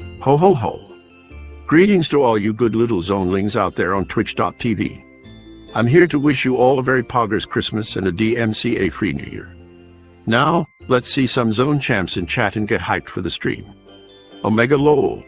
Ho ho ho. Greetings to all you good little zonelings out there on Twitch.tv. I'm here to wish you all a very poggers Christmas and a DMCA free New Year. Now, let's see some zone champs in chat and get hyped for the stream. Omega lol.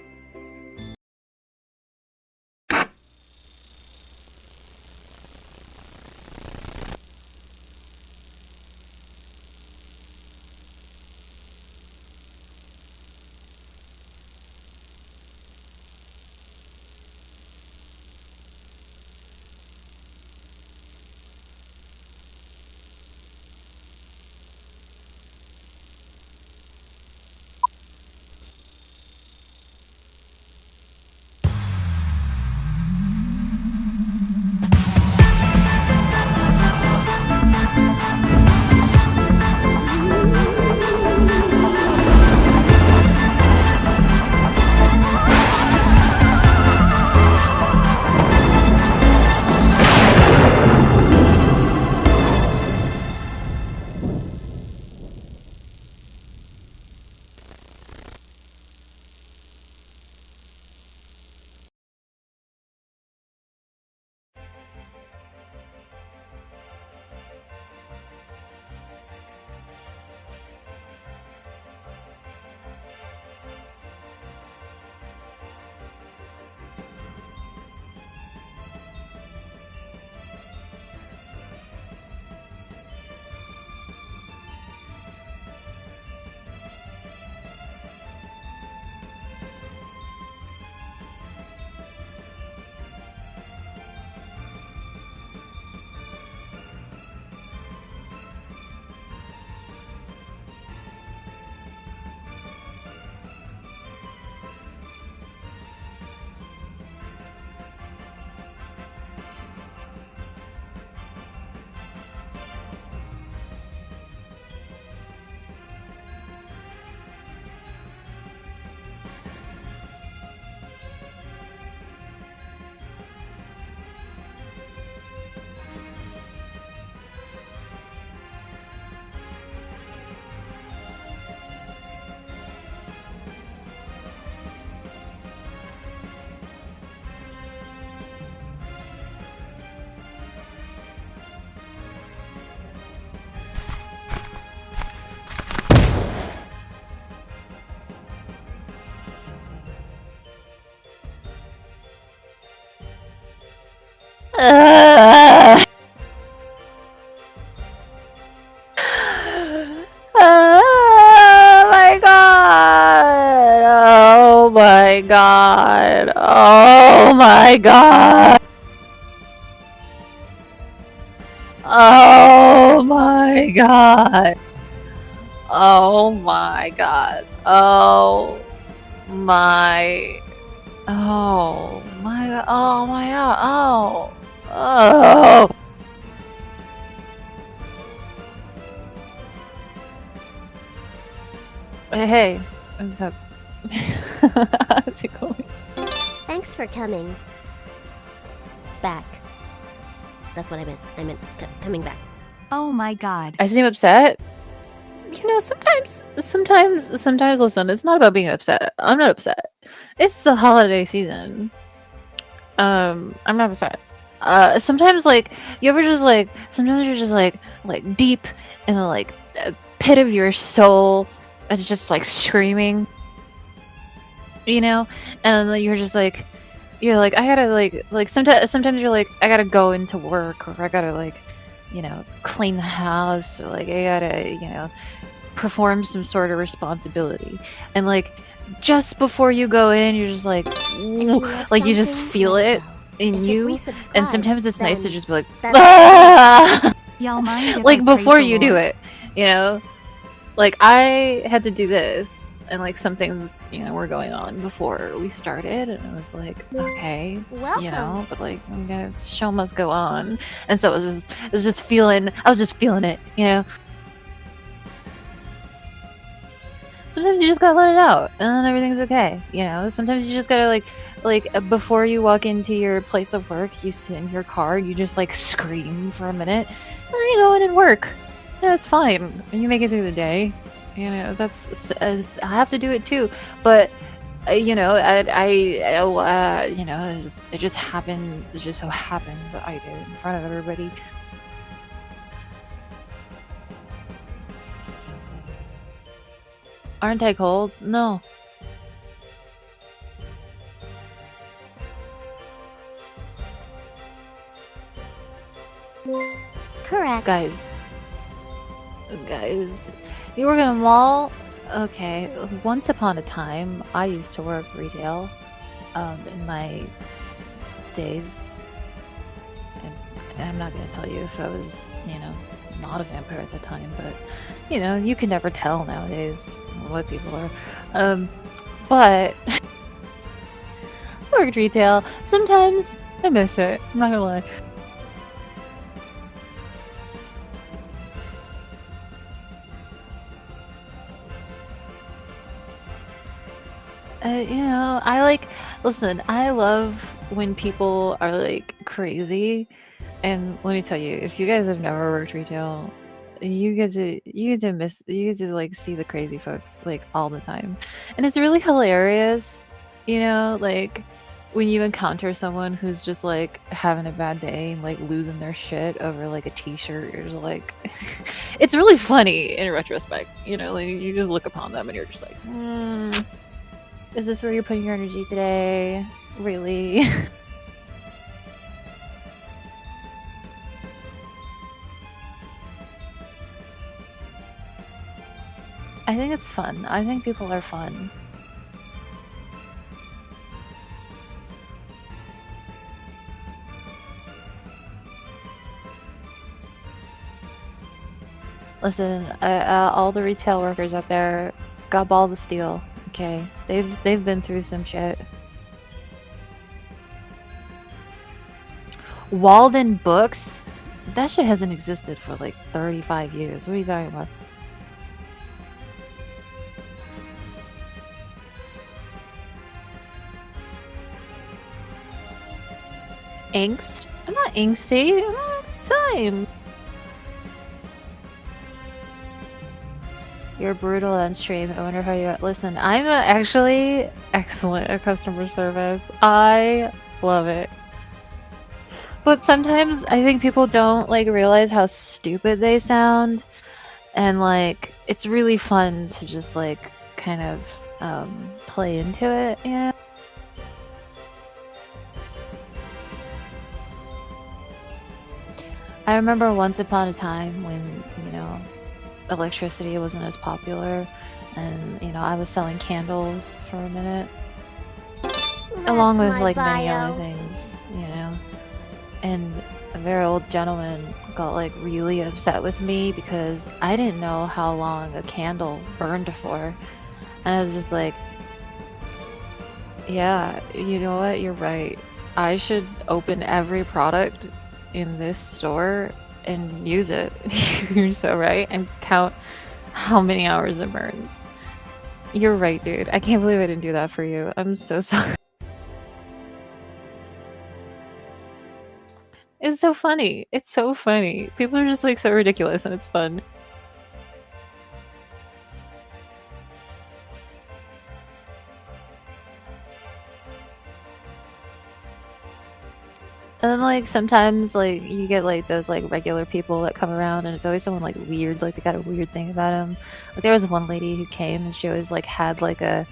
Oh my god! Oh my god! Oh my god! Oh my god! Oh my god! Oh my! Oh my god! Oh my god! Oh! Oh! Hey, what's up? How's it going? Thanks for coming back. That's what I meant. I meant coming back. Oh my god. I seem upset. You know, sometimes, listen, it's not about being upset. I'm not upset. It's the holiday season. I'm not upset. Sometimes, like, you ever just, like, sometimes you're just, like, deep in the, like, pit of your soul. It's just, like, screaming. You know? And then you're just, like, I gotta, like, sometimes you're, like, I gotta go into work, or I gotta, like, you know, clean the house, or, like, I gotta, you know, perform some sort of responsibility. And, like, just before you go in, you're just, like you just feel it in you. And sometimes it's nice to just be like, ah! Y'all mind if I Like, praise before the you do Lord? it, you know? Like, I had to do this, and, like, some things, you know, were going on before we started, and it was like, okay, Welcome. you know, but, like, the show must go on. And so I was just feeling it, you know? Sometimes you just gotta let it out, and then everything's okay, you know? Sometimes you just gotta, like, before you walk into your place of work, you sit in your car, you just, like, scream for a minute, and then you go in and work. Yeah, it's fine. And you make it through the day. You know, I have to do it too. But it just happened. It just so happened that I did it in front of everybody. Aren't I cold? No. Correct. Guys, you work in a mall? Okay. Once upon a time, I used to work retail. In my days, and I'm not gonna tell you if I was, not a vampire at the time, but you can never tell nowadays what people are. But I worked retail. Sometimes I miss it. I'm not gonna lie. Listen, I love when people are like crazy. And let me tell you, if you guys have never worked retail, you get to like see the crazy folks like all the time. And it's really hilarious, like when you encounter someone who's just like having a bad day and like losing their shit over like a t-shirt. You're just like it's really funny in retrospect, like you just look upon them and you're just like, is this where you're putting your energy today? Really? I think it's fun. I think people are fun. Listen, all the retail workers out there got balls of steel. Okay, they've been through some shit. Walden Books? That shit hasn't existed for like 35 years. What are you talking about? Angst? I'm not angsty. I'm not time. You're brutal on stream. I wonder how you... Listen, I'm actually excellent at customer service. I love it. But sometimes I think people don't like realize how stupid they sound. And like, it's really fun to just like kind of play into it, I remember once upon a time when, electricity wasn't as popular and, I was selling candles for a minute. Along with like many other things, And a very old gentleman got like really upset with me because I didn't know how long a candle burned for. And I was just like, yeah, you know what? You're right. I should open every product in this store and use it. You're so right. And count how many hours it burns. You're right, dude. I can't believe I didn't do that for you. I'm so sorry. It's so funny. It's so funny. People are just like so ridiculous and it's fun. And then like sometimes like you get like those like regular people that come around and it's always someone like weird, like they got a weird thing about them. Like there was one lady who came and she always like had like a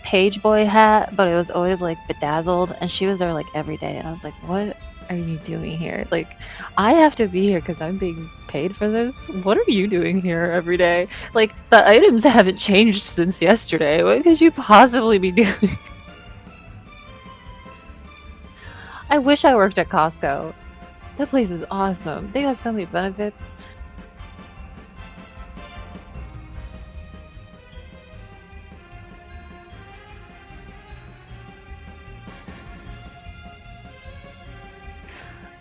page boy hat, but it was always like bedazzled and she was there like every day and I was like, what are you doing here? Like I have to be here because I'm being paid for this. What are you doing here every day? Like the items haven't changed since yesterday. What could you possibly be doing? I wish I worked at Costco. That place is awesome. They got so many benefits.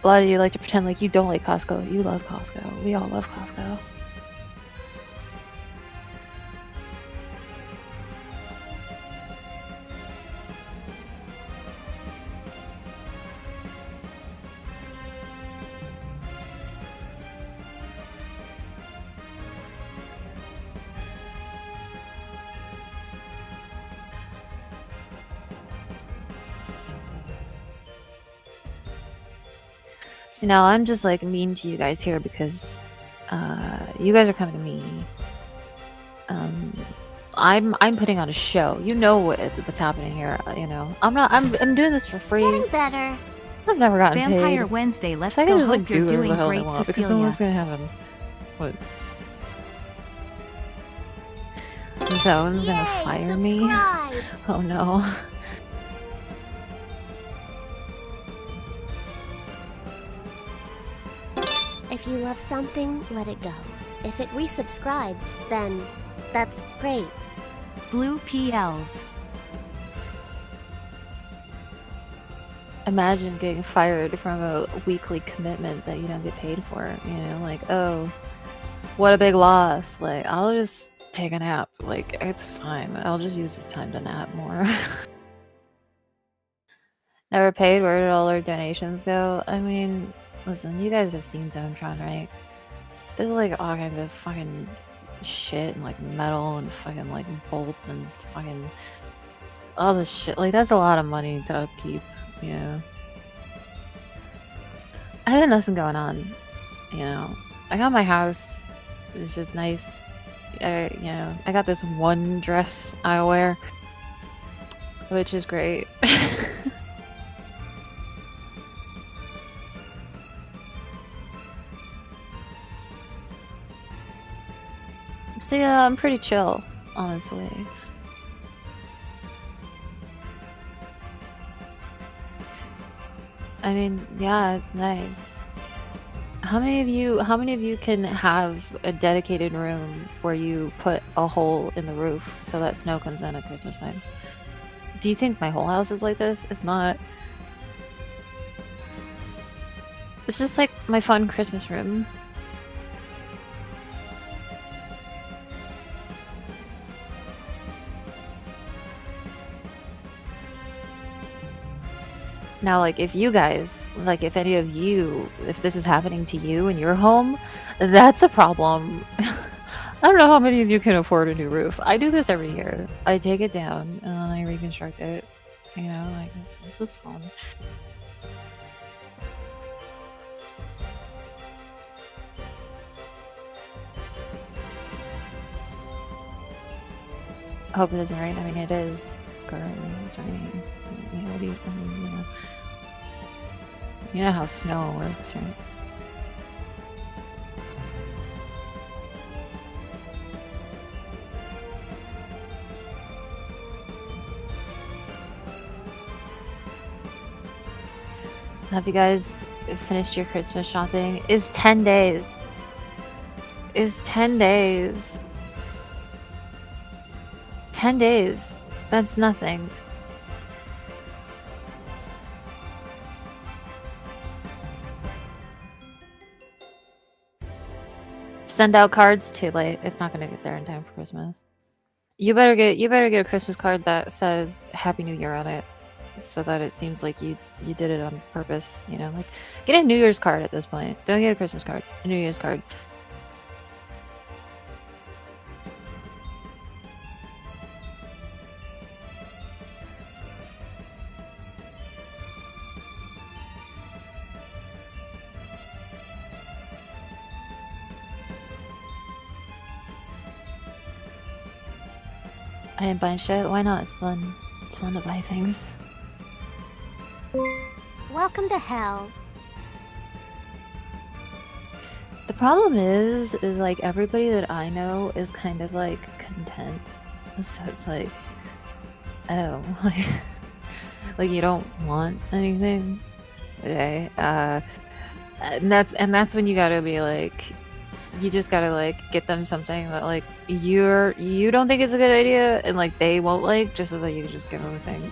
A lot of you like to pretend like you don't like Costco. You love Costco. We all love Costco. See, now I'm just like mean to you guys here because you guys are coming to me. I'm putting on a show. You know what's happening here. You know, I'm doing this for free. Getting better. I've never gotten Vampire paid. Wednesday, let's So I can go. just like Hope you're do whatever doing the hell I great, want because Cecilia. someone's gonna happen. What? Zone's gonna Yay, fire me. subscribed. Oh no. If you love something, let it go. If it resubscribes, then that's great. Blue PLs. Imagine getting fired from a weekly commitment that you don't get paid for. You know, like, oh, what a big loss. Like, I'll just take a nap. Like, it's fine. I'll just use this time to nap more. Never paid? Where did all our donations go? I mean, listen, you guys have seen Zonetron, right? There's like all kinds of fucking shit and like metal and fucking like bolts and fucking all this shit. Like, that's a lot of money to upkeep. Yeah. I had nothing going on, you know. I got my house. It's just nice. You know, I got this one dress I wear, which is great. So yeah, I'm pretty chill, honestly. I mean, yeah, it's nice. How many of you can have a dedicated room where you put a hole in the roof so that snow comes in at Christmas time? Do you think my whole house is like this? It's not. It's just like my fun Christmas room. Now, like, if you guys, like, if any of you, if this is happening to you in your home, that's a problem. I don't know how many of you can afford a new roof. I do this every year. I take it down and then I reconstruct it. You know, like, this is fun. I hope it doesn't rain. I mean, it is. It's raining. You know, what do you, I mean, you know. You know how snow works, right? Have you guys finished your Christmas shopping? It's 10 days. It's 10 days. 10 days. That's nothing. Send out cards too late. It's not gonna get there in time for Christmas. You better get a Christmas card that says Happy New Year on it, so that it seems like you did it on purpose. You know, like get a New Year's card at this point. Don't get a Christmas card. A New Year's card. I didn't buy shit. Why not? It's fun. It's fun to buy things. Welcome to hell. The problem is like everybody that I know is kind of like content. So it's like, oh, like you don't want anything. Okay. And that's when you gotta be like, you just gotta like get them something that like you don't think it's a good idea and like they won't like, just so that you can just give them a thing.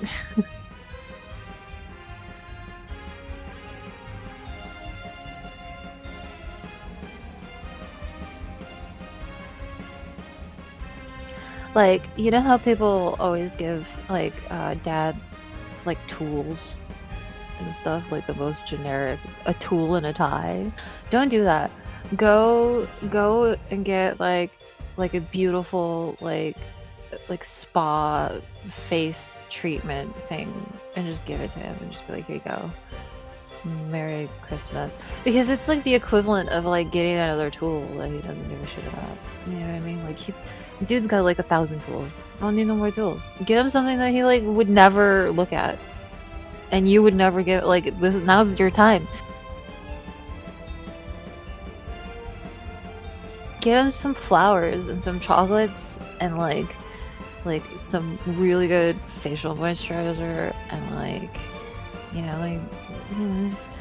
Like, you know how people always give like dads like tools and stuff, like the most generic, a tool and a tie? Don't do that. Go and get like a beautiful like spa face treatment thing and just give it to him and just be like, here you go. Merry Christmas. Because it's like the equivalent of like getting another tool that he doesn't give a shit about. You know what I mean? Like dude's got like 1,000 tools. Don't need no more tools. Get him something that he like would never look at. And you would never get like now's your time. Get him some flowers and some chocolates and like some really good facial moisturizer and like just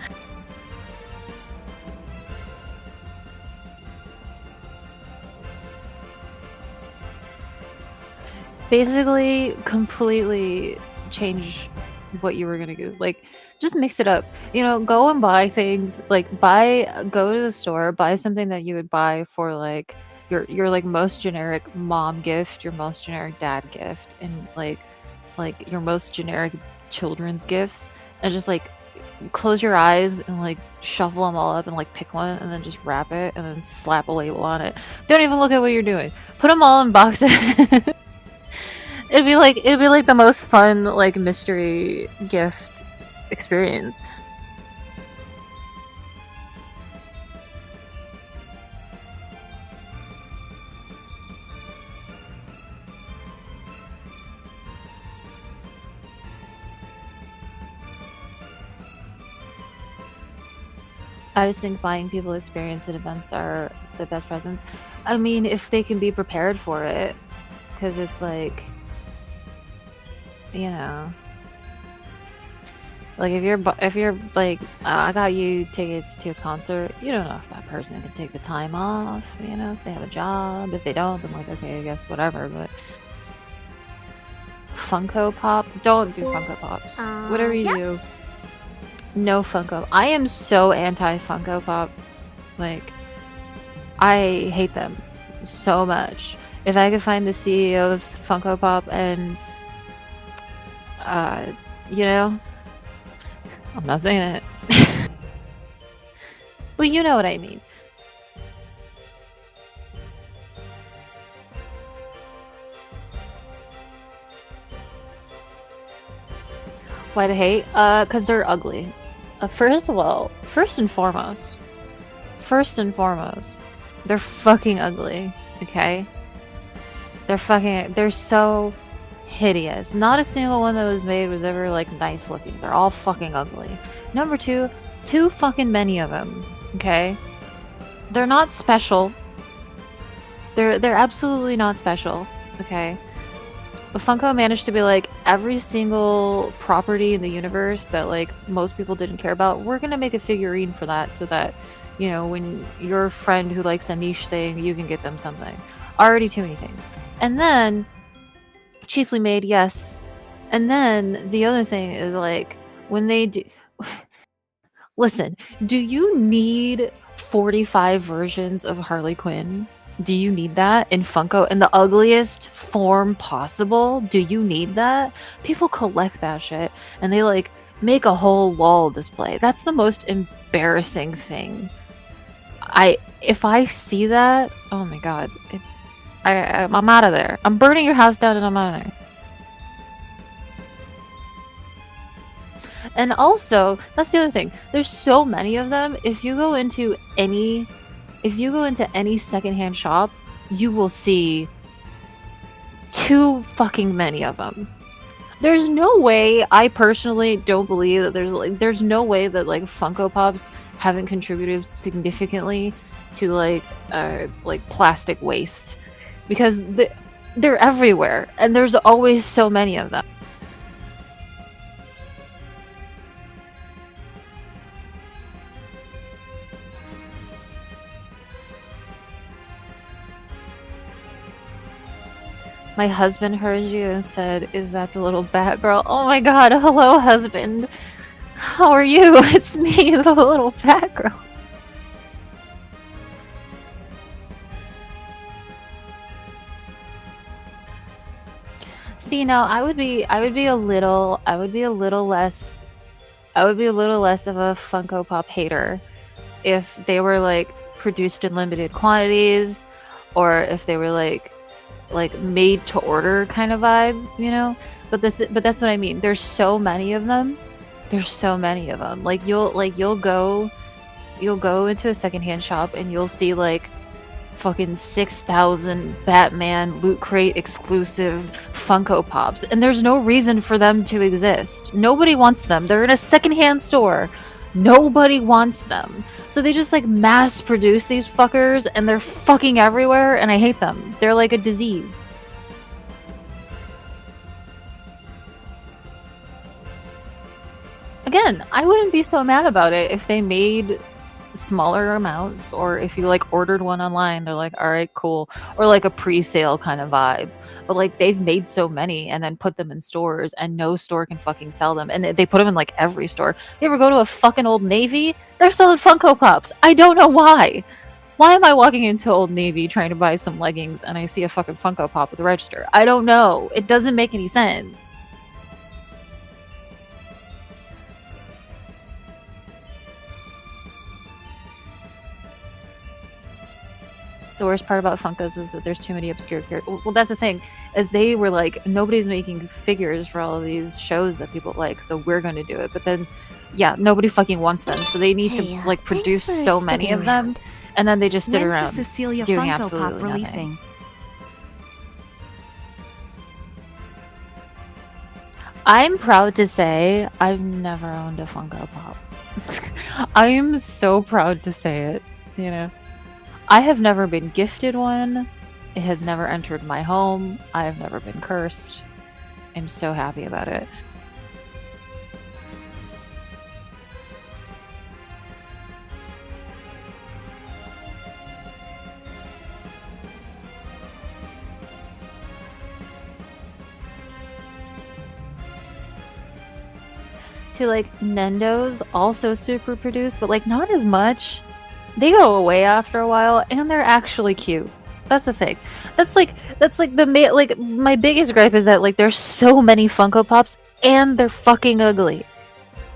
basically completely change what you were gonna do. Like just mix it up. Go and buy things. Like go to the store, buy something that you would buy for like your like most generic mom gift, your most generic dad gift, and like your most generic children's gifts, and just like close your eyes and like shuffle them all up and like pick one and then just wrap it and then slap a label on it. Don't even look at what you're doing. Put them all in boxes. It'd be like the most fun like mystery gift experience. I always think buying people experience at events are the best presents. I mean, if they can be prepared for it, because it's like, like if you're like, I got you tickets to a concert, you don't know if that person can take the time off, if they have a job. If they don't, then like, okay, I guess whatever. But Funko Pop, don't do Funko Pops. Whatever you do. No Funko. I am so anti Funko Pop. Like, I hate them so much. If I could find the CEO of Funko Pop and, I'm not saying it. But you know what I mean. Why the hate? Because they're ugly. First and foremost, they're fucking ugly, okay? They're so hideous. Not a single one that was made was ever, like, nice looking. They're all fucking ugly. Number two, too fucking many of them, okay? They're not special. They're absolutely not special, okay? But Funko managed to be like, every single property in the universe that like most people didn't care about, we're gonna make a figurine for that, so that when your friend who likes a niche thing, you can get them something. Already too many things. And then cheaply made, yes. And then the other thing is like when they do listen, do you need 45 versions of Harley Quinn? Do you need that in Funko in the ugliest form possible? Do you need that? People collect that shit and they like make a whole wall display. That's the most embarrassing thing. If I see that, oh my god, I'm out of there. I'm burning your house down and I'm out of there. And also, that's the other thing. There's so many of them. If you go into any secondhand shop, you will see too fucking many of them. There's no way, I personally don't believe that there's no way that like Funko Pops haven't contributed significantly to like plastic waste, because they're everywhere and there's always so many of them. My husband heard you and said, "Is that the little Batgirl?" Oh my god, hello husband. How are you? It's me, the little Batgirl. See, now I would be a little less of a Funko Pop hater if they were like produced in limited quantities, or if they were like made to order kind of vibe, But that's what I mean. There's so many of them There's so many of them. Like you'll go into a secondhand shop and you'll see like fucking 6,000 Batman Loot Crate exclusive Funko Pops, and there's no reason for them to exist. Nobody wants them. They're in a secondhand store. Nobody wants them. So they just like mass produce these fuckers and they're fucking everywhere, and I hate them. They're like a disease. Again, I wouldn't be so mad about it if they made smaller amounts, or if you like ordered one online, they're like, all right, cool, or like a pre-sale kind of vibe. But like they've made so many and then put them in stores, and no store can fucking sell them, and they put them in like every store. You ever go to a fucking Old Navy? They're selling Funko Pops. I don't know why. Why am I walking into Old Navy trying to buy some leggings and I see a fucking Funko Pop with a register? I don't know. It doesn't make any sense. The worst part about Funkos is that there's too many obscure characters. Well, that's the thing, is they were like, nobody's making figures for all of these shows that people like, so we're going to do it. But then, yeah, nobody fucking wants them, so they need to like produce so many of them, and then they just sit When's around the Cecilia doing Funko absolutely Pop nothing. releasing? I'm proud to say I've never owned a Funko Pop. I am so proud to say it, you know. I have never been gifted one. It has never entered my home. I have never been cursed. I'm so happy about it. See, like, Nendo's also super produced, but like not as much. They go away after a while, and they're actually cute. That's the thing. That's like like my biggest gripe is that like there's so many Funko Pops and they're fucking ugly.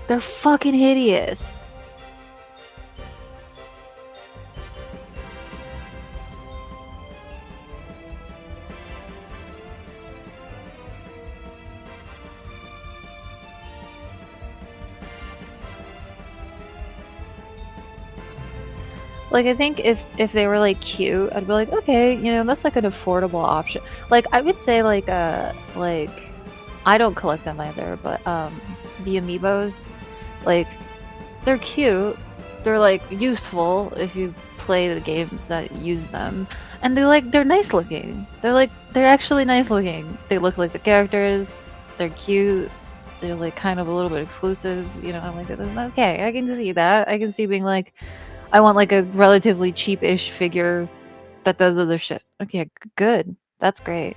They're fucking hideous. Like, I think if they were like cute, I'd be like, okay, you know, that's like an affordable option. Like, I would say like I don't collect them either, but the amiibos, like, they're cute. They're like useful if you play the games that use them, and they're nice looking. They're actually nice looking. They look like the characters. They're cute. They're like kind of a little bit exclusive, you know. I'm like, okay, I can see that. I can see being like, I want like a relatively cheap-ish figure that does other shit. Okay, good. That's great.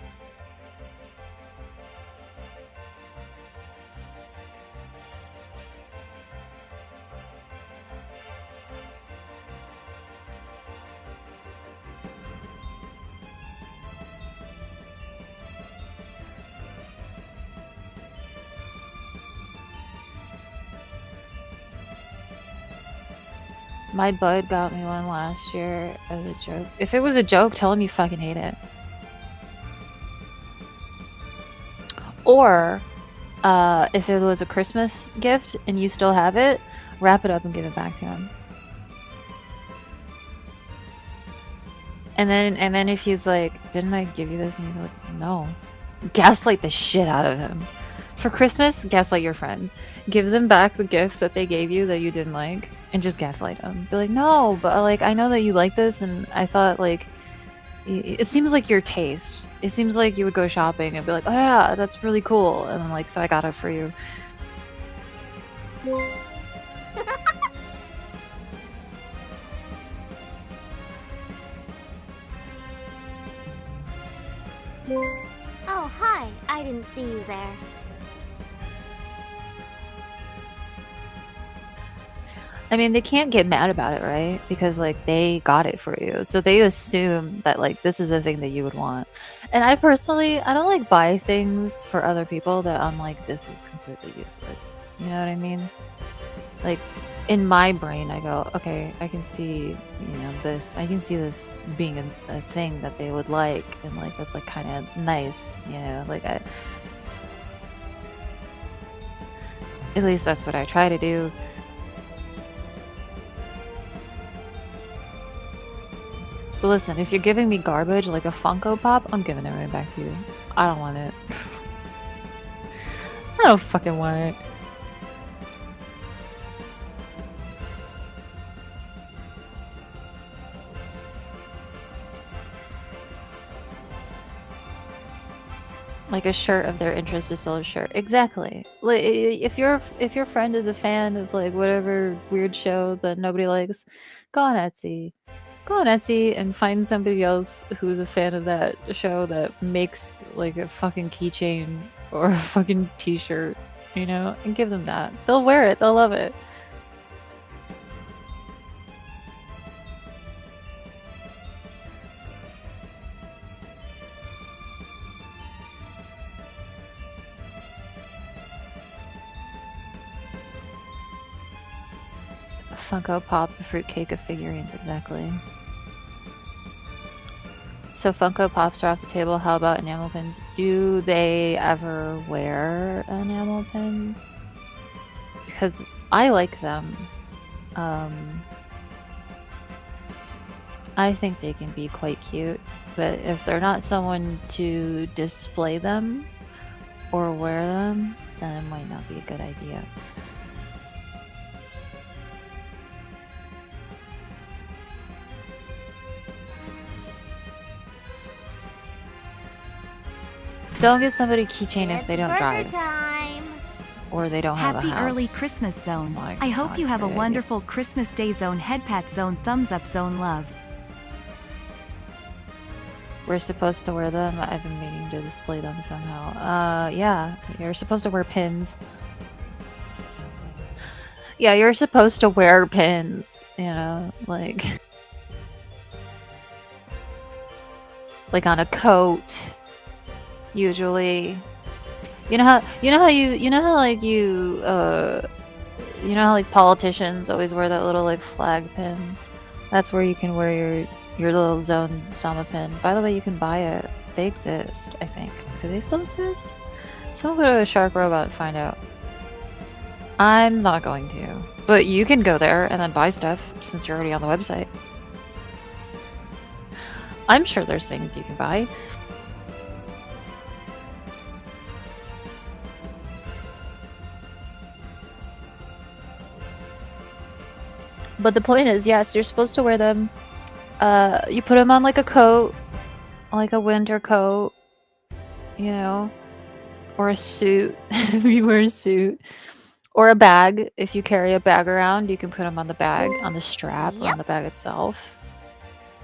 My bud got me one last year as a joke. If it was a joke, tell him you fucking hate it. Or, if it was a Christmas gift and you still have it, wrap it up and give it back to him. And then if he's like, didn't I give you this? And you're like, no. Gaslight the shit out of him. For Christmas, gaslight your friends. Give them back the gifts that they gave you that you didn't like, and just gaslight them. Be like, no, but like, I know that you like this, and I thought like, it seems like your taste. It seems like you would go shopping and be like, oh yeah, that's really cool. And then like, so I got it for you. Oh, hi. I didn't see you there. I mean, they can't get mad about it, right? Because like they got it for you. So they assume that like this is a thing that you would want. And I personally, I don't like buy things for other people that I'm like, this is completely useless. You know what I mean? Like in my brain, I go, okay, I can see, you know, this. I can see this being a thing that they would like, and like that's like kind of nice, you know. Like At least that's what I try to do. But listen, if you're giving me garbage like a Funko Pop, I'm giving it right back to you. I don't want it. I don't fucking want it. Like a shirt of their interest is still a shirt. Exactly. Like if your friend is a fan of like whatever weird show that nobody likes, go on Etsy. Go on Etsy and find somebody else who's a fan of that show that makes like a fucking keychain or a fucking t-shirt, you know, and give them that. They'll wear it. They'll love it. Funko Pop, the fruitcake of figurines, exactly. So Funko Pops are off the table. How about enamel pins? Do they ever wear enamel pins? Because I like them. I think they can be quite cute, but if they're not someone to display them or wear them, then it might not be a good idea. Don't get somebody a keychain if they don't drive. Time. Or they don't have a Happy house. early Christmas zone. Like, I hope not you have a good idea. wonderful Christmas Day zone, head pat zone, thumbs up zone, love. We're supposed to wear them. I've been meaning to display them somehow. Yeah, you're supposed to wear pins. Yeah, you're supposed to wear pins, you know, like on a coat. Usually, you know how politicians always wear that little like flag pin. That's where you can wear your little zone Sama pin. By the way, you can buy it. They exist, I think. Do they still exist? Someone go to a Shark Robot and find out. I'm not going to, but you can go there and then buy stuff since you're already on the website. I'm sure there's things you can buy. But the point is, yes, you're supposed to wear them. You put them on like a coat, like a winter coat, you know, or a suit if you wear a suit, or a bag. If you carry a bag around, you can put them on the bag, on the strap, or on the bag itself.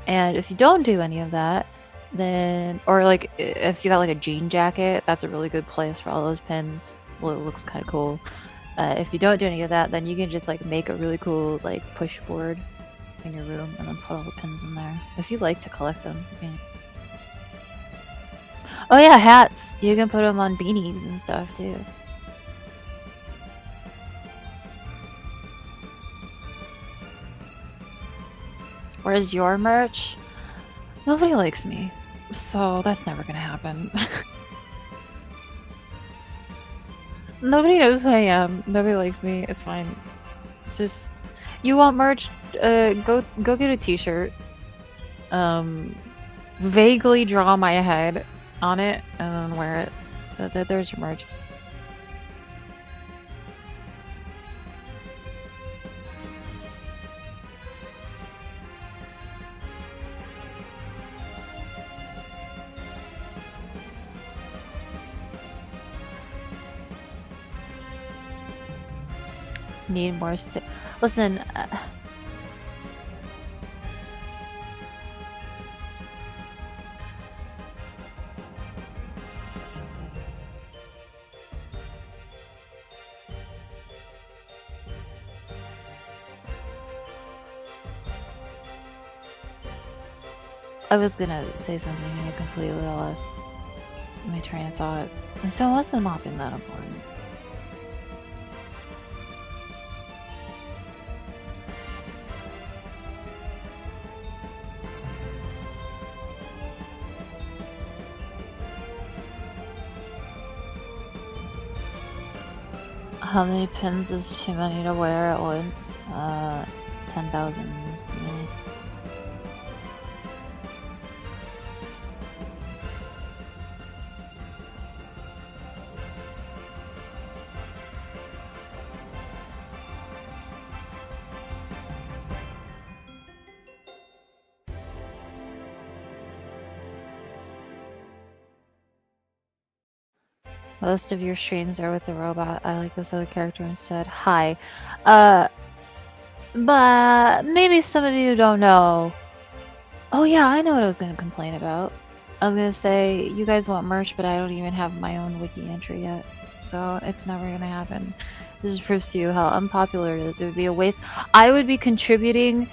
And if you don't do any of that, then, or like if you got like a jean jacket, that's a really good place for all those pins. So it looks kind of cool. If you don't do any of that, then you can just like make a really cool like push board in your room and then put all the pins in there. If you like to collect them. I mean... Oh yeah, hats. You can put them on beanies and stuff too. Where's your merch? Nobody likes me, so that's never gonna happen. Nobody knows who I am. Nobody likes me. It's fine. It's just, you want merch? Go get a t-shirt. Vaguely draw my head on it and then wear it. There's your merch. Need more. Listen. I was gonna say something and I completely lost my train of thought. And so it must have not been that important. How many pins is too many to wear at once? 10,000. Most of your streams are with the robot. I like this other character instead. Hi. But maybe some of you don't know. Oh yeah, I know what I was gonna complain about. I was gonna say, you guys want merch, but I don't even have my own wiki entry yet. So it's never gonna happen. This just proves to you how unpopular it is. It would be a waste. I would be contributing.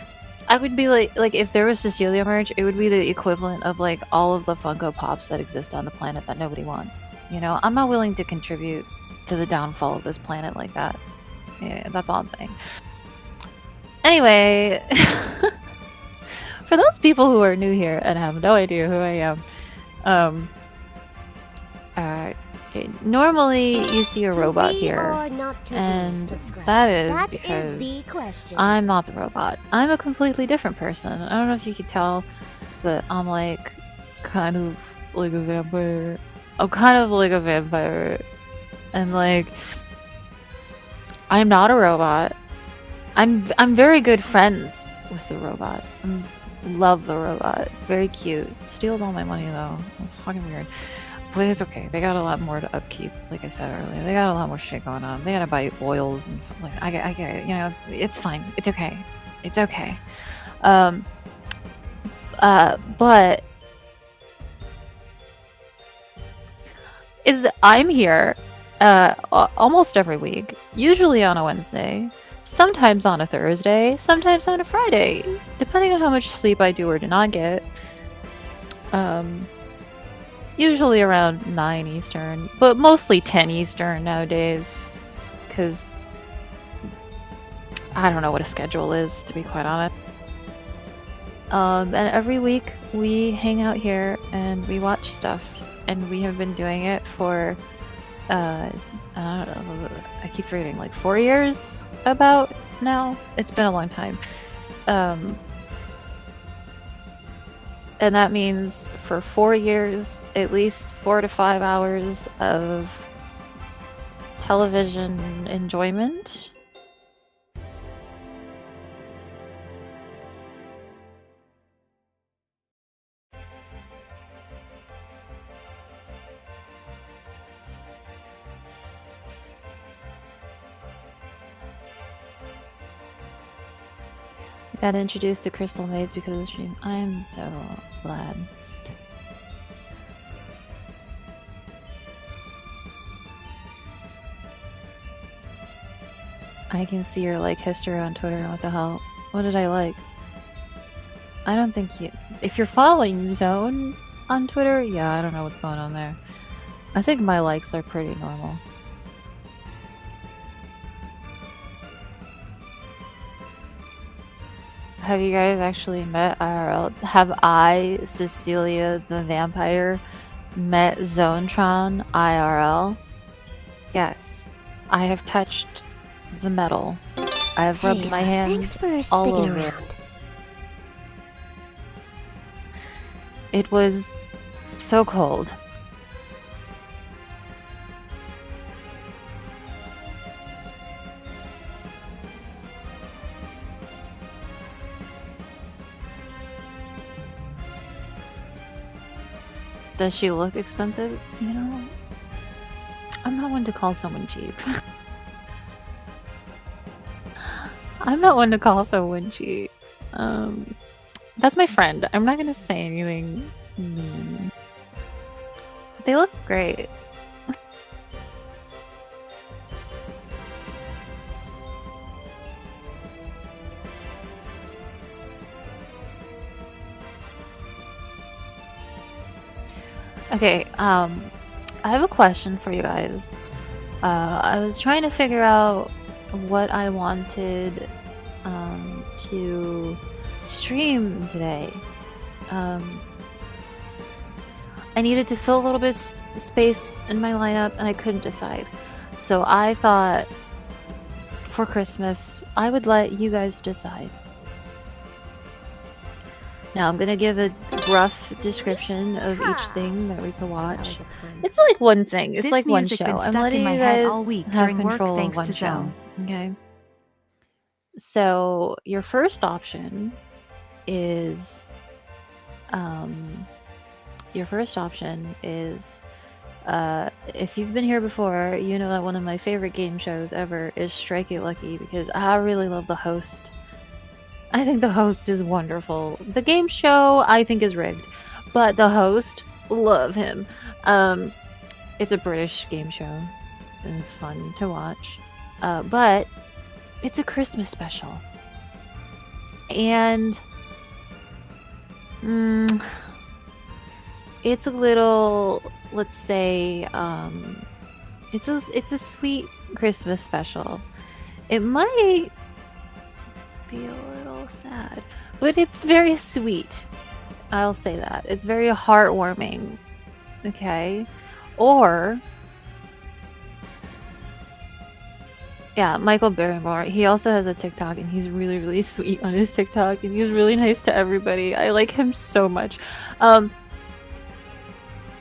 I would be like if there was Cecilia merch, it would be the equivalent of like all of the Funko Pops that exist on the planet that nobody wants. You know, I'm not willing to contribute to the downfall of this planet like that. Yeah, that's all I'm saying. Anyway, for those people who are new here and have no idea who I am, normally you see a robot here, and that is because I'm not the robot. I'm a completely different person. I don't know if you could tell, but I'm like kind of like a vampire. I'm kind of like a vampire, and like I'm not a robot. I'm very good friends with the robot. Love the robot. Very cute. Steals all my money though. It's fucking weird. But it's okay. They got a lot more to upkeep, like I said earlier. They got a lot more shit going on. They gotta buy oils and like I get it. You know, it's fine. It's okay. It's okay. But I'm here almost every week, usually on a Wednesday, sometimes on a Thursday, sometimes on a Friday, depending on how much sleep I do or do not get. Usually around 9 Eastern, but mostly 10 Eastern nowadays, because I don't know what a schedule is, to be quite honest. And every week we hang out here and we watch stuff, and we have been doing it for, I don't know, I keep forgetting, like 4 years about now? It's been a long time. And that means for 4 years, at least 4 to 5 hours of television enjoyment. Got introduced to Crystal Maze because of the stream. I'm so glad. I can see your like history on Twitter. What the hell? What did I like? I don't think you... If you're following Zone on Twitter, yeah, I don't know what's going on there. I think my likes are pretty normal. Have you guys actually met IRL? Have I, Cecilia the Vampire, met Zonetron IRL? Yes. I have touched the metal. I have rubbed my hands all over it. It was so cold. Does she look expensive? You know, I'm not one to call someone cheap. I'm not one to call someone cheap. That's my friend. I'm not gonna say anything mean. They look great. Okay, I have a question for you guys. I was trying to figure out what I wanted to stream today. I needed to fill a little bit space in my lineup and I couldn't decide. So I thought for Christmas, I would let you guys decide. Now I'm gonna give a rough description of each thing that we can That watch. was a pun. It's like one thing. It's This like one music show. been I'm stuck letting in my you head guys all week have during work control of thanks one to show. Zone. Okay. So your first option is if you've been here before, you know that one of my favorite game shows ever is Strike It Lucky because I really love the host. I think the host is wonderful. The game show I think is rigged, but the host, love him. It's a British game show and it's fun to watch. But it's a Christmas special. And it's a little, let's say, it's a sweet Christmas special. It might be a little sad, but it's very sweet. I'll say that. It's very heartwarming. Okay? Or yeah, Michael Barrymore. He also has a TikTok and he's really, really sweet on his TikTok and he's really nice to everybody. I like him so much.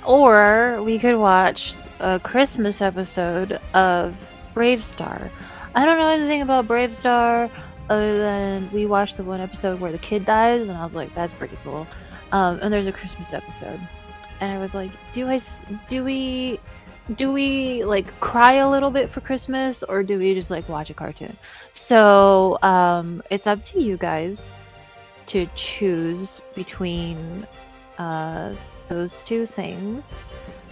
Or we could watch a Christmas episode of Brave Star. I don't know anything about Brave Star other than we watched the one episode where the kid dies and I was like, that's pretty cool. And there's a Christmas episode. And I was like, do we like cry a little bit for Christmas or do we just like watch a cartoon? So it's up to you guys to choose between those two things.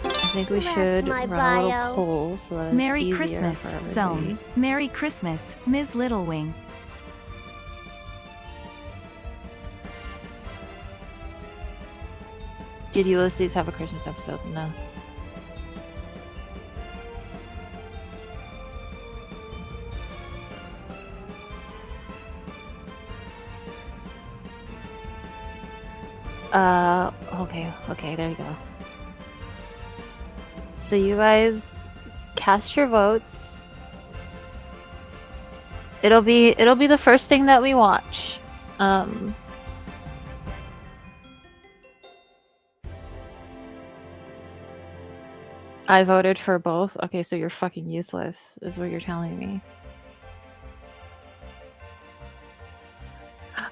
I think we That's should my run a little bio. poll so that it's Merry easier Christmas, for everybody. Zone. Merry Christmas, Ms. Littlewing. Did Ulysses have a Christmas episode? No. Okay, there you go. So you guys cast your votes. It'll be the first thing that we watch. I voted for both. Okay, so you're fucking useless, is what you're telling me.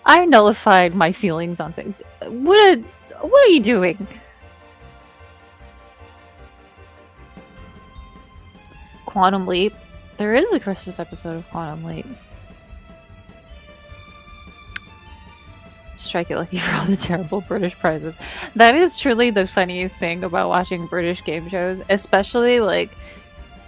I nullified my feelings on things. What are you doing? Quantum Leap. There is a Christmas episode of Quantum Leap. Strike It Lucky for all the terrible British prizes. That is truly the funniest thing about watching British game shows, especially like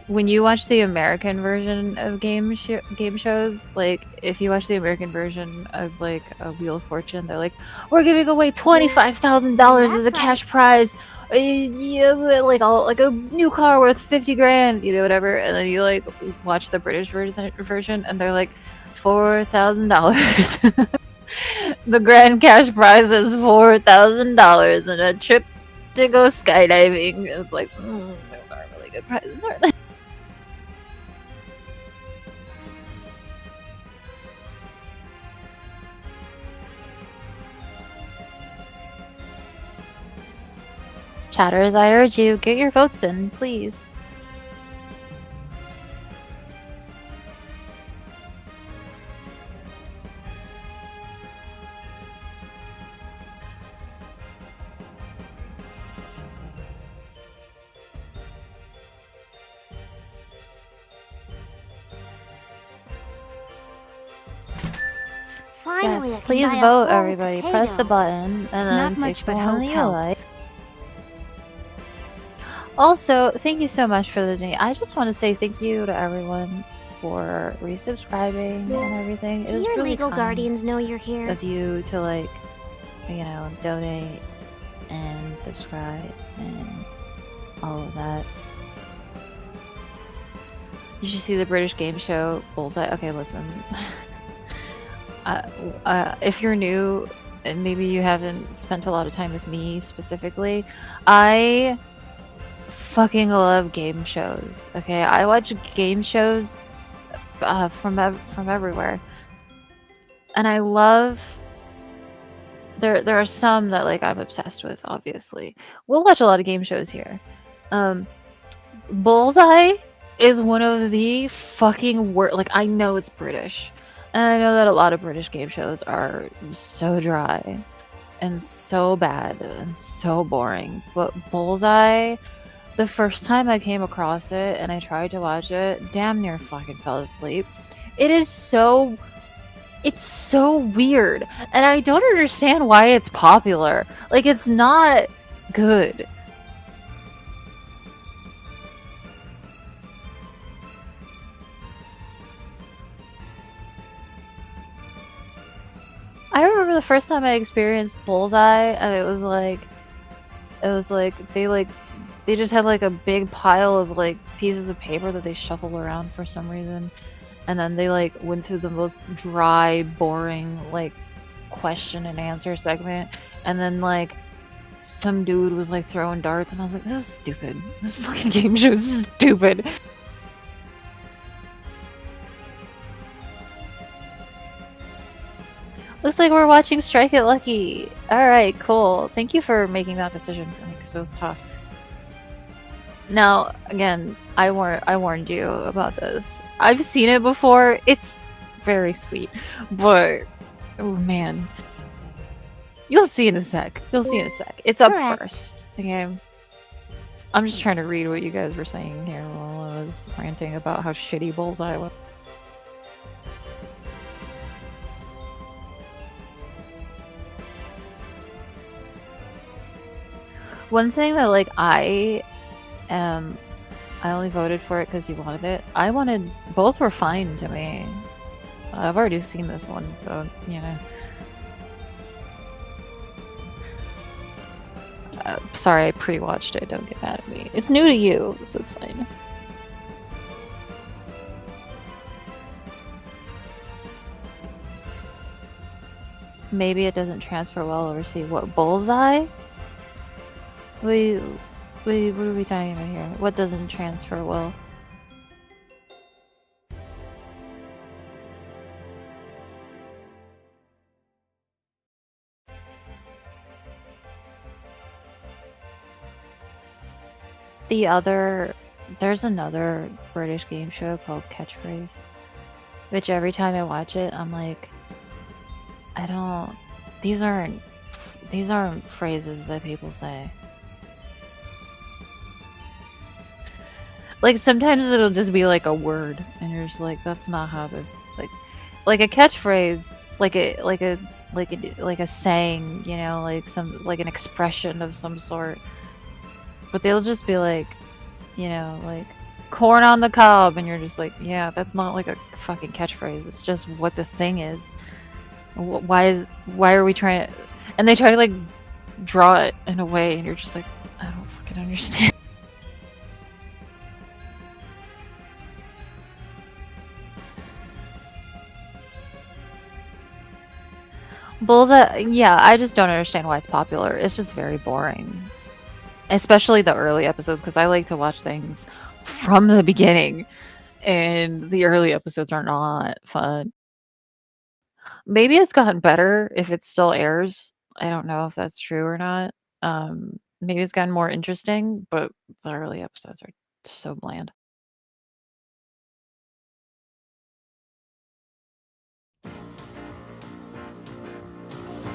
when you watch the American version of game shows. Like if you watch the American version of like a Wheel of Fortune, they're like, "We're giving away $25,000 as a cash prize." Yeah, like a new car worth 50 grand, you know, whatever. And then you like watch the British version, and they're like $4,000. The grand cash prize is $4,000 and a trip to go skydiving. It's like, those aren't really good prizes, are they? Chatters, I urge you, get your votes in, please. Finally, I Yes, can please buy a vote, whole everybody. Press the potato. button and then Not much, pick but the one hope that you helps. like. Also, thank you so much for the donate. I just want to say thank you to everyone for resubscribing and everything. It Do was your really legal kind guardians know you're here? of you to like, you know, donate and subscribe and all of that. You should see the British game show Bullseye. Okay, listen. If you're new and maybe you haven't spent a lot of time with me specifically, I fucking love game shows. Okay, I watch game shows from everywhere. And I love there are some that like I'm obsessed with, obviously. We'll watch a lot of game shows here. Bullseye is one of the fucking worst. Like, I know it's British, and I know that a lot of British game shows are so dry and so bad and so boring. But Bullseye, the first time I came across it and I tried to watch it, damn near fucking fell asleep. It's so weird, and I don't understand why it's popular. Like, it's not good. I remember the first time I experienced Bullseye, and it was like they just had like a big pile of like pieces of paper that they shuffled around for some reason, and then they like went through the most dry, boring like question and answer segment, and then like some dude was like throwing darts, and I was like, this is stupid. This fucking game show is stupid. Looks like we're watching Strike It Lucky. Alright, cool. Thank you for making that decision for me, because it was tough. Now, again, I warned you about this. I've seen it before. It's very sweet. But, oh man. You'll see in a sec. It's up Correct. first. Okay? I'm just trying to read what you guys were saying here while I was ranting about how shitty Bullseye was. One thing that like I only voted for it because you wanted it. Both were fine to me. I've already seen this one, so you know. Sorry, I pre-watched it. Don't get mad at me. It's new to you, so it's fine. Maybe it doesn't transfer well overseas. What, Bullseye? Wait, what are we talking about here? What doesn't transfer well? There's another British game show called Catchphrase, which every time I watch it, I'm like, these aren't phrases that people say. Like, sometimes it'll just be like a word, and you're just like, that's not how this, like a catchphrase, like a saying, you know, like an expression of some sort. But they'll just be like, you know, like corn on the cob, and you're just like, yeah, that's not like a fucking catchphrase. It's just what the thing is. Why are we trying to? And they try to like draw it in a way, and you're just like, I don't fucking understand. Bullseye, yeah, I just don't understand why it's popular. It's just very boring. Especially the early episodes, because I like to watch things from the beginning, and the early episodes are not fun. Maybe it's gotten better if it still airs. I don't know if that's true or not. Maybe it's gotten more interesting, but the early episodes are so bland.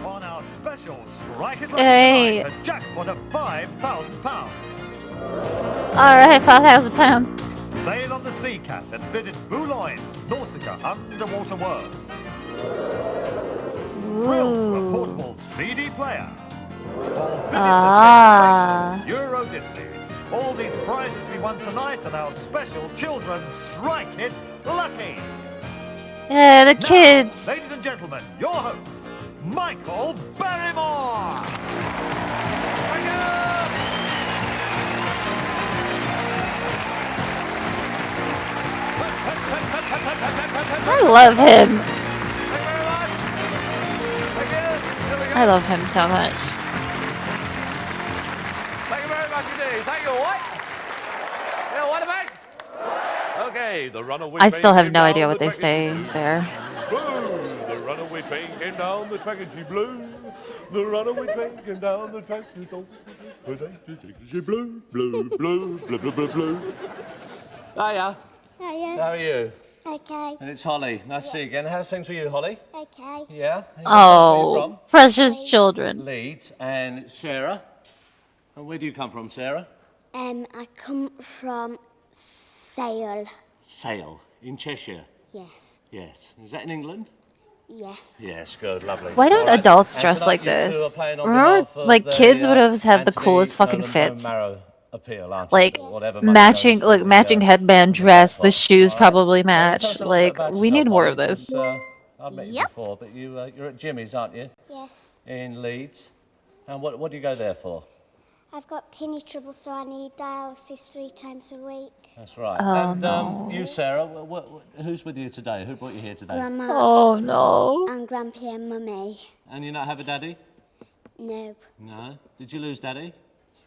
On our special Strike It Lucky Hey. tonight, a jackpot of £5,000. Alright, £5,000. Sail on the Sea Cat and visit Boulogn's Nausicaa underwater world. Thrill to a portable CD player. Or visit the sensational Euro Disney. All these prizes to be won tonight on our special children's Strike It Lucky. Yeah, the Now, kids. ladies and gentlemen, your host, Michael Barrymore. Thank you. I love him. I love him so much. Thank you very much indeed. Thank you. What? Yeah, what about? Okay, the runaway I train still have came no down idea the what they track and say she blew. there. Blue. The runaway train came down the track and she blew. The runaway train came down the track and she blew, blew, blew, blew, blew, blew, blew. Hiya. Hiya. How are you? Okay. And it's Holly. Nice to see you again. How's things for you, Holly? Okay. Yeah? And Oh, where you precious children. from? Leeds. And it's Sarah. And where do you come from, Sarah? I come from Sale. Sale. In Cheshire. Yes. Yes. Is that in England? Yeah. Yes, good, lovely. Why don't All right. adults And dress tonight like you two are this? playing on Remember, behalf of like, the, kids would have had the Anthony coolest fucking Nolan fits. Bone Marrow appeal, aren't you? Like, Whatever money matching, goes to like, the, matching headband, the dress, the pot, shoes all right? probably Now, you tell match. us a little bit Like, about we yourself, need more Holly, of this. 'cause, I've met you Yep. before, but you're at Jimmy's, aren't you? Yes. In Leeds. And what do you go there for? I've got kidney trouble, so I need dialysis 3 times a week. That's right. Oh, and no. you, Sarah, who's with you today? Who brought you here today? Grandma Oh, no. and Grampy and Mummy. And you not have a daddy? No. No. Did you lose daddy?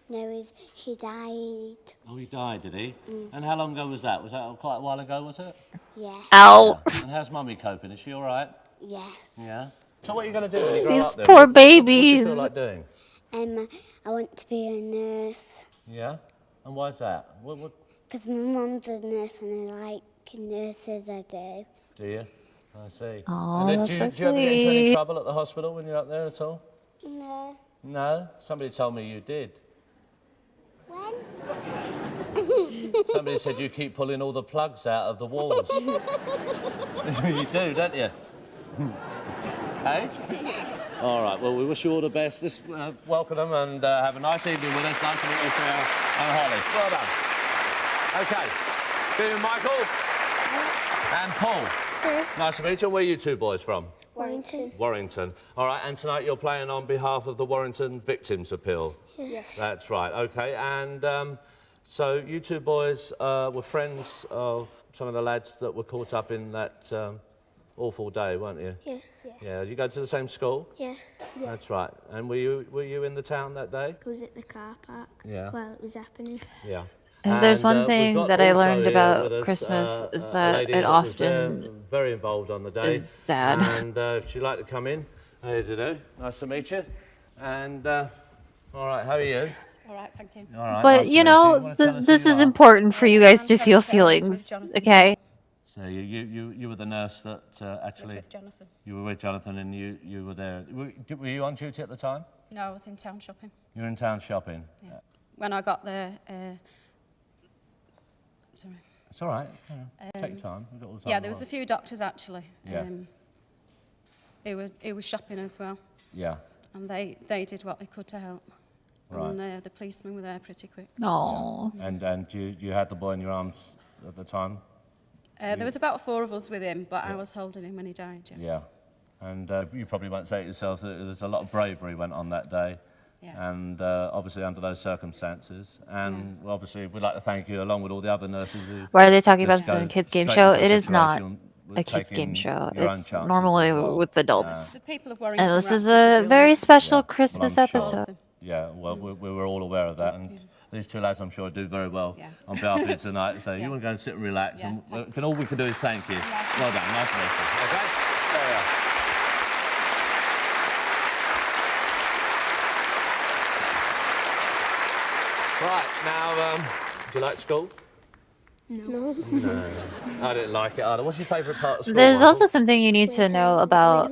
No, he died. Oh, he died, did he? And how long ago was that? Was that quite a while ago, was it? Yeah. Ow. Yeah. And how's Mummy coping? Is she all right? Yes. Yeah. So what are you going to do when you grow These up then? poor What do you babies. feel like doing? I want to be a nurse. Yeah. And why's that? What Because my mum's a nurse and I like nurses, I do. do you? I see. Oh, and that's do you, so do you ever get into any sweet. trouble at the hospital when you're up there at all? No. No. Somebody told me you did. When? Somebody said you keep pulling all the plugs out of the walls. You do, don't you? Hey? All right, well, we wish you all the best. Welcome them and have a nice evening with us. Nice to meet you, Sarah and Holly. Well done. OK. Good evening, Michael. And Paul. Nice to meet you. Where are you two boys from? Warrington. Warrington. All right, and tonight you're playing on behalf of the Warrington Victims Appeal? Yes. That's right, OK. And so you two boys were friends of some of the lads that were caught up in that awful day, weren't you? Yeah. Yeah. You go to the same school? Yeah. That's right. And were you in the town that day? I was at the car park. Yeah. While it was happening. Yeah. If there's one we've thing got that I also learned here about with us, Christmas is a that lady it that was often very involved on the day. is sad. And if she'd like to come in, how do you do? Nice to meet you. And all right, how are you? All right, thank you. All right. But nice to you meet know, wanna tell us who this you is are? important for you guys to I'm feel Jonathan, I was with feelings, Jonathan. okay? So you were the nurse that actually. with Jonathan. You were with Jonathan, and you were there. Were you on duty at the time? No, I was in town shopping. You were in town shopping. Yeah. When I got there, sorry. It's all right. Take your time. We've got all the time. Yeah, in there the was a world. few doctors actually. Yeah. He was shopping as well, Yeah. and they did what they could to help. Right. And the policemen were there pretty quick. Oh, And you had the boy in your arms at the time. There was about 4 of us with him, but I was holding him when he died. Yeah. Yeah. And you probably won't say it yourself that there's a lot of bravery went on that day. Yeah. And obviously under those circumstances. And obviously we'd like to thank you along with all the other nurses who... why are they talking about just this in a go kids' game straight show? into the It is not situation with a kids' taking game show. your own It's chances normally as well. with adults. The people of Warrington. And this were is absolutely a very brilliant. special Yeah, Christmas well, I'm sure. episode. Yeah, well, we were all aware of that, and these two lads, I'm sure, do very well Yeah. on behalf of you tonight. So you want to go and sit and relax, Yeah, and thanks. all we can do is thank you. Well done, nice to meet you. Okay, there we are. Right now, do you like school? No. I didn't like it either. What's your favourite part of school? There's Michael? also something you need to know about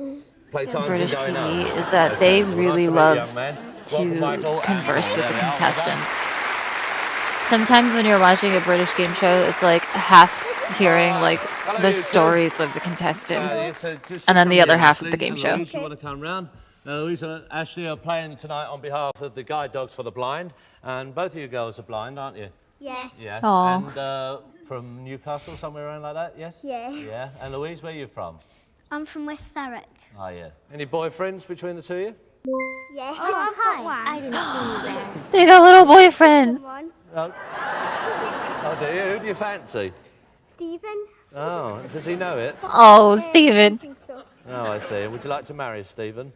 Playtimes British and going TV home. is that Okay, they well, really nice to meet you, love young man. Welcome, to Michael, converse and with the there we are. contestants. Sometimes when you're watching a British game show, it's like half hearing like Hello, the you two. stories of the contestants. So just And then come the other here, half is Ashley the game and show. Louise, you want to come round? Now, Louise and Ashley are playing tonight on behalf of the Guide Dogs for the Blind, and both of you girls are blind, aren't you? Yes. Yes. Aw. And from Newcastle, somewhere around like that, yes? Yeah. Yeah. And Louise, where are you from? I'm from West Thurrock. Oh, yeah. Any boyfriends between the two of you? Yeah. Oh, hi. I didn't see you there. They got a little boyfriend. One. Oh. Oh, do you? Who do you fancy? Stephen. Oh, does he know it? Oh, Stephen. I think so. Oh, I see. Would you like to marry Stephen?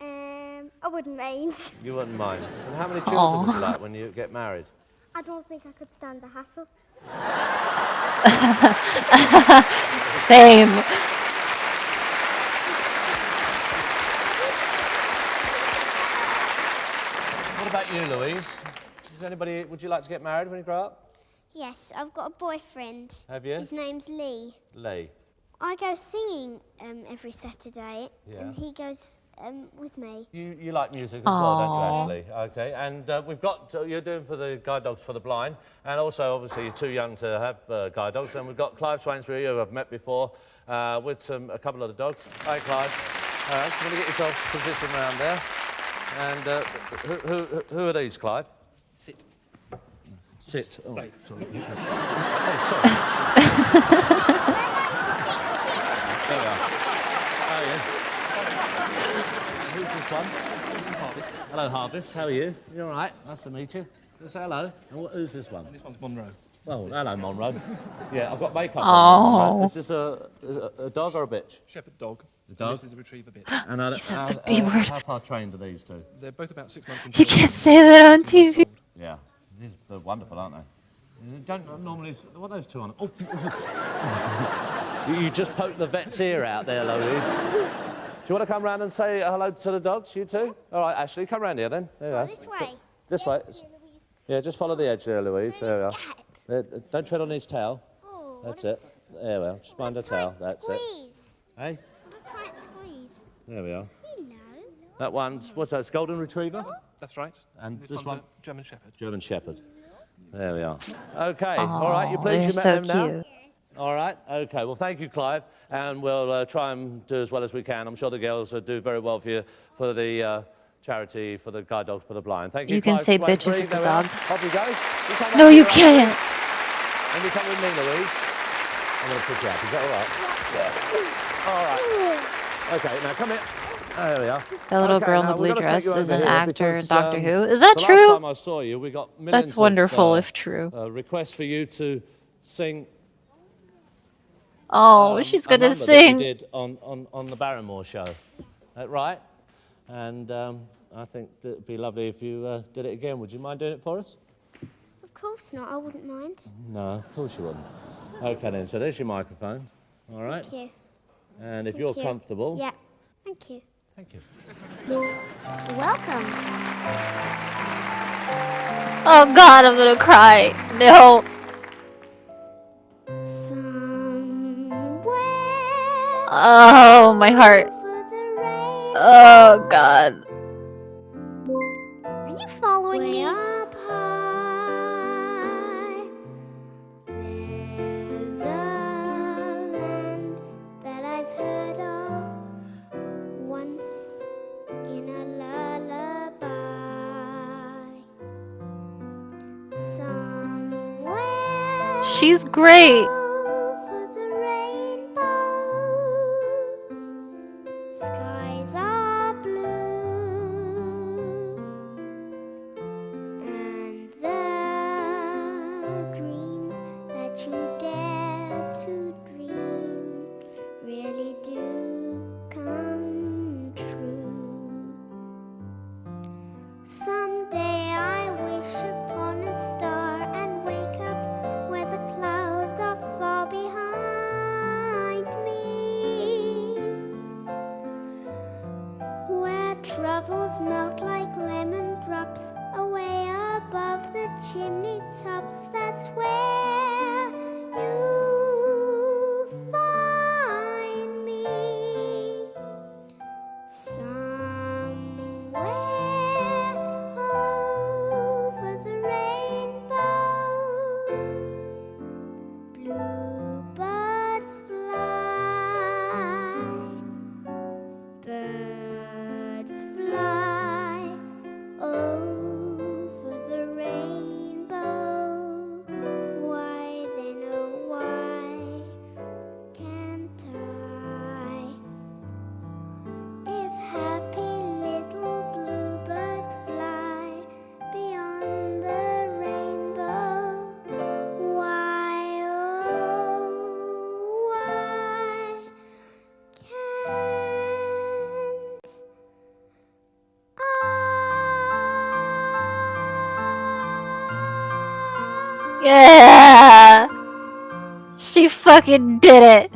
I wouldn't mind. You wouldn't mind. And how many children would Aw. you like when you get married? I don't think I could stand the hassle. Same. What about you, Louise? Would you like to get married when you grow up? Yes, I've got a boyfriend. Have you? His name's Lee. Lee. I go singing every Saturday, Yeah. and he goes with me. You like music as well, don't you, Ashley? Okay, and we've got, you're doing for the guide dogs for the blind, and also, obviously, you're too young to have guide dogs, and we've got Clive Swainsbury, who I've met before, with a couple of the dogs. Hi, Clive. All right, you want to get yourself positioned around there. And who are these, Clive? Sit. Sit. Oh, Stay. Sorry. oh sorry. There we are. Oh, yeah. Who's this one? This is Harvest. Hello, Harvest. How are you? You all right? Nice to meet you. Say hello. And who's this one? This one's Monroe. Oh, hello, Monroe. Yeah, I've got makeup Oh. on. Is this a dog or a bitch? Shepherd dog. The dog? This is a retriever bitch. And You said the B word. how far trained are these two? They're both about 6 months You can't say that on TV. Yeah, they're wonderful, aren't they? You don't normally... What are those two on? Oh. you just poked the vet's ear out there, Louise. Do you want to come round and say hello to the dogs, you two? All right, Ashley, come round here then. There you are. This way. This way. Yeah, just follow the edge there, Louise. There we are. Don't tread on his tail. Oh, That's it. There we are. Just mind the tail. That's it. Squeeze. Hey? What a tight squeeze. There we are. You know. That one's, what's that, it's Golden Retriever? That's right. And this this one's one? a German Shepherd. German Shepherd. There we are. Okay, all right, you pleased They're you met so them now? cute. All right, okay, well, thank you, Clive, and we'll try and do as well as we can. I'm sure the girls will do very well for you for the charity for the guide dogs for the blind. Thank you, You can Clive say bitch if Swainsbury. it's a There we are. dog. Off you go. You come No, back you here, can't. And you come with me, Louise. I'm going to put you out. Is that all right? Yeah. All right. Okay, now come here. There we are. That little Okay, girl in now the we're blue gonna take dress you is over an here actor in because, Doctor Who. Is that the true? last time I saw you, we got millions That's wonderful of, if true. requests for you to sing. Oh, she's a gonna number that sing. you did on the Barrymore show. Right? And I think it'd be lovely if you did it again. Would you mind doing it for us? Of course not. I wouldn't mind. No, of course you wouldn't. Okay then. So there's your microphone. All right. Thank you. And if Thank you're you. comfortable. Yeah. Thank you. Thank you. Welcome. Oh God, I'm gonna cry. No. Somewhere Oh, my heart. over the rainbow. Oh God. Are you following me? Up high, there's a land that I've heard of once in a lullaby. Somewhere She's great. over the rainbow, skies are blue, and the dreams that you dare to dream really do come true. Someday I wish upon a star and wake up where the clouds are far behind me, where troubles melt like lemon drops away above the chimney tops. That's where you'll find me. Somewhere over the rainbow, bluebirds fly, birds fly over the rainbow. Why then, oh why can't I? If happy little bluebirds fly beyond the rainbow, why, oh, why can't Yeah. She fucking did it.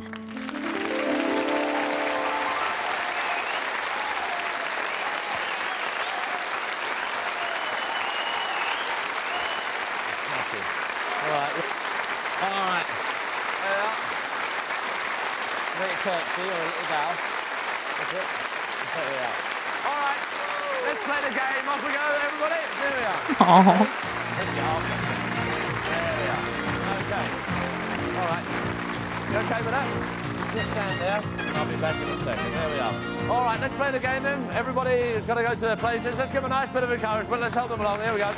Alright. Little curtsy or a little bow. That's it. There we are. Alright. Let's play the game. Off we go, everybody. Here we are. Oh. There we are. Okay. Alright. You okay with that? Just stand there. I'll be back in a second. There we are. Alright, let's play the game then. Everybody who's got to go to their places, let's give them a nice bit of encouragement. Let's help them along. Here we go. Up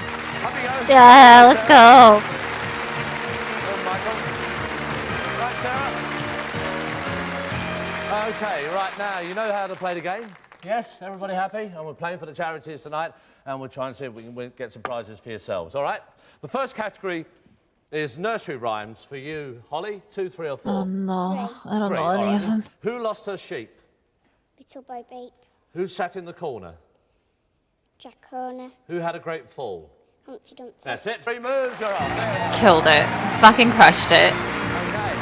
you go. Yeah, let's go. Michael. Right, Sarah? Okay, right now, you know how to play the game? Yes? Everybody happy? And we're playing for the charities tonight, and we'll try and see if we can get some prizes for yourselves, all right? The first category is nursery rhymes for you, Holly. 2, 3 or 4? Oh, no. I don't know all any right. of them. Who lost her sheep? Little Bo Beep, Who sat in the corner? Jack Horner, Who had a great fall? Humpty Dumpty. That's it. 3 moves, you're off. There we are. Killed it. Fucking crushed it. Okay.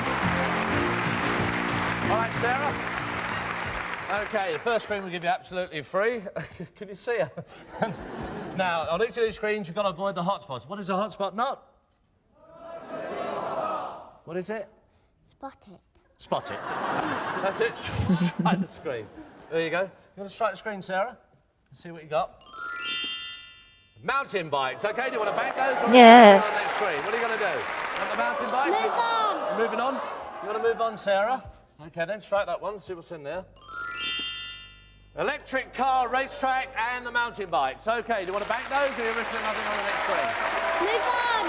All right, Sarah. Okay, the first screen will give you absolutely free. Can you see her? Now, on each of these screens, you've got to avoid the hotspots. What is a hotspot not? What is it? Spot it. Spot it. That's it. Strike the screen. There you go. You want to strike the screen, Sarah? Let's see what you got. Mountain bikes. Okay, do you want to back those? Or Yeah. on that screen? What are you going to do? Want the mountain bikes? Move on. You're moving on? You want to move on, Sarah? Okay, then strike that one. See what's in there. Electric car, racetrack, and the mountain bikes. Okay, do you want to back those, or you're risking nothing on the next screen? Move on.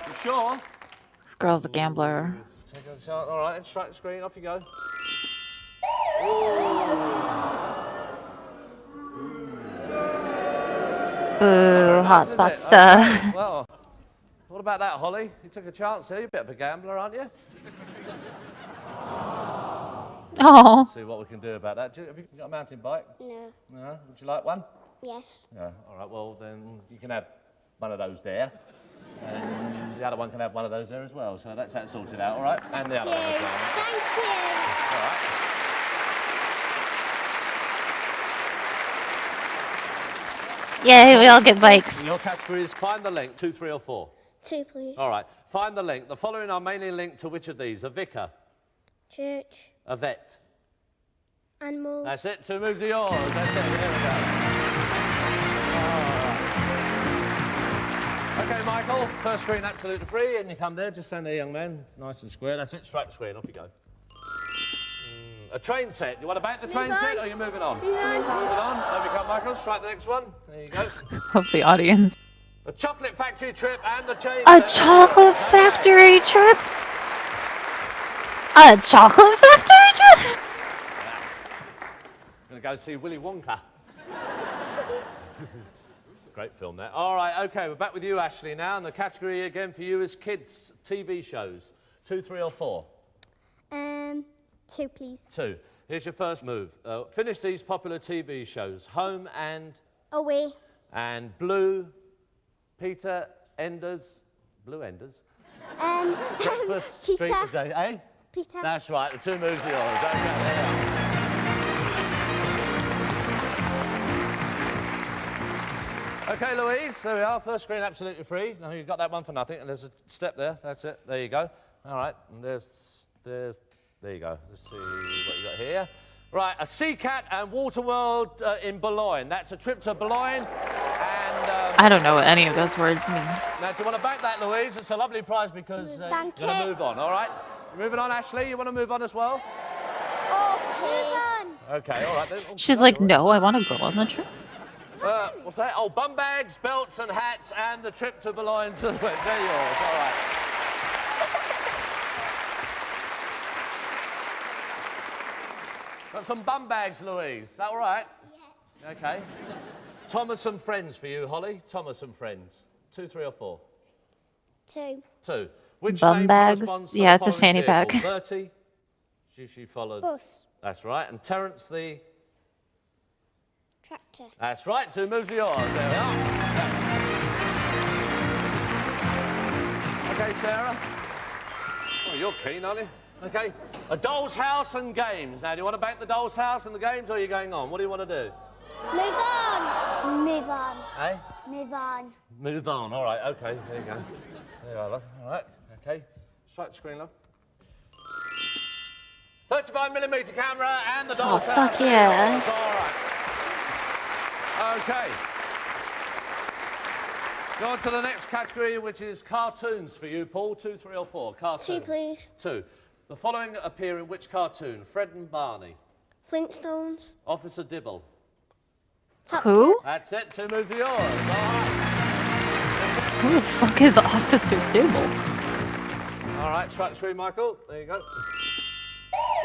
You sure? This girl's a gambler. Take a shot. All right, let's strike the screen. Off you go. Ooh, hotspot Is it? stuff. Okay, well, what about that, Holly? You took a chance here. You're a bit of a gambler, aren't you? Oh. See what we can do about that. Have you got a mountain bike? No. No. Would you like one? Yes. Yeah. All right. Well, then you can have one of those there, and the other one can have one of those there as well. So that's that sorted out. All right. And the other one as well. Thank you. All right. Yay, we all get bikes. Your category is find the link. 2, 3 or 4. 2, please. All right. Find the link. The following are mainly linked to which of these? A vicar, Church. a vet. Animals. That's it. 2 moves are yours. That's it. There we go. All right. Okay, Michael. First screen absolutely free, and you come there. Just stand there, young man. Nice and square. That's it. Strike the screen. Off you go. A train set. You want to back the train set, or are you moving on? Move on. Moving on. There we come, Michael. Strike the next one. There you go. Hope the audience. A chocolate factory trip and the chain A set. chocolate factory trip? A chocolate factory trip? Gonna go see Willy Wonka. Great film there. All right, okay, we're back with you, Ashley, now, and the category again for you is kids' TV shows. 2, 3 or 4? 2, please. 2. Here's your first move. Finish these popular TV shows. Home Away. and Blue, Peter, Enders, Blue Enders. Breakfast, Peter. Street of Day, eh? Peter. That's right, the 2 moves are yours. Okay, there you are. Okay, Louise, there we are. First screen absolutely free. Now you've got that one for nothing, and there's a step there. That's it. There you go. All right, and there you go. Let's see what you got here. Right, a sea cat and water world in Boulogne. That's a trip to Boulogne. And I don't know what any of those words mean. now, do you want to back that, Louise? It's a lovely prize because you're going to move on. All right. Moving on, Ashley. You want to move on as well? Okay, all right then. Oh, She's like, no, I want to go on the trip. what's that? Oh, bum bags, belts and hats and the trip to Boulogne. They're yours. All right. Got some bum bags, Louise. Is that all right? Yeah. Okay. Thomas and Friends for you, Holly. Thomas and Friends. 2, 3 or 4? 2. 2. Which Bum name bags? corresponds to Yeah, the it's a following fanny vehicle? pack. Bertie. She followed. Bus. That's right. And Terence the. Tractor. That's right. 2 moves are yours. There we are. Okay, Sarah. Oh, you're keen, aren't you? Okay. A doll's house and games. Now, do you want to bank the doll's house and the games, or are you going on? What do you want to do? Move on. Move on. Eh? Move on. Move on. All right. Okay. There you go. There you are, love. All right. Okay. Strike the screen, love. 35mm camera and the doll's house. fuck yeah. That's all right. Okay. Go on to the next category, which is cartoons for you, Paul. 2, 3, or 4? Cartoons. 2, please. 2. The following appear in which cartoon? Fred and Barney. Flintstones. Officer Dibble. Who? That's it. 2 moves are yours. All right. Who the fuck is Officer Dibble? All right. Strike the screen, Michael. There you go.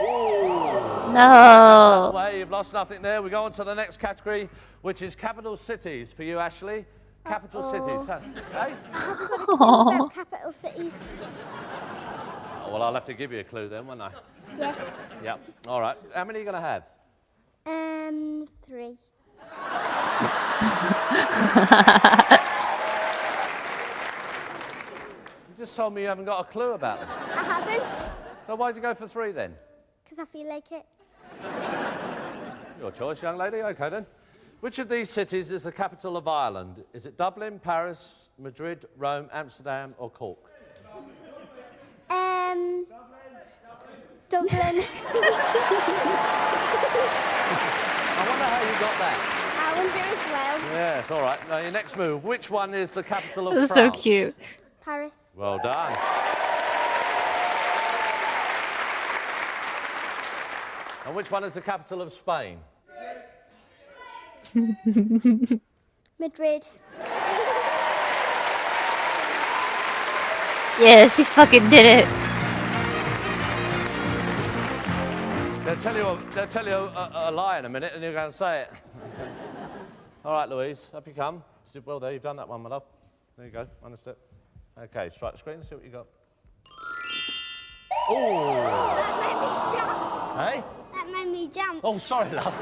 Ooh. No. Way, you've lost nothing there. We go on to the next category, which is capital cities for you, Ashley. Capital cities. Hey? About capital cities. Oh, well, I'll have to give you a clue then, won't I? Yes. Yep. All right. How many are you going to have? 3. You just told me you haven't got a clue about them. I haven't. So why'd you go for 3 then? Because I feel like it. Your choice, young lady. OK, then. Which of these cities is the capital of Ireland? Is it Dublin, Paris, Madrid, Rome, Amsterdam, or Cork? Dublin. I wonder how you got that. I wonder as well. Yes, all right. Now, your next move. Which one is the capital of This is so France? cute. Paris. Well done. And which one is the capital of Spain? Madrid. Yeah, she fucking did it. They'll tell you a lie in a minute, and you're going to say it. All right, Louise, up you come. Well, there, you've done that one, my love. There you go, understood. Okay, strike the screen, see what you got. Ooh. Hey? That made me jump. Oh, sorry, love.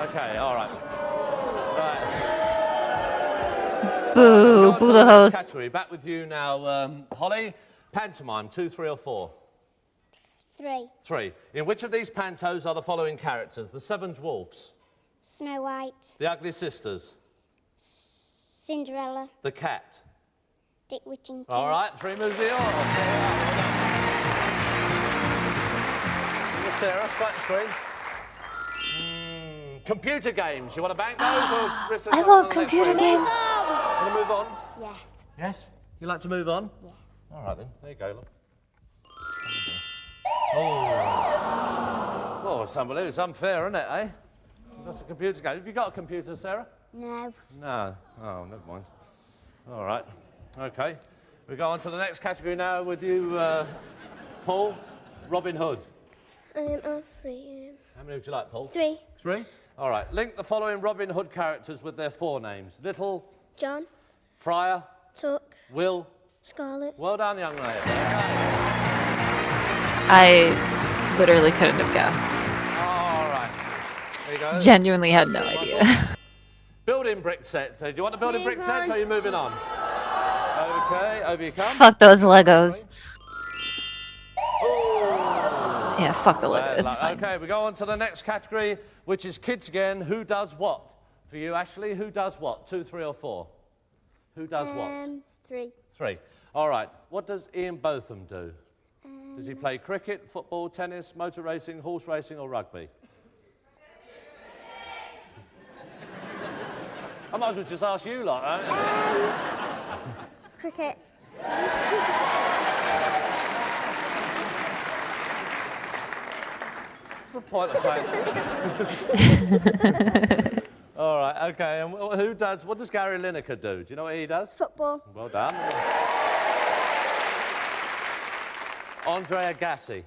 Okay, all right. Right. Boo, boo the host. Category. Back with you now, Holly. Pantomime, 2, 3, or 4? 3. 3. In which of these pantos are the following characters? The 7 Dwarfs, Snow White. the Ugly Sisters, Cinderella. the Cat. Dick Whittington. All right, 3 moves are yours. Sarah, strike the screen. Computer games. You want to bank those or Chris? I love computer games. Want to move on? Yes. Yes. You like to move on? Yes. All right then. There you go. Look. Oh, it's unbelievable. It's unfair, isn't it, eh? That's a computer game. Have you got a computer, Sarah? No. No. Oh, never mind. All right. Okay. We go on to the next category now with you, Paul. Robin Hood. 3. How many would you like, Paul? 3. 3? All right. Link the following Robin Hood characters with their 4 names. Little, John. Friar, Tuck. Will. Scarlet. Well done, young lady. I literally couldn't have guessed. All right. There you go. Genuinely had no idea. Building brick set. So do you want the building brick set or are you moving on? Okay, over you come. Fuck those Legos. Ooh. Yeah, fuck the Legos. It's fine. Okay, we go on to the next category, which is kids again. Who does what? For you, Ashley, who does what? 2, 3, or 4? Who does what? 3. 3. All right. What does Ian Botham do? Does he play cricket, football, tennis, motor racing, horse racing, or rugby? I might as well just ask you, like, right? Cricket. What's the point of playing? All right, okay. And who does? What does Gary Lineker do? Do you know what he does? Football. Well done. Andre Agassi.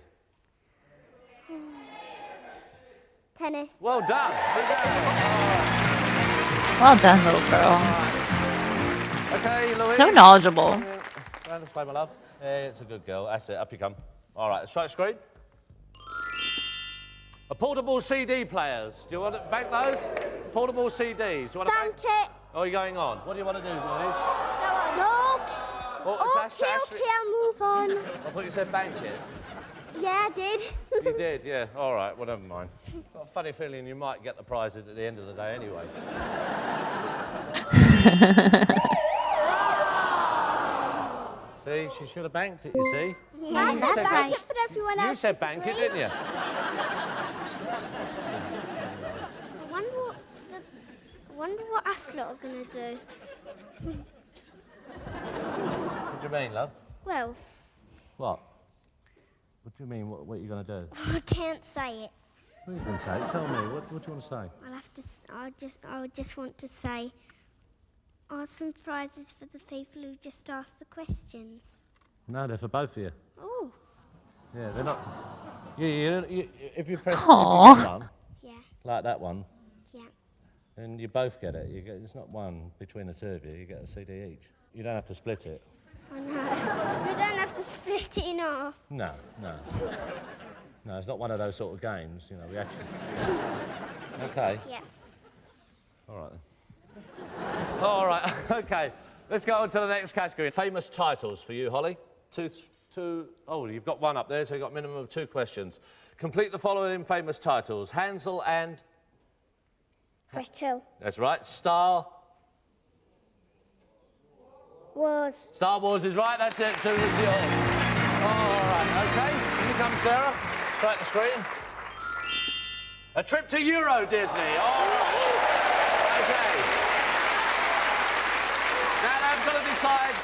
Tennis. Well done. Well done, little girl. Okay, Louise. So knowledgeable. Round this way, my love. Yeah, it's a good girl. That's it. Up you come. All right, strike screen. A portable CD players. Do you want to bank those? Portable CDs. Do you want to bank? Bank it. Oh, you're going on. What do you want to do, Louise? Go on. Look. Well, it's Ashley. I'll move on. I thought you said bank it. Yeah, I did. You did, yeah. All right, well, never mind. Got a funny feeling you might get the prizes at the end of the day anyway. See, she should have banked it, you see. Yeah, that's right. It for everyone else You said bank it, didn't you? I wonder what us lot are going to do. What do you mean, love? Well, What? What do you mean, what are you going to do? I can't say it. What are you going to say? Tell me, what do you want to say? I'll have to. I just want to say, are some prizes for the people who just asked the questions? No, they're for both of you. Oh. Yeah, they're not... if you press Aww. if you get one, Yeah. like that one, Yeah. then you both get it. It's not one between the two of you. You get a CD each. You don't have to split it. I know. We don't have to split it in half. No. No, it's not one of those sort of games. You know, we actually... Okay. Yeah. All right, then. All right, OK. Let's go on to the next category. Famous titles for you, Holly. Oh, you've got one up there, so you've got a minimum of 2 questions. Complete the following famous titles. Hansel and... Gretel. That's right. Star Wars. Star Wars is right. That's it. 2 is yours. All right, OK. Here you come, Sarah. Straight to screen. A trip to Euro Disney. All right. OK. Now they've got to decide,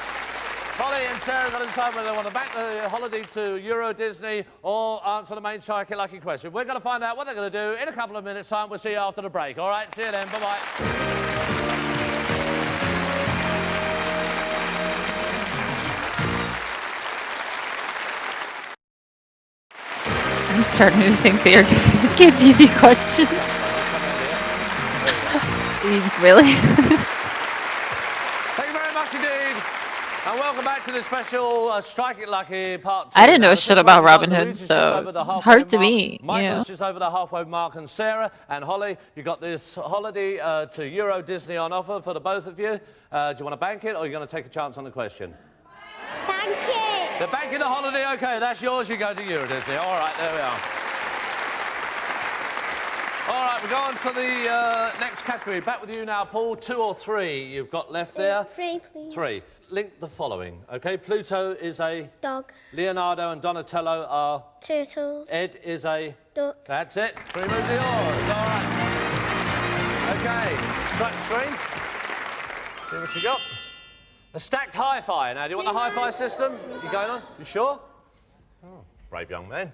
Holly and Sarah have got to decide whether they want to back the holiday to Euro Disney or answer the main Strike It Lucky question. We're going to find out what they're going to do in a couple of minutes' time. We'll see you after the break. All right, see you then. Bye-bye. I'm starting to think they are giving these kids easy questions. Really? Thank you very much indeed. And welcome back to the special Strike It Lucky part 2. I didn't know Now, shit just about wait, Robin Hood, Louise is just over the so halfway hard to mark. me. Michael's Yeah. just over the halfway mark, and Sarah and Holly, you got this holiday to Euro Disney on offer for the both of you. Do you want to bank it, or are you going to take a chance on the question? Thank you. The bank in the holiday, OK, that's yours. You go to Euro Disney. All right, there we are. All right, we go on to the next category. Back with you now, Paul. 2 or 3 you've got left there. 3, please. 3. Link the following, OK? Pluto is a... Dog. Leonardo and Donatello are... Turtles. Ed is a... Duck. That's it. 3 moves are yours. All right. OK, strike the screen. See what you got. A stacked hi-fi. Now, do you want the hi-fi system? You going on? You sure? Oh, brave young man.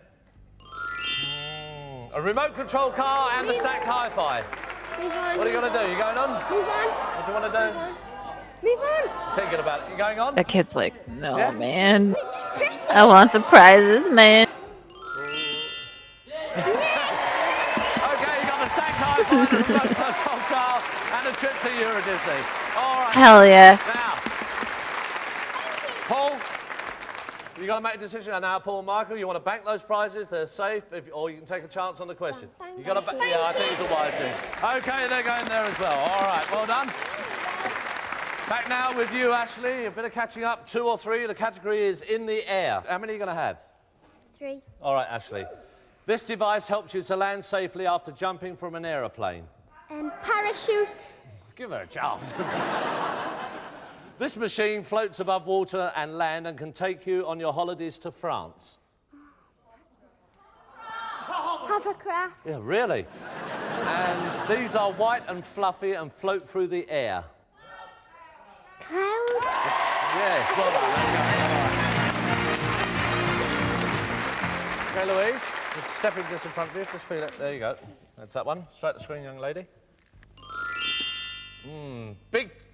A remote control car and the stacked hi-fi. Move on. What are you going to do? You going on? Move on. What do you want to do? Move on. Thinking about it. You going on? That kid's like, no, Yes? man. I want the prizes, man. OK, you got the stacked hi-fi, the remote control car, and a trip to Euro Disney. All right. Hell yeah. Now, Paul, you got to make a decision. Now, Paul and Michael, you want to bank those prizes? They're safe, or you can take a chance on the question. You got to, yeah, I think it's a wise thing. OK, they're going there as well. All right, well done. Back now with you, Ashley. A bit of catching up. 2 or 3. The category is in the air. How many are you going to have? 3. All right, Ashley. This device helps you to land safely after jumping from an aeroplane. Parachute. Give her a chance. This machine floats above water and land and can take you on your holidays to France. Hovercraft. Yeah, really? And these are white and fluffy and float through the air. Cloud. Yes, well done. OK, Louise, just stepping just in front of you, just feel it. There you go. That's that one. Straight to the screen, young lady.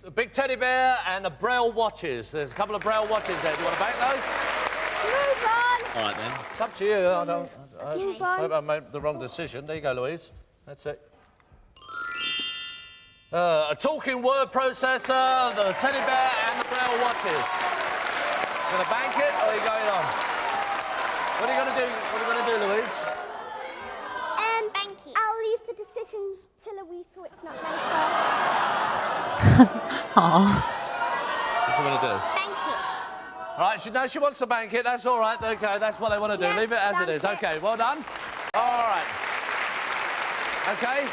A big teddy bear and a Braille watches. There's a couple of Braille watches there. Do you want to bank those? Move on. All right, then. It's up to you. I Move hope on. I made the wrong decision. There you go, Louise. That's it. A talking word processor, the teddy bear and the Braille watches. Going to bank it, or are you going on? What are you going to do? What are you going to do, Louise? Bank it. I'll leave the decision to Louise, so it's not my fault. Aw. What do you want to do? Bank it. All right, she wants to bank it. That's all right. Okay, that's what they want to do. Yeah, Leave it as it is. Okay, well done. All right. Okay.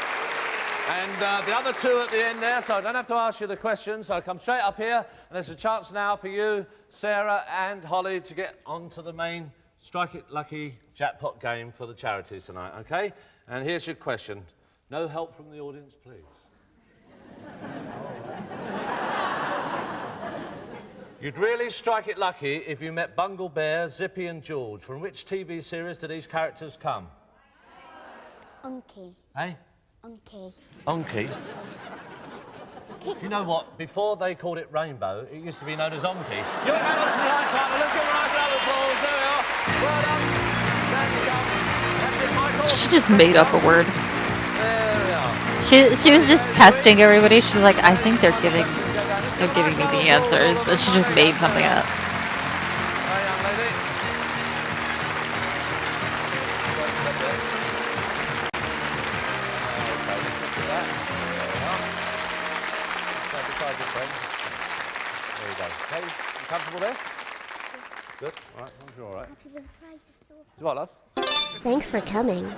And the other two at the end there, so I don't have to ask you the questions. So I come straight up here, and there's a chance now for you, Sarah and Holly, to get onto the main Strike It Lucky jackpot game for the charities tonight, okay? And here's your question. No help from the audience, please. You'd really strike it lucky if you met Bungle Bear, Zippy and George. From which TV series do these characters come? Unky. Eh? Unky. Onky. Do you know what? Before they called it Rainbow, it used to be known as Onky. You're going on to the right side. Let's give a nice round of applause. There we are. Well done. There you go. That's it, Michael. She just made up a word. There we are. She was just testing everybody. She's like, I think they're giving me the answers. So she just made something up. Hi, young lady. Beside your friend. There you go. Okay, you comfortable there? Good. All right, you're all right. Do what, love? Thanks for coming.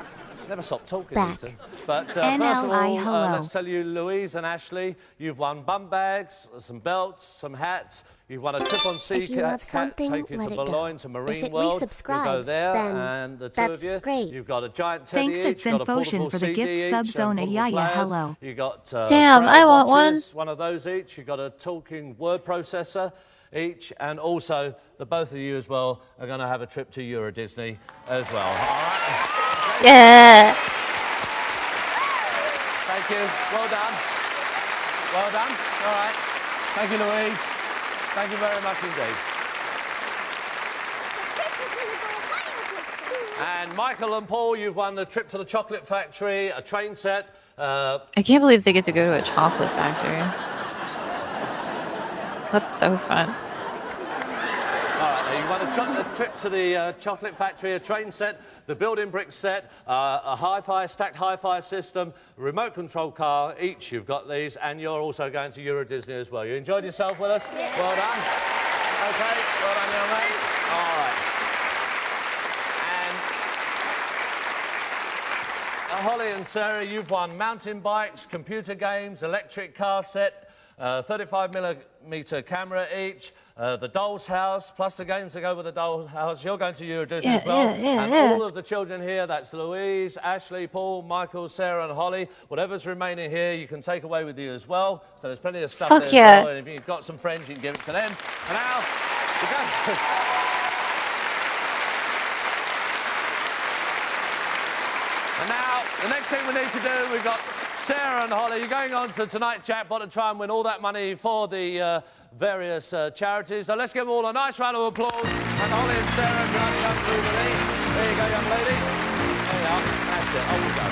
Never stop talking, Back. Easton. But first of NLI, all, hello. let's tell you, Louise and Ashley, you've won bum bags, some belts, some hats. You've won a trip on Sea If you love Cat, something, take you let to it go. Boulogne, to If Marine it World. You'll go resubscribes, there, then and the two that's of you, great. you've got a giant teddy Thanks each, at you've got a Zen portable Potion for the CD gift each, sub and zone. portable Yeah, players. hello. You got Damn, I want watches, one of those each. You've got a talking word processor each, and also the both of you as well are going to have a trip to Euro Disney as well. All right. Yeah. Thank you. Well done. Well done. All right. Thank you, Louise. Thank you very much indeed. And Michael and Paul, you've won a trip to the chocolate factory, a train set. I can't believe they get to go to a chocolate factory. That's so fun. All right, you won a trip to the chocolate factory, a train set, the building brick set, a hi-fi, stacked hi-fi system, a remote control car. Each you've got these, and you're also going to Euro Disney as well. You enjoyed yourself with us? Yeah. Well done. Okay, well done, young man. All right. And Holly and Sarah, you've won mountain bikes, computer games, electric car set, 35mm camera each, the doll's house, plus the games that go with the doll's house. You're going to Euro Disney as well. And all of the children here, that's Louise, Ashley, Paul, Michael, Sarah and Holly. Whatever's remaining here, you can take away with you as well. So there's plenty of stuff there as well. And if you've got some friends, you can give it to them. And now, we go. And now, the next thing we need to do, we've got Sarah and Holly. You're going on to tonight's jackpot to try and win all that money for the various charities. So let's give them all a nice round of applause. And Holly and Sarah, running up through the lead. There you go, young lady. There you are. That's it. On we go.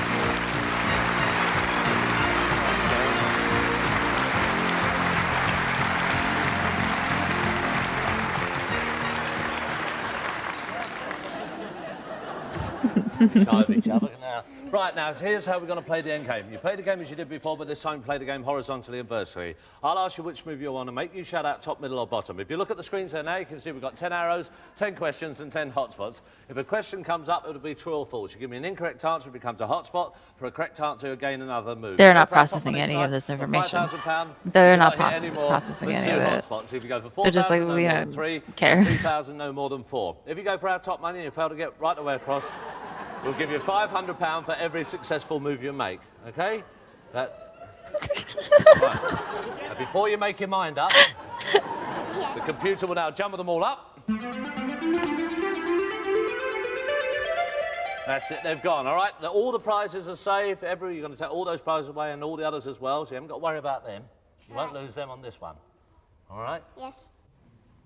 Shy of each other now. Right, now, here's how we're going to play the end game. You play the game as you did before, but this time you play the game horizontally and vertically. I'll ask you which move you want to make. You shout out top, middle or bottom. If you look at the screens there now, you can see we've got 10 arrows, 10 questions and 10 hotspots. If a question comes up, it'll be true or false. You give me an incorrect answer, it becomes a hotspot. For a correct answer, you gain another move. They're not processing any of this information. They're not processing any of it. Hotspots. If you go for They're just 4,000, like, no we more don't than 3. care. 3,000, no more than 4. If you go for our top money and you fail to get right the way across, we'll give you £500 for every successful move you make, OK? Right. Now, before you make your mind up, the computer will now jumble them all up. That's it, they've gone, all right? Now, all the prizes are safe. You're going to take all those prizes away and all the others as well, so you haven't got to worry about them. You won't lose them on this one. All right? Yes.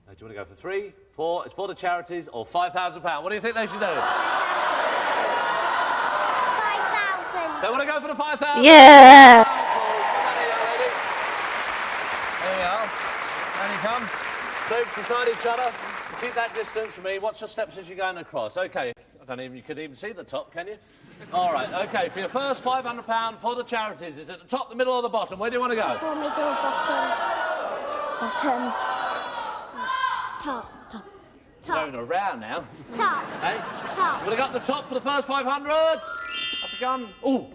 Now, do you want to go for 3, 4, it's for the charities, or £5,000? What do you think they should do? 5,000. They want to go for the 5,000? Yeah! There you are. And you come. Soup beside each other. Keep that distance from me. Watch your steps as you're going across. OK. You could even see the top, can you? All right, OK. For your first £500 for the charities, is it the top, the middle or the bottom? Where do you want to go? Top or middle, bottom. Bottom. Top. Going around now. Top. Hey? Top. Would have got the top for the first 500. Up you come. Ooh.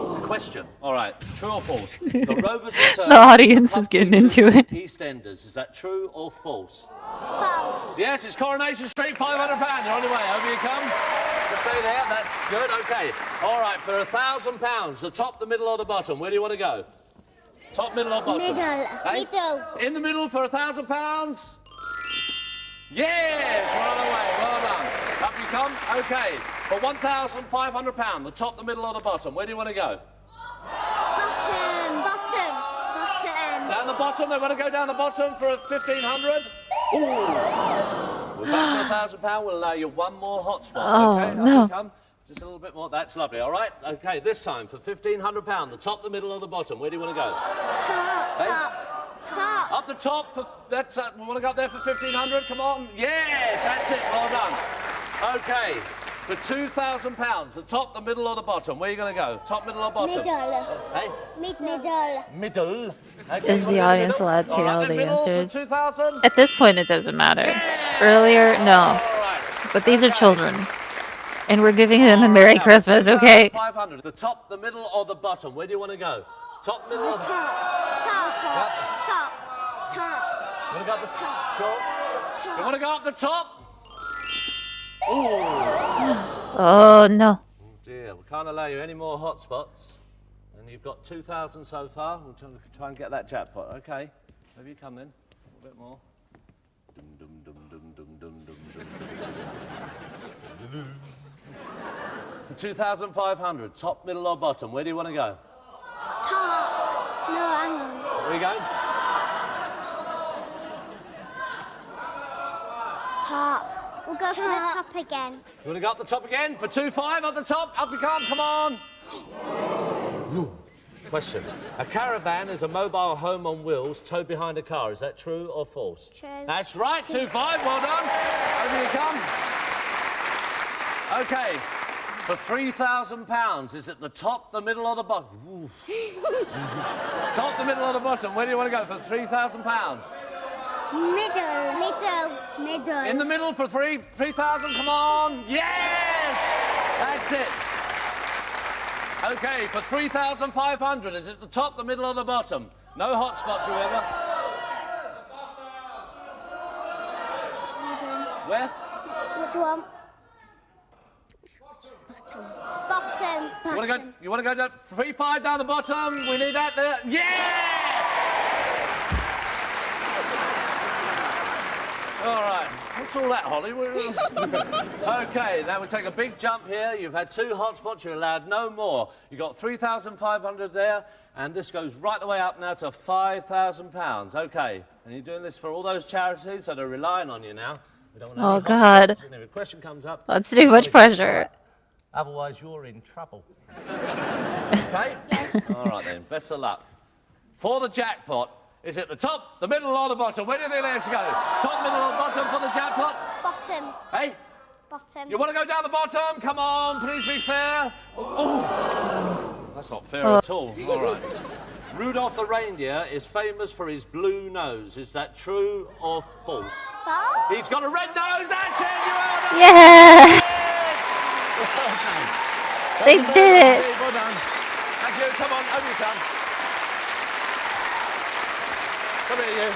It's a question. All right. True or false? The Rovers return. The audience is getting into it. EastEnders. Is that true or false? False. Yes, it's Coronation Street, £500. You're on your way. Over you come. Just stay there. That's good. Okay. All right. For £1,000, the top, the middle, or the bottom? Where do you want to go? Top, middle, or bottom? Middle. Hey? Middle. In the middle for £1,000. Yes, we're on the way. Well done. Up you come. Okay. For £1,500, the top, the middle, or the bottom? Where do you want to go? Bottom. Bottom. Bottom. Down the bottom. They want to go down the bottom for $1,500. Ooh. We're back to £1,000. We'll allow you one more hotspot. Oh, okay? no. Up you come. Just a little bit more. That's lovely. All right. Okay. This time for £1,500, the top, the middle, or the bottom? Where do you want to go? Top. Hey? Top. Top. Up the top for that's. We want to go up there for $1,500. Come on. Yes, that's it. Well done. Okay. For £2,000, the top, the middle, or the bottom? Where are you going to go? Top, middle, or bottom? Middle. Hey. Middle. Middle. Okay, Is the you wanna go audience middle? allowed to All right, yell then the middle for answers? 2,000. At this point, it doesn't matter. Yeah! Earlier, no. All right. But these are Okay. children. And we're giving them a All Merry right, now, Christmas, okay? 2,500. The top, the middle, or the bottom? Where do you want to go? Top, middle, or the Top. Top. Top. Top. You want to go up the top? Sure. You want to go up the top? Ooh. Oh, no. Oh dear, we can't allow you any more hot spots. And you've got 2,000 so far. We'll try and get that jackpot. Okay. Have you come then? A little bit more. Dum, dum, dum, dum, dum, dum, dum, dum. For 2,500, top, middle, or bottom? Where do you want to go? Top. No, hang on. Where are you going? Top. We'll go for the top again. You want to go up the top again? For 2,500 up the top? Up you come on. Question. A caravan is a mobile home on wheels towed behind a car. Is that true or false? True. That's right, 2,500. Well done. Over you come. Okay. For £3,000, is it the top, the middle, or the bottom? Top, the middle, or the bottom? Where do you want to go for £3,000? Middle. Middle. Middle. In the middle for 3,000. Come on. Yes! That's it. Okay, for 3,500, is it the top, the middle, or the bottom? No hot spots, remember? Where? Which one? Bottom. Bottom. You want to go down 3,500 down the bottom? We need that there. Yeah! All right. What's all that, Holly? Okay, now we take a big jump here. You've had 2 hot spots. You're allowed no more. You got 3,500 there, and this goes right the way up now to £5,000. Okay, and you're doing this for all those charities that are relying on you now. We don't want Oh, any hot God. spots, and if a question comes up, That's too much pressure. otherwise you're in trouble. Okay? Yes. All right then. Best of luck. For the jackpot. Is it the top, the middle, or the bottom? Where do you think they should go? Top, middle, or bottom for the jackpot? Bottom. Hey? Bottom. You want to go down the bottom? Come on, please be fair. Oh, that's not fair at all. All right. Rudolph the reindeer is famous for his blue nose. Is that true or false? False. He's got a red nose. That's it. You are done. Yeah! Yes. They did it. Well done. Thank you. Come on, over you come. Come here, you.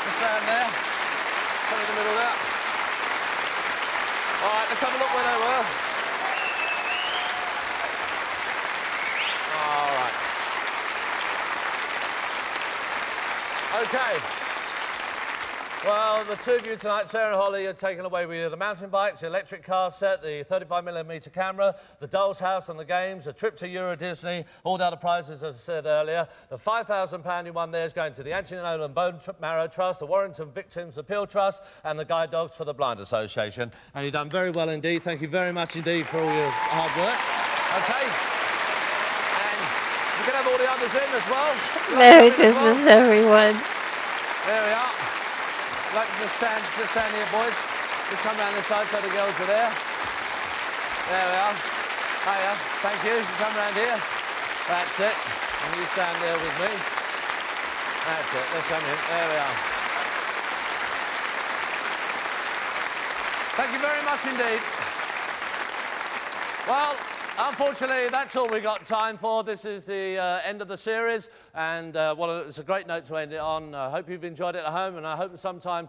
Just stand there. Come in the middle there. All right, let's have a look where they were. All right. Okay. Well, the two of you tonight, Sarah and Holly, are taken away with you the mountain bikes, the electric car set, the 35mm camera, the doll's house and the games, a trip to Euro Disney, all the other prizes, as I said earlier. The £5,000 you won there is going to the Anthony Nolan Bone Marrow Trust, the Warrington Victims Appeal Trust, and the Guide Dogs for the Blind Association. And you've done very well indeed. Thank you very much indeed for all your hard work. OK. And you can have all the others in as well. Merry Christmas, everyone. There we are. Like, just stand here, boys. Just come round this side so the girls are there. There we are. Hiya. Thank you. You come round here. That's it. And you stand there with me. That's it. Let's come in. There we are. Thank you very much indeed. Well, unfortunately, that's all we got time for. This is the end of the series, and it's a great note to end it on. I hope you've enjoyed it at home, and I hope sometime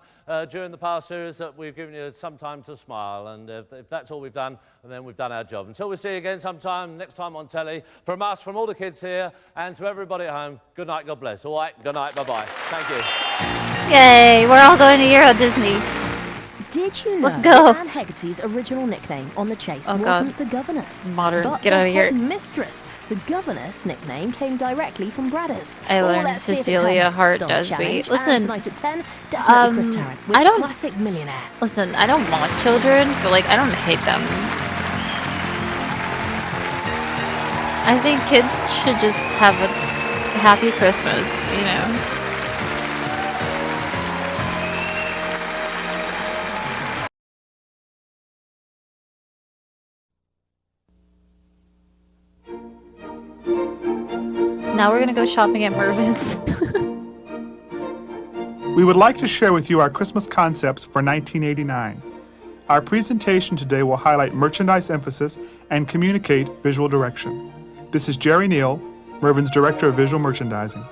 during the past series that we've given you some time to smile. And if that's all we've done, then we've done our job. Until we see you again sometime, next time on telly, from us, from all the kids here, and to everybody at home, good night, God bless. All right, good night, bye-bye. Thank you. Yay, we're all going to Euro Disney. Did you know Let's go. Anne Hegarty's original nickname on the chase Oh, wasn't God. the Governess? Modern. But Get the out of here. Headmistress. The Governess nickname came directly from Bradders. I learned let's see if it's Cecilia her Hart next does challenge. beat. And Listen, tonight at 10, definitely Chris Tarrant with I don't- Classic Millionaire. Listen, I don't want children, but like, I don't hate them. I think kids should just have a happy Christmas, you know? Now we're gonna go shopping at Mervin's. We would like to share with you our Christmas concepts for 1989. Our presentation today will highlight merchandise emphasis and communicate visual direction. This is Jerry Neal, Mervin's Director of Visual Merchandising.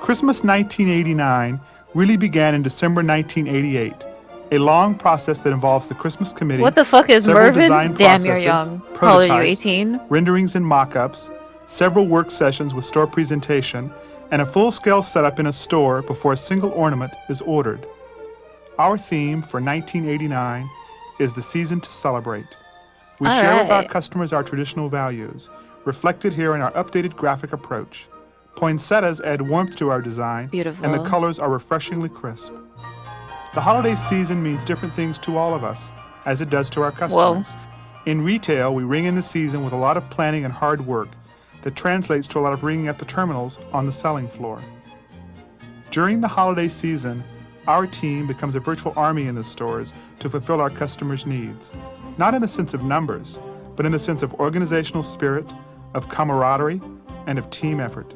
Christmas 1989 really began in December 1988, a long process that involves the Christmas Committee. What the fuck is several Mervin's? design Damn, you're processes, young. How old are you, prototypes, 18? renderings and mock-ups, several work sessions with store presentation, and a full-scale setup in a store before a single ornament is ordered. Our theme for 1989 is the season to celebrate. We share with our customers our traditional values, reflected here in our updated graphic approach. Poinsettias add warmth to our design, Beautiful. and the colors are refreshingly crisp. The holiday season means different things to all of us, as it does to our customers. In retail, we ring in the season with a lot of planning and hard work that translates to a lot of ringing at the terminals on the selling floor. During the holiday season, our team becomes a virtual army in the stores to fulfill our customers' needs, not in the sense of numbers, but in the sense of organizational spirit, of camaraderie, and of team effort.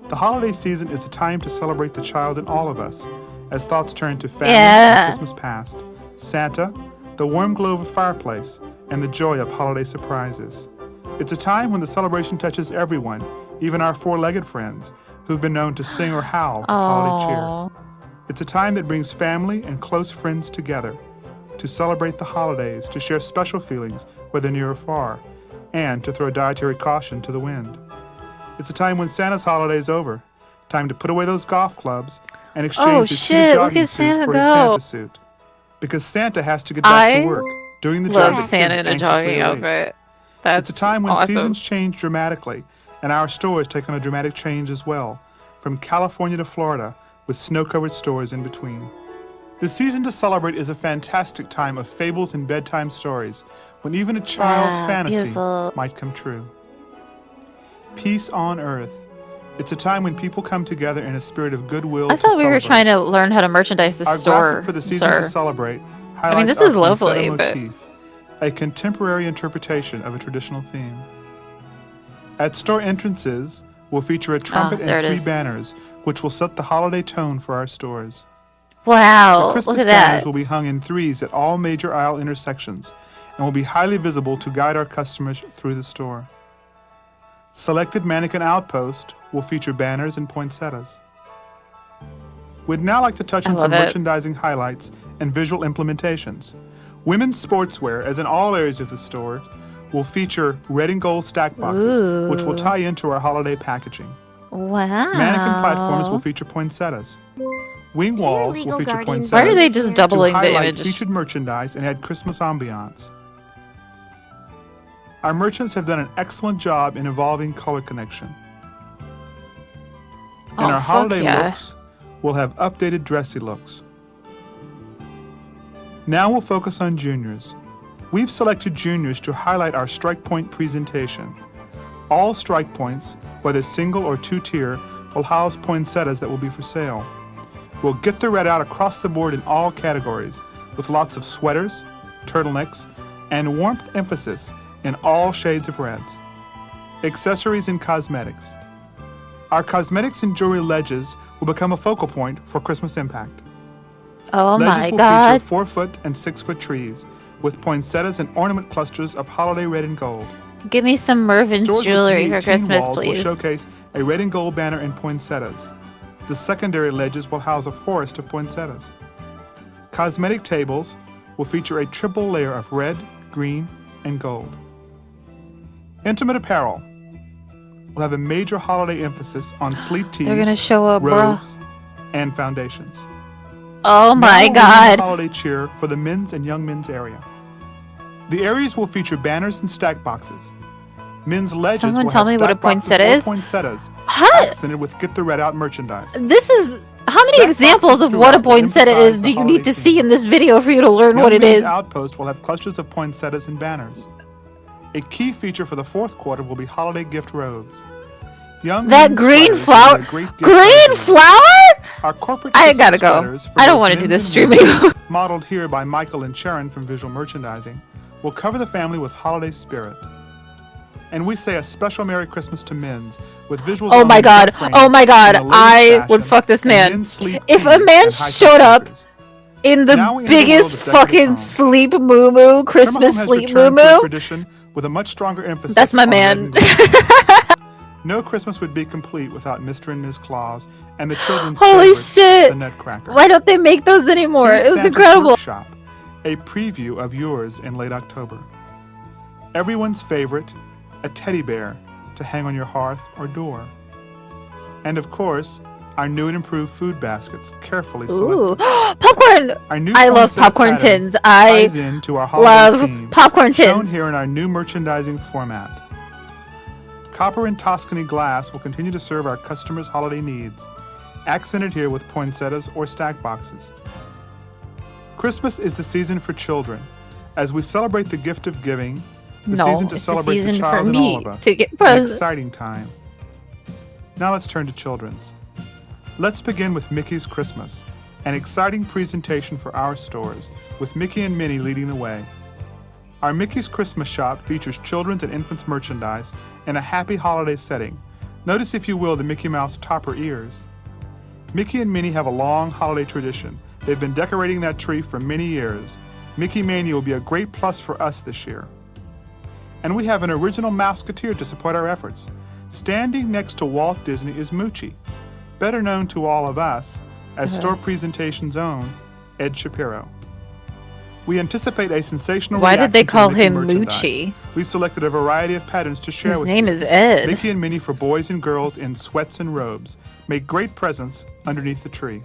The holiday season is a time to celebrate the child in all of us, as thoughts turn to family and Christmas past, Santa, the warm glow of a fireplace, and the joy of holiday surprises. It's a time when the celebration touches everyone, even our four-legged friends, who've been known to sing or howl holiday cheer. It's a time that brings family and close friends together to celebrate the holidays, to share special feelings, whether near or far, and to throw dietary caution to the wind. It's a time when Santa's holiday is over, time to put away those golf clubs and exchange his cute jogging suit for his Santa suit. Because Santa has to get back to work, doing the job that Santa kids in a anxiously jogging await. outfit. That's It's a time when awesome. seasons change dramatically, and our stores take on a dramatic change as well, from California to Florida, with snow-covered stores in between. The season to celebrate is a fantastic time of fables and bedtime stories, when even a child's fantasy might come true. Peace on Earth. It's a time when people come together in a spirit of goodwill. I thought we were trying to learn how to merchandise the Our store, graphic for the season sir. to celebrate I mean, this highlights is our lovely, poinsettia but motif, a contemporary interpretation of a traditional theme. At store entrances, we'll feature a trumpet there and it 3 is. banners, which will set the holiday tone for our stores. Wow, The Christmas look at banners that. will be hung in 3s at all major aisle intersections and will be highly visible to guide our customers through the store. Selected mannequin outpost will feature banners and poinsettias. We'd now like to touch I on some love it. merchandising highlights and visual implementations. Women's sportswear, as in all areas of the store, will feature red and gold stack boxes, which will tie into our holiday packaging. Wow. Mannequin platforms will feature poinsettias. Wing walls will legal feature guardians poinsettias. Why are they just doubling to the highlight image? featured merchandise and add Christmas ambiance. Our merchants have done an excellent job in evolving color connection. In our holiday looks, we'll have updated dressy looks. Now we'll focus on juniors. We've selected juniors to highlight our strike point presentation. All strike points, whether single or 2-tier, will house poinsettias that will be for sale. We'll get the red out across the board in all categories, with lots of sweaters, turtlenecks, and warmth emphasis in all shades of reds. Accessories and cosmetics. Our cosmetics and jewelry ledges will become a focal point for Christmas impact. Oh Ledges my will god. feature 4-foot and 6-foot trees with poinsettias and ornament clusters of holiday red and gold. Give me some Mervin's Stores with jewelry for D18 Christmas, walls will please. showcase a red and gold banner and poinsettias. The secondary ledges will house a forest of poinsettias. Cosmetic tables will feature a triple layer of red, green, and gold. Intimate apparel will have a major holiday emphasis on sleep tees, They're gonna show up, robes, and foundations. Oh my Now god. holiday cheer for the men's and young men's area. The areas will feature banners and stack boxes. Men's ledges Someone will tell have me what a stack boxes poinsettia or is. poinsettias What? accented with Get the Red Out merchandise. This is how many Stack examples boxes of what a throughout will poinsettia emphasize is the do you holiday need to theme. see in this video for you to learn Young what it Men's is? Outpost will have clusters of poinsettias and banners. A key feature for the fourth quarter will be holiday gift robes. Young That men's green sweaters will flower. be a great gift Green idea. flower? Our corporate I Christmas gotta go. sweaters for I don't both want to do men's this and streaming. women's, modeled here by Michael and Sharon from Visual Merchandising, will cover the family with holiday spirit. And we say a special Merry Christmas to men's with visuals. Oh on my them god. decorating Oh my god. in the latest I would fashion fuck this and man. men's sleep If a tees man and high-tech showed up sneakers. in Now the we enter the world biggest of decorative fucking home. sleep moo Christmas Summer Home has sleep returned to a moo tradition with a much stronger emphasis. That's my on red man. and green. No Christmas would be complete without Mr. and Ms. Claus and the children's Holy favorite, shit. the Nutcracker. Why don't they make those anymore? Here's It was Santa's incredible. Workshop, a preview of yours in late October. Everyone's favorite, a teddy bear to hang on your hearth or door. And of course, our new and improved food baskets, carefully Ooh. selected. Popcorn! Our new I love poinsettia popcorn pattern tins. I ties into our holiday love theme, popcorn shown tins. here in our new merchandising format. Copper and Tuscany glass will continue to serve our customers' holiday needs, accented here with poinsettias or stack boxes. Christmas is the season for children. As we celebrate the gift of giving, the No, season to it's the celebrate season the for child in me all of us. to get An presents. exciting time. Now let's turn to children's. Let's begin with Mickey's Christmas, an exciting presentation for our stores, with Mickey and Minnie leading the way. Our Mickey's Christmas shop features children's and infants merchandise in a happy holiday setting. Notice, if you will, the Mickey Mouse topper ears. Mickey and Minnie have a long holiday tradition. They've been decorating that tree for many years. Mickey Mania will be a great plus for us this year. And we have an original Mouseketeer to support our efforts. Standing next to Walt Disney is Moochie, better known to all of us as Store Presentation's own Ed Shapiro. We anticipate a sensational Why did they reaction to call Mickey him merchandise. Moochie? We selected a variety of patterns to share His with name you. is Ed. Mickey and Minnie for boys and girls in sweats and robes make great presents underneath the tree.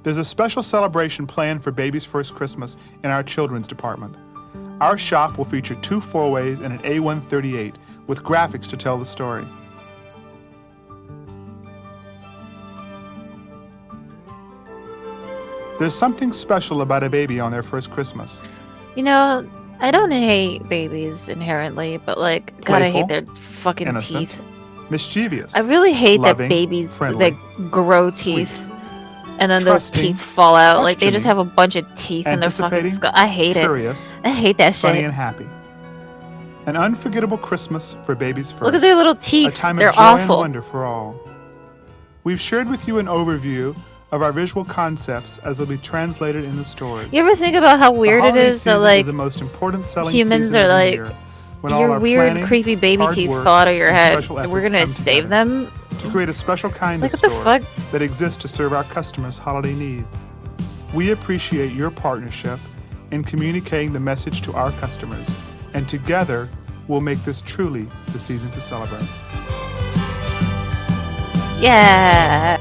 There's a special celebration planned for Baby's First Christmas in our children's department. Our shop will feature 2 4-ways and an A138 with graphics to tell the story. There's something special about a baby on their first Christmas. You know, I don't hate babies inherently, but like, God, I hate Playful, their fucking innocent, teeth. mischievous. I really hate loving, that babies friendly, that grow teeth and then trusting, those teeth fall out. Like they just questioning, have a bunch of teeth in their fucking anticipating, skull. I hate it. curious, I hate that funny shit. and happy. An unforgettable Christmas for babies first. Look at their little A teeth. time They're of joy and awful. wonder for all. We've shared with you an overview of our visual concepts as they'll be translated in the stores. You ever think about how weird it is that like the most important selling humans season are of the like year, when all your our weird, planning, creepy baby hard teeth work, fall out of your and head, special and we're efforts gonna come save together them? to create a special kind Like of what the store fuck? that exists to serve our customers' holiday needs. We appreciate your partnership in communicating the message to our customers, and together we'll make this truly the season to celebrate. Yeah.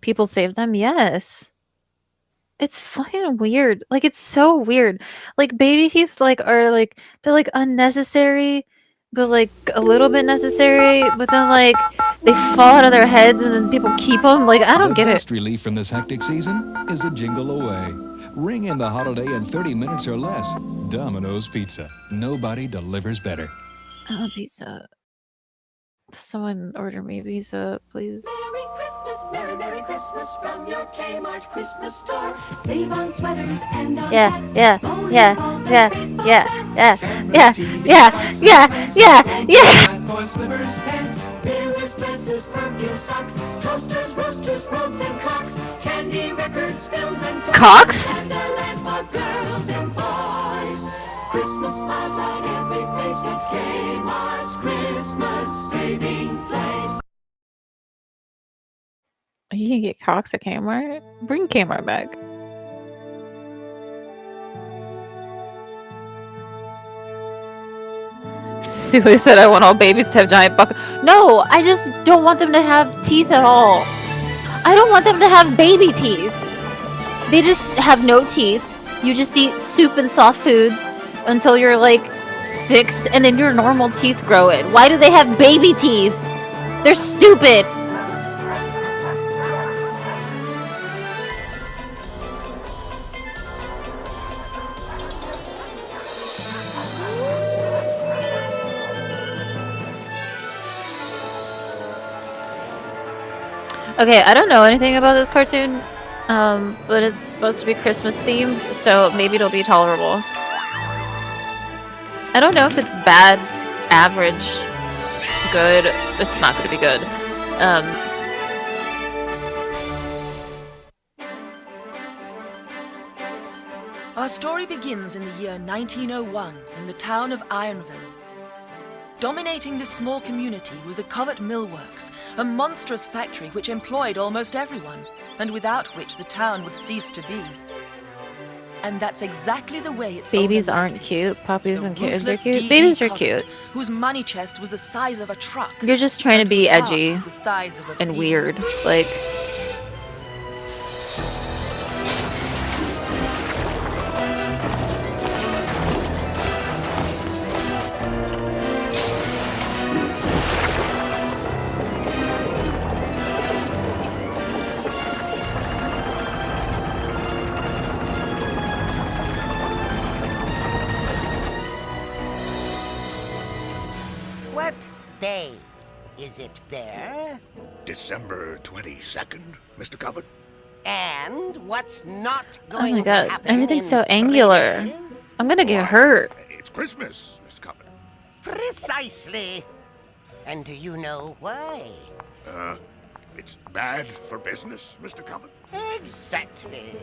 People save them? Yes. It's fucking weird. Like it's so weird. Like baby teeth are they're like unnecessary, but like a little bit necessary, but then like they fall out of their heads and then people keep them. Like I don't get The it. best relief from this hectic season is a jingle away. Ring in the holiday in 30 minutes or less. Domino's Pizza. Nobody delivers better. I want pizza. Someone order me pizza, please. Merry Christmas, Merry Christmas from your Kmart Christmas store. Save on sweaters and on hats. Yeah. Toy slippers, pants, mirrors, dresses, perfume, socks, toasters, roasters, robes, and clocks. Candy, records, films, and toys. Cox? Wonderland for girls and boys. Christmas smiles light every face at Kmart's Christmas saving place. You can get Cox at Kmart. Bring Kmart back. Cecilia said, "I want all babies to have giant buckles." No, I just don't want them to have teeth at all. I don't want them to have baby teeth. They just have no teeth. You just eat soup and soft foods until you're like 6, and then your normal teeth grow in. Why do they have baby teeth? They're stupid. Okay, I don't know anything about this cartoon, but it's supposed to be Christmas themed, so maybe it'll be tolerable. I don't know if it's bad, average, good. It's not going to be good. Our story begins in the year 1901 in the town of Ironville. Dominating this small community was a covert millworks, a monstrous factory which employed almost everyone, and without which the town would cease to be. And that's exactly the way it's Babies aren't cute. Puppies and kids are cute. Babies are cute. Whose money chest was the size of a truck. You're just trying to be and whose edgy heart was the size of a and pea. weird. Like, What day is it, Bear? December 22nd, Mr. Covert. And what's not oh going my to god, happen everything's in so 3 angular. days? I'm gonna get hurt. It's Christmas, Mr. Covert. Precisely. And do you know why? It's bad for business, Mr. Covert. Exactly.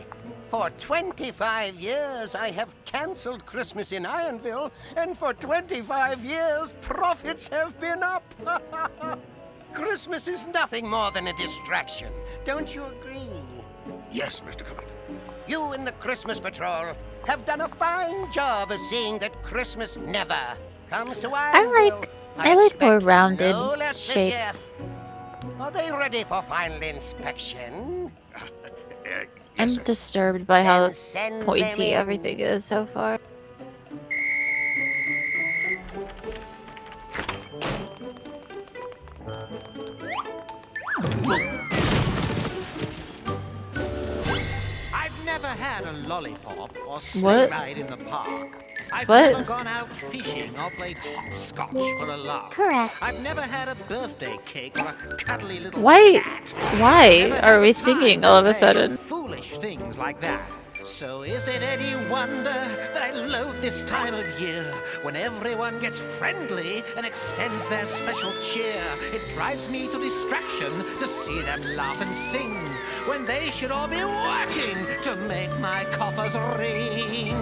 For 25 years, I have cancelled Christmas in Ironville, and for 25 years, profits have been up. Christmas is nothing more than a distraction. Don't you agree? Yes, Mr. Covert. You and the Christmas Patrol have done a fine job of seeing that Christmas never comes to Ironville. I like more expect rounded no less this year. shapes. Are they ready for final inspection? I'm disturbed by how Then send them pointy in. everything is so far. I've never had a lollipop or sleigh What? ride in the park. I've What? never gone out fishing or played hopscotch for a lark. Correct. I've never had a birthday cake or a cuddly little Why? cat. Why Never are had we the time singing to all of a play sudden? Foolish things like that. So is it any wonder that I loathe this time of year when everyone gets friendly and extends their special cheer? It drives me to distraction to see them laugh and sing when they should all be working to make my coffers ring.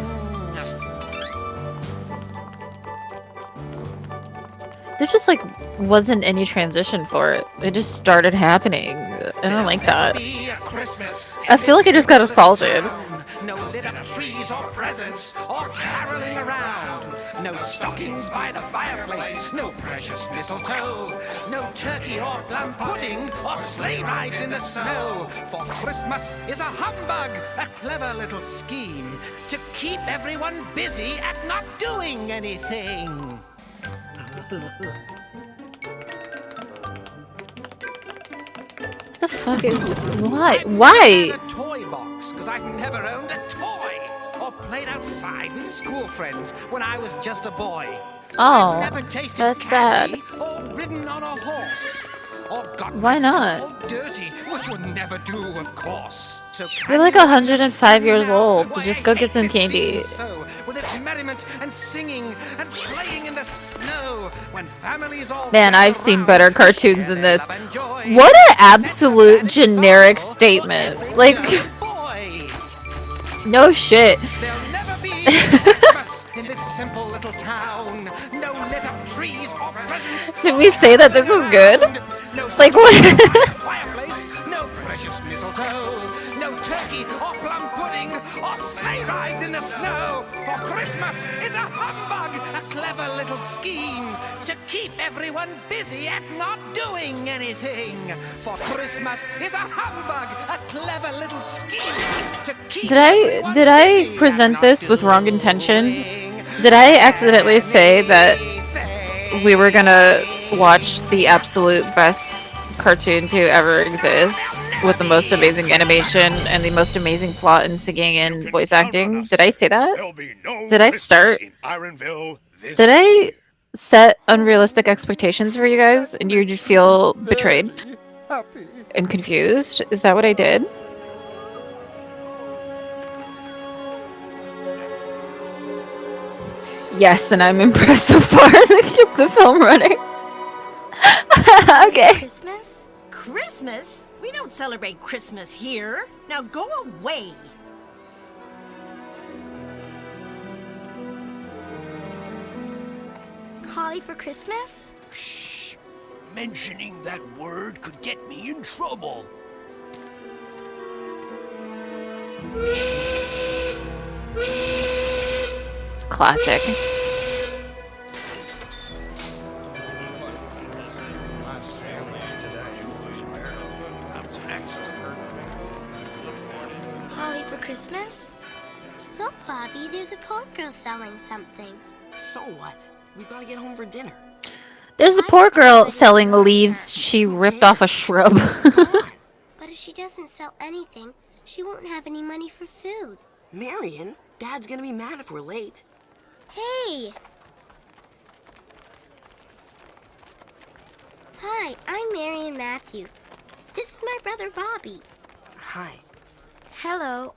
There just like wasn't any transition for it. It just started happening. I don't like that. Be a Christmas I feel like I just got assaulted. No lit up trees or presents or caroling around. No stockings by the fireplace, no precious mistletoe. No turkey or plum pudding or sleigh rides in the snow. For Christmas is a humbug, a clever little scheme to keep everyone busy at not doing anything. What the fuck is why? Why? A toy box, because I've never owned a toy or played outside with school friends when I was just a boy. Oh, I've never tasted that's candy sad. or ridden on a horse or got Why myself not? all dirty, which would never do, of course. So You're like 105 years old. Just go get some candy. so with its merriment and singing and playing in the snow when families all Man, gather I've seen round better to cartoons share than their this. love and joy. What an absolute generic statement. Like, No shit. There'll never be Christmas in this simple little town. No lit up trees or presents. Did we say that this was good? Like what? Fireplace, no precious mistletoe, no turkey or plum pudding or sleigh rides in the snow. For Christmas is a humbug, a clever little scheme to keep everyone busy and not doing anything. For Christmas is a humbug, a clever little scheme to keep everyone Did I present this with wrong intention? Did I accidentally say that we were gonna watch the absolute best cartoon to ever exist with the most amazing animation and the most amazing plot and singing and voice acting? Did I say that? Did I start? Did I set unrealistic expectations for you guys and you just feel betrayed and confused? Is that what I did? Yes, and I'm impressed so far. They keep the film running. Okay. Christmas? Christmas? We don't celebrate Christmas here. Now go away. Holly for Christmas? Shh. Mentioning that word could get me in trouble. Classic. Holly for Christmas? Look, Bobby, there's a poor girl selling something. So what? We've got to get home for dinner. There's a poor girl selling leaves she ripped off a shrub. But if she doesn't sell anything, she won't have any money for food. Marion, Dad's gonna be mad if we're late. Hey! Hi, I'm Marion Matthew. This is my brother Bobby. Hi. Hello,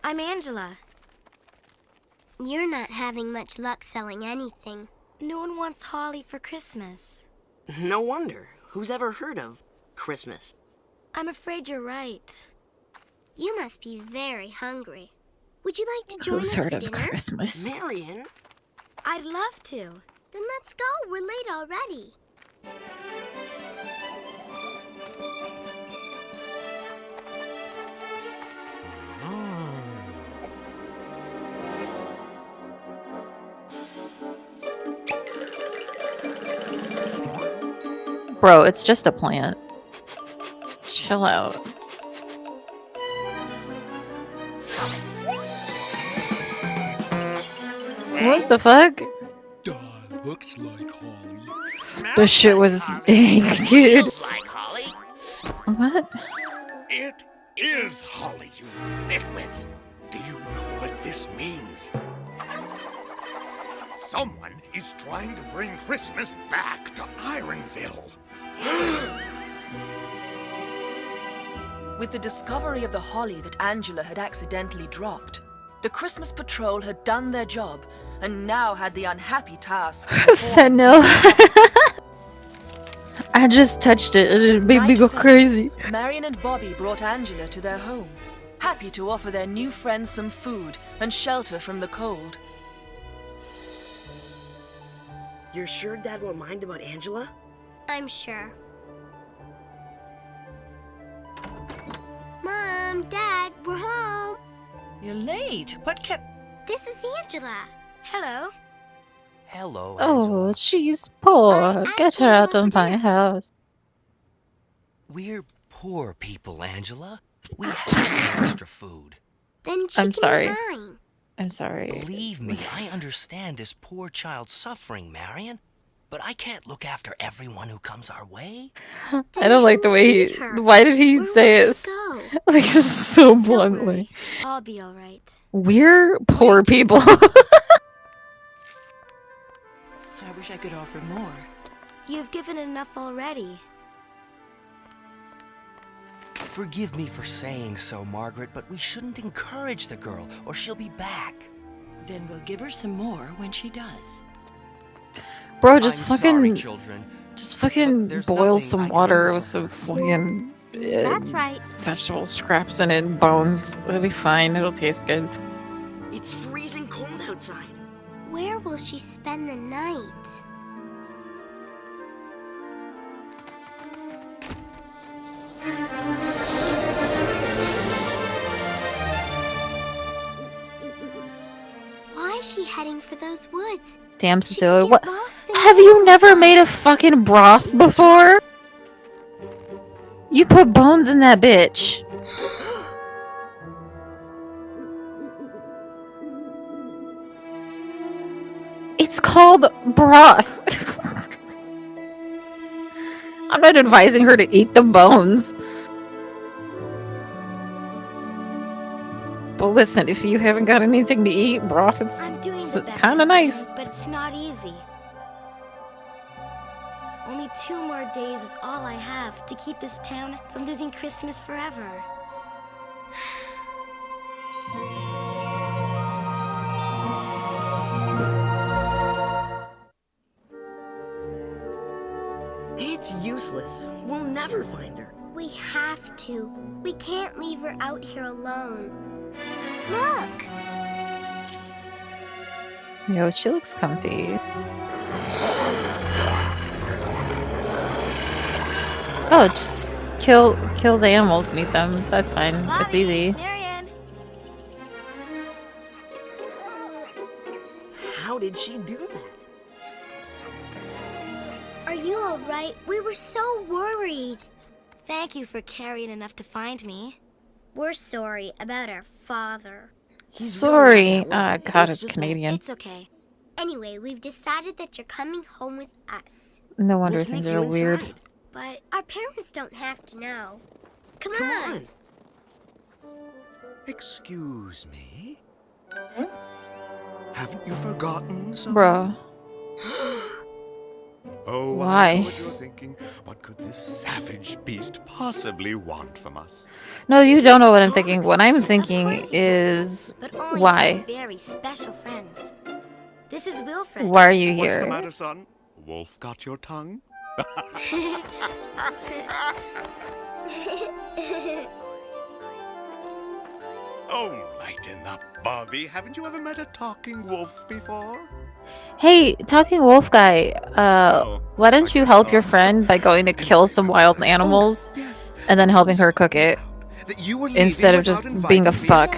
I'm Angela. You're not having much luck selling anything. No one wants Holly for Christmas. No wonder. Who's ever heard of Christmas? I'm afraid you're right. You must be very hungry. Would you like to join us Who's for heard of dinner? Christmas? Marion? I'd love to. Then let's go. We're late already. Bro, it's just a plant. Chill out. What the fuck? Looks like Holly. This shit was dang, dude. Like Holly. What? It is Holly, you nitwits. Do you know what this means? Someone is trying to bring Christmas back to Ironville. With the discovery of the holly that Angela had accidentally dropped, the Christmas Patrol had done their job and now had the unhappy task of Fennel. I just touched it and it made me go crazy. Marion and Bobby brought Angela to their home, happy to offer their new friend some food and shelter from the cold. You're sure Dad won't mind about Angela? I'm sure. Mom, Dad, we're home. You're late. What kept... This is Angela. Hello. Hello, Oh, she's poor. Get her out of my house. We're poor people, Angela. We have extra food. Then I'm sorry. mine. I'm sorry. Believe me, I understand this poor child's suffering, Marion. But I can't look after everyone who comes our way. I don't like the way he... Why did he say it like so bluntly? I'll be all right. We're poor people. I wish I could offer more. You've given enough already. Forgive me for saying so, Margaret, but we shouldn't encourage the girl, or she'll be back. Then we'll give her some more when she does. Bro, just I'm fucking... sorry, children. Just fucking There's boil nothing I some can water do with for some her. fucking... That's right. Vegetable scraps in it and bones. It'll be fine. It'll taste good. It's freezing cold outside. Where will she spend the night? Why is she heading for those woods? Damn, Cecilia, what? Have you never made a fucking broth before? You put bones in that bitch. It's called broth. I'm not advising her to eat the bones. But listen, if you haven't got anything to eat, broth is kind of nice. But it's not easy. Only 2 more days is all I have to keep this town from losing Christmas forever. It's useless. We'll never find her. We have to. We can't leave her out here alone. Look! Yo, she looks comfy. Oh, just kill the animals and eat them. That's fine. It's easy. Marianne! How did she do that? Are you alright? We were so worried. Thank you for caring enough to find me. We're sorry about our father. Sorry. God, it's Canadian. It's okay. Anyway, we've decided that you're coming home with us. No wonder things are weird. But our parents don't have to know. Come on. Excuse me? Haven't you forgotten something? Bruh. Oh, Why? I know what you're thinking. What could this savage beast possibly want from us? No, you don't know what I'm thinking. What I'm thinking is But only why? to very special friends. This is Wilfred. Why are you What's here? the matter, son? Wolf got your tongue? Oh, lighten up, Bobby. Haven't you ever met a talking wolf before? Hey, talking wolf guy, why don't you help your friend by going to kill some wild animals and then helping her cook it instead of just being a fuck?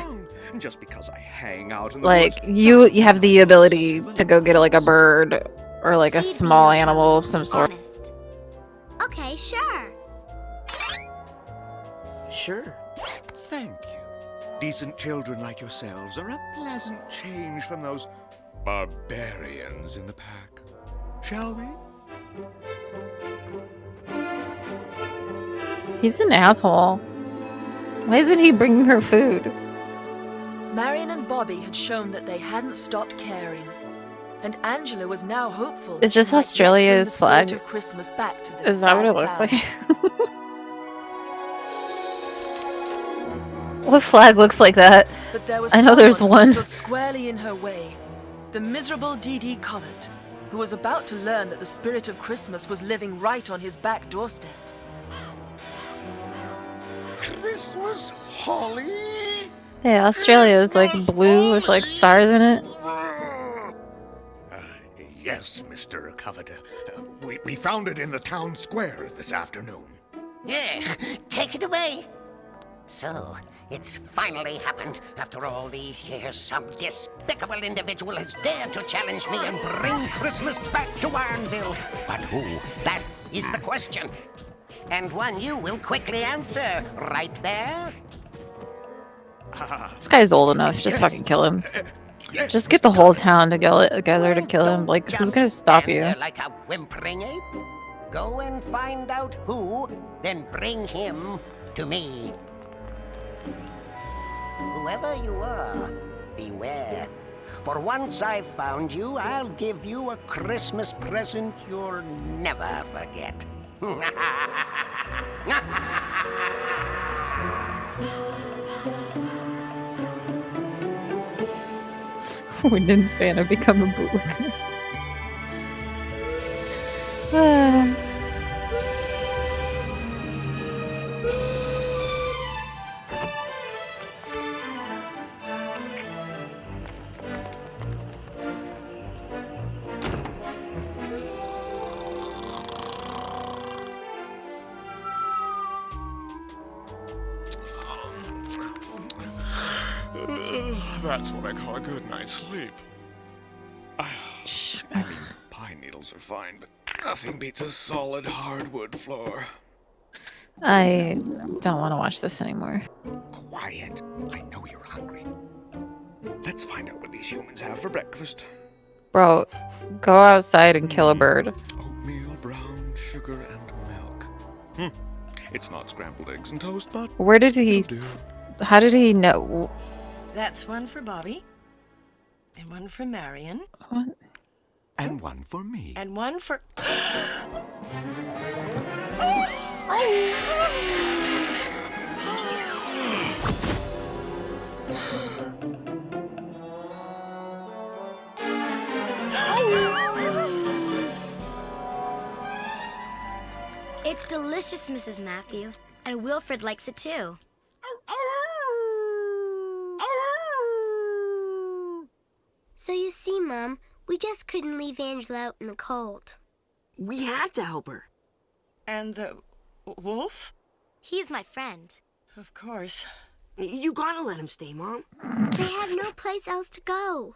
Just because I hang out in the Like woods. you have the ability to go get like a bird or like a small animal of some sort. Okay, sure. Sure. Thank you. Decent children like yourselves are a pleasant change from those barbarians in the pack. Shall we? He's an asshole. Why isn't he bringing her food? Marion and Bobby had shown that they hadn't stopped caring, and Angela was now hopeful. Is this she might yet bring Australia's the spirit flag? of Christmas back to this Is that what sad it looks town. like? What flag looks like that? But there was I know there's someone who one. stood squarely in her way. The miserable D.D. Covert, who was about to learn that the spirit of Christmas was living right on his back doorstep. Christmas holly? Yeah, Australia is like blue with like stars in it. Yes, Mr. Coveter. We found it in the town square this afternoon. Yeah, take it away. So, it's finally happened. After all these years, some despicable individual has dared to challenge me and bring Christmas back to Ironville. But who? That is the question. And one you will quickly answer, right, Bear? This guy's old enough. Just fucking kill him. Just get the whole town together to kill him. Like, who's gonna stop you? Like a whimpering ape? Go and find out who, then bring him to me. Whoever you are, beware. For once I've found you, I'll give you a Christmas present you'll never forget. When did Santa become a bootlicker? Ah. That's what I call a good night's sleep. I mean, pine needles are fine, but nothing beats a solid hardwood floor. I don't want to watch this anymore. Quiet. I know you're hungry. Let's find out what these humans have for breakfast. Bro, go outside and kill a bird. Oatmeal, brown sugar, and milk. It's not scrambled eggs and toast, but Where did he... How did he know? That's one for Bobby. And one for Marion. What? And one for me. And one for... It's delicious, Mrs. Matthew. And Wilfred likes it too. So you see, Mom, we just couldn't leave Angela out in the cold. We had to help her. And the wolf? He's my friend. Of course. You gotta let him stay, Mom. They have no place else to go.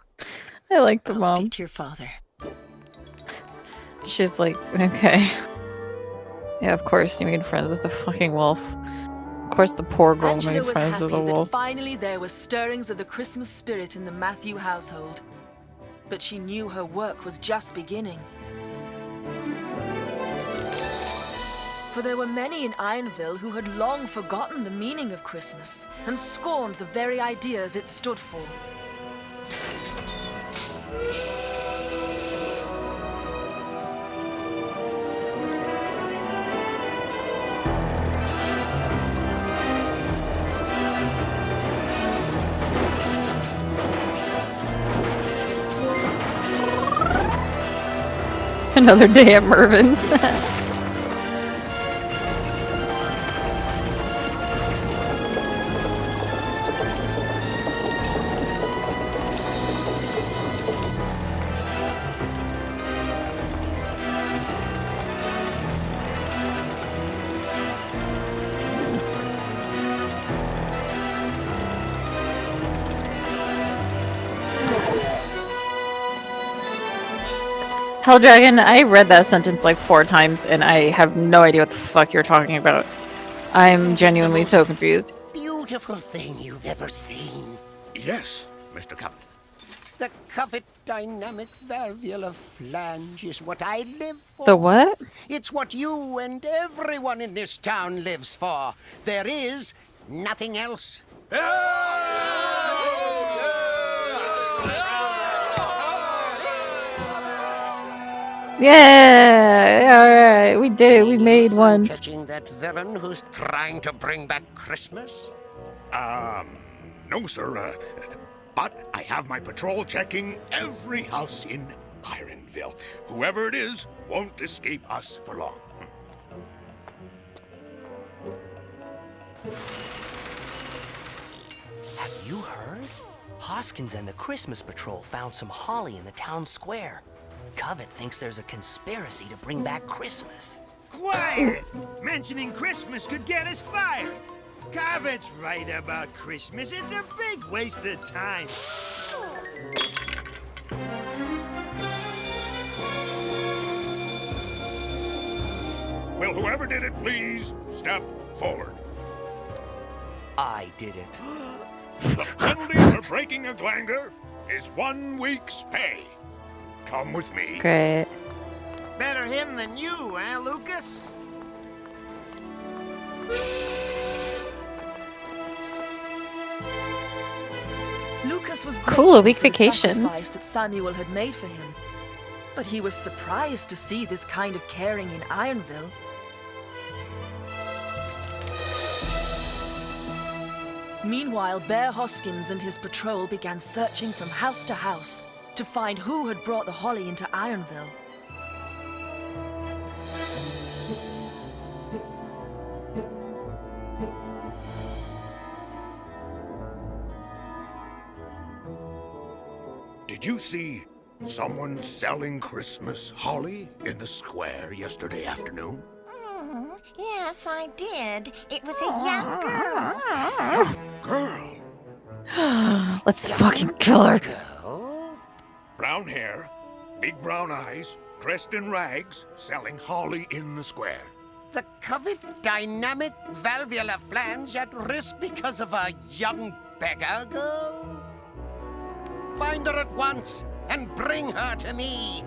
I like the I'll mom. speak to your father. She's like, okay. Yeah, of course you made friends with the fucking wolf. Of course the poor girl Angela made was friends happy with a that wolf. finally there were stirrings of the Christmas spirit in the Matthew household. But she knew her work was just beginning. For there were many in Ironville who had long forgotten the meaning of Christmas and scorned the very ideas it stood for. Another day at Mervin's. Hell Dragon, I read that sentence like 4 times and I have no idea what the fuck you're talking about. I'm genuinely so confused. Beautiful thing you've ever seen. Yes, Mr. Covett. The Covett dynamic valvular flange is what I live for. The what? It's what you and everyone in this town lives for. There is nothing else. Yeah, alright, we did it, we made one. Catching that villain who's trying to bring back Christmas? No, sir. But I have my patrol checking every house in Ironville. Whoever it is won't escape us for long. Have you heard? Hoskins and the Christmas Patrol found some holly in the town square. Covett thinks there's a conspiracy to bring back Christmas. Quiet! Mentioning Christmas could get us fired. Covett's right about Christmas. It's a big waste of time. Will whoever did it please step forward? I did it. The penalty for breaking a glanger is 1 week's pay. Come with me. Great. Better him than you, eh, Lucas? Lucas was Cool, a grateful week for the vacation. sacrifice that Samuel had made for him, but he was surprised to see this kind of caring in Ironville. Meanwhile, Bear Hoskins and his patrol began searching from house to house to find who had brought the holly into Ironville. Did you see someone selling Christmas holly in the square yesterday afternoon? Yes, I did. It was a young girl. Young girl? Let's fucking kill her. Brown hair, big brown eyes, dressed in rags, selling holly in the square. The covet dynamic valvular flange at risk because of a young beggar girl? Find her at once and bring her to me.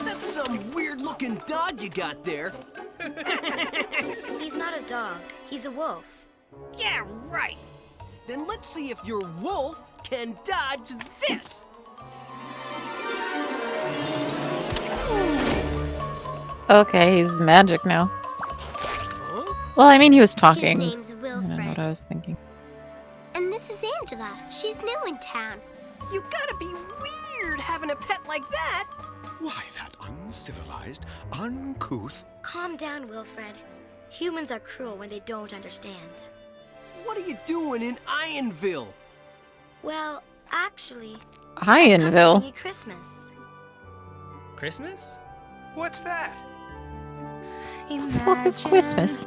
That's some weird-looking dog you got there. He's not a dog. He's a wolf. Yeah, right. Then let's see if your wolf can dodge this. Okay, he's magic now. Well, I mean, he was talking. His name's I don't know what I was thinking. And this is Angela. She's new in town. You gotta be weird having a pet like that. Why, that uncivilized, uncouth... Calm down, Wilfred. Humans are cruel when they don't understand. What are you doing in Ironville? Well, actually, Ironville? I'm you Christmas. Christmas? What's that? The fuck is Christmas?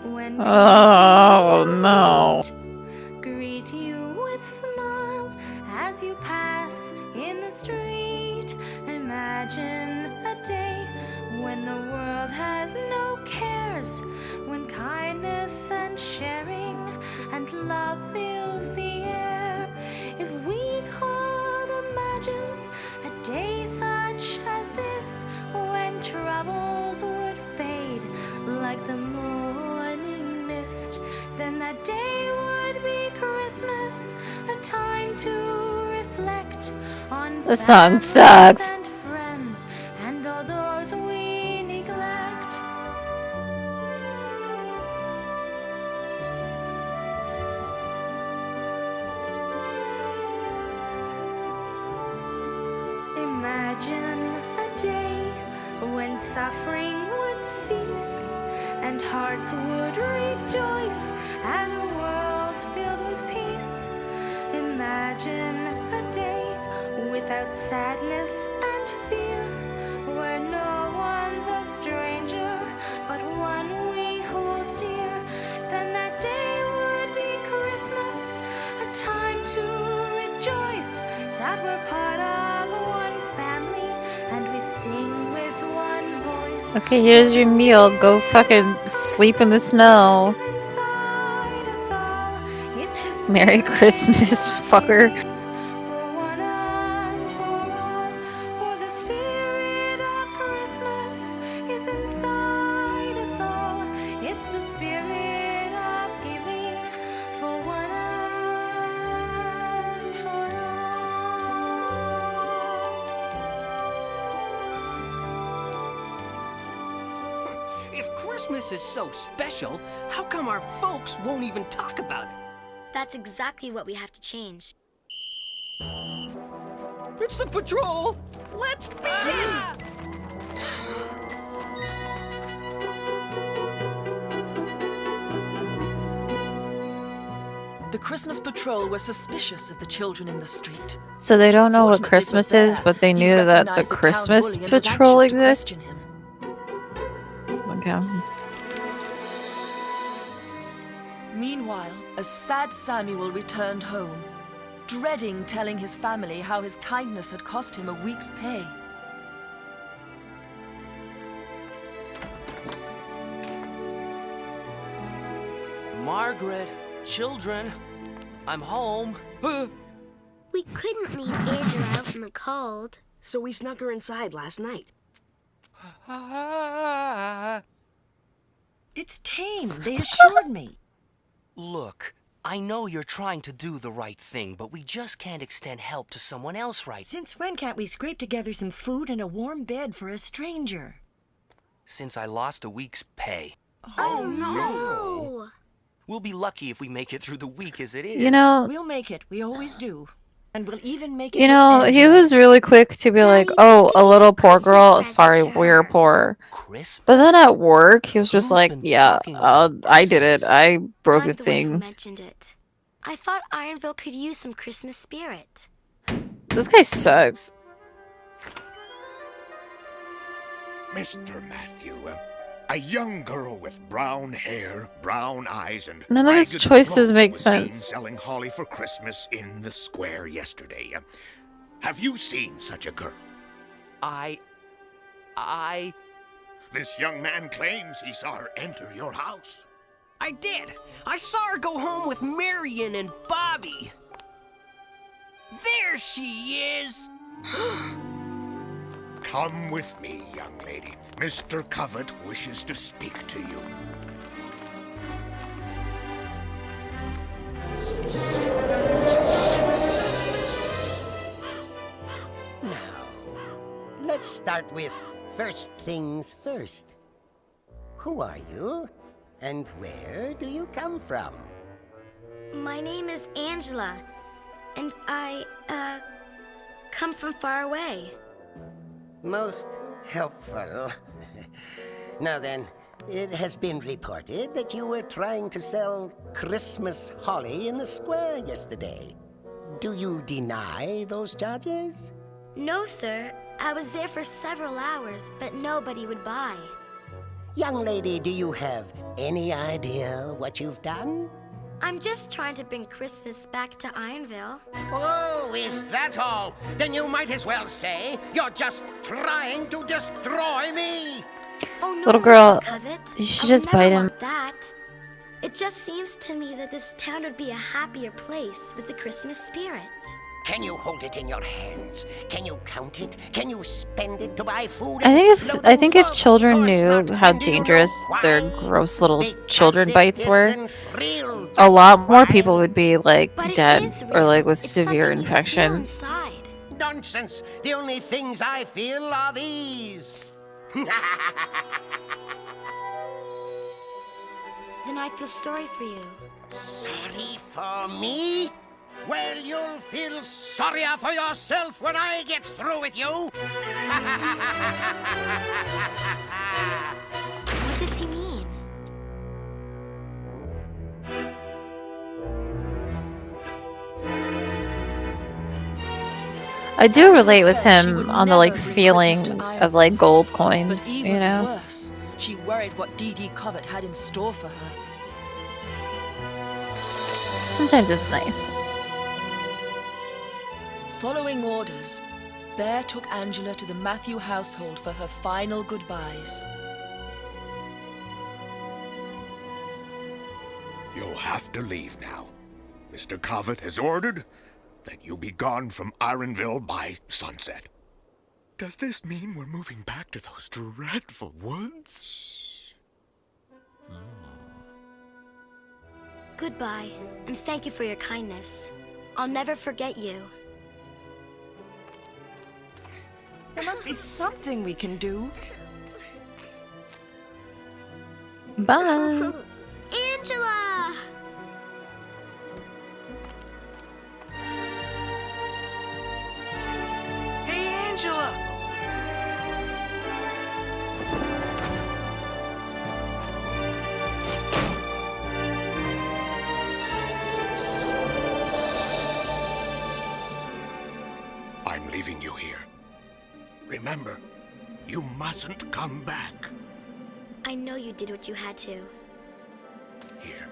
When Oh no. greet you with smiles as you pass in the street. Imagine a day when the world has no cares, when kindness and sharing and love fills the air. If we could imagine a day such as this, when troubles would fade like the morning mist, then that day would be Christmas, a time to reflect on The song families sucks. and friends and all those we neglect. Imagine a day when suffering would cease and hearts would rejoice and a world filled with peace. Imagine a day without sadness and fear, where no one's a stranger but one we hold dear. Then that day would be Christmas, a time to rejoice that we're part of one family and we sing with one voice. Okay, here's your meal. Go fucking sleep in the snow. Merry Christmas, fucker. If Christmas is so special, how come our folks won't even talk about it? That's exactly what we have to change. It's the patrol! Let's beat it! The Christmas patrol were suspicious of the children in the street. So they don't know what Fortunately, Christmas it was is, there. but they He knew that the recognized town Christmas bully and was patrol anxious to exists? question him. Okay. Meanwhile, a sad Samuel returned home, dreading telling his family how his kindness had cost him a week's pay. Margaret, children, I'm home. We couldn't leave Angela out in the cold. So we snuck her inside last night. It's tame, they assured me. Look, I know you're trying to do the right thing, but we just can't extend help to someone else right now. Since when can't we scrape together some food and a warm bed for a stranger? Since I lost a week's pay. Oh, no! We'll be lucky if we make it through the week as it is. You know- We'll make it. We always do. And we'll even make it. You with know, he Angela. was really quick to be like, oh, a little poor girl. Sorry, we're poor. But then at work, he was just like, yeah, I did it. I broke the I'm the one who thing. mentioned it. I thought Ironville could use some Christmas spirit. This guy sucks. Mr. Matthew, a young girl with brown hair, brown eyes, and None of his ragged choices clothes make was seen sense. selling holly for Christmas in the square yesterday. Have you seen such a girl? This young man claims he saw her enter your house. I did. I saw her go home with Marion and Bobby. There she is. Come with me, young lady. Mr. Covert wishes to speak to you. Now, let's start with first things first. Who are you? And where do you come from? My name is Angela, and I, come from far away. Most helpful. Now then, it has been reported that you were trying to sell Christmas holly in the square yesterday. Do you deny those charges? No, sir. I was there for several hours, but nobody would buy. Young lady, do you have any idea what you've done? I'm just trying to bring Christmas back to Ironville. Oh, is that all? Then you might as well say you're just trying to destroy me! Oh, no, Little girl, Mr. Covert. you should I would just never bite him. want that. It just seems to me that this town would be a happier place with the Christmas spirit. Can you hold it in your hands? Can you count it? Can you spend it to buy food? I think if children knew how dangerous their gross little children bites were, a lot more people would be like dead or like with severe infections. Nonsense! The only things I feel are these. Then I feel sorry for you. Sorry for me? Well, you'll feel sorrier for yourself when I get through with you. What does he mean? I do relate with him on the like feeling of like gold coins, Even you know? worse, she worried what Dee Dee Covert had in store for her. Sometimes it's nice. Following orders, Bear took Angela to the Matthew household for her final goodbyes. You'll have to leave now. Mr. Covert has ordered that you be gone from Ironville by sunset. Does this mean we're moving back to those dreadful woods? Goodbye, and thank you for your kindness. I'll never forget you. There must be something we can do. Bye. Angela! Hey, Angela! I'm leaving you here. Remember, you mustn't come back. I know you did what you had to. Here,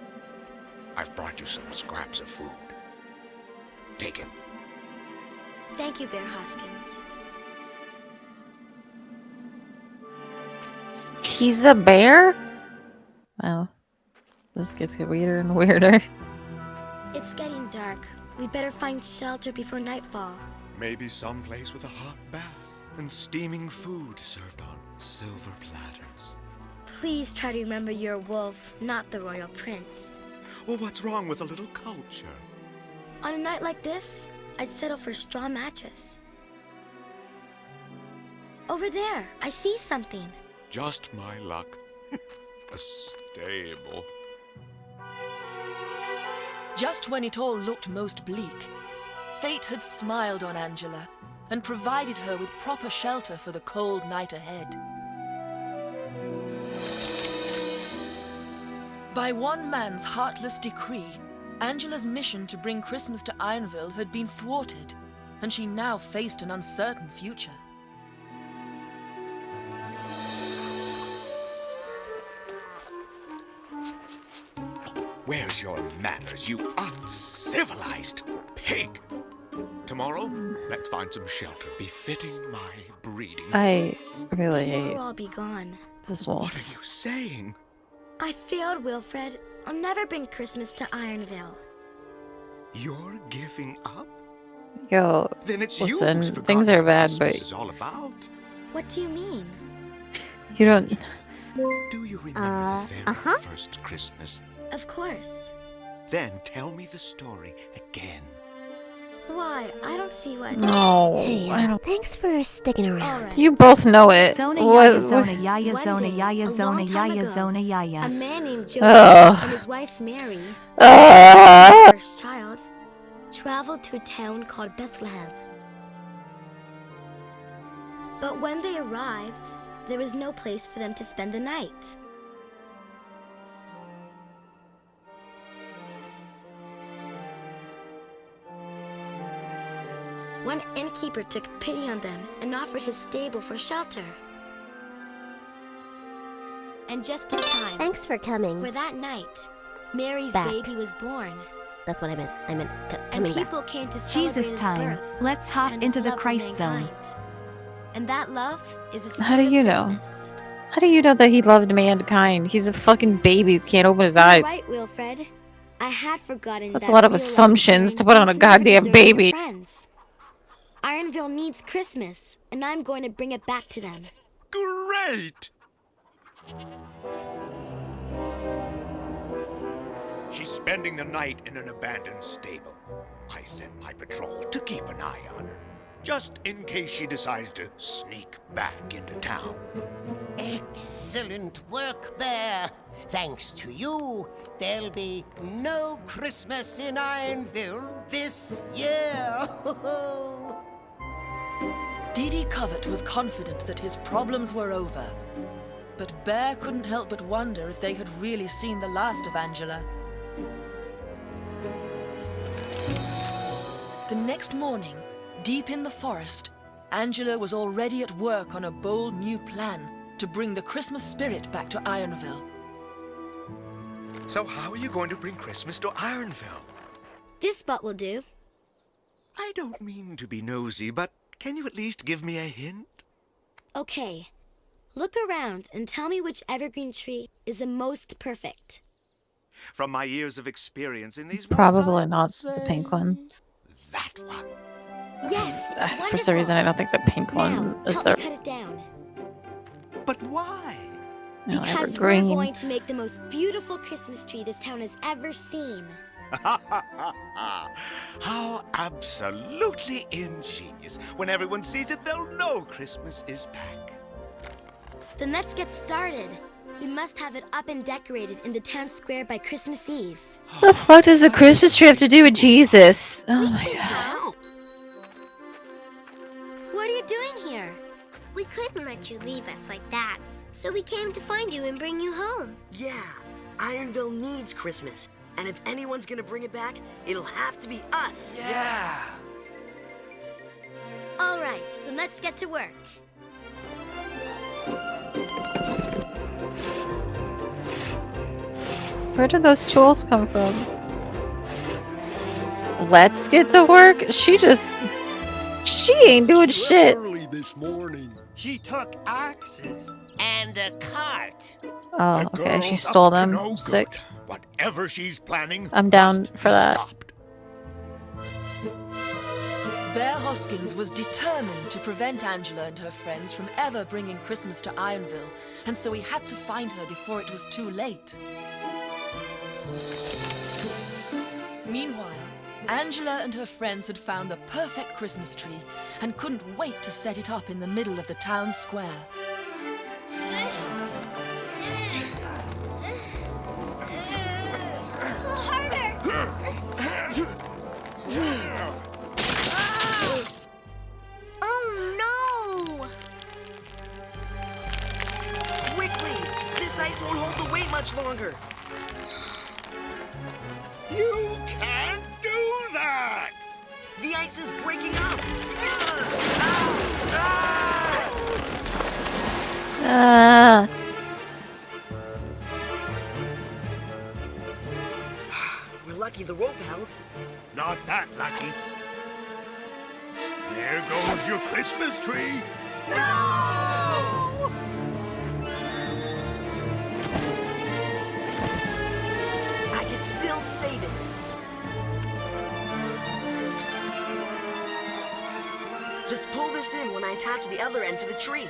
I've brought you some scraps of food. Take it. Thank you, Bear Hoskins. He's a bear? Well, this gets weirder and weirder. It's getting dark. We better find shelter before nightfall. Maybe someplace with a hot bath and steaming food served on silver platters. Please try to remember you're a wolf, not the royal prince. Well, what's wrong with a little culture? On a night like this, I'd settle for a straw mattress. Over there, I see something. Just my luck. A stable. Just when it all looked most bleak, fate had smiled on Angela and provided her with proper shelter for the cold night ahead. By one man's heartless decree, Angela's mission to bring Christmas to Ironville had been thwarted, and she now faced an uncertain future. Where's your manners, you uncivilized pig? Tomorrow, let's find some shelter befitting my breeding. I really hate Tomorrow I'll be gone. this wolf. What are you saying? I failed, Wilfred. I'll never bring Christmas to Ironville. You're giving up? Yo, Then it's listen, you who's things are bad, Christmas but is all about. What do you mean? you don't. Do you remember the very first Christmas? Of course. Then tell me the story again. Why? I don't see what... No, Hey, I don't. thanks for sticking around. You both know it. Zona What- yaya, what- zona yaya, One zona day, yaya, a zona long time yaya, ago, zona a yaya. man named Joseph Ugh. and his wife Mary, Ugh. their first child, traveled to a town called Bethlehem. But when they arrived, there was no place for them to spend the night. One innkeeper took pity on them and offered his stable for shelter. And just in time, Thanks for coming. for that night, Mary's Back. baby was born. That's what I meant. I meant And coming back. people came to celebrate Jesus his time. birth. Let's hop and his into the love for Christ zone. mankind. And that love is the How do spirit you of know? Christmas. How do you know that he loved mankind? He's a fucking baby who can't open his You're eyes. right, Wilfred. I had forgotten That's that a lot of real love assumptions to means put on a never goddamn deserting your baby. friends. Ironville needs Christmas, and I'm going to bring it back to them. Great! She's spending the night in an abandoned stable. I sent my patrol to keep an eye on her, just in case she decides to sneak back into town. Excellent work, Bear. Thanks to you, there'll be no Christmas in Ironville this year. Dee Dee Covert was confident that his problems were over. But Bear couldn't help but wonder if they had really seen the last of Angela. The next morning, deep in the forest, Angela was already at work on a bold new plan to bring the Christmas spirit back to Ironville. So how are you going to bring Christmas to Ironville? This spot will do. I don't mean to be nosy, but can you at least give me a hint? Okay. Look around and tell me which evergreen tree is the most perfect. From my years of experience in these Probably not the pink one. that one. Yes, it's For some reason, I don't think the pink one is help the. me cut it down. But why? No, Because evergreen. we're going to make the most beautiful Christmas tree this town has ever seen. How absolutely ingenious. When everyone sees it, they'll know Christmas is back. Then let's get started. We must have it up and decorated in the town square by Christmas Eve. The fuck does a Christmas tree have to do with Jesus? Oh my god. What are you doing here? We couldn't let you leave us like that, so we came to find you and bring you home. Yeah, Ironville needs Christmas. And if anyone's gonna bring it back, it'll have to be us. Yeah. All right, then let's get to work. Where did those tools come from? Let's get to work. She ain't doing shit. Early this morning. She took axes. And a cart. Oh, The okay. She girl's stole up to them. no good. Sick. Whatever she's planning, I'm down for that. Bear Hoskins was determined to prevent Angela and her friends from ever bringing Christmas to Ironville, and so he had to find her before it was too late. Meanwhile, Angela and her friends had found the perfect Christmas tree and couldn't wait to set it up in the middle of the town square. Oh no! Quickly! This ice won't hold the weight much longer. You can't do that! The ice is breaking up. There goes your Christmas tree. No! I can still save it. Just pull this in when I attach the other end to the tree.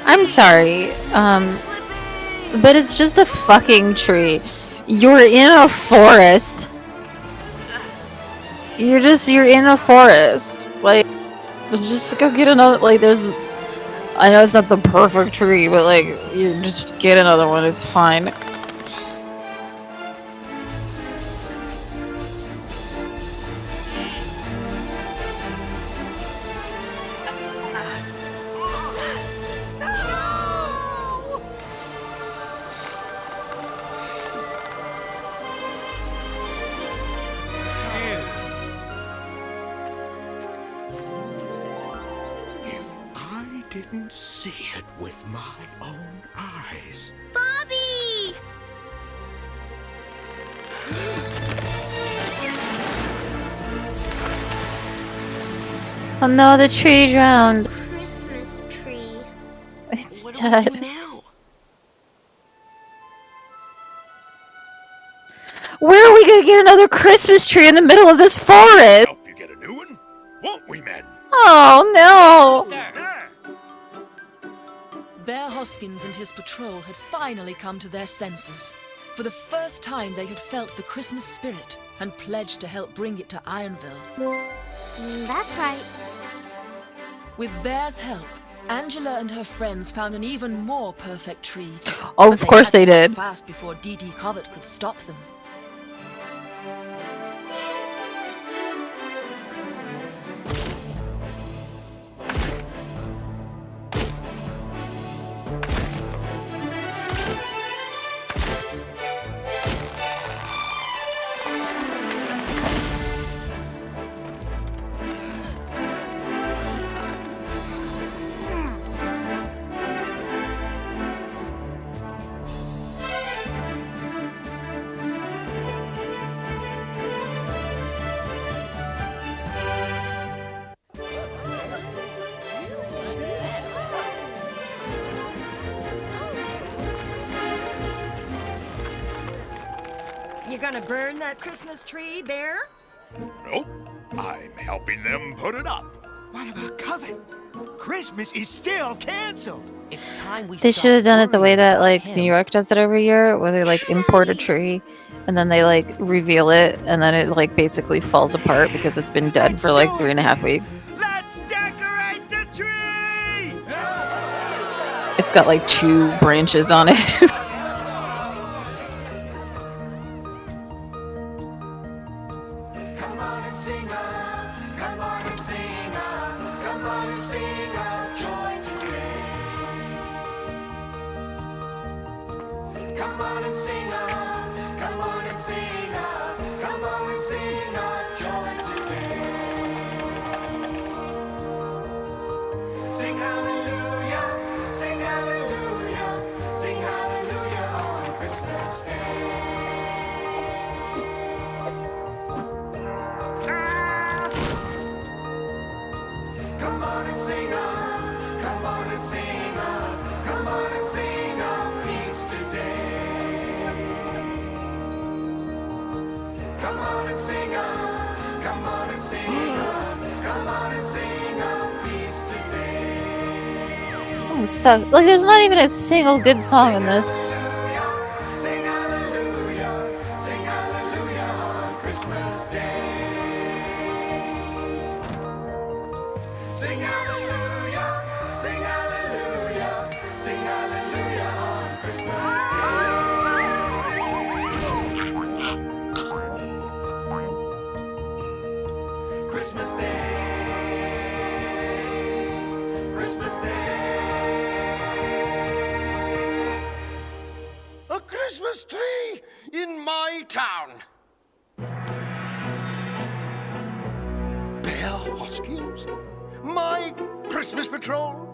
I'm sorry, but it's just a fucking tree. You're in a forest. You're in a forest. Like, just go get another, like, there's, I know it's not the perfect tree, but, like, you just get another one, it's fine. Didn't see it with my own eyes. Bobby! Oh no, the tree drowned. Christmas tree. It's What dead. do we do now? Where are we gonna get another Christmas tree in the middle of this forest? Help you get a new one, won't we, men? Oh no! Bear Hoskins and his patrol had finally come to their senses. For the first time, they had felt the Christmas spirit and pledged to help bring it to Ironville. That's right. With Bear's help, Angela and her friends found an even more perfect tree. Oh, But of course had to they work did. Fast before D.D. Covert could stop them. You gonna burn that Christmas tree, Bear? Nope. I'm helping them put it up. What about Covet? Christmas is still canceled. It's time we They should have done it the way that, like, New York does it every year, where they, like, import a tree, and then they, like, reveal it, and then it, like, basically falls apart because it's been dead for, like, 3.5 weeks. Let's decorate the tree! It's got, like, 2 branches on it. Come on and sing up, come on and sing up, come on and sing up joy today. Come on and sing up, come on and sing up, come on and sing up joy today. Sing hallelujah, sing hallelujah, sing hallelujah on Christmas Day. Come on and sing up, come on and sing up, come on and sing up peace today. Come on and sing up, come on and sing up, come on and sing up peace today. This song sucks. Like, there's not even a single good song in this. Sing hallelujah, sing hallelujah on Christmas Day. Sing hallelujah, sing hallelujah, sing hallelujah on Christmas Day. Christmas Day, Christmas Day. A Christmas tree in my town. Bear Hoskins? My Christmas patrol?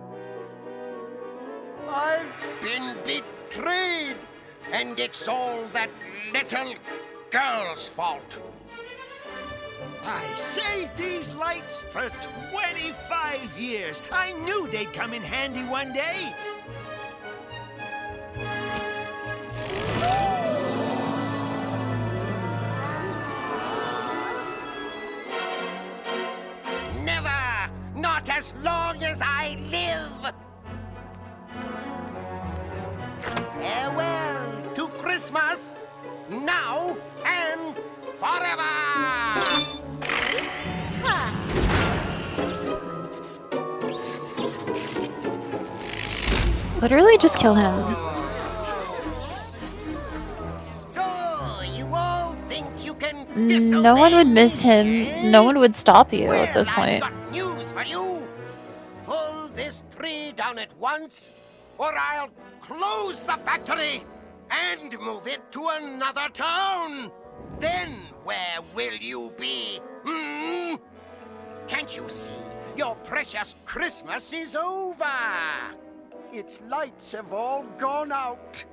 I've been betrayed, and it's all that little girl's fault. I saved these lights for 25 years. I knew they'd come in handy one day. Never! Not as long as I live! Farewell to Christmas, now and forever! Literally just kill him. So, you all think you can No one would miss him. No one would stop you at this point. I've got news for you! Pull this tree down at once, or I'll close the factory and move it to another town! Then where will you be? Hmm? Can't you see? Your precious Christmas is over! Its lights have all gone out.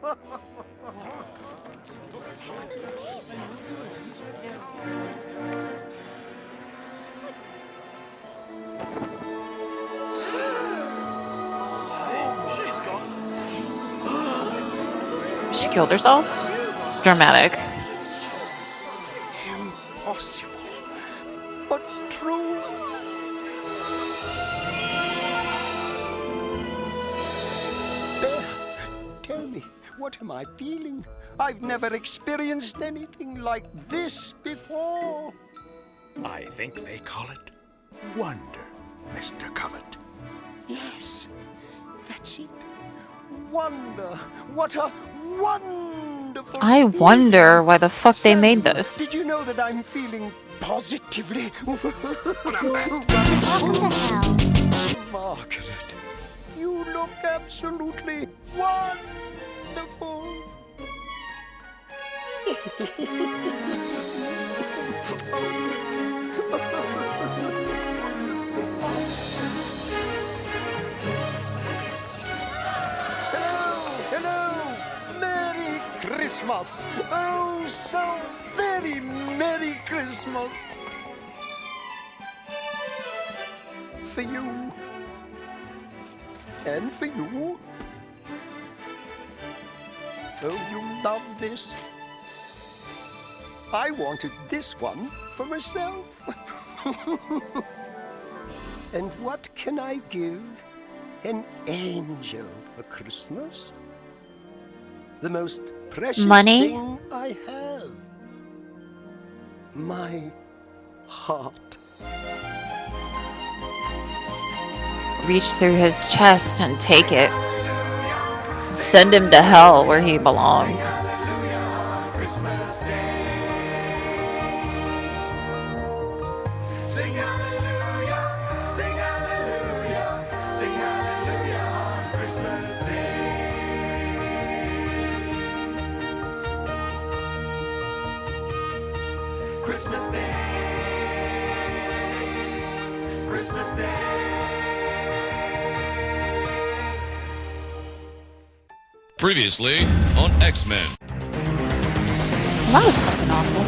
She's gone. She killed herself? Dramatic. Impossible, but true. There, tell me, what am I feeling? I've never experienced anything like this before. I think they call it wonder, Mr. Covet. Yes, that's it. Wonder. What a wonderful I wonder why the fuck they made this. Did you know that I'm feeling positively? Margaret, you look absolutely wonderful. Hello! Merry Christmas! Oh, so very Merry Christmas! For you. And for you. Oh, you love this. I wanted this one for myself. And what can I give an angel for Christmas? The most precious Money? thing I have. My heart. Reach through his chest and take it. Send him to hell where he belongs. Christmas Day. Sing hallelujah, sing hallelujah, sing hallelujah on Christmas Day. Christmas Day, Christmas Day. Previously on X-Men. That was fucking awful.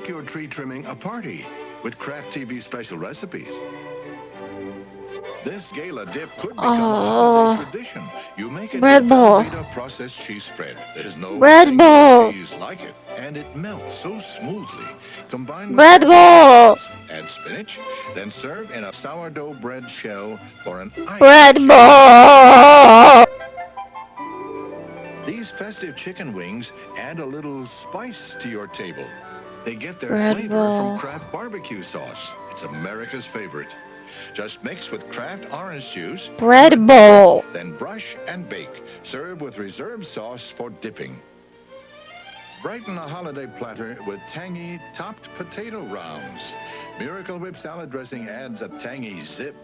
Make your tree trimming a party with Kraft TV special recipes. This gala dip could become a holiday tradition. You make it Red with Bull. Velveeta processed cheese spread. There's no Red single Bull. cheese like it, and it melts so smoothly. Combine with Red Bull. add spinach, then serve in a sourdough bread shell or an Red Bull. These festive chicken wings add a little spice to your table. They get their Red flavor Bull. from Kraft barbecue sauce. It's America's favorite. Just mix with Kraft orange juice. Red Bull. Then brush and bake. Serve with reserved sauce for dipping. Brighten a holiday platter with tangy topped potato rounds. Miracle Whip salad dressing adds a tangy zip.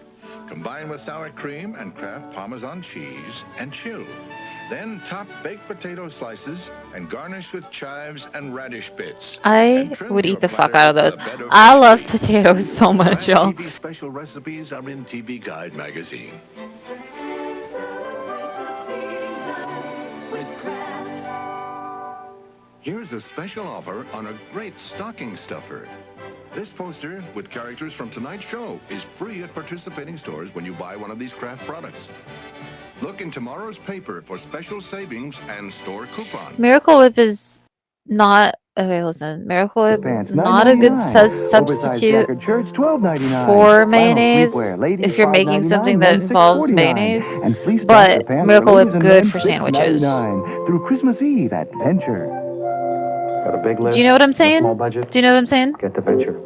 Combine with sour cream and Kraft Parmesan cheese and chill. Then top baked potato slices and garnish with chives and radish bits. I would eat the fuck out of those. I love potatoes so much, y'all. TV special recipes are in TV Guide magazine. Here's a special offer on a great stocking stuffer. This poster with characters from tonight's show is free at participating stores when you buy one of these Kraft products. Look in tomorrow's paper for special savings and store coupons. Miracle Whip is not okay. Listen, Miracle Whip not a good substitute for mayonnaise if you're making something that involves mayonnaise. But Miracle Whip good for sandwiches. Through Christmas Eve at Venture. Got a big list. Do you know what I'm saying? Small budget. Do you know what I'm saying? Get to Venture.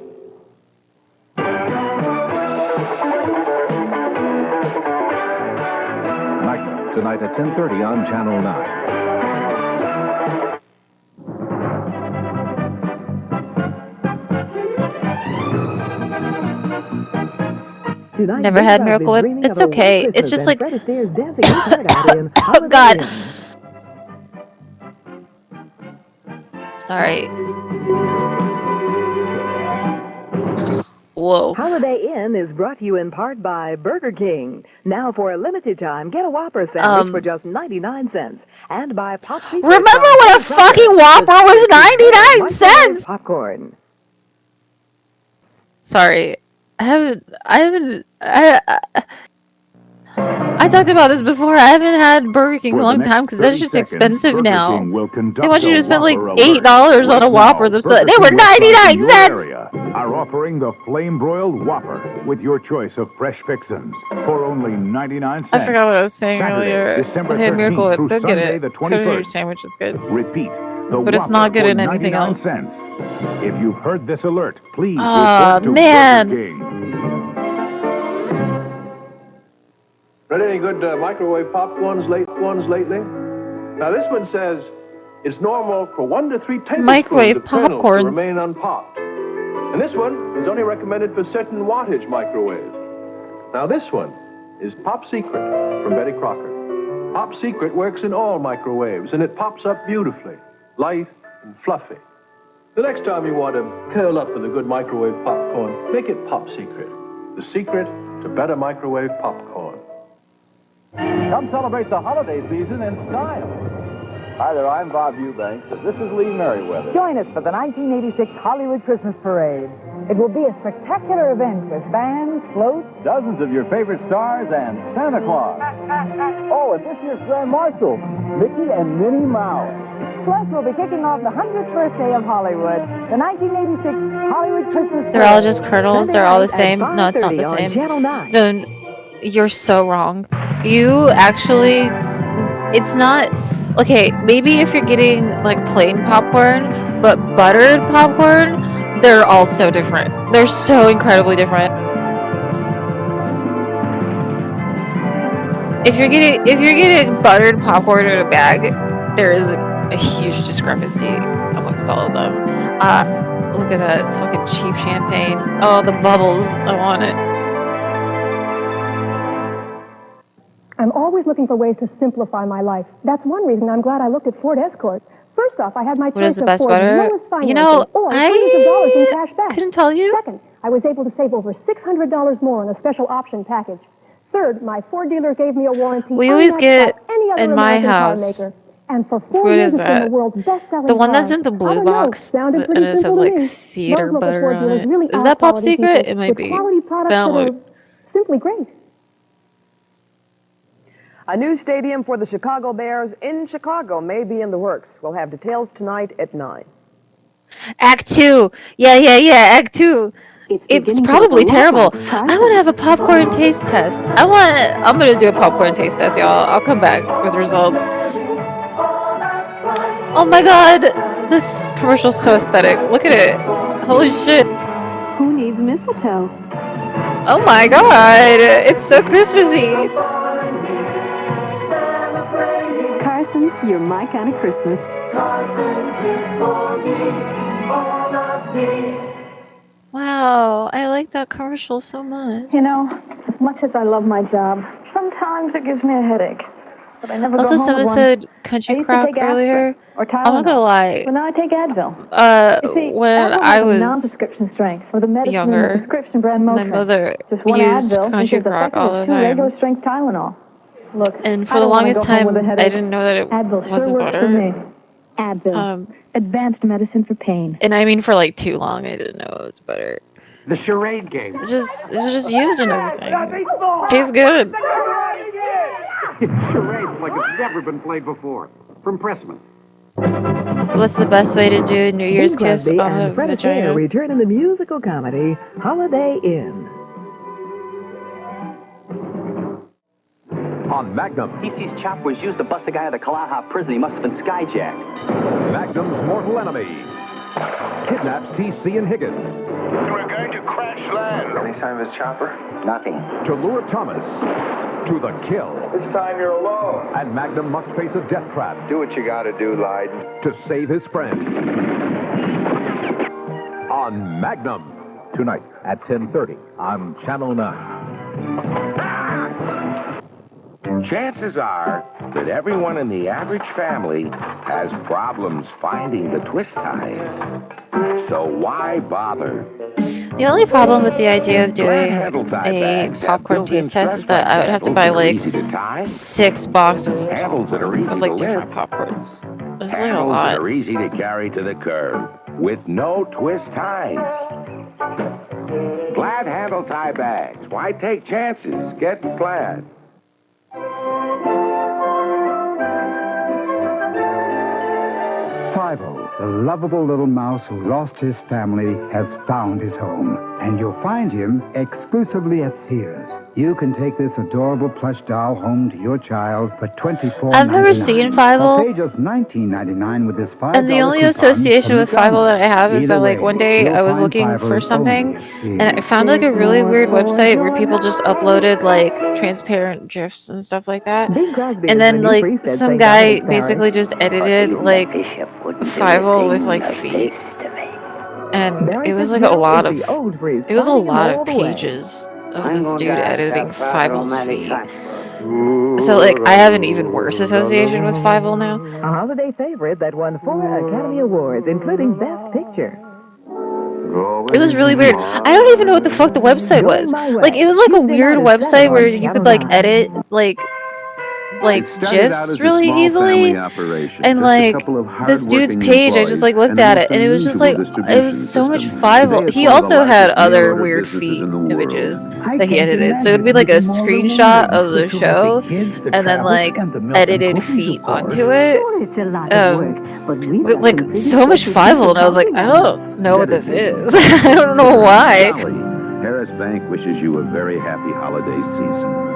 Tonight at 10:30 on Channel 9. Never had Miracle Whip. It's okay. It's just like, oh God. Sorry. Whoa. Holiday Inn is brought to you in part by Burger King. Now for a limited time, get a Whopper sandwich for just 99 cents. And by Pop Secret. Remember when a fucking Whopper was 99 cents? Popcorn. Sorry. I talked about this before. I haven't had Burger King in a long time because that's just expensive now. They want you to spend like $8 on a Whopper. They were 99 cents! Are offering the flame-broiled Whopper with your choice of fresh fixins for only 99 cents. I forgot what I was saying earlier. December Okay, Miracle Whip, go get Sunday, it. the Put it in your 21st. sandwich, it's good. Repeat. But it's not good in anything else. Cents. If you've heard this alert, please report to man. Burger King. Read any good microwave popcorns lately? Now this one says it's normal for 1 to 3 tablespoons Microwave of kernels to popcorns. remain unpopped. And this one is only recommended for certain wattage microwaves. Now this one is Pop Secret from Betty Crocker. Pop Secret works in all microwaves and it pops up beautifully, light and fluffy. The next time you want to curl up with a good microwave popcorn, make it Pop Secret. The secret to better microwave popcorn. Come celebrate the holiday season in style. Hi there, I'm Bob Eubanks, and this is Lee Merriweather. Join us for the 1986 Hollywood Christmas Parade. It will be a spectacular event with bands, floats, Dozens of your favorite stars and Santa Claus. Oh, and this year's Grand Marshal, Mickey and Minnie Mouse. Plus, we'll be kicking off the 100th birthday of Hollywood, the 1986 Hollywood Christmas Parade. They're all just kernels. They're all the same. No, it's not the same. So, you're so wrong. You actually, it's not, okay, maybe if you're getting like plain popcorn, but buttered popcorn, they're all so different. They're so incredibly different. If you're getting buttered popcorn in a bag, there is a huge discrepancy amongst all of them. Look at that fucking cheap champagne. Oh, the bubbles. I want it. I'm always looking for ways to simplify my life. That's one reason I'm glad I looked at Ford Escort. First off, I had my What is choice the of best Ford's butter? lowest financing You know, or millions of dollars in cash back. couldn't tell you. Second, I was able to save over $600 more on a special option package. Third, my Ford dealer gave me a warranty We always unmatched get by any other in my American car house maker. And for 4 What years, is it's been the that? world's best-selling The one car. that's in the I blue don't know. box Sounded and pretty it says simple to like me. theater Those local butter Ford on dealers it. really Is are that Pop quality Secret? people It might with be. quality products that Download. are simply great. A new stadium for the Chicago Bears in Chicago may be in the works. We'll have details tonight at 9. Act 2. Yeah. Act 2. It's probably terrible. I want to have a popcorn taste test. I'm going to do a popcorn taste test, y'all. I'll come back with results. Oh my god. This commercial's so aesthetic. Look at it. Holy shit. Who needs mistletoe? Oh my god. It's so Christmassy. Carson's, you're my kind of Christmas. Wow. I like that commercial so much. You know, as much as I love my job, sometimes it gives me a headache. But I never Also, go home someone with one. said I country used to crock take earlier. aspirin or Tylenol. I'm not gonna lie. Well, now I take Advil. You see, When Advil I has a was non-prescription strength with a medicine in the younger, prescription brand my Motrin. mother Just one used Advil is country as crock effective all as the 2 regular time. strength Tylenol. Look, And for I the don't want to longest go home with a time, I headache. didn't know that it Advil sure wasn't works for butter. me. Advil, advanced medicine for pain. And I mean, for like too long, I didn't know it was butter. The charade game. It's just used in everything. Tastes good. Charades like it's never been played before. From Pressman. What's the best way to do a New Year's Bing kiss Crosby on the and Fred Astaire vagina? return in the musical comedy Holiday Inn. On Magnum. He sees chop was used to bust a guy out of Kalaha prison. He must have been skyjacked. Magnum's mortal enemy kidnaps TC and Higgins We're going to crash land. Any sign of his chopper? Nothing. to lure Thomas to the kill. This time you're alone. And Magnum must face a death trap Do what you gotta do, Leiden. to save his friends. On Magnum. Tonight at 10:30 on Channel 9. Chances are that everyone in the average family has problems finding the twist ties. So why bother? The only problem with the idea of doing a popcorn taste test is that I would have to buy like 6 boxes of popcorn, of like different popcorns. That's like a Handles lot. that are easy to carry to the curb with no twist ties. Glad handle tie bags. Why take chances? Get Glad. Five-O, the lovable little mouse who lost his family, has found his home. And you'll find him exclusively at Sears. You can take this adorable plush doll home to your child for $24.99. I've never seen Or Five-O. pay just $19.99 with this $5 And the only coupon association from with Five-O that I have is Either that like way, one day you'll I was find looking Five-O for only something at and I Sears. found like a really weird website where people just uploaded like transparent GIFs and stuff like that. And then like some guy basically just edited like Five-O with like feet. And it was like a lot of pages of this dude editing Five-O's feet. So like I have an even worse association with Five-O now. A holiday favorite that won 4 Academy Awards, including Best Picture. It was really weird. I don't even know what the fuck the website was. Like it was like a weird website where you could like edit like GIFs really easily. And like this dude's page, I just like looked at it and it was just like it was so much Five-O. He also had other weird feet images that he edited. So it'd be like a screenshot of the show and then like edited feet onto it. With like so much Five-O and I was like, I don't know what this is. I don't know why. Harris Bank wishes you a very happy holiday season.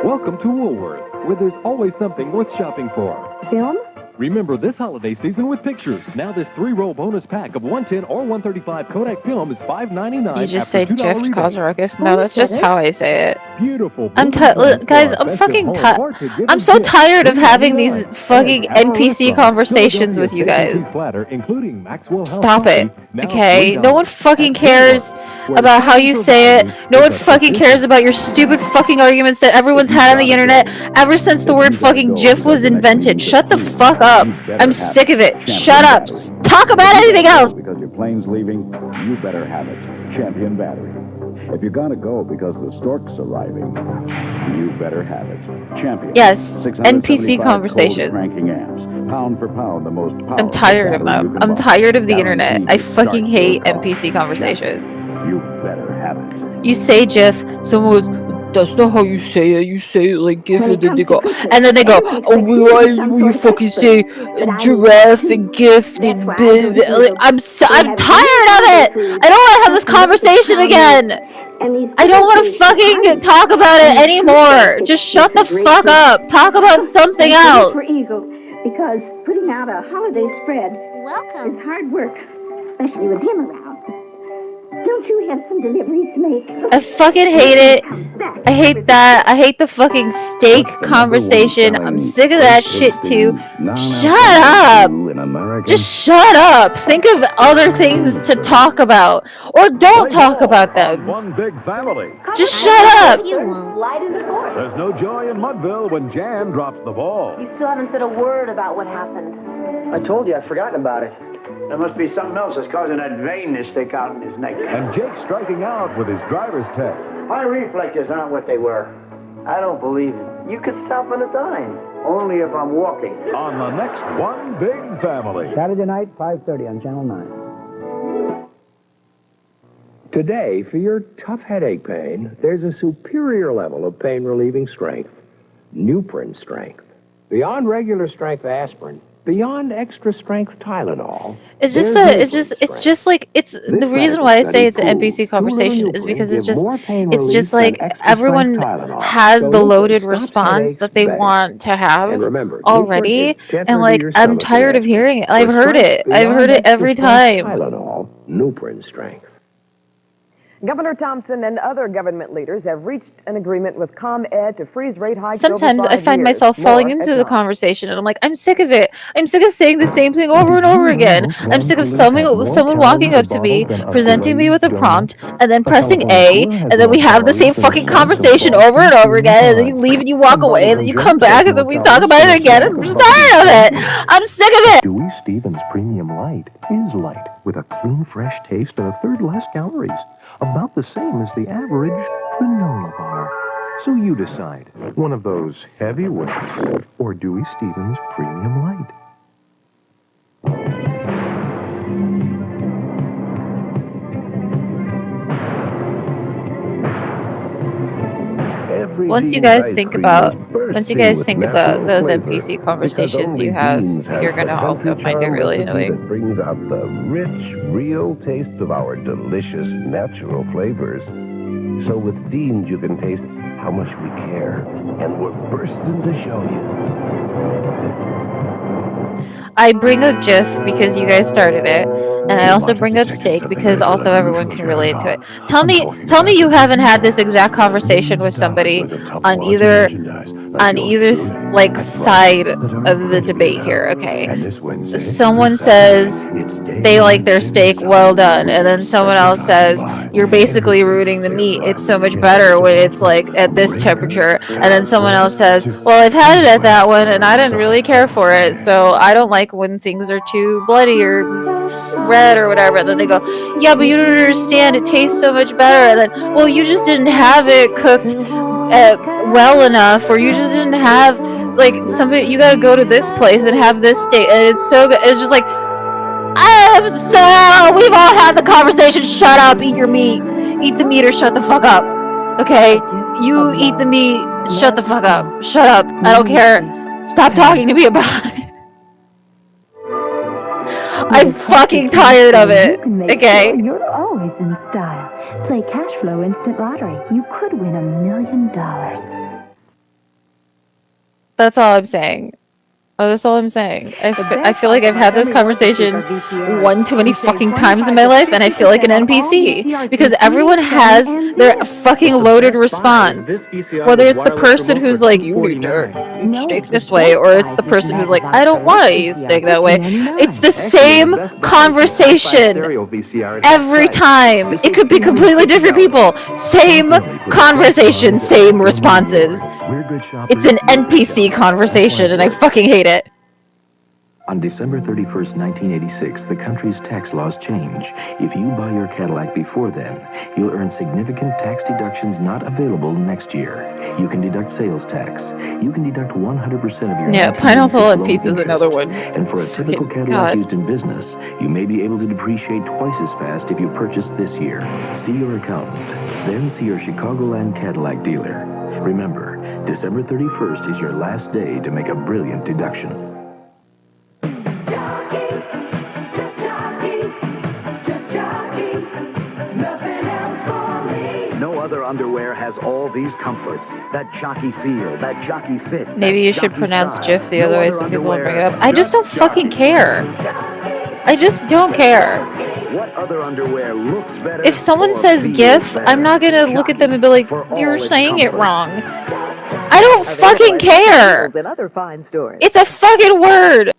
Welcome to Woolworth, where there's always something worth shopping for. Film? Remember this holiday season with pictures. Now this 3-roll bonus pack of 110 or 135 Kodak film is $5.99. You just say after $2 Jeff rebate. cause a ruckus? No, that's just how I say it. Beautiful. I'm guys, I'm fucking I'm so tired of having these fucking NPC conversations with you guys. Stop it, okay? No one fucking cares about how you say it. No one fucking cares about your stupid fucking arguments that everyone's had on the internet ever since the word fucking GIF was invented. Shut the fuck up. I'm sick of it. Shut up. Talk about anything else. Because your plane's leaving, you better have it. Champion Battery. If you're gonna go because the stork's arriving, you better have it. Champion. Yes, 675 NPC cold conversations. cranking amps. Pound for pound, the most powerful I'm tired of battery you them. can I'm buy. tired of the internet. Guaranteed I to fucking start hate your car. NPC conversations. You better have it. You say GIF, someone goes, that's not how you say it. You say it like GIF, and then they go, oh, why you fucking say giraffe and gift and blah, blah. Like, I'm tired of it. I don't want to have this conversation again. I don't want to fucking talk about it anymore. Just shut the fuck up. Talk about something else. For Eagle, because putting out a holiday spread is hard work, especially with him around. Don't you have some deliveries to make? I fucking hate it. I hate that. I hate the fucking steak conversation. I'm sick of that shit too. Shut up. Just shut up. Think of other things to talk about. Or don't talk about them. One big family. Just shut up. Light in the forest. There's no joy in Mudville when Jan drops the ball. You still haven't said a word about what happened. I told you I'd forgotten about it. There must be something else that's causing that vein to stick out in his neck. And Jake striking out with his driver's test. My reflexes aren't what they were. I don't believe it. You could stop on a dime. Only if I'm walking. On the next One Big Family. Saturday night, 5:30 on Channel 9. Today, for your tough headache pain, there's a superior level of pain-relieving strength. Nuprin strength. Beyond regular strength aspirin. Beyond extra strength Tylenol. It's just like the reason why I say it's an NPC conversation is because it's just like everyone has the loaded response that they want to have already, and like I'm tired of hearing it. I've heard it every time. Tylenol, Nuprin strength. Governor Thompson and other government leaders have reached an agreement with ComEd to freeze rate hikes. Sometimes I find myself falling into the conversation and I'm like, I'm sick of it. I'm sick of saying the same thing over and over again. I'm sick of someone walking up to me, presenting me with a prompt, and then pressing A, and then we have the same fucking conversation over and over again, and then you leave and you walk away, and then you come back, and then we talk about it again. I'm just tired of it. I'm sick of it. Dewey Stevens Premium Light is light, with a clean, fresh taste and a third less calories. About the same as the average granola bar. So you decide, one of those heavyweights or Dewey Stevens Premium Light. Once you guys think about those NPC conversations you have, you're gonna also find it really annoying. That brings out the rich, real taste of our delicious natural flavors. So with Dean's, you can taste how much we care, and we're bursting to show you. I bring up Jif because you guys started it, and I also bring up steak because also everyone can relate to it. Tell me you haven't had this exact conversation with somebody on either like side of the debate here, okay? Someone says they like their steak well done, and then someone else says you're basically ruining the meat. It's so much better when it's like at this temperature. And then someone else says, well, I've had it at that one and I didn't really care for it, so I don't like when things are too bloody or red or whatever. And then they go, yeah, but you don't understand, it tastes so much better. And then, well, you just didn't have it cooked well enough, or you just didn't have like somebody, you gotta go to this place and have this steak, and it's so good. It's just like, we've all had the conversation. Shut up, eat your meat. Eat the meat or shut the fuck up. Okay? You eat the meat, shut the fuck up. Shut up. I don't care. Stop talking to me about it. I'm fucking tired of it. Okay? You're always in style. Play Cash Flow Instant Lottery. You could win $1 million. That's all I'm saying. Oh, that's all I'm saying. I feel like I've had this conversation one too many fucking times in my life, and I feel like an NPC because everyone has their fucking loaded response. Whether it's the person who's like, you need to eat steak this way, or it's the person who's like, I don't want to eat steak that way. It's the same conversation every time. It could be completely different people. Same conversation, same responses. It's an NPC conversation, and I fucking hate it. On December 31st, 1986, the country's tax laws change. If you buy your Cadillac before then, you'll earn significant tax deductions not available next year. You can deduct sales tax. You can deduct 100% of your... Yeah, pineapple on pizza is another one. And for a typical Cadillac used in business, you may be able to depreciate twice as fast if you purchase this year. See your accountant. Then see your Chicagoland Cadillac dealer. Remember, December 31st is your last day to make a brilliant deduction. No other underwear has all these comforts. That jockey feel, that jockey fit. Maybe you should pronounce Jif the other way so people won't bring it up. I just don't fucking care. I just don't care. What other underwear looks better? If someone says GIF, I'm not gonna look at them and be like, you're saying it wrong. I don't fucking care. It's a fucking word.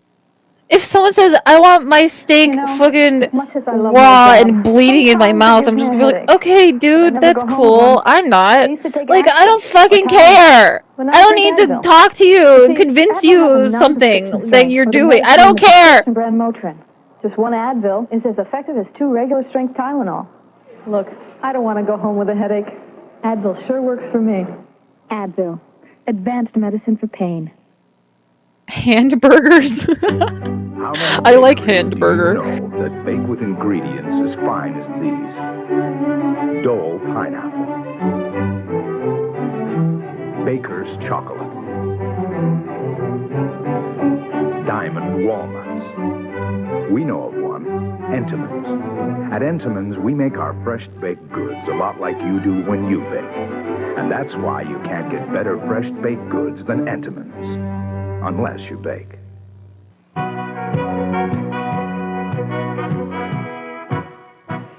If someone says, I want my steak fucking raw and bleeding in my mouth, I'm just gonna be like, okay, dude, that's cool. I'm not. Like, I don't fucking care. I don't need to talk to you and convince you something that you're doing. I don't care. Brand Motrin. Just one Advil is as effective as 2 regular strength Tylenol. Look, I don't want to go home with a headache. Advil sure works for me. Advil. Advanced medicine for pain. Hamburgers. I like hamburger. You know that baked with ingredients as fine as these. Dole pineapple. Baker's chocolate. Diamond walnuts. We know of one, Entenmann's. At Entenmann's, we make our fresh baked goods a lot like you do when you bake. And that's why you can't get better fresh baked goods than Entenmann's. Unless you bake.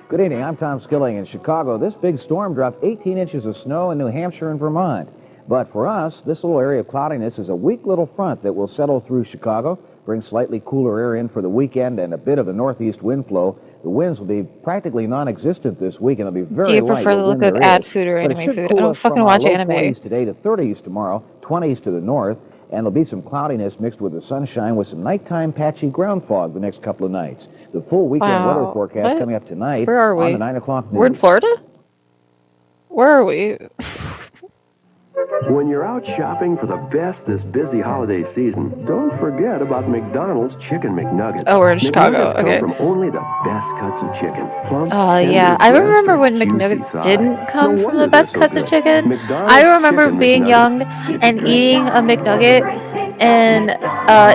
Good evening, I'm Tom Skilling in Chicago. This big storm dropped 18 inches of snow in New Hampshire and Vermont. But for us, this little area of cloudiness is a weak little front that will settle through Chicago, bring slightly cooler air in for the weekend and a bit of a northeast wind flow. The winds will be practically non-existent this week, and they'll be very light. Do you prefer the look of ad food or anime food? I don't fucking watch anime. 40s today to 30s tomorrow, 20s to the north. And there'll be some cloudiness mixed with the sunshine with some nighttime patchy ground fog the next couple of nights. The full weekend weather forecast coming up tonight. Where are we? On the 9 o'clock news. We're in Florida? Where are we? When you're out shopping for the best this busy holiday season, don't forget about McDonald's Chicken McNuggets. Oh, we're in Chicago. Okay. Come from only the best cuts of chicken. Yeah. I remember when McNuggets didn't come from the best cuts of chicken. I remember being young and eating a McNugget, and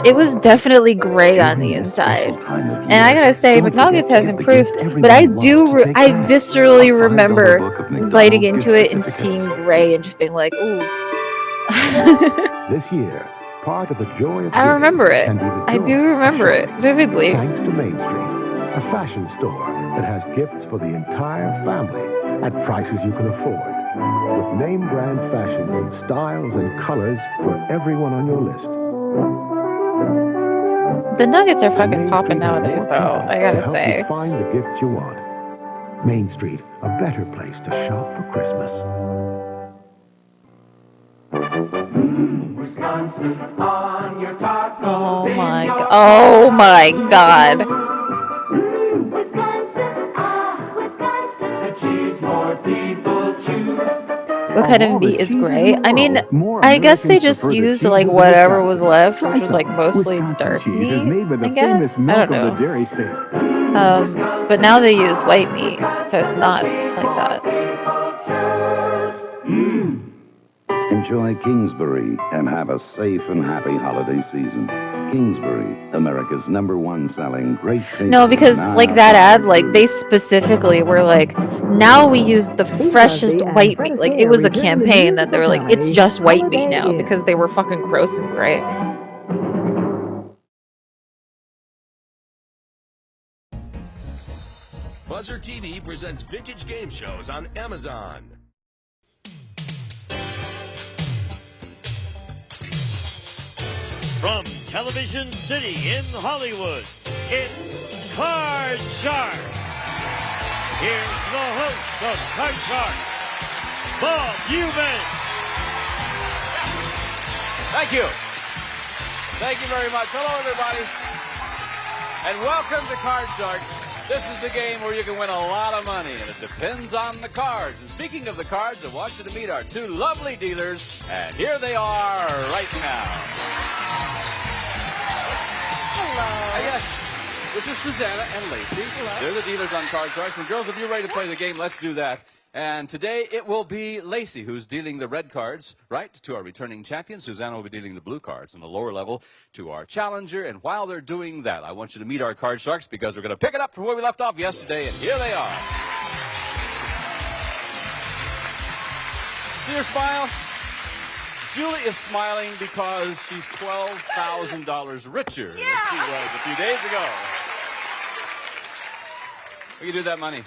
it was definitely gray on the inside. And I gotta say, McNuggets have improved, but I viscerally remember biting into it and seeing gray and just being like, ooh. This year, part of the joy of I remember it. I do remember it vividly. Thanks to Main Street, a fashion store that has gifts for the entire family at prices you can afford. With name brand fashions in styles and colors for everyone on your list. The nuggets are fucking popping nowadays, though, I gotta say. Find the gifts you want. Main Street, a better place to shop for Christmas. Wisconsin on your tacos. Oh my god. Oh my god. The cheese more people choose. What kind of meat is gray? I mean, I guess they just used like whatever was left, which was like mostly dark meat, I guess. I don't know. But now they use white meat, so it's not like that. Enjoy Kingsbury and have a safe and happy holiday season. Kingsbury, America's #1 selling great taste. No, because like that ad, like they specifically were like, now we use the freshest white meat. Like it was a campaign that they were like, it's just white meat now because they were fucking gross and gray. Buzzer TV presents vintage game shows on Amazon. From Television City in Hollywood, it's Card Shark. Here's the host of Card Shark, Bob Eubank. Thank you. Thank you very much. Hello, everybody. And welcome to Card Sharks. This is the game where you can win a lot of money, and it depends on the cards. And speaking of the cards, I want you to meet our two lovely dealers, and here they are right now. Hello. Yes, this is Susanna and Lacey. Hello. They're the dealers on Card Sharks. And girls, if you're ready to play the game, let's do that. And today it will be Lacey who's dealing the red cards, right, to our returning champion. Susanna will be dealing the blue cards on the lower level to our challenger. And while they're doing that, I want you to meet our Card Sharks because we're going to pick it up from where we left off yesterday. And here they are. See her smile? Julie is smiling because she's $12,000 richer than she was a few days ago. What do you do with that money?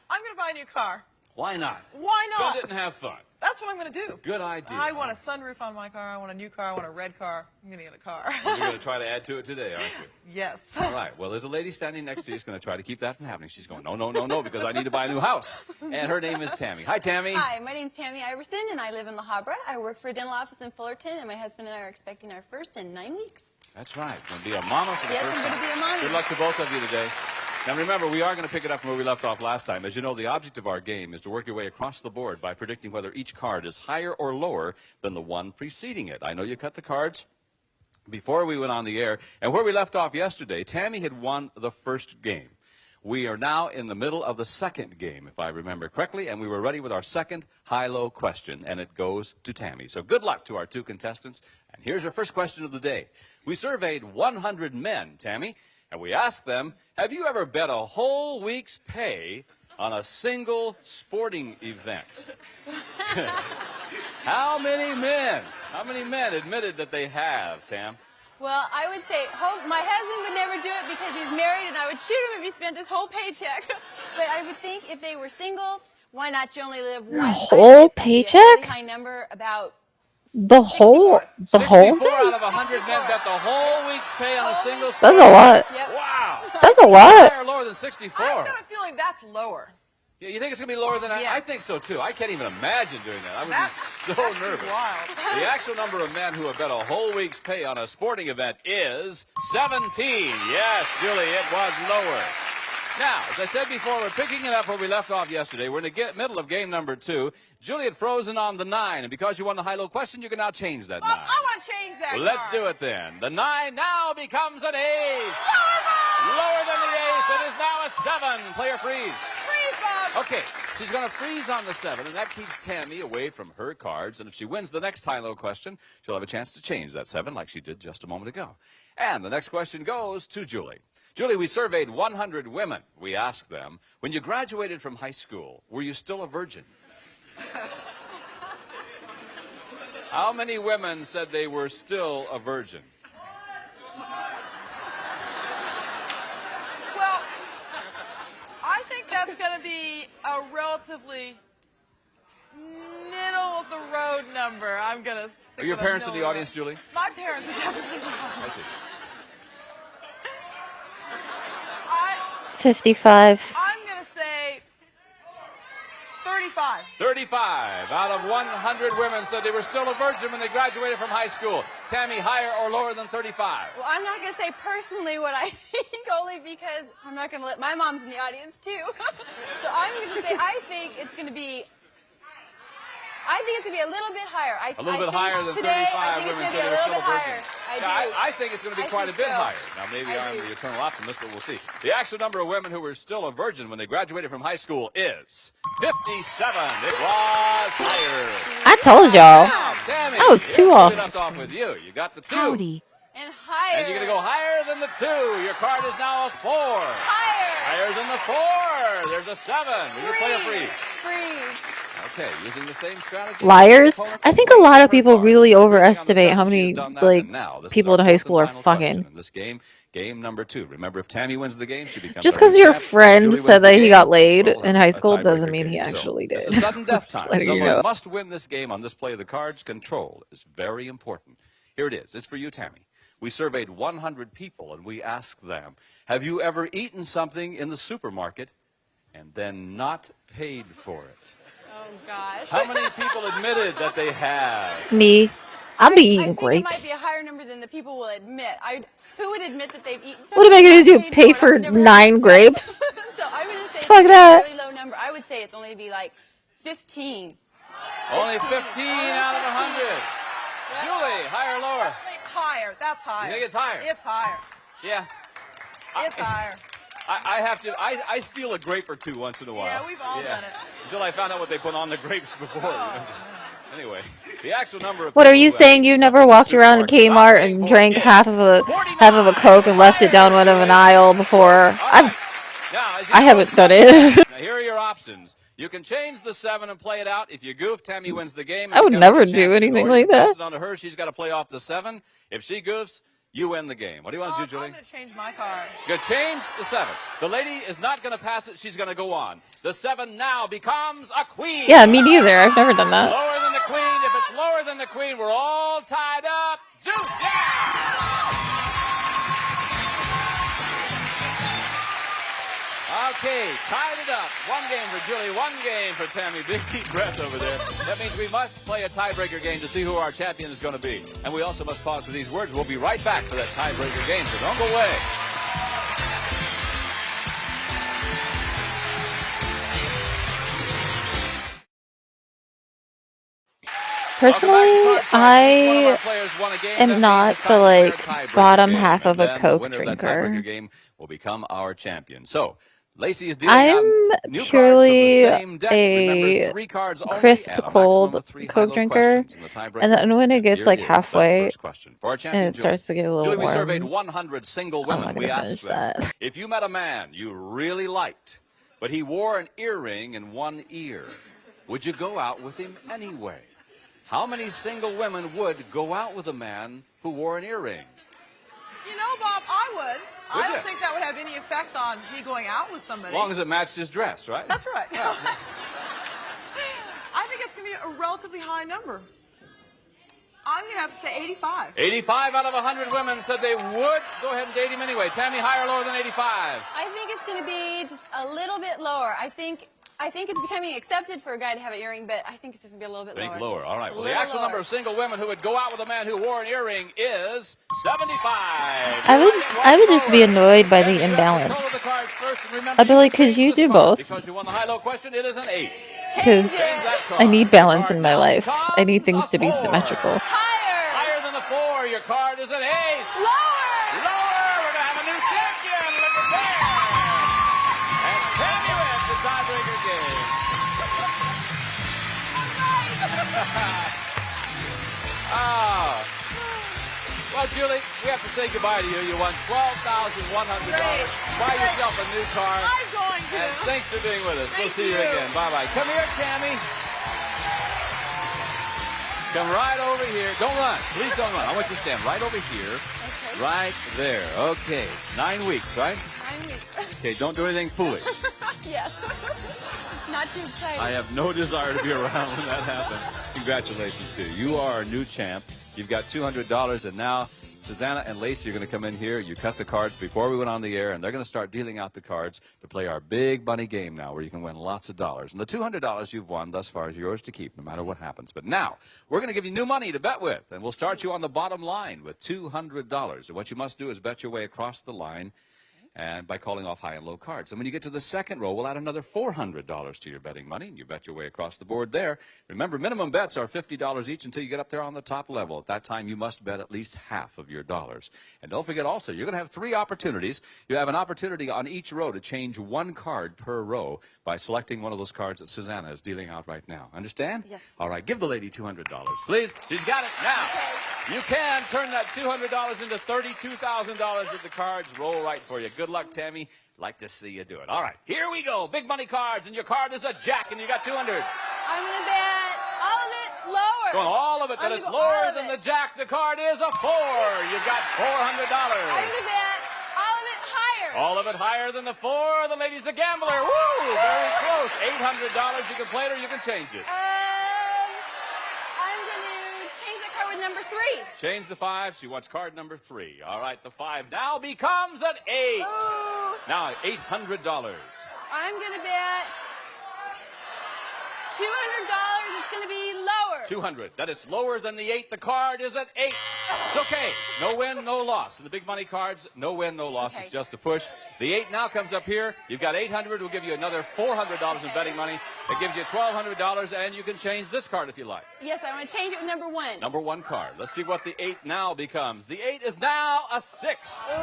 I'm going to buy a new car. Why not? Why not? Spend it and have fun. That's what I'm going to do. Good idea. I want a sunroof on my car. I want a new car. I want a red car. I'm going to get a car. You're going to try to add to it today, aren't you? Yes. All right. Well, there's a lady standing next to you who's going to try to keep that from happening. She's going, no, no, no, no, because I need to buy a new house. And her name is Tammy. Hi, Tammy. Hi, my name's Tammy Iverson, and I live in La Habra. I work for a dental office in Fullerton, and my husband and I are expecting our first in 9 weeks. That's right. Going to be a mama for the Yes, first I'm time. going to be a mommy. Good luck to both of you today. Now, remember, we are going to pick it up from where we left off last time. As you know, the object of our game is to work your way across the board by predicting whether each card is higher or lower than the one preceding it. I know you cut the cards before we went on the air. And where we left off yesterday, Tammy had won the first game. We are now in the middle of the second game, if I remember correctly, and we were ready with our second high-low question, and it goes to Tammy. So good luck to our two contestants. And here's our first question of the day. We surveyed 100 men, Tammy, and we asked them, have you ever bet a whole week's pay on a single sporting event? How many men admitted that they have, Tam? Well, I would say my husband would never do it because he's married, and I would shoot him if he spent his whole paycheck. But I would think if they were single, why not you only live one life? Whole paycheck? A really high number, about The whole 64 thing? out of 100 men bet the whole week's pay on a single That's sport. a lot. Yep. Wow. That's a lot. Higher or lower than 64? I've got a feeling that's lower. Yeah, you think it's going to be lower than that? I Yes. think so, too. I can't even imagine doing that. I would be so That's nervous. wild. The actual number of men who have bet a whole week's pay on a sporting event is 17. Yes, Julie, it was lower. Now, as I said before, we're picking it up where we left off yesterday. We're in the middle of game number 2. Julie had frozen on the 9, and because you won the high-low question, you can now change that 9. I want to change that. Well, let's do it then. The 9 now becomes an ace. Lower than the ace. It is now a 7. Player freeze. Freeze, Bob. Okay, she's going to freeze on the 7, and that keeps Tammy away from her cards. And if she wins the next high-low question, she'll have a chance to change that 7 like she did just a moment ago. And the next question goes to Julie. Julie, we surveyed 100 women. We asked them, when you graduated from high school, were you still a virgin? How many women said they were still a virgin? Well, I think that's going to be a relatively middle-of-the-road number. I'm going to stick Are your with a parents in the middle audience, road. Julie? My parents are definitely I see. 55. I'm going to say 35. 35 out of 100 women said they were still a virgin when they graduated from high school. Tammy, higher or lower than 35? Well, I'm not going to say personally what I think, only because I'm not going to let my mom's in the audience, too. So I'm going to say I think it's going to be a little bit higher. A little bit higher than 35 women said they were still a virgin. I think it's going to be quite a bit higher. Now, maybe I'm the eternal optimist, but we'll see. The actual number of women who were still a virgin when they graduated from high school is 57. It was higher. I told y'all. Now, Tammy, That was 2 here's where off. we left off with you. You got the 2. And higher. And you're going to go higher than the 2. Your card is now a 4. Higher than the 4. There's a 7. Will you play a freeze? Freeze. Okay, using the same strategy. Liars. I think a lot of people really overestimate how many people in high school are fucking. In this game number 2. Remember, if Tammy wins the game, she becomes Just our because your champ. friend Julie said wins that the he game, got laid we'll in have high a school tiebreaker doesn't mean game. he actually This did. is sudden death Just time. letting you Someone know. must win this game on this play of the cards. Control is very important. Here it is. It's for you, Tammy. We surveyed 100 people, and we asked them, have you ever eaten something in the supermarket and then not paid for it? Oh, gosh. How many people admitted that they have? Me. I'll be eating I think it might grapes. be a higher number than the people will admit. Who would admit that they've eaten something? What am I gonna do? Pay I for would never have 9 grapes? So I'm going to say Fuck it's that. a really low number. I would say it's only to be like 15. Only 15 out of 100. Julie, higher or lower? Higher. That's higher. You think it's higher? It's higher. Yeah. It's higher. I have to. I steal a grape or two once in a while. Yeah, we've all done it. Until I found out what they put on the grapes before. Anyway, the actual number of. What are you saying? You never walked around a Kmart and drank half of a Coke and left it down one of an aisle before? I haven't done it. Now here are your options. You can change the 7 and play it out. If you goof, Tammy wins the game. I would never do anything like that. Passes on to her. She's got to play off the 7. If she goofs, you win the game. What do you want to do, Julie? I'm going to change my card. You're going to change the 7. The lady is not going to pass it. She's going to go on. The 7 now becomes a queen. Yeah, me neither. I've never done that. Lower than the queen. If it's lower than the queen, we're all tied up. Juice, Okay, tied it up. 1 game for Julie, 1 game for Tammy. Big deep breath over there. That means we must play a tiebreaker game to see who our champion is going to be. And we also must pause for these words. We'll be right back for that tiebreaker game, so don't go away. Personally, I am not the bottom half of a Coke drinker. Game will become our champion. So, Lacey is dealing I'm out new purely cards from the same deck. Remember, a 3 cards only crisp, and a cold maximum of 3 Coke high-low drinker, questions in the tiebreaker. and then when it gets Here like is halfway, the first question. For our champion, and it starts to get a little Julie, we warm. surveyed 100 single women. I'm not We gonna asked finish them, that. if you met a man you really liked, but he wore an earring in one ear, would you go out with him anyway? How many single women would go out with a man who wore an earring? You know, Bob, I would. Would I don't you? think that would have any effect on me going out with somebody. As long as it matched his dress, right? That's right. I think it's going to be a relatively high number. I'm going to have to say 85. 85 out of 100 women said they would go ahead and date him anyway. Tammy, higher or lower than 85? I think it's going to be just a little bit lower. I think it's becoming accepted for a guy to have an earring, but I think it's just going to be a little bit Think lower. lower. All right. Just Well, the actual number of single women who would go out with a man who wore an earring is 75. I would just be annoyed by the imbalance. I'd be like, because you do both. Because you won the high-low question, it is an 8. Because I need balance in my life. I need things to be symmetrical. Higher than a 4. Your card is an ace. Lower. We're going to have a new champion. Look at that. And Tammy wins the tiebreaker game. Well, Julie, we have to say goodbye to you. You won $12,100. Buy yourself a new car. I'm going to. And thanks for being with us. We'll see you again. Bye-bye. Come here, Tammy. Come right over here. Don't run. Please don't run. I want you to stand right over here. Okay. Right there. Okay. 9 weeks, right? 9 weeks. Okay, don't do anything foolish. Yes. Not too exciting. I have no desire to be around when that happens. Congratulations to you. You are our new champ. You've got $200, and now Susanna and Lacey are going to come in here. You cut the cards before we went on the air, and they're going to start dealing out the cards to play our big money game now, where you can win lots of dollars. And the $200 you've won thus far is yours to keep, no matter what happens. But now, we're going to give you new money to bet with, and we'll start you on the bottom line with $200. And what you must do is bet your way across the line, and by calling off high and low cards. And when you get to the second row, we'll add another $400 to your betting money, and you bet your way across the board there. Remember, minimum bets are $50 each until you get up there on the top level. At that time, you must bet at least half of your dollars. And don't forget also, you're going to have 3 opportunities. You have an opportunity on each row to change 1 card per row by selecting one of those cards that Susanna is dealing out right now. Understand? Yes. All right, give the lady $200, please. She's got it now. You can turn that $200 into $32,000 if the cards roll right for you. Good luck, Tammy. Like to see you do it. All right, here we go. Big money cards, and your card is a jack, and you got $200. I'm going to bet all of it lower. Going all of it, that is lower than the jack. The card is a 4. You've got $400. I'm going to bet all of it higher. All of it higher than the 4. The lady's a gambler. Woo! Very close. $800. You can play it or you can change it. I'm going to change that card with number 3. Change the 5. She wants card number 3. All right, the 5 now becomes an 8. Ooh. Now $800. I'm going to bet $200 is going to be lower. 200. That is lower than the 8. The card is at 8. It's okay. No win, no loss. In the big money cards, no win, no loss. Okay. It's just a push. The 8 now comes up here. You've got 800. We'll give you another $400 in betting money. It gives you $1,200, and you can change this card if you like. Yes, I want to change it with number 1. Number 1 card. Let's see what the 8 now becomes. The 8 is now a 6.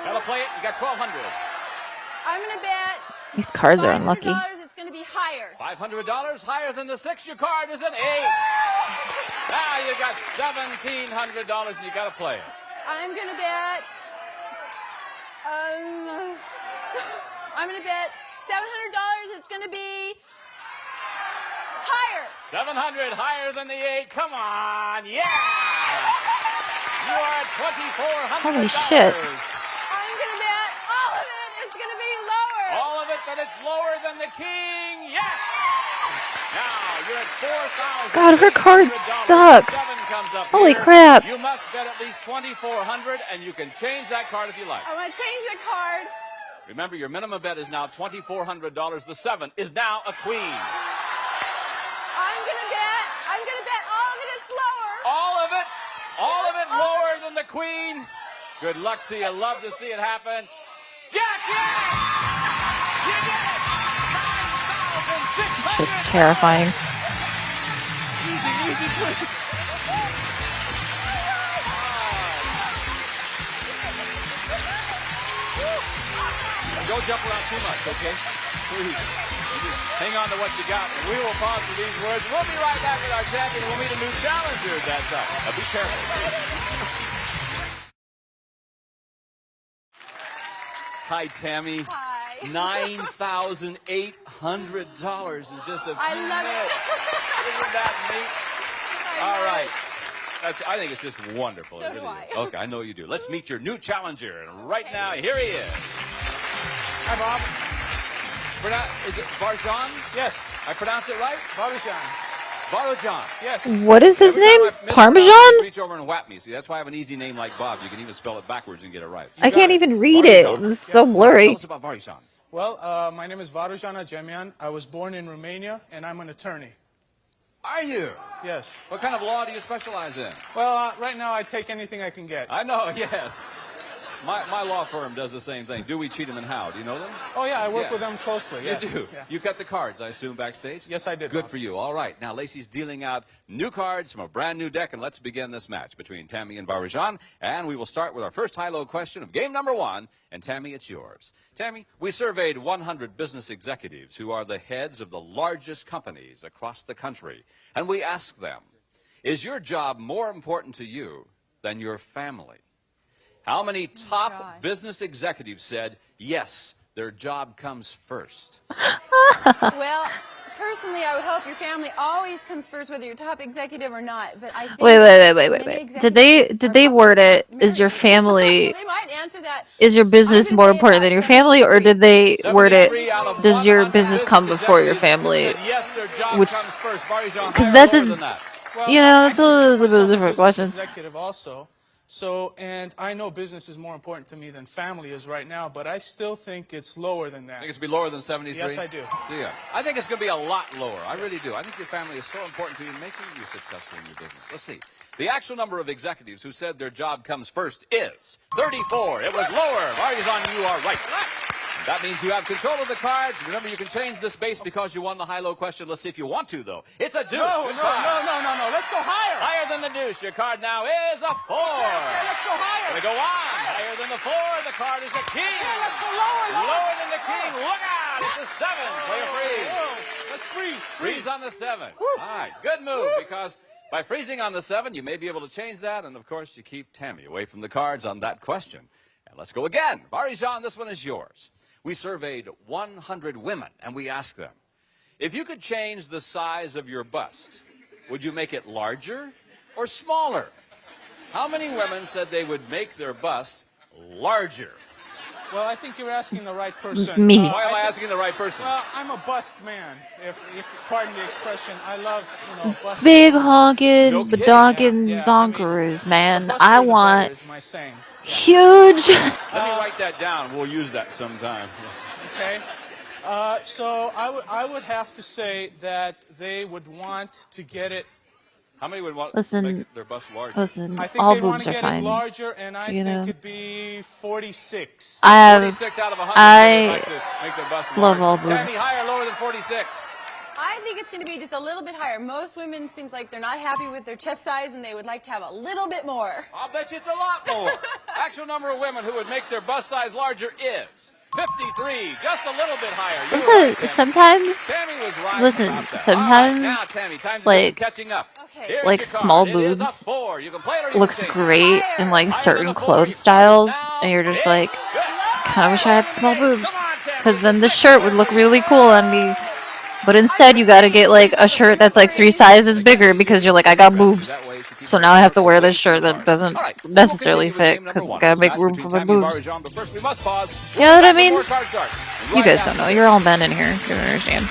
Gotta play it. You got 1,200. I'm going to bet These cards are unlucky. it's going to be higher. $500 higher than the 6. Your card is an 8. Now you got $1,700, and you got to play it. I'm going to bet. I'm going to bet $700. It's going to be higher. 700 higher than the 8. Come on, yeah! You are at $2,400. Holy shit. I'm going to bet all of it is going to be lower. All of it, that it's lower than the king. Yes! Now you're at $4,000. God, her cards suck. 7 comes up Holy here. crap. You must bet at least $2,400, and you can change that card if you like. I want to change the card. Remember, your minimum bet is now $2,400. The 7 is now a queen. I'm going to bet all of it is lower. All of it? All of it lower than the queen? Good luck to you. Love to see it happen. Jack, yes! You did it! $9,600. Shit's terrifying. Easy, quick. Don't jump around too much, okay? Please. Hang on to what you got, and we will pause for these words. We'll be right back with our champion. We'll meet a new challenger at that time. Now, be careful. Hi, Tammy. Hi. $9,800 in just a few I love minutes. Isn't that neat? All right. I think it's just wonderful. So it really do I. is. Okay, I know you do. Let's meet your new challenger. And right now, here he is. Hi, Bob. Is it Varjan? Yes. I pronounced it right? Varjan. Varjan. Yes. What is his name? Just Parmesan? reach over and whap me. See, that's why I have an easy name like Bob. You can even spell it backwards and get it right. I can't even read it. It's so blurry. Tell us about Varjan. Well, my name is Varjan Ajemian. I was born in Romania, and I'm an attorney. Are you? Yes. What kind of law do you specialize in? Well, right now I take anything I can get. I know, yes. My law firm does the same thing. Dewey, Cheatham, and Howe. Do you know them? Oh, yeah, I work with them closely. Yeah. You do? Yeah. You cut the cards, I assume, backstage? Yes, I did. Good Bob. for you. All right. Now, Lacey's dealing out new cards from a brand new deck, and let's begin this match between Tammy and Varjan. And we will start with our first high-low question of game number 1. And, Tammy, it's yours. Tammy, we surveyed 100 business executives who are the heads of the largest companies across the country. And we asked them, is your job more important to you than your family? How many top business executives said, yes, their job comes first? Well, personally, I would hope your family always comes first, whether you're top executive or not. But I think Wait. Did they word it? Is your family? They might answer that. Is your business more important than your family, or did they word it? Does your business come before your family? Yes, their job comes first. Because that's that's a little bit of a different question. Executive also. So, and I know business is more important to me than family is right now, but I still think it's lower than that. Think it's going to be lower than 73? Yes, I do. Yeah. I think it's going to be a lot lower. I really do. I think your family is so important to you, making you successful in your business. Let's see. The actual number of executives who said their job comes first is 34. It was lower. Varjan, you are right. That means you have control of the cards. Remember, you can change this base because you won the high-low question. Let's see if you want to, though. It's a deuce. No. Let's go higher. Higher than the deuce. Your card now is a 4. Okay, let's go higher. We go on. Higher than the 4. The card is a king. Yeah, let's go lower. Lower than the king. Look out. It's a 7. Play a freeze. Let's freeze. Freeze on the 7. All right. Good move, because by freezing on the 7, you may be able to change that. And, of course, you keep Tammy away from the cards on that question. And let's go again. Varjan, this one is yours. We surveyed 100 women, and we asked them, if you could change the size of your bust, would you make it larger or smaller? How many women said they would make their bust larger? Well, I think you're asking the right person. Me. Why am I asking the right person? Well, I'm a bust man, if pardon the expression. I love, bust. Big honkin', badonkin' zonkaroos, man. I want is my saying. huge. Let me write that down. We'll use that sometime. Okay. So I would have to say that they would want to get it. How many would want to Listen, make their bust larger? listen. I think All they want boobs to are get fine. it larger, and I You think know. it'd be 46. I have. 46 out of 100 I would like to make their bust love all larger. Tammy, boobs. higher or lower than 46? I think it's going to be just a little bit higher. Most women seems like they're not happy with their chest size, and they would like to have a little bit more. I'll bet you it's a lot more. Actual number of women who would make their bust size larger is 53, just a little bit higher. You were right, Tammy. Sometimes, Tammy was right listen, about that. sometimes, All right, now, Tammy, time to do like, some catching up. Here's like your small card. It is a boobs 4. You can play it or you looks can change it. great in like certain clothes styles, and you're just like, kind of wish I had small boobs, because then the shirt would look really cool on me. But instead, you gotta get like a shirt that's like 3 sizes bigger because you're like, I got boobs. So now I have to wear this shirt that doesn't necessarily fit because it's gotta make room for my boobs. You know what I mean? You guys don't know. You're all men in here. You don't understand.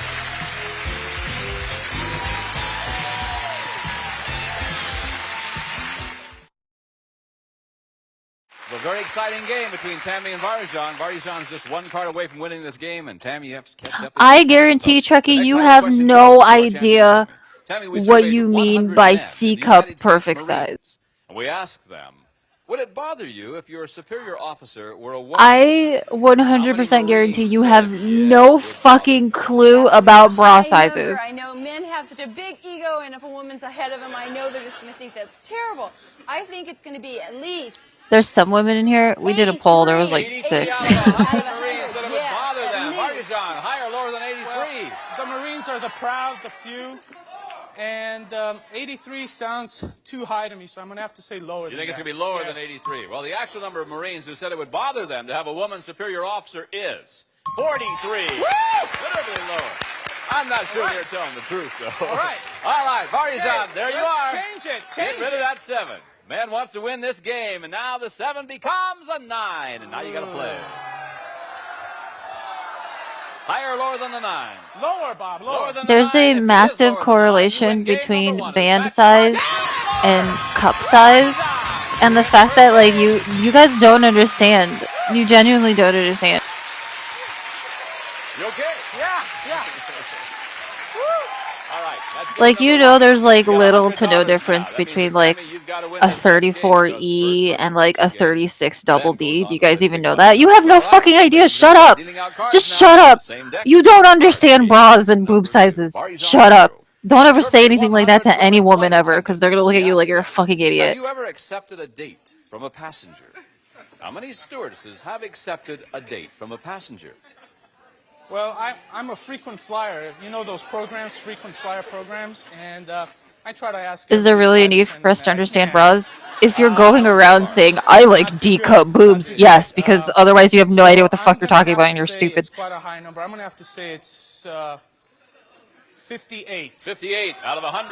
A very exciting game between Tammy and Varjan. Varjan's just one card away from winning this game, and Tammy, you have to catch up. I guarantee, Truckee, you have no idea what you mean by C cup perfect size. We asked them, would it bother you if your superior officer were a woman? I 100% guarantee you have no fucking clue about bra sizes. I know men have such a big ego, and if a woman's ahead of them, I know they're just going to think that's terrible. I think it's going to be at least... There's some women in here. We did a poll. There was like 6. Marines said it would bother them. Varjan, higher or lower than 83? Well, the Marines are the proud, the few. And 83 sounds too high to me, so I'm going to have to say lower than that. You think it's going to be lower than 83? Well, the actual number of Marines who said it would bother them to have a woman superior officer is 43. Considerably lower. I'm not sure they're telling the truth, though. All right. All right, Varjan, there you are. Change it. Get rid of that 7. Man wants to win this game, and now the 7 becomes a 9, and now you got to play. Higher or lower than the 9? Lower, Bob. Lower. There's a massive correlation between band size and cup size, and the fact that like you guys don't understand. You genuinely don't understand. You okay? Yeah. All right. Like, you know, there's like little to no difference between like a 34E and like a 36 double D. Do you guys even know that? You have no fucking idea. Shut up. Just shut up. You don't understand bras and boob sizes. Shut up. Don't ever say anything like that to any woman ever, because they're gonna look at you like you're a fucking idiot. Have you ever accepted a date from a passenger? How many stewardesses have accepted a date from a passenger? Well, I'm a frequent flyer. You know those programs, frequent flyer programs? And I try to ask... Is there really a need for us to understand bras? If you're going around saying, I like D-cup boobs, yes, because otherwise you have no idea what the fuck you're talking about and you're stupid. It's quite a high number. I'm going to have to say it's 58. 58 out of 100.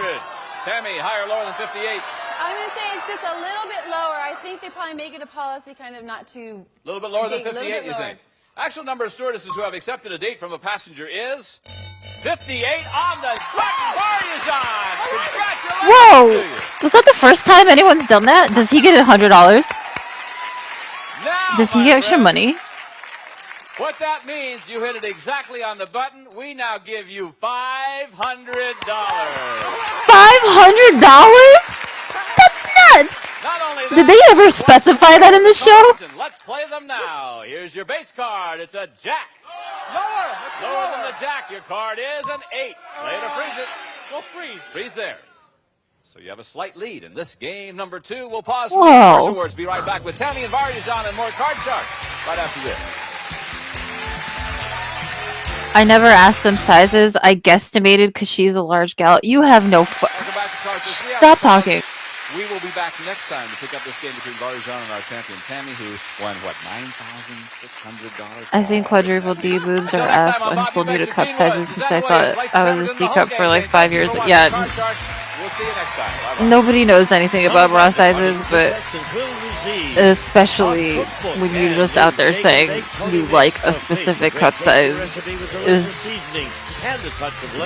Tammy, higher or lower than 58? I'm going to say it's just a little bit lower. I think they probably make it a policy kind of not to... A little bit lower than 58, you think? Actual number of stewardesses who have accepted a date from a passenger is 58 on the button. Varjan! Congratulations! Whoa! Was that the first time anyone's done that? Does he get $100? Does he get extra money? What that means, you hit it exactly on the button. We now give you $500. $500? That's nuts! Did they ever specify that in the show? Let's play them now. Here's your base card. It's a jack. Lower. Lower than the jack. Your card is an 8. Play to freeze it. Go freeze. Freeze there. So you have a slight lead in this game. Number 2. We'll pause for Whoa. the Stars Awards. Be right back with Tammy and Varjan and more Card Shark right after this. I never asked them sizes. I guesstimated because she's a large gal. You have no Stop talking. We will be back next time to pick up this game between Varjan and our champion Tammy, who won, what, $9,600? I think quadruple D boobs are F. I'm still new to cup sizes since I thought I was a C cup for like 5 years. Yeah. We'll see you next time. Bye-bye. Nobody knows anything about bra sizes, but especially when you're just out there saying you like a specific cup size is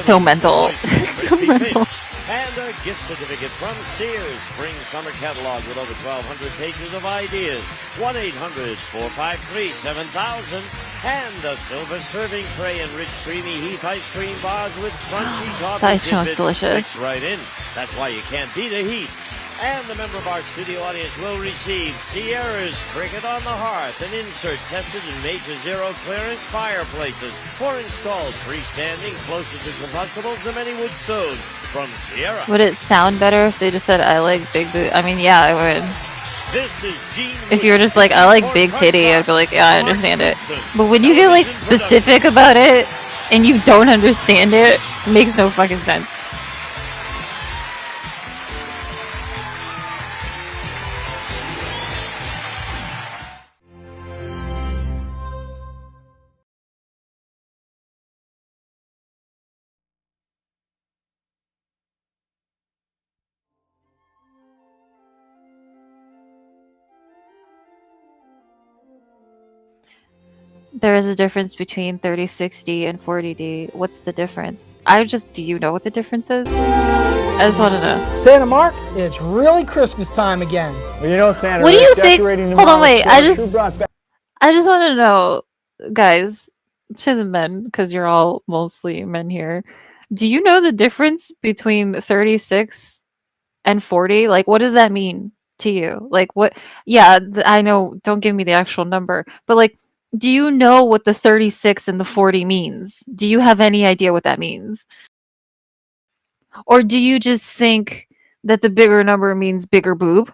so mental. So mental. And a gift certificate from Sears Spring Summer Catalog with over 1,200 pages of ideas. 1-800-453-7000. And a silver serving tray and rich, creamy Heath ice cream bars with crunchy toffee The ice cream looks tidbits delicious. mixed right in. That's why you can't beat a Heath. And the member of our studio audience will receive Sierra's Cricket on the Hearth, an insert tested in major zero clearance fireplaces for installs freestanding, closer to combustibles than many wood stoves from Sierra. Would it sound better if they just said, I like big boot? I mean, yeah, it would. This is Gene If you were just like, I like big titty, I'd be like, yeah, I understand it. But when you get like specific about it and you don't understand it, it makes no fucking sense. There is a difference between 3060 and 40D. What's the difference? Do you know what the difference is? I just want to know. Santa Mark, it's really Christmas time again. Well, you know, Santa, What do you think? decorating Hold on, wait. I just brought back want to know, guys, to the men, because you're all mostly men here. Do you know the difference between 36 and 40? Like, what does that mean to you? Like, what? Yeah, I know. Don't give me the actual number, but like, do you know what the 36 and the 40 means? Do you have any idea what that means? Or do you just think that the bigger number means bigger boob?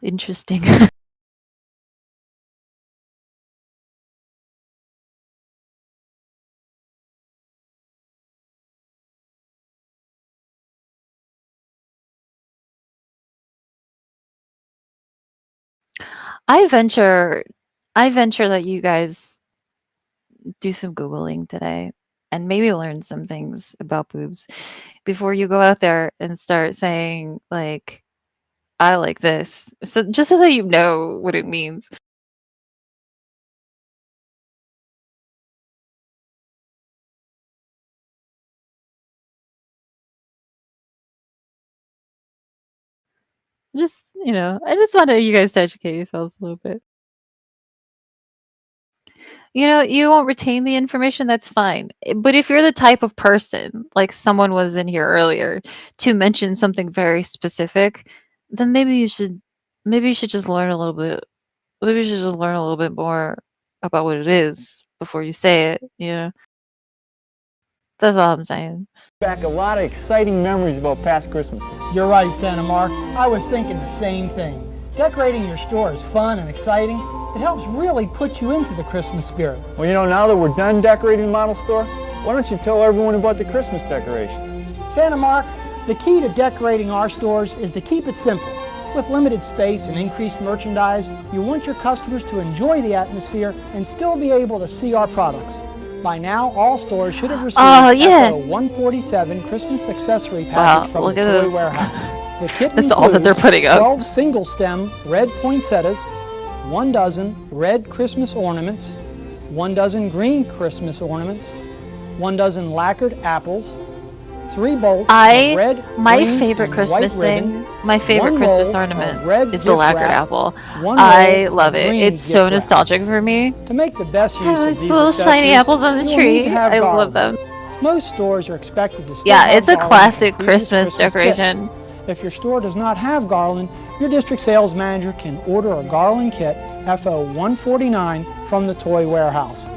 Interesting. I venture that you guys do some Googling today and maybe learn some things about boobs before you go out there and start saying, like, I like this. So just so that you know what it means. Just, I just wanted you guys to educate yourselves a little bit. You won't retain the information, that's fine. But if you're the type of person, like someone was in here earlier, to mention something very specific, then maybe you should just learn a little bit. Maybe you should just learn a little bit more about what it is before you say it. That's all I'm saying. back a lot of exciting memories about past Christmases. You're right, Santa Mark. I was thinking the same thing. Decorating your store is fun and exciting. It helps really put you into the Christmas spirit. Well, now that we're done decorating the model store, why don't you tell everyone about the Christmas decorations? Santa Mark, the key to decorating our stores is to keep it simple. With limited space and increased merchandise, you want your customers to enjoy the atmosphere and still be able to see our products. By now, all stores should have received FO 147 Christmas accessory package from the Toy Warehouse. The kit That's all that they're putting up. 12 single-stem red poinsettias, 1 dozen red Christmas ornaments, 1 dozen green Christmas ornaments, 1 dozen lacquered apples, 3 bolts of red, my green, favorite and Christmas white ribbon, thing, my favorite 1 Christmas roll ornament of red is the gift lacquered wrap, apple. 1 I roll love of it. green It's so gift wrap. nostalgic for me. To make the best use of Those these little shiny accessories, apples on the you'll tree. need to have I love garland. them. Most stores are expected to still Yeah, have it's a garland classic from previous Christmas decoration. kits. If your store does not have garland, your district sales manager can order a garland kit FO 149 from the Toy Warehouse.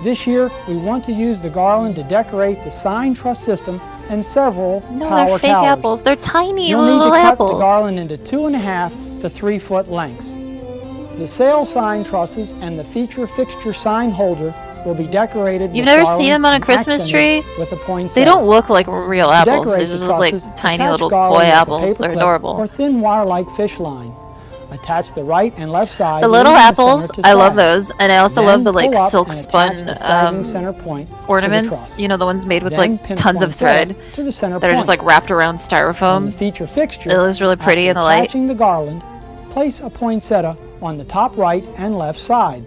This year, we want to use the garland to decorate the sign truss system and several No, power they're fake towers. apples. They're tiny You'll little need to cut apples. the garland into 2.5 to 3 foot lengths. The sale sign trusses and the feature fixture sign holder will be decorated You've with never garland seen them on a and Christmas tree? accented with a poinsettia. They don't look like real To apples. They decorate just the look like trusses, tiny attach little garland toy with a apples. paper They're clip adorable. Or thin wire-like fish line. Attach the right and left side. The little leaving the center apples, to I love sag. those, and I also Then love the like pull up silk and spun attach the sagging center point to the ornaments. truss. You know, the ones made with Then like pin tons of poinsettia thread to the center that are just point. like wrapped around On the styrofoam. feature fixture, It looks really pretty in the light. attaching the garland, place a poinsettia on the top right and left side.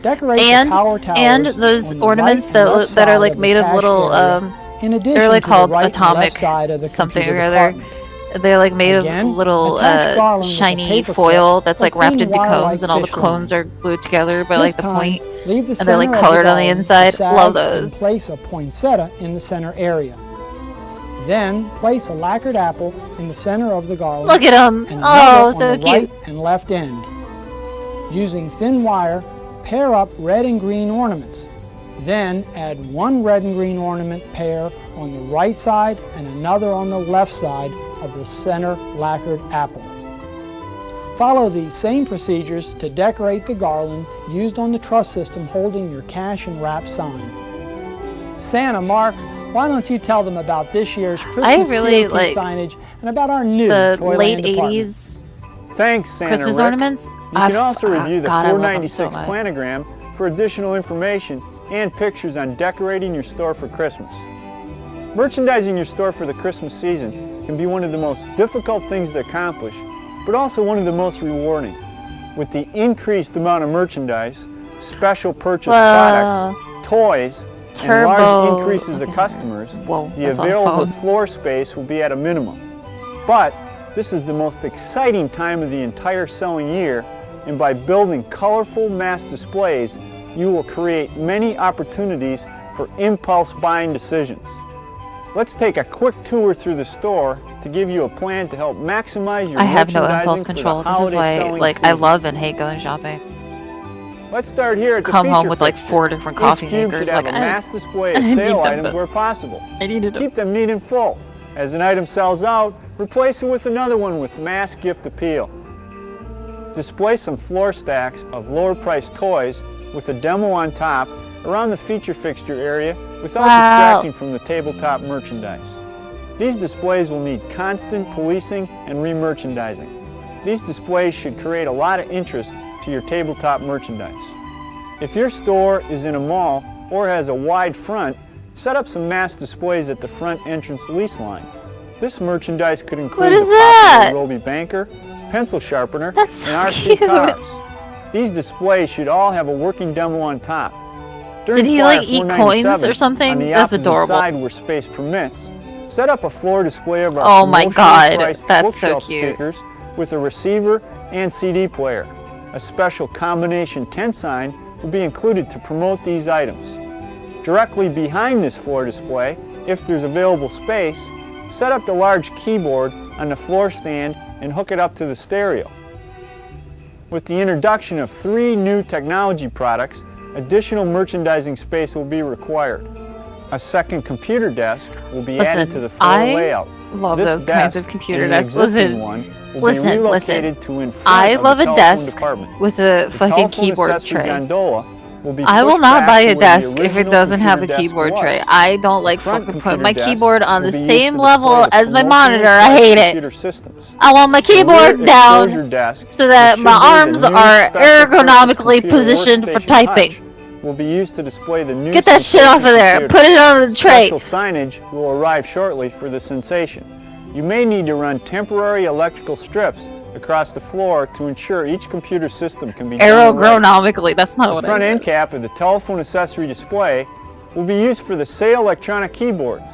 Decorate the power towers And those on the ornaments right and left that are side like of the made of cash little area, in addition they're like to the called right and left atomic side of the something or computer other. department. They're like made Again, of little attach garland with a shiny paper foil clip that's or like wrapped thin into wire-like cones, and all the fish line. cones are glued together by This like the time, point, leave the and they're like center of colored on the garland inside. to sag Love and those. place a poinsettia in the center area. Then place a lacquered apple in the center of the garland. Look at 'em. And Oh, another so on the right cute. and left end. Using thin wire, pair up red and green ornaments. Then add one red and green ornament pair on the right side and another on the left side of the center lacquered apple. Follow these same procedures to decorate the garland used on the truss system holding your cash and wrap sign. Santa Mark, why don't you tell them about this year's Christmas really POP like signage and about our new the Toyland late department? 80s Thanks, Santa Christmas Rick. ornaments. You can also review the God, I love them so 496 much. planogram for additional information and pictures on decorating your store for Christmas. Merchandising your store for the Christmas season can be one of the most difficult things to accomplish, but also one of the most rewarding. With the increased amount of merchandise, special purchase products, toys, and large increases of customers, the that's on a available phone. floor space will be at a minimum. But this is the most exciting time of the entire selling year, and by building colorful mass displays, you will create many opportunities for impulse buying decisions. Let's take a quick tour through the store to give you a plan to help maximize your I have no merchandising impulse for the control. This is holiday why, selling like, I season. love and hate going shopping. Let's start here at the Come home feature with like fixture. 4 different Each coffee cube makers. should have Like, a mass display of I need sale them, items but where possible. I needed them. Keep them neat and full. As an item sells out, replace it with another one with mass gift appeal. Display some floor stacks of lower priced toys with a demo on top around the feature fixture area without distracting from the tabletop merchandise. These displays will need constant policing and re-merchandising. These displays should create a lot of interest to your tabletop merchandise. If your store is in a mall or has a wide front, set up some mass displays at the front entrance lease line. This merchandise could include the popular Roby Banker, pencil sharpener, and RC cars. These displays should all have a working demo on top. During Did he Flyer like eat coins 497, or something? On the That's opposite adorable. side where space permits, set up a floor display of our Oh my promotionally God, priced that's so bookshelf cute. speakers with a receiver and CD player. A special combination tent sign will be included to promote these items. Directly behind this floor display, if there's available space, set up the large keyboard on the floor stand and hook it up to the stereo. With the introduction of 3 new technology products, additional merchandising space will be required. A second computer desk will be added to the floor layout. Love This those kinds desk of computer and the desks. existing Listen, one will be relocated to in front I of love the a telephone desk department. with a The fucking telephone keyboard accessory tray. gondola will be I will pushed not back buy to a where the desk if it original doesn't have a computer desk keyboard was. tray. I don't like Front fucking putting computer my desk keyboard on will the be same used to level display the as my promotionally monitor. I priced hate it. computer systems. I want my The rear keyboard exposure down desk, so that which my should be the arms new are special purpose ergonomically computer positioned for workstation typing. Hutch, will be used to display the new Get that shit off of there. Sensation Put it on the computer. tray. Special signage will arrive shortly for the Sensation. You may need to run temporary electrical strips across the floor to ensure each computer system can be done right. Aerogronomically, that's not what The I front meant. end cap of the telephone accessory display will be used for the sale electronic keyboards.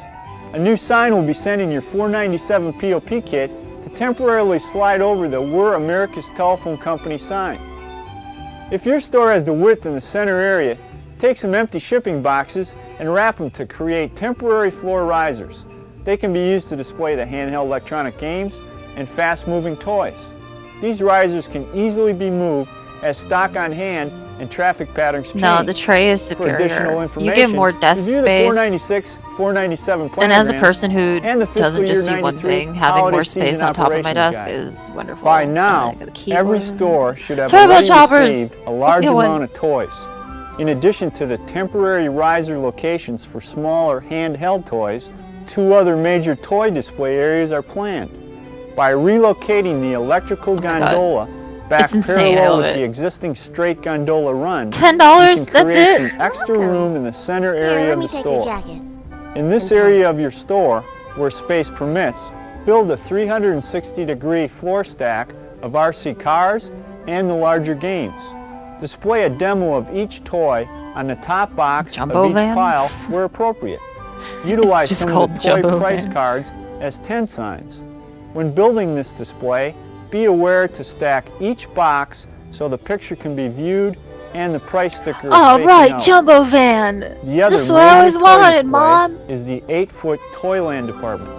A new sign will be sent in your 497 POP kit to temporarily slide over the We're America's Telephone Company sign. If your store has the width in the center area, take some empty shipping boxes and wrap them to create temporary floor risers. They can be used to display the handheld electronic games and fast-moving toys. These risers can easily be moved as stock on hand and traffic patterns change. No, the tray is For additional superior. You information, get more desk review the space. 496, 497 And as a planogram person who and the fiscal doesn't year just do one 93 thing, having holiday more space season on top of my operations desk guide. is wonderful. By now, And I got the keyboard. every store should have Turbo already choppers. received a Let's large get one. amount of toys. In addition to the temporary riser locations for smaller handheld toys, 2 other major toy display areas are planned. By relocating the electrical gondola back It's insane. I parallel love with it. the existing straight gondola run, $10? you can That's create it? some extra room in the center area of the store. jacket. In this area of your store, where space permits, build a 360-degree floor stack of RC cars and the larger games. Display a demo of each toy on the top box Jumbo of each van? pile where appropriate. Utilize just some called of the toy Jumbo price van. cards as tent signs. When building this display, be aware to stack each box so the picture can be viewed and the price sticker is Oh, facing right, out. jumbo van. The other This is what I always major toy wanted, display Mom. is the 8-foot Toyland department.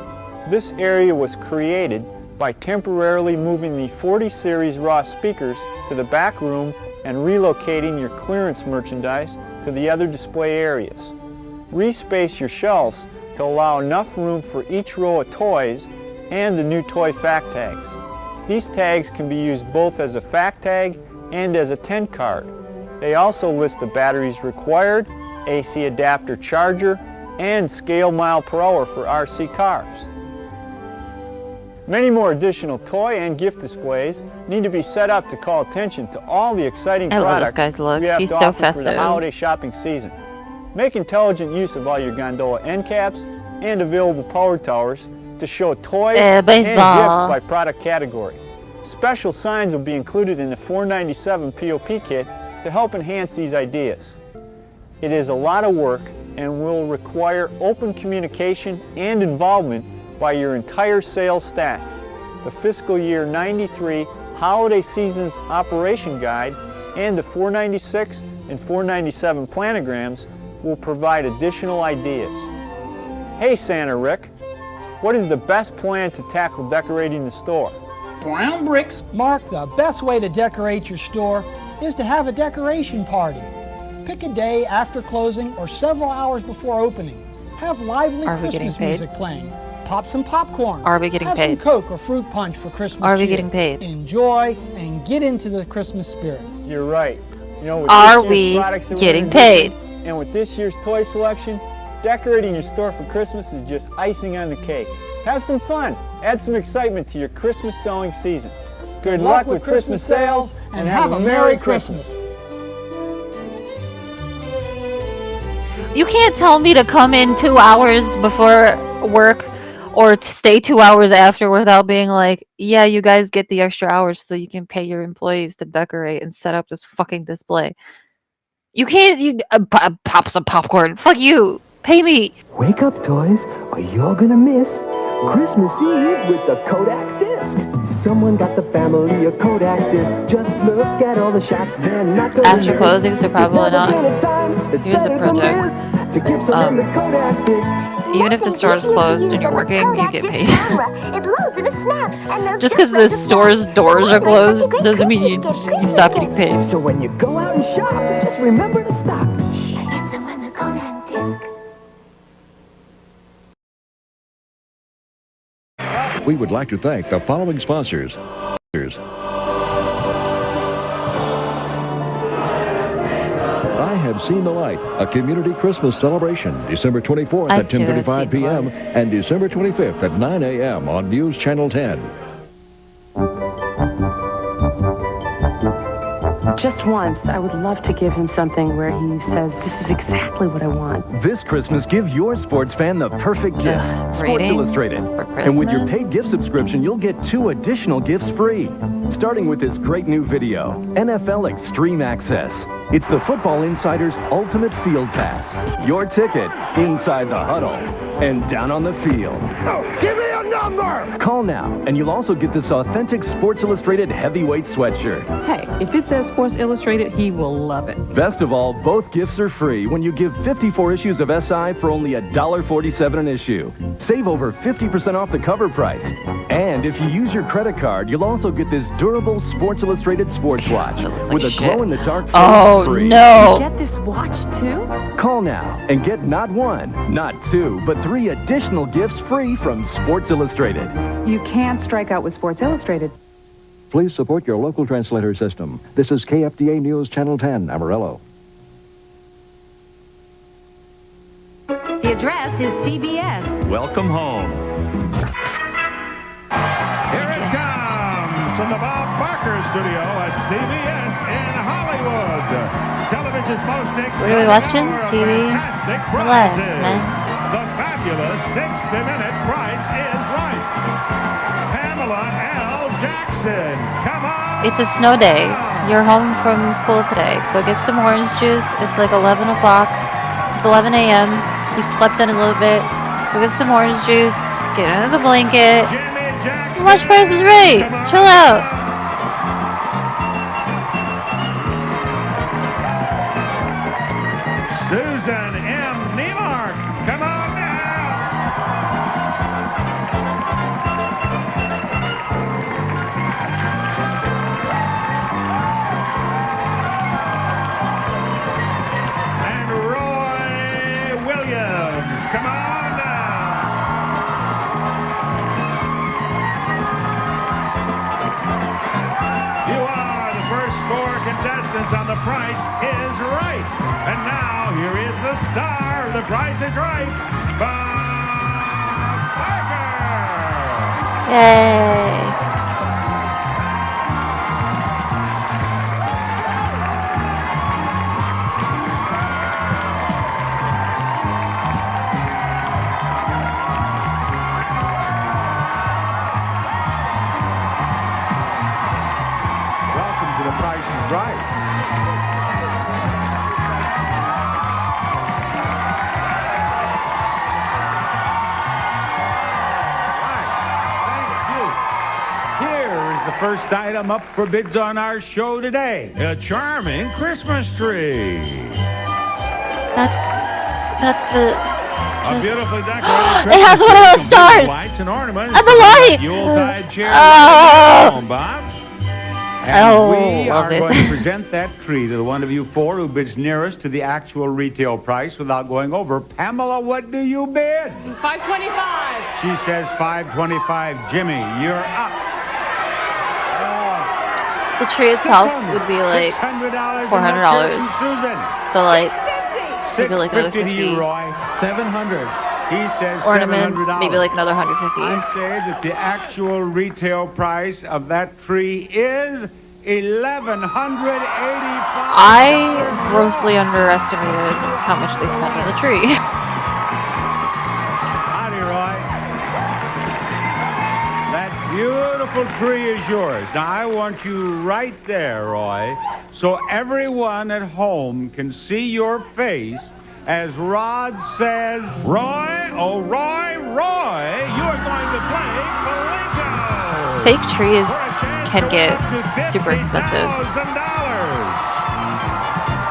This area was created by temporarily moving the 40 series raw speakers to the back room and relocating your clearance merchandise to the other display areas. Respace your shelves to allow enough room for each row of toys and the new toy fact tags. These tags can be used both as a fact tag and as a 10 card. They also list the batteries required, AC adapter charger, and scale mile per hour for RC cars. Many more additional toy and gift displays need to be set up to call attention to all the exciting I love products this guy's look. we have He's to so offer for festive. the holiday shopping season. Make intelligent use of all your gondola end caps and available power towers to show toys and gifts baseball. by product category. Special signs will be included in the $4.97 POP kit to help enhance these ideas. It is a lot of work and will require open communication and involvement by your entire sales staff. The fiscal year 93 holiday season's operation guide and the 496 and 497 planograms will provide additional ideas. Hey Santa Rick, what is the best plan to tackle decorating the store? Brown bricks. Mark, the best way to decorate your store is to have a decoration party. Pick a day after closing or several hours before opening. Have lively Are we getting Christmas paid? music playing. Pop some popcorn. Are we getting have paid? Some Coke or fruit punch for Christmas. Are we cheer. getting paid? Enjoy and get into the Christmas spirit. You're right. You know, with Are this year's we products that we're getting introducing, paid? And with this year's toy selection, decorating your store for Christmas is just icing on the cake. Have some fun. Add some excitement to your Christmas selling season. Good luck with Christmas sales and have a Merry Christmas. You can't tell me to come in 2 hours before work or to stay 2 hours after without being like, yeah, you guys get the extra hours so you can pay your employees to decorate and set up this fucking display. You can't pop some popcorn. Fuck you. Pay me. Wake up, toys, or you're gonna miss Christmas Eve with the Kodak disc. Someone got the family a Kodak disc. Just look at all the shots they're not gonna After miss. closing, so probably not. Here's the project. Even if the store is closed and you're working, you get paid. Just because the store's doors are closed doesn't mean you stop getting paid. So when you go out and shop, just remember to stop. Get someone a Kodak disc. We would like to thank the following sponsors. I Have Seen the Light, a community Christmas celebration, December 24th at 10:35 p.m. and December 25th at 9 a.m. on News Channel 10. Just once, I would love to give him something where he says, this is exactly what I want. This Christmas, give your sports fan the perfect gift. Sports Rating Illustrated. And with your paid gift subscription, you'll get 2 additional gifts free. Starting with this great new video, NFL Extreme Access. It's the Football Insider's ultimate field pass. Your ticket inside the huddle and down on the field. Give me a number! Call now, and you'll also get this authentic Sports Illustrated heavyweight sweatshirt. Hey, if it says Sports Illustrated, he will love it. Best of all, both gifts are free when you give 54 issues of SI for only $1.47 an issue. Save over 50% off the cover price. And if you use your credit card, you'll also get this durable Sports Illustrated sports watch with a glow-in-the-dark face free. No. Get this watch too? Call now and get not 1, not 2, but 3 additional gifts free from Sports Illustrated. You can't strike out with Sports Illustrated. Please support your local translator system. This is KFDA News Channel 10, Amarillo. The address is CBS. Welcome home. Here it comes from the Bob Barker studio at CBS in Hollywood. Television's most exciting. What are we watching? TV? Relax, man. The fabulous 60-minute Price is Right. Pamela L. Jackson. Come on. It's a snow day. You're home from school today. Go get some orange juice. It's like 11 o'clock. It's 11 a.m. You slept in a little bit. Go get some orange juice. Get under the blanket. Jackson. Watch Price is Right. Chill out. Susan M. Niemark. Come on now. And Roy Williams. Come on now. You are the first 4 contestants on The Price is Right. And now, here is the star of The Price is Right, Bob Barker. Yay. Welcome to The Price is Right. The first item up for bids on our show today, a charming Christmas tree. That's the... A beautifully decorated It has one of those stars! Lights and ornaments. And the light! Yuletide cheer. Oh. Bob. And Oh, we love are it. going to present that tree to the one of you 4 who bids nearest to the actual retail price without going over. Pamela, what do you bid? $5.25. She says $5.25. Jimmy, you're up. The tree itself would be like $400. The lights would be like another $650 to you, $50. Roy. $700. He says Ornaments, $700. maybe like another $150. I say that the actual retail price of that tree is $1,185. I grossly underestimated how much they spent on the tree. Howdy, Roy. That beautiful tree is yours. Now, I want you right there, Roy, so everyone at home can see your face as Rod says, Roy, oh, Roy, you are going to play Palinko. Fake trees can get super expensive.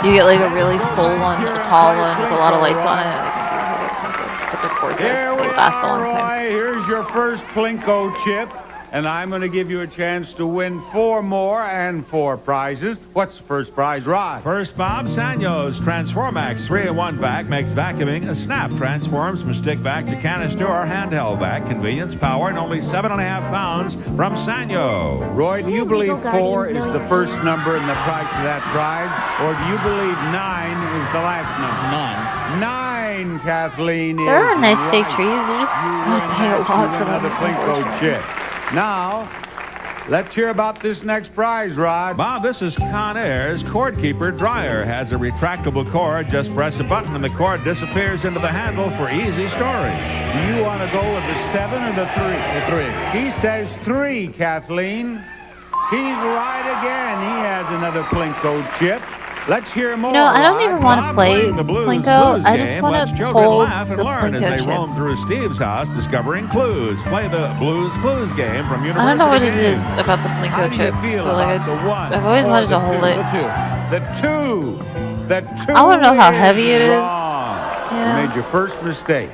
You get like a really full one, a tall one with a lot of lights on it. It can be really expensive, but they're gorgeous. They last a long time. Roy, here's your first Plinko chip. And I'm going to give you a chance to win 4 more and 4 prizes. What's the first prize, Rod? First, Bob Sanyo's Transformax 3-in-1 vac makes vacuuming a snap. Transforms from stick vac to canister or handheld vac. Convenience, power, and only 7.5 pounds from Sanyo. Roy, do you believe 4 is the first number in the price of that prize? Or do you believe 9 is the last number? 9, Kathleen. There are nice right. fake trees. You just gotta pay a lot for them. Another Plinko chip. Now, let's hear about this next prize, Rod. Bob, this is Conair's Cord Keeper Dryer. Has a retractable cord. Just press a button and the cord disappears into the handle for easy storage. Do you want to go with the 7 or the 3? The 3. He says 3, Kathleen. He's right again. He has another Plinko chip. Let's hear more. You know, I don't even want to play Plinko. I just want to hold laugh and the learn as Plinko they chip. roam through Steve's house discovering clues. Play the Blues Clues game from University I don't know what it Games. is about the Plinko chip, feel but like about the 1 I've always or wanted to the hold 2? it. The 2. The 2. I want to know how heavy it is. Wrong. Yeah. You made your first mistake.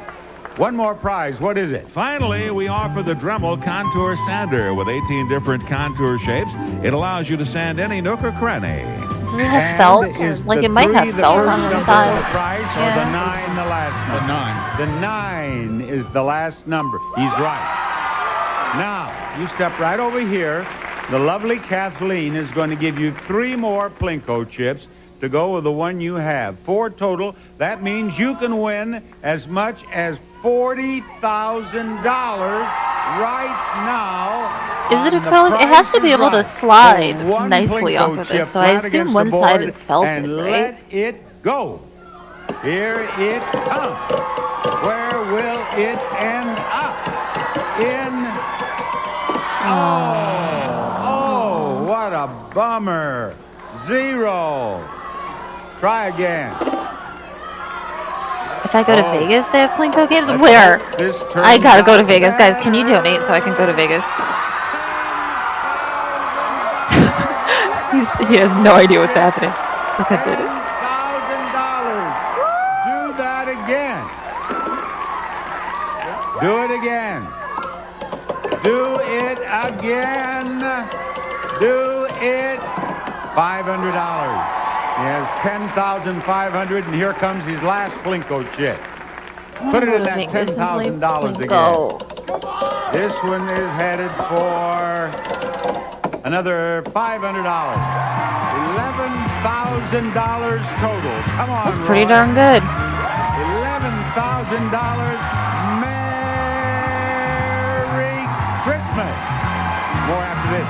One more prize. What is it? Finally, we offer the Dremel Contour Sander with 18 different contour shapes. It allows you to sand any nook or cranny. Does it have felt? Like it might have felt on the side. Price or the 9 the last number? The 9 is the last number. He's right. Now, you step right over here. The lovely Kathleen is going to give you 3 more Plinko chips to go with the one you have. 4 total. That means you can win as much as $40,000 right now. Is it acrylic? It has to be able to slide nicely off of this, so I assume one side is felted, right? Let it go. Here it comes. Where will it end up? In. Oh, what a bummer. 0. Try again. If I go to Vegas, they have Plinko games? Where? I gotta go to Vegas. Guys, can you donate so I can go to Vegas? He has no idea what's happening. Look, I did it. $10,000. Do that again. Do it again. Do it again. Do it. $500. He has $10,500, and here comes his last Plinko chip. Put it in that $10,000 again. This one is headed for another $500. $11,000 total. Come on, that's pretty darn good. $11,000. Merry Christmas. More after this.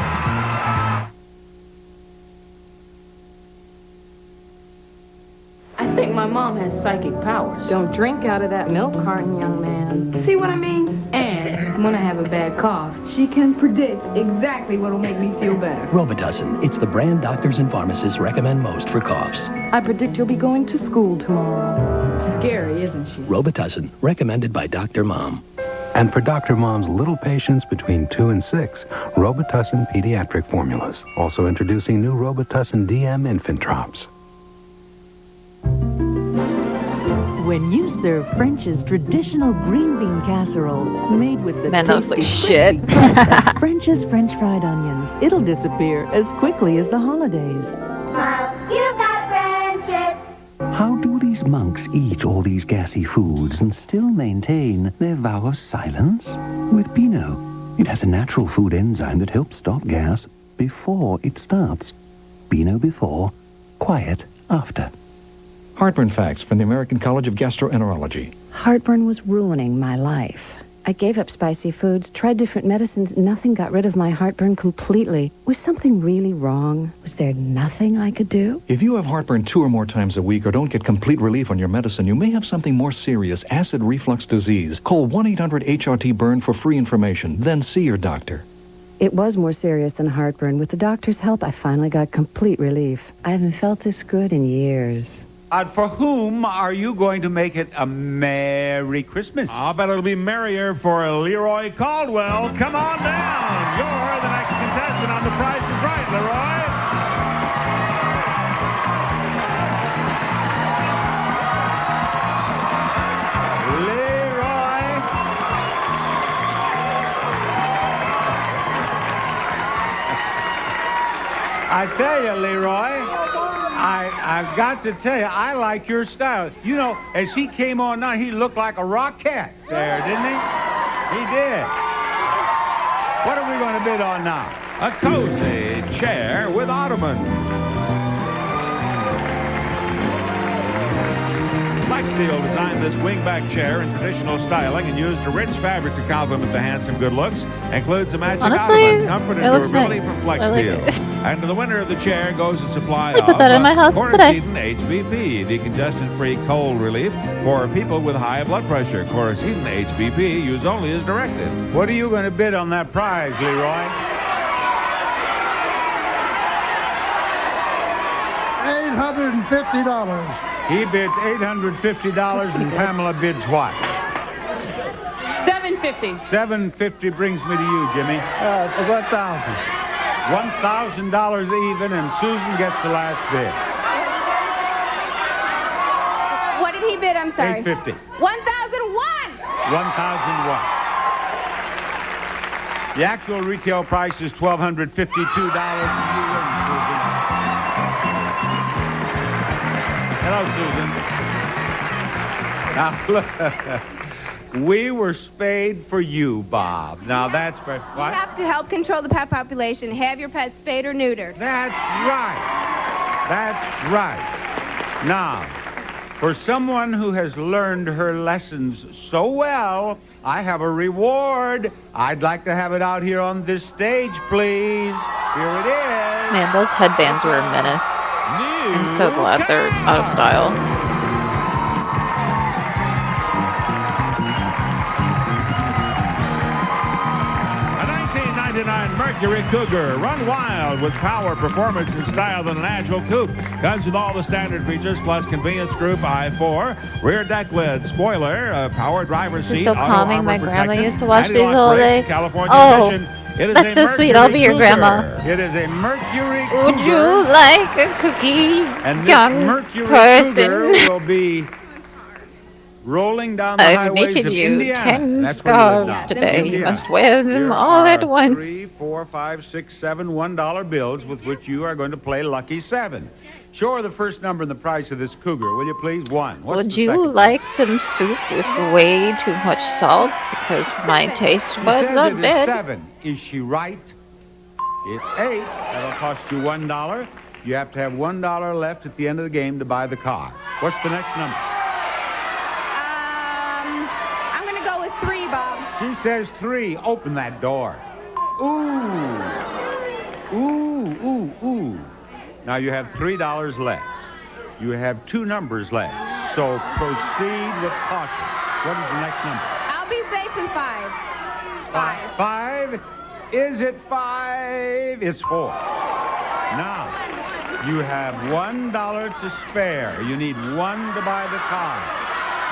I think my mom has psychic powers. Don't drink out of that milk carton, young man. See what I mean? And when I have a bad cough, she can predict exactly what will make me feel better. Robitussin. It's the brand doctors and pharmacists recommend most for coughs. I predict you'll be going to school tomorrow. Scary, isn't she? Robitussin. Recommended by Dr. Mom. And for Dr. Mom's little patients between 2 and 6, Robitussin pediatric formulas. Also introducing new Robitussin DM infant drops. When you serve French's traditional green bean casserole made with the man, that looks like tasty, shit. crispy crust of French's French fried onions, it'll disappear as quickly as the holidays. You got French's. How do these monks eat all these gassy foods and still maintain their vow of silence? With Beano, it has a natural food enzyme that helps stop gas before it starts. Beano before, quiet after. Heartburn facts from the American College of Gastroenterology. Heartburn was ruining my life. I gave up spicy foods, tried different medicines. Nothing got rid of my heartburn completely. Was something really wrong? Was there nothing I could do? If you have heartburn 2 or more times a week or don't get complete relief on your medicine, you may have something more serious, acid reflux disease. Call 1-800-HRT-BURN for free information. Then see your doctor. It was more serious than heartburn. With the doctor's help, I finally got complete relief. I haven't felt this good in years. For whom are you going to make it a Merry Christmas? I'll bet it'll be merrier for Leroy Caldwell. Come on down. You're the next contestant on The Price is Right, Leroy. I tell you, Leroy, I've got to tell you, I like your style. You know, as he came on now, he looked like a rocket there, didn't he? He did. What are we going to bid on now? A cozy chair with ottoman. Steel designed this wingback chair in traditional styling and used a rich fabric to complement the handsome good looks. Includes a matching ottoman, comfort and durability from Flex Steel. And to the winner of the chair goes a supply of put that in my house today. HBP, decongestant-free cold relief for people with high blood pressure. Chlorocidin HBP, use only as directed. What are you going to bid on that prize, Leroy? $850. He bids $850, and Pamela bids what? $750. $750 brings me to you, Jimmy. $1,000. $1,000 even, and Susan gets the last bid. What did he bid? I'm sorry. $850. 1,001. 1,001. The actual retail price is $1,252. Hello, Susan. Now, look, we were spayed for you, Bob. Now, that's for what? You have to help control the pet population. Have your pets spayed or neutered. That's right. That's right. Now, for someone who has learned her lessons so well, I have a reward. I'd like to have it out here on this stage, please. Here it is. Man, those headbands were a menace. I'm so glad they're out of style. A $499 Mercury Cougar. Run wild with power, performance, and style than a natural coupe. Comes with all the standard features plus convenience group i4, rear deck lid, spoiler, power driver's seat. This is so calming. My grandma used to watch these anti-lock all brakes, day. California Oh, edition. It is that's a so sweet. I'll be your Mercury grandma. Cougar. It is a Mercury Would Cougar. you like a cookie, And this young Mercury person? Cougar will be rolling down the I've highways knitted of you Indiana. 10 That's where you live scarves now. today. You Indiana. must wear them Here all at are once. 3, 4, 5, 6, 7 $1 bills with which you are going to play Lucky 7. Show her the first number and the price of this Cougar, will you please? 1. What's Would the you second? like some soup with way too much salt? Because my taste She buds says are it is dead. 7. Is she right? It's 8. That'll cost you $1. You have to have $1 left at the end of the game to buy the car. What's the next number? I'm going to go with 3, Bob. She says 3. Open that door. Ooh. Ooh, ooh, ooh. Now you have $3 left. You have 2 numbers left. So proceed with caution. What is the next number? I'll be safe in 5. 5. Is it 5? It's 4. Now, you have $1 to spare. You need 1 to buy the car.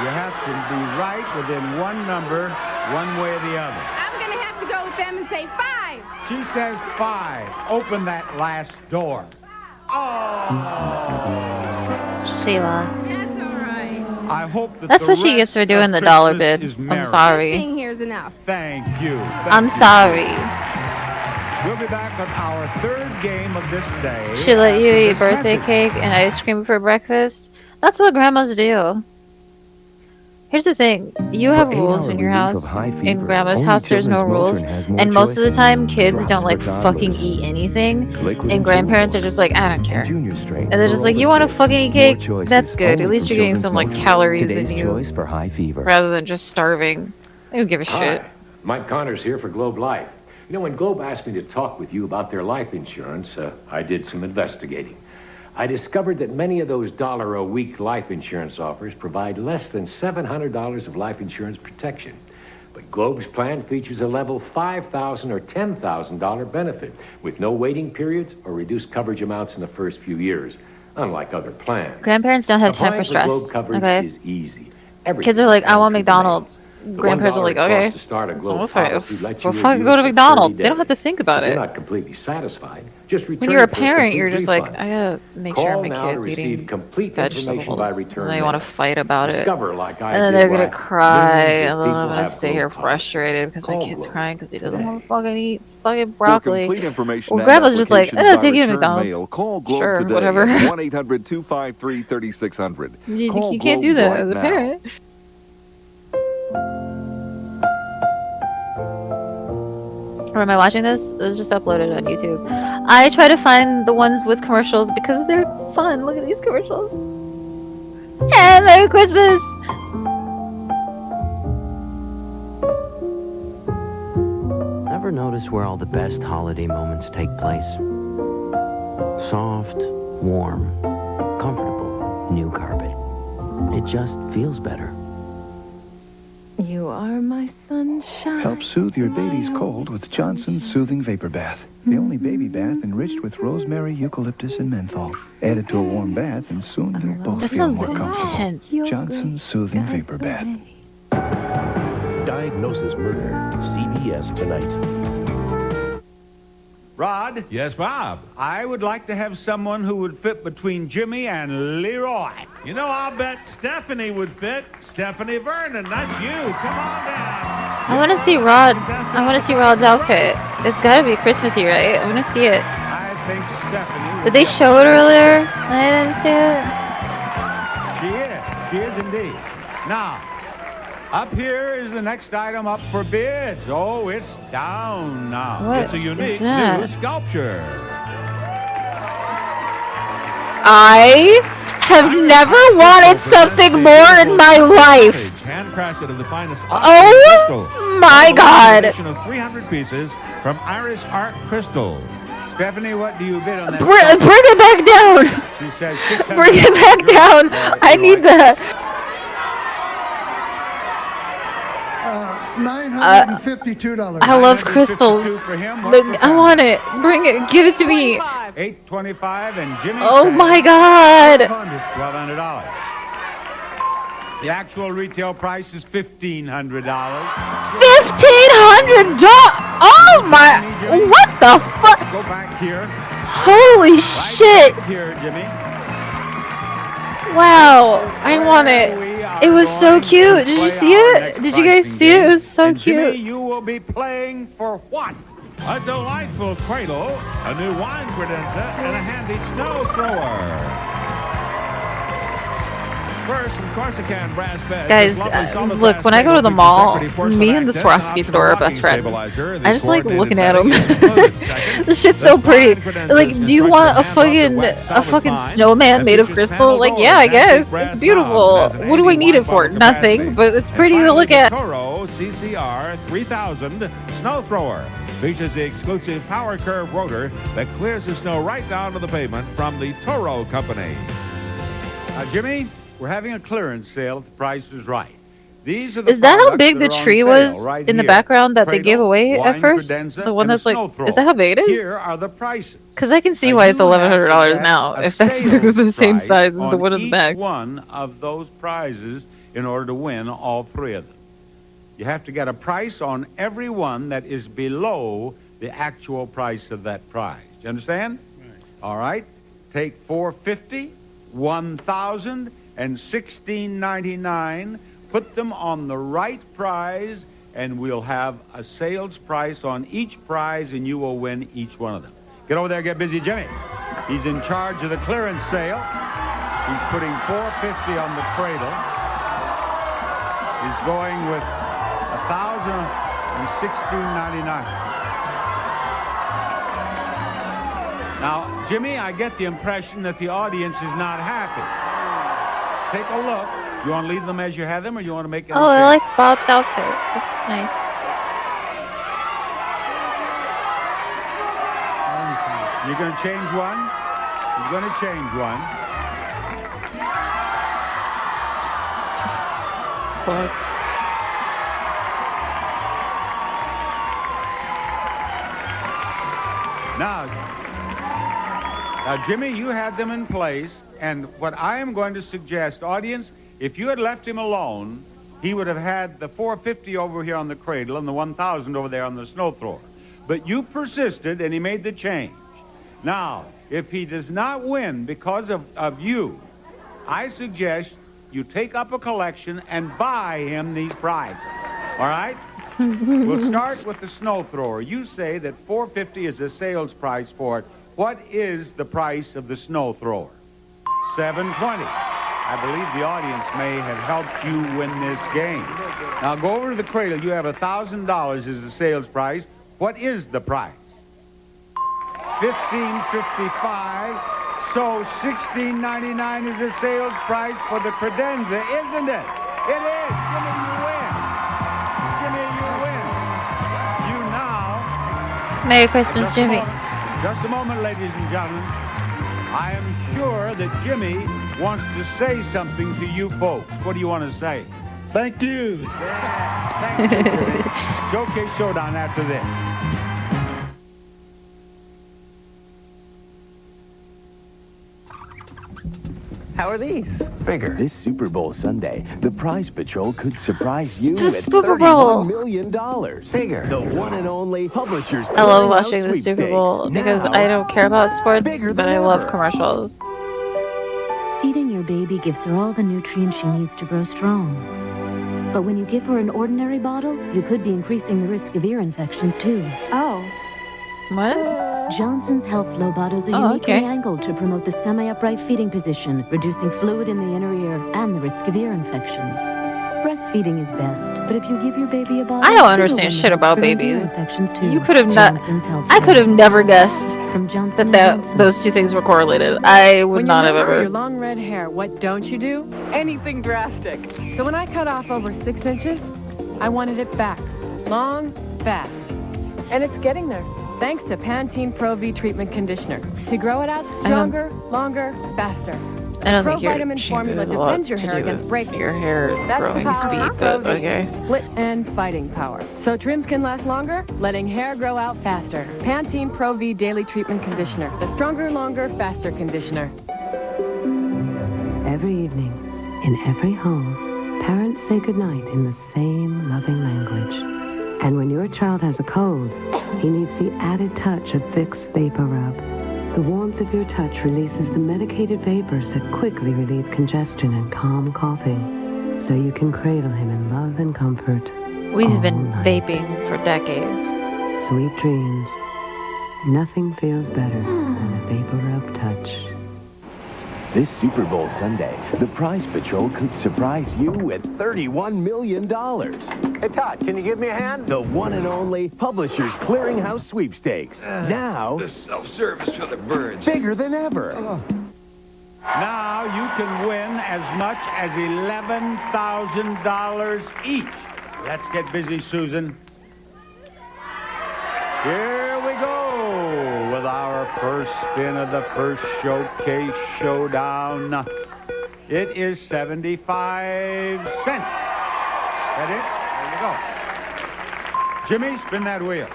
You have to be right within 1 number, one way or the other. I'm going to have to go with them and say 5. She says 5. Open that last door. She lost. I hope that That's the what she gets rest for doing of the dollar Christmas bid. is I'm merry. sorry. Here's enough. Thank you. I'm sorry. We'll be back with our 3rd game of this day. She let you after eat this birthday message. cake and ice cream for breakfast? That's what grandmas do. Here's the thing. You have rules in your house. In grandma's house, there's no rules. And most of the time, kids don't like fucking eat anything. And grandparents are just like, I don't care. And they're just like, you want to fucking eat cake? That's good. At least you're getting some like calories in you. For high fever. Rather than just starving. They don't give a shit. Hi, Mike Connors here for Globe Life. You know, when Globe asked me to talk with you about their life insurance, I did some investigating. I discovered that many of those $1-a-week life insurance offers provide less than $700 of life insurance protection. But Globe's plan features a level $5,000 or $10,000 benefit with no waiting periods or reduced coverage amounts in the first few years, unlike other plans. Grandparents don't have time for Applying stress. Globe coverage Okay. is easy. Kids are like, I want McDonald's. Grandparents are like, okay. We'll fucking go to McDonald's. They don't have to think about it. You're not completely satisfied. Just return When you're a it for parent, complete you're just refund. like, I gotta make sure Call my now to kid's receive eating complete information vegetables. by And return they want to mail. fight about it. Discover, like I And then did, they're gonna why cry. millions of And then I'm people gonna have sit here Globe frustrated because my Call kid's Globe crying because he doesn't today. want to fucking eat fucking broccoli. complete information Well, and grandma's just like, applications by take you to return McDonald's. mail. Call Globe Sure, today whatever. at 1-800-253-3600. You Call can't do Globe that right as a now. parent. Or am I watching this? It was just uploaded on YouTube. I try to find the ones with commercials because they're fun. Look at these commercials. Yeah, Merry Christmas! Ever notice where all the best holiday moments take place? Soft, warm, comfortable, new carpet. It just feels better. You are my sunshine. Help soothe your baby's cold with Johnson's Soothing Vapor Bath. The only baby bath enriched with rosemary, eucalyptus, and menthol. Add it to a warm bath, and soon you'll both That feel sounds more comfortable. intense. Johnson's Soothing Vapor Bath. Diagnosis Murder. CBS tonight. Rod? Yes, Bob? I would like to have someone who would fit between Jimmy and Leroy. You know, I'll bet Stephanie would fit. Stephanie Vernon, that's you. Come on down. I want to see Rod. I want to see Rod's outfit. It's got to be Christmassy, right? I want to see it. I think Stephanie... Did they show it earlier? And I didn't see it. She is indeed. Now, up here is the next item up for bids. Oh, it's down now. What it's a is unique that? new sculpture. I have never wanted something more in my life. Handcrafted of the finest Oh my God! Of 300 pieces from Irish Art Crystal. Stephanie, what do you bid on that? Bring it back down. She says 600. Bring it back down. I need that. $952. I love crystals. I want it. Bring it. Give it to me. $825 and Jimmy. Oh my God. $1,200. The actual retail price is $1,500. $1,500. Oh my! What the fuck? Go back here. Holy shit! Here, Jimmy. Wow, I want it. It was so cute. Did you see it? Did you guys see it? It was so cute. Jimmy, you will be playing for what? A delightful cradle, a new wine credenza, and a handy snow thrower. First, from Corsican brass bed. Guys, look, when I go to the mall, me and the Swarovski store are best friends. I just like looking at them. This shit's so pretty. Like, do you want a fucking snowman made of crystal? Like, yeah, I guess. It's beautiful. What do I need it for? Nothing, but it's pretty to look at. Toro CCR 3000 snow thrower features the exclusive power curve rotor that clears the snow right down to the pavement from the Toro company. Jimmy, we're having a clearance sale if the price is right. These are the Is that how big the tree was in the background that they gave away at first? The one that's like, is that how big it is? Here are the prices. Because I can see why it's $1,100 now, if that's the same size as the one in the back. One of those prizes in order to win all three of them. You have to get a price on every one that is below the actual price of that prize. You understand? Right. All right. Take $450, $1,000, and $16.99. Put them on the right prize, and we'll have a sales price on each prize, and you will win each one of them. Get over there, get busy, Jimmy. He's in charge of the clearance sale. He's putting $450 on the cradle. He's going with $1,000 and $16.99. Now, Jimmy, I get the impression that the audience is not happy. Take a look. You want to leave them as you have them, or you want to make it? Oh, I like Bob's outfit. Looks nice. You're going to change one? You're going to change one. Fuck. Now, Jimmy, you had them in place, and what I am going to suggest, audience, if you had left him alone, he would have had the $450 over here on the cradle and the $1,000 over there on the snow thrower. But you persisted, and he made the change. Now, if he does not win because of you, I suggest you take up a collection and buy him these prizes. All right? We'll start with the snow thrower. You say that $450 is the sales price for it. What is the price of the snow thrower? $720. I believe the audience may have helped you win this game. Now go over to the cradle. You have $1,000 as the sales price. What is the price? $1,555. So $16.99 is the sales price for the credenza, isn't it? It is. Jimmy, you win. Jimmy, you win. You now. Merry Christmas, Jimmy. Just a moment, ladies and gentlemen. I am sure that Jimmy wants to say something to you folks. What do you want to say? Thank you. Yeah, thank you, Jimmy. Showcase Showdown after this. How are these? Bigger. This Super Bowl Sunday, the Prize Patrol could surprise you The with Super Bowl. $31 million. Bigger. The one and only Publishers. I love watching the Super Bowl because I don't care about sports, but I love commercials. Feeding your baby gives her all the nutrients she needs to grow strong. But when you give her an ordinary bottle, you could be increasing the risk of ear infections, too. Oh. What? Johnson's Health Flow bottles are uniquely angled to promote the semi-upright feeding position, reducing fluid in the inner ear and the risk of ear infections. Breastfeeding is best, but if you give your baby a bottle... I don't understand shit about babies. You could have not... I could have never guessed that those two things were correlated. I would not have ever... Your long red hair, what don't you do? Anything drastic. So when I cut off over 6 inches, I wanted it back. Long, fast. And it's getting there. Thanks to Pantene Pro V Treatment Conditioner. To grow it out stronger, longer, faster. I don't think your Provitamin shampoo formula has a lot defends your to hair do against with breakage. your hair That's growing the power speed, of but Pro-V. okay. Split and fighting power. So trims can last longer, letting hair grow out faster. Pantene Pro-V Daily Treatment Conditioner. The stronger, longer, faster conditioner. Every evening, in every home, parents say goodnight in the same loving language. And when your child has a cold, he needs the added touch of Vicks Vapor Rub. The warmth of your touch releases the medicated vapors that quickly relieve congestion and calm coughing, so you can cradle him in love and comfort. We've been vaping for decades. Sweet dreams. Nothing feels better than a Vapor Rub touch. This Super Bowl Sunday, the Prize Patrol could surprise you with $31 million. Hey, Todd, can you give me a hand? The one and only Publishers Clearinghouse Sweepstakes. Now, The self-service for the birds. bigger than ever. Now you can win as much as $11,000 each. Let's get busy, Susan. Here we go with our first spin of the first showcase showdown. It is 75 cents. That it? There you go. Jimmy, spin that wheel.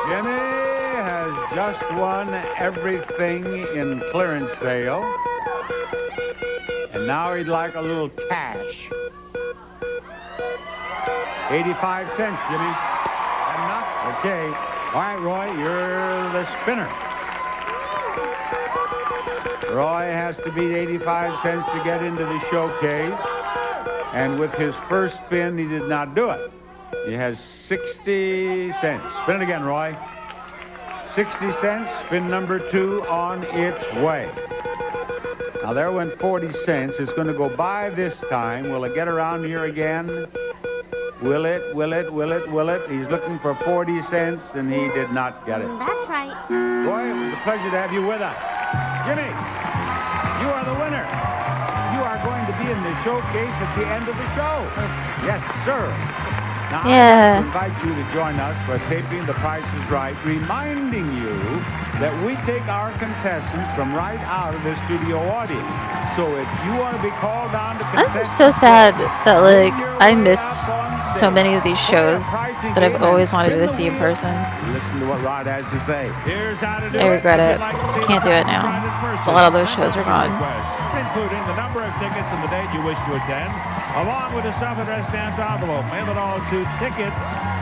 Jimmy has just won everything in clearance sale. And now he'd like a little cash. 85 cents, Jimmy. Enough? Okay. All right, Roy, you're the spinner. Roy has to beat 85 cents to get into the showcase. And with his first spin, he did not do it. He has 60 cents. Spin it again, Roy. 60 cents, spin number 2 on its way. Now, there went 40 cents. It's going to go by this time. Will it get around here again? Will it? Will it? Will it? Will it? He's looking for 40 cents, and he did not get it. That's right. Roy, it was a pleasure to have you with us. Jimmy, you are the winner. You are going to be in the showcase at the end of the show. Yes, sir. Now, Yeah. I'd like to invite you to join us for taping The Price is Right, reminding you that we take our contestants from right out of the studio audience. So if you want to be called on to I'm so sad that, like, I missed so many of these shows that I've always wanted to see in person. Listen to what Rod has to say. Here's how to do I regret it. Can't do it now. A lot of those shows are gone. Including the number of tickets and the date you wish to attend, along with a self-addressed stamped envelope. Mail it all to Tickets.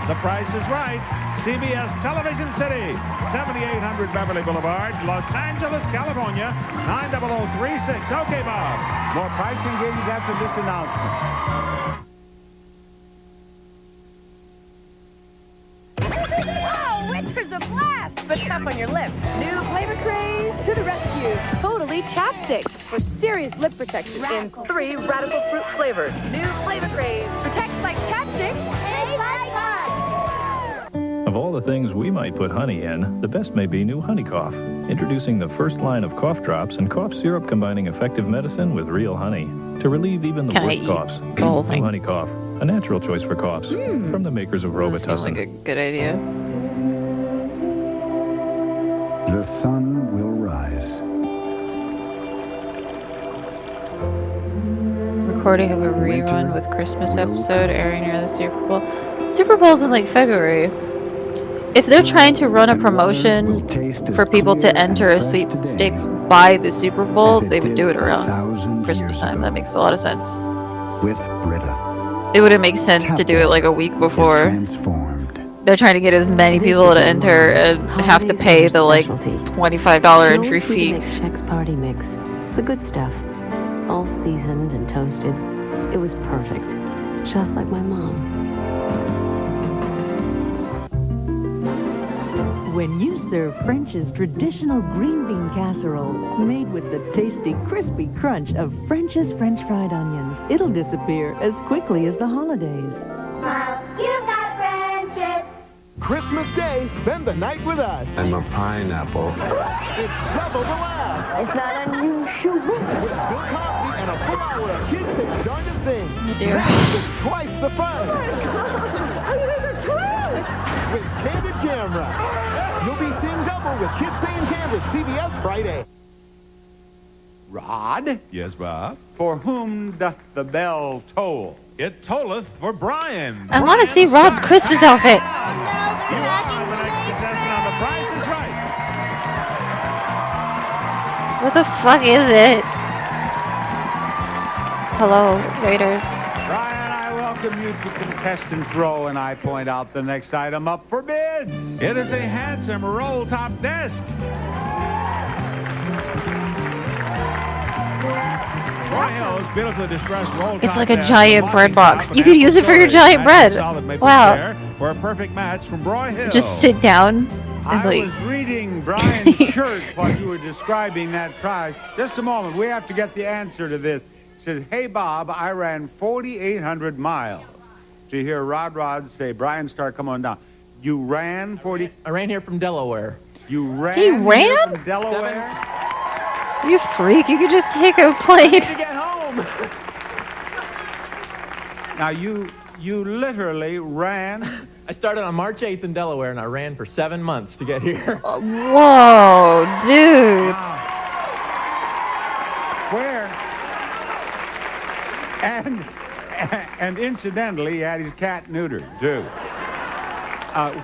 The Price is Right. CBS Television City, 7800 Beverly Boulevard, Los Angeles, California, 90036. Okay, Bob. More pricing games after this announcement. Wow, winter's a blast, but tough on your lips. New flavor craze to the rescue. Totally chapstick for serious lip protection in 3 radical fruit flavors. New flavor craze protects like chapstick. Tastes like fun. Of all the things we might put honey in, the best may be new Honey Cough. Introducing the first line of cough drops and cough syrup combining effective medicine with real honey to relieve even the Can I worst eat coughs. the whole thing? New Honey Cough, a natural choice for coughs from the makers of Doesn't seem Robitussin. like a good idea. The sun will rise. Recording of a rerun with Christmas episode airing near the Super Bowl. Super Bowl's in like February. If they're trying to run a promotion for people to enter a sweepstakes by the Super Bowl, they would do it around Christmas time. That makes a lot of sense. With Brita. It wouldn't make sense to do it like a week before. They're trying to get as many people to enter and have to pay the like $25 entry fee. Chex Party Mix. The good stuff. All seasoned and toasted. It was perfect. Just like my mom. When you serve French's traditional green bean casserole, made with the tasty, crispy crunch of French's French fried onions, it'll disappear as quickly as the holidays. You got French's. Christmas Day, spend the night with us. I'm a pineapple. It's double the laugh. It's not unusual. With good coffee and a full hour of kids that join to sing. Oh dear. It's twice the fun. Oh my God. There's a twin. With Candid Camera. You'll be seeing double with Kids Saying Camera. with CBS Friday. Rod? Yes, Bob? For whom doth the bell toll? It tolleth for Brian. I want to see Rod's Christmas outfit. You are the next contestant on The Price is Right. What the fuck is it? Hello, Raiders. Brian, I welcome you to contestant's row, and I point out the next item up for bids. It is a handsome roll-top desk. Roy Hill's beautifully distressed roll-top It's like a desk giant with bread lofty box. top You and could use it for your storage. giant bread. Solid maple Wow. chair for a perfect match from Roy Hill. Just sit down and I like. was reading Brian's shirt while you were describing that prize. Just a moment. We have to get the answer to this. It says, hey, Bob, I ran 4,800 miles. To hear Rod say, Brian, start, come on down. You ran 40... I ran here from Delaware. You ran He here ran? from Delaware? You freak! You could just take a plane. To get home. Now, you literally ran... I started on March 8th in Delaware, and I ran for 7 months to get here. Whoa, dude. Where? And incidentally, he had his cat neutered, too.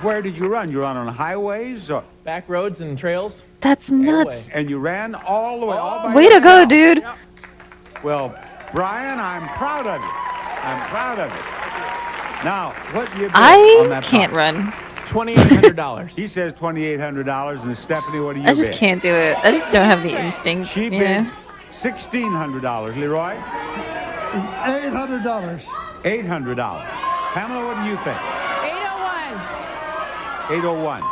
Where did you run? You run on highways? Or? Back roads and trails. That's nuts. And you ran all the way, all by Way to go, yourself. dude. Yep. Well, Brian, I'm proud of you. I'm proud of you. Now, what do you bid on I that can't box? run. $2,800. He says $2,800, and Stephanie, what do you I just bid? can't do it. I just don't have the instinct. She Yeah. bids $1,600. Leroy? $800. $800. Pamela, what do you think? 801.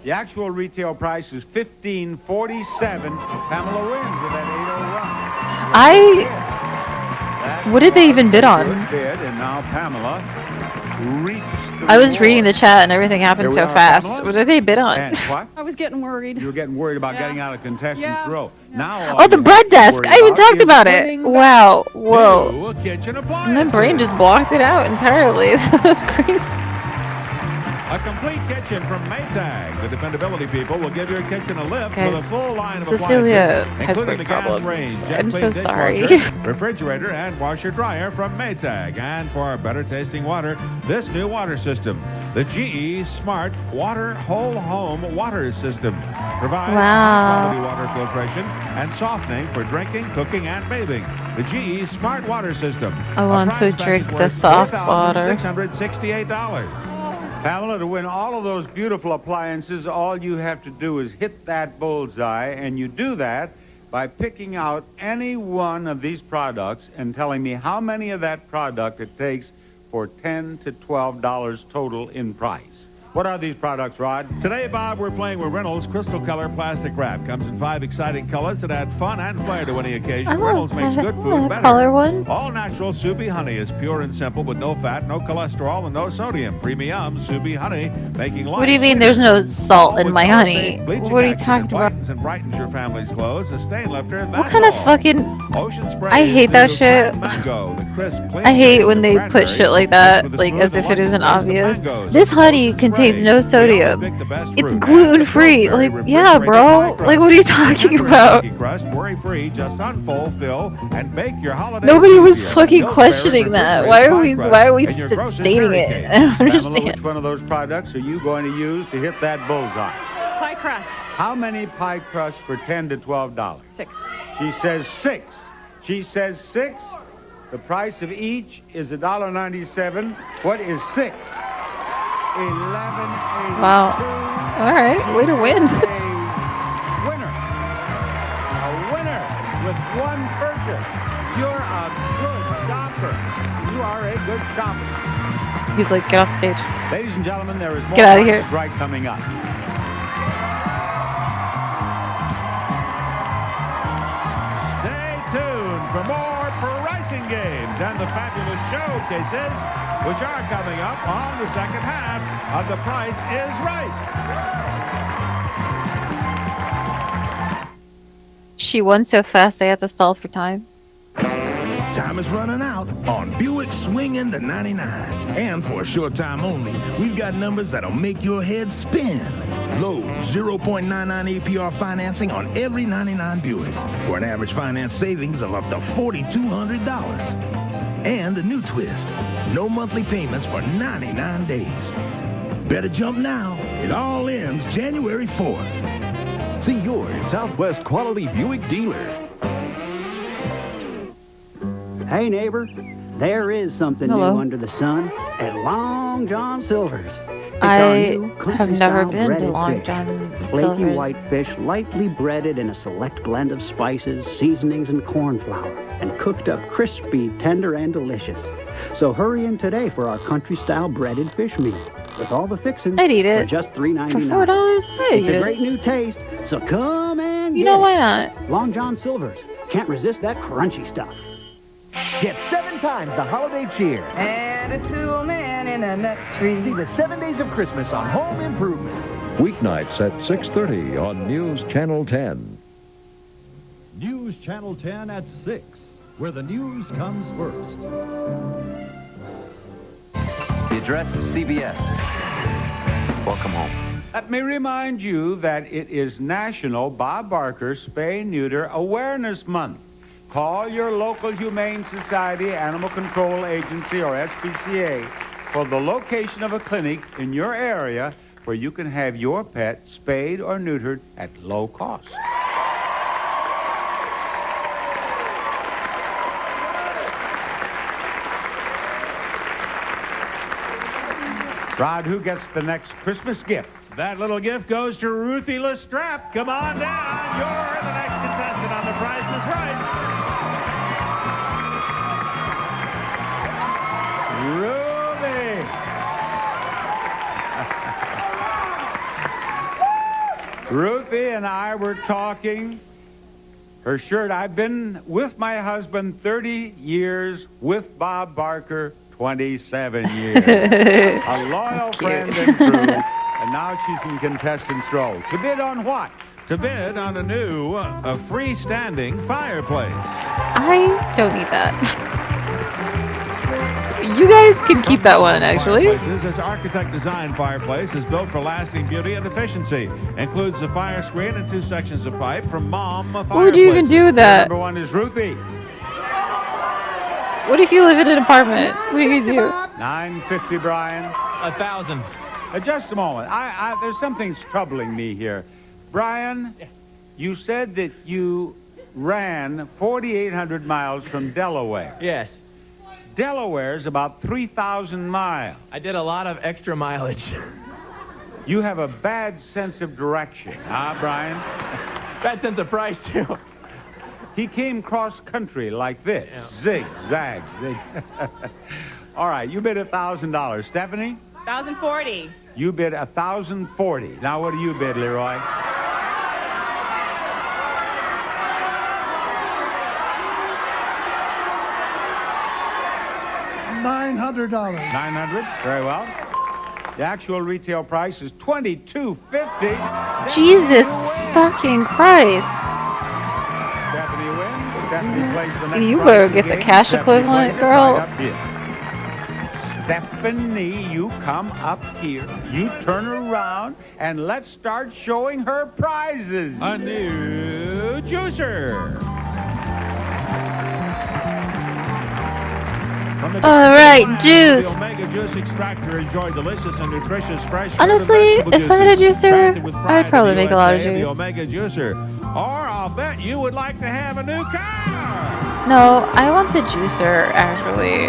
The actual retail price is $1,547. Pamela wins with that 801. What did they even bid on? Good bid, and now Pamela reaps the I was reward. reading the chat and everything happened Here we so are, fast. Pamela. What did they bid on? And what? I was getting worried. You were getting worried about getting out of contestant's row. Now, all Oh, the you bread have to desk. worry I even about talked is about it. winning Wow. Whoa. New kitchen My appliances. brain just blocked it out entirely. That was crazy. A complete kitchen from Maytag. The dependability people will give your kitchen a lift with a Guys, full line of Cecilia appliances, has including brain the gas problems. range, jet I'm so clean sorry. dishwasher, refrigerator, and washer dryer from Maytag. And for better tasting water, this new water system, the GE Smart Water Whole Home Water System, provides Wow. high-quality water filtration and softening for drinking, cooking, and bathing. The GE Smart Water System. I want to drink the soft water. $668. Pamela, to win all of those beautiful appliances, all you have to do is hit that bullseye, and you do that by picking out any one of these products and telling me how many of that product it takes for $10 to $12 total in price. What are these products, Rod? Today, Bob, we're playing with Reynolds Crystal Color Plastic Wrap. Comes in 5 exciting colors that add fun and flair to any occasion. I want Reynolds makes good food better. color one. All natural Subi honey is pure and simple with no fat, no cholesterol, and no sodium. Premium Subi honey, making life. What do you mean there's no salt in my honey? What are you talking about? Whitens and brightens your family's clothes. A stain lifter. What kind of fucking... Ocean spray. I hate that shit. Mango, the crisp, clean I hate when they cranberry, put shit like that, like as if it isn't obvious. This honey contains no sodium. It's gluten-free. Like, yeah, bro. Like, what are you talking about? Crust, worry-free, just unfold, fill, and bake your holiday Nobody was easier. fucking Milk questioning bearer, that. refrigerated Why are we pie crust, and your grocer's stating dairy it? cake. I don't Pamela, understand. which one of those products are you going to use to hit that bullseye? Pie crust. How many pie crusts for $10 to $12? 6. She says 6. She says 6. The price of each is $1.97. What is 6? $11.82. Wow. All right, way to win. A winner with one purchase. You're a good shopper. You are a good shopper. He's like, get off stage. Ladies and gentlemen, there is more Get outta here. Price is Right coming up. Stay tuned for more pricing games and the fabulous showcases, which are coming up on the second half of The Price is Right. She won so fast they had to stall for time. Time time is running out on Buick Swingin' to 99. And for a short time only, we've got numbers that'll make your head spin. Low 0.99 APR financing on every 99 Buick for an average finance savings of up to $4,200. And a new twist, no monthly payments for 99 days. Better jump now. It all ends January 4th. See your Southwest Quality Buick dealer. Hey, neighbor, there is something Hello. new under the sun at Long John Silver's. It's I our new have never country-style been to breaded Long fish. John Flaky Silver's. white fish, lightly breaded in a select blend of spices, seasonings, and corn flour, and cooked up crispy, tender, and delicious. So hurry in today for our country-style breaded fish meal. With all the fixings I'd eat it. for just $3.99. For $4, I'd It's eat a it. great new taste, so come and You get know, it. why not? Long John Silver's. Can't resist that crunchy stuff. Get 7 times the holiday cheer. And a tool man in a nut tree. See the 7 days of Christmas on Home Improvement. Weeknights at 6:30 on News Channel 10. News Channel 10 at 6, where the news comes first. The address is CBS. Welcome home. Let me remind you that it is National Bob Barker Spay Neuter Awareness Month. Call your local Humane Society, Animal Control Agency, or SPCA for the location of a clinic in your area where you can have your pet spayed or neutered at low cost. Rod, who gets the next Christmas gift? That little gift goes to Ruthie Lestrap. Come on down. You're the next contestant on The Price is Right. Ruthie and I were talking. Her shirt, I've been with my husband 30 years, with Bob Barker 27 years. A loyal friend and true, and now she's in contestant's row. To bid on what? To bid on a new, freestanding fireplace. I don't need that. You guys can keep that one, actually. This architect-designed fireplace is built for lasting beauty and efficiency. Includes a fire screen and 2 sections of pipe from Mom Fireplace. What would you even do with that? Number 1 is Ruthie. What if you live in an apartment? What do you do? $9.50, Brian. 1,000. Just a moment. There's something's troubling me here. Brian, you said that you ran 4,800 miles from Delaware. Yes. Delaware's about 3,000 miles. I did a lot of extra mileage. You have a bad sense of direction, huh, Brian? Bad sense of price, too. He came cross-country like this. Yeah. Zig, zag, zig. All right, you bid $1,000. Stephanie? 1,040. You bid $1,040. Now, what do you bid, Leroy? $900. $900. Very well. The actual retail price is $22.50. Jesus fucking Christ. Stephanie wins. Stephanie plays the next You prize better of get the the game. cash Stephanie equivalent, plays it girl. right up here. Stephanie, you come up here. You turn around, and let's start showing her prizes. A new juicer. All right, juice. The Omega Juice Extractor. Enjoy delicious and nutritious fresh. Honestly, if I had a juicer, I'd probably make a lot of The juice. Omega Juicer. Or I'll bet you would like to have a new car. No, I want the juicer, actually.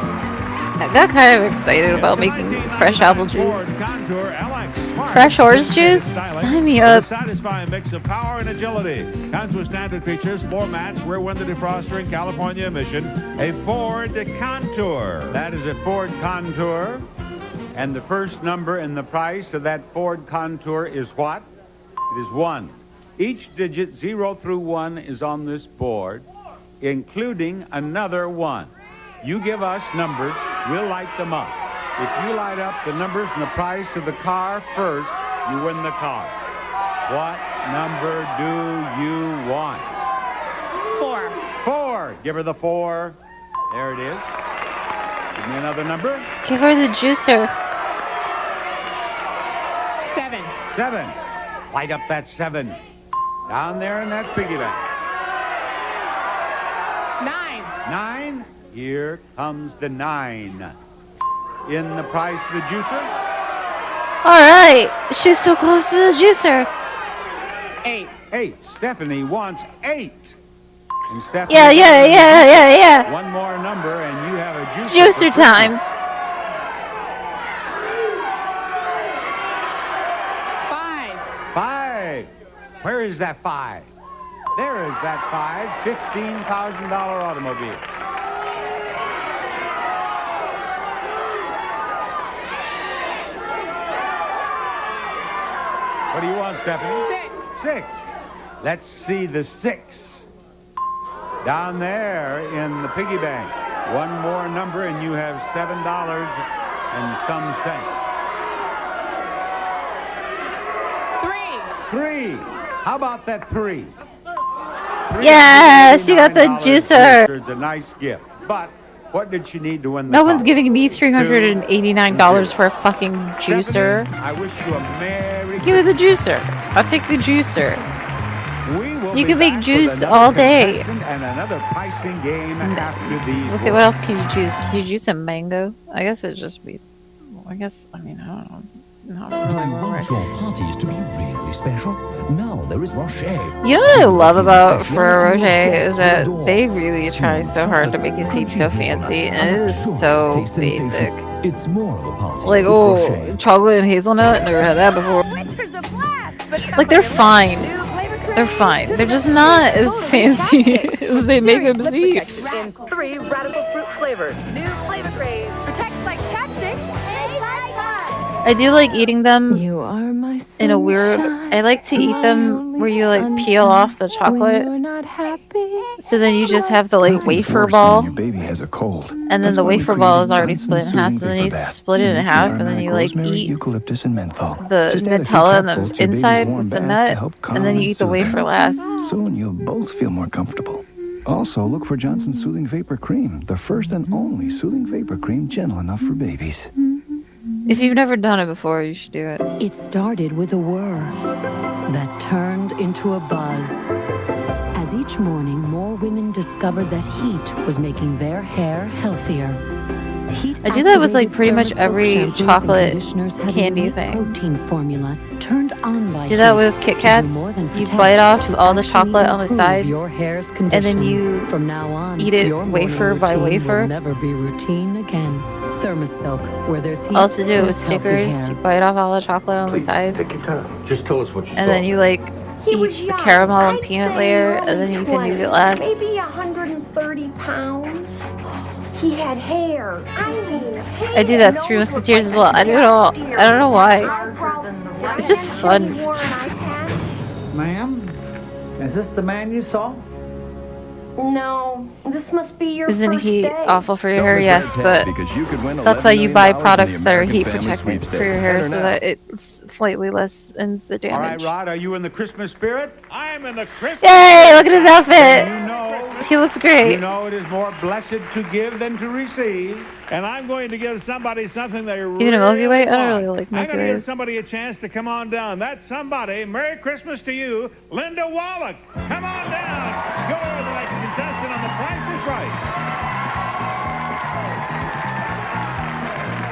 I got kind of excited about making fresh apple juice. Fresh orange juice? Sign me up. A satisfying mix of power and agility. Comes with standard features, floor mats, rear window defroster, and California emission. A Ford Contour. That is a Ford Contour. And the first number in the price of that Ford Contour is what? It is 1. Each digit 0 through 1 is on this board, including another 1. You give us numbers, we'll light them up. If you light up the numbers and the price of the car first, you win the car. What number do you want? 4. 4. Give her the 4. There it is. Give me another number. Give her the juicer. 7. 7. Light up that 7. Down there in that piggy bank. 9. 9. Here comes the 9. In the price of the juicer. All right. She's so close to the juicer. 8. 8. Stephanie wants 8. And Stephanie Yeah. one more number and you have a juicer. Juicer time. 5. Where is that 5? There is that 5. $15,000 automobile. What do you want, Stephanie? 6. Let's see the 6. Down there in the piggy bank. One more number and you have $7 and some cents. 3. How about that 3? Yeah, she got the juicer. It's a nice gift. But what did she need to win the No one's car? giving me $389 for a fucking juicer. Stephanie, I wish you a Merry Give her the juicer. I'll take the juicer. You can make juice all day. And another pricing game after these. Okay, what else can you juice? Can you juice a mango? I guess it'd just be. I don't know. Not really. Want your parties to be really special? Now there is Rocher. You know what I love about Ferrero Rocher is that they really try so hard to make it seem so fancy, and it is so basic. It's more of a party. Like, oh, chocolate and hazelnut? Never had that before. Like, they're fine. They're fine. They're just not as fancy as they make them seem. In 3 radical fruit flavors. New flavor craze. Protects like chapstick. I do like eating them in a weird. sunshine. I like to eat them where you like peel off the chocolate, so then you just have the like wafer ball, Your baby has a cold. and then the wafer ball is already split in half. So then you split it in half, and then you like eat Eucalyptus and menthol. the Just add a few Nutella and capsules the to your baby's inside warm with the bath nut, to help calm and then you and eat the soothe wafer her. last. Soon you'll both feel more comfortable. Also, look for Johnson's Soothing Vapor Cream, the first and only soothing vapor cream gentle enough for babies. If you've never done it before, you should do it. It started with a whir that turned into a buzz. As each morning, more women discovered that heat was making their hair healthier. I do that with like pretty much every chocolate candy thing. Protein formula turned on by Do that heat with Kit to do Kats. more than You pretend bite off to all the actually chocolate on the improve sides, your hair's and then condition. you From now on, eat it your morning wafer by routine wafer. will never be routine again. Thermosilk, where there's heat. Also do it with there's healthy stickers. hair. You bite off all the chocolate on the sides, Take your time. Just tell us what you and then you like eat the caramel and peanut layer, and then you can eat it last. Maybe 130 pounds. He had hair. I mean, hair. I do that Three Musketeers as well. I do it all. I don't know why. It's just fun. Ma'am, is this the man you saw? No, this must be your Isn't first heat day. awful for your hair? Yes, but Because you could win that's why you $11 buy million products in the that are American heat Family protectant for your Sweepstakes. hair, Better so now. that it slightly lessens the All right, damage. Rod, are you in the Christmas spirit? I am in the Christmas. Yay! Look at his You outfit. know, He looks great. you know it is more blessed to give than to receive. And I'm going to give somebody something they really Even a Milky Way? I don't want. really like I'm Milky going to give Ways. somebody a chance to come on down. That somebody, Merry Christmas to you, Linda Wallach. Come on down. You're the next contestant on The Price is Right.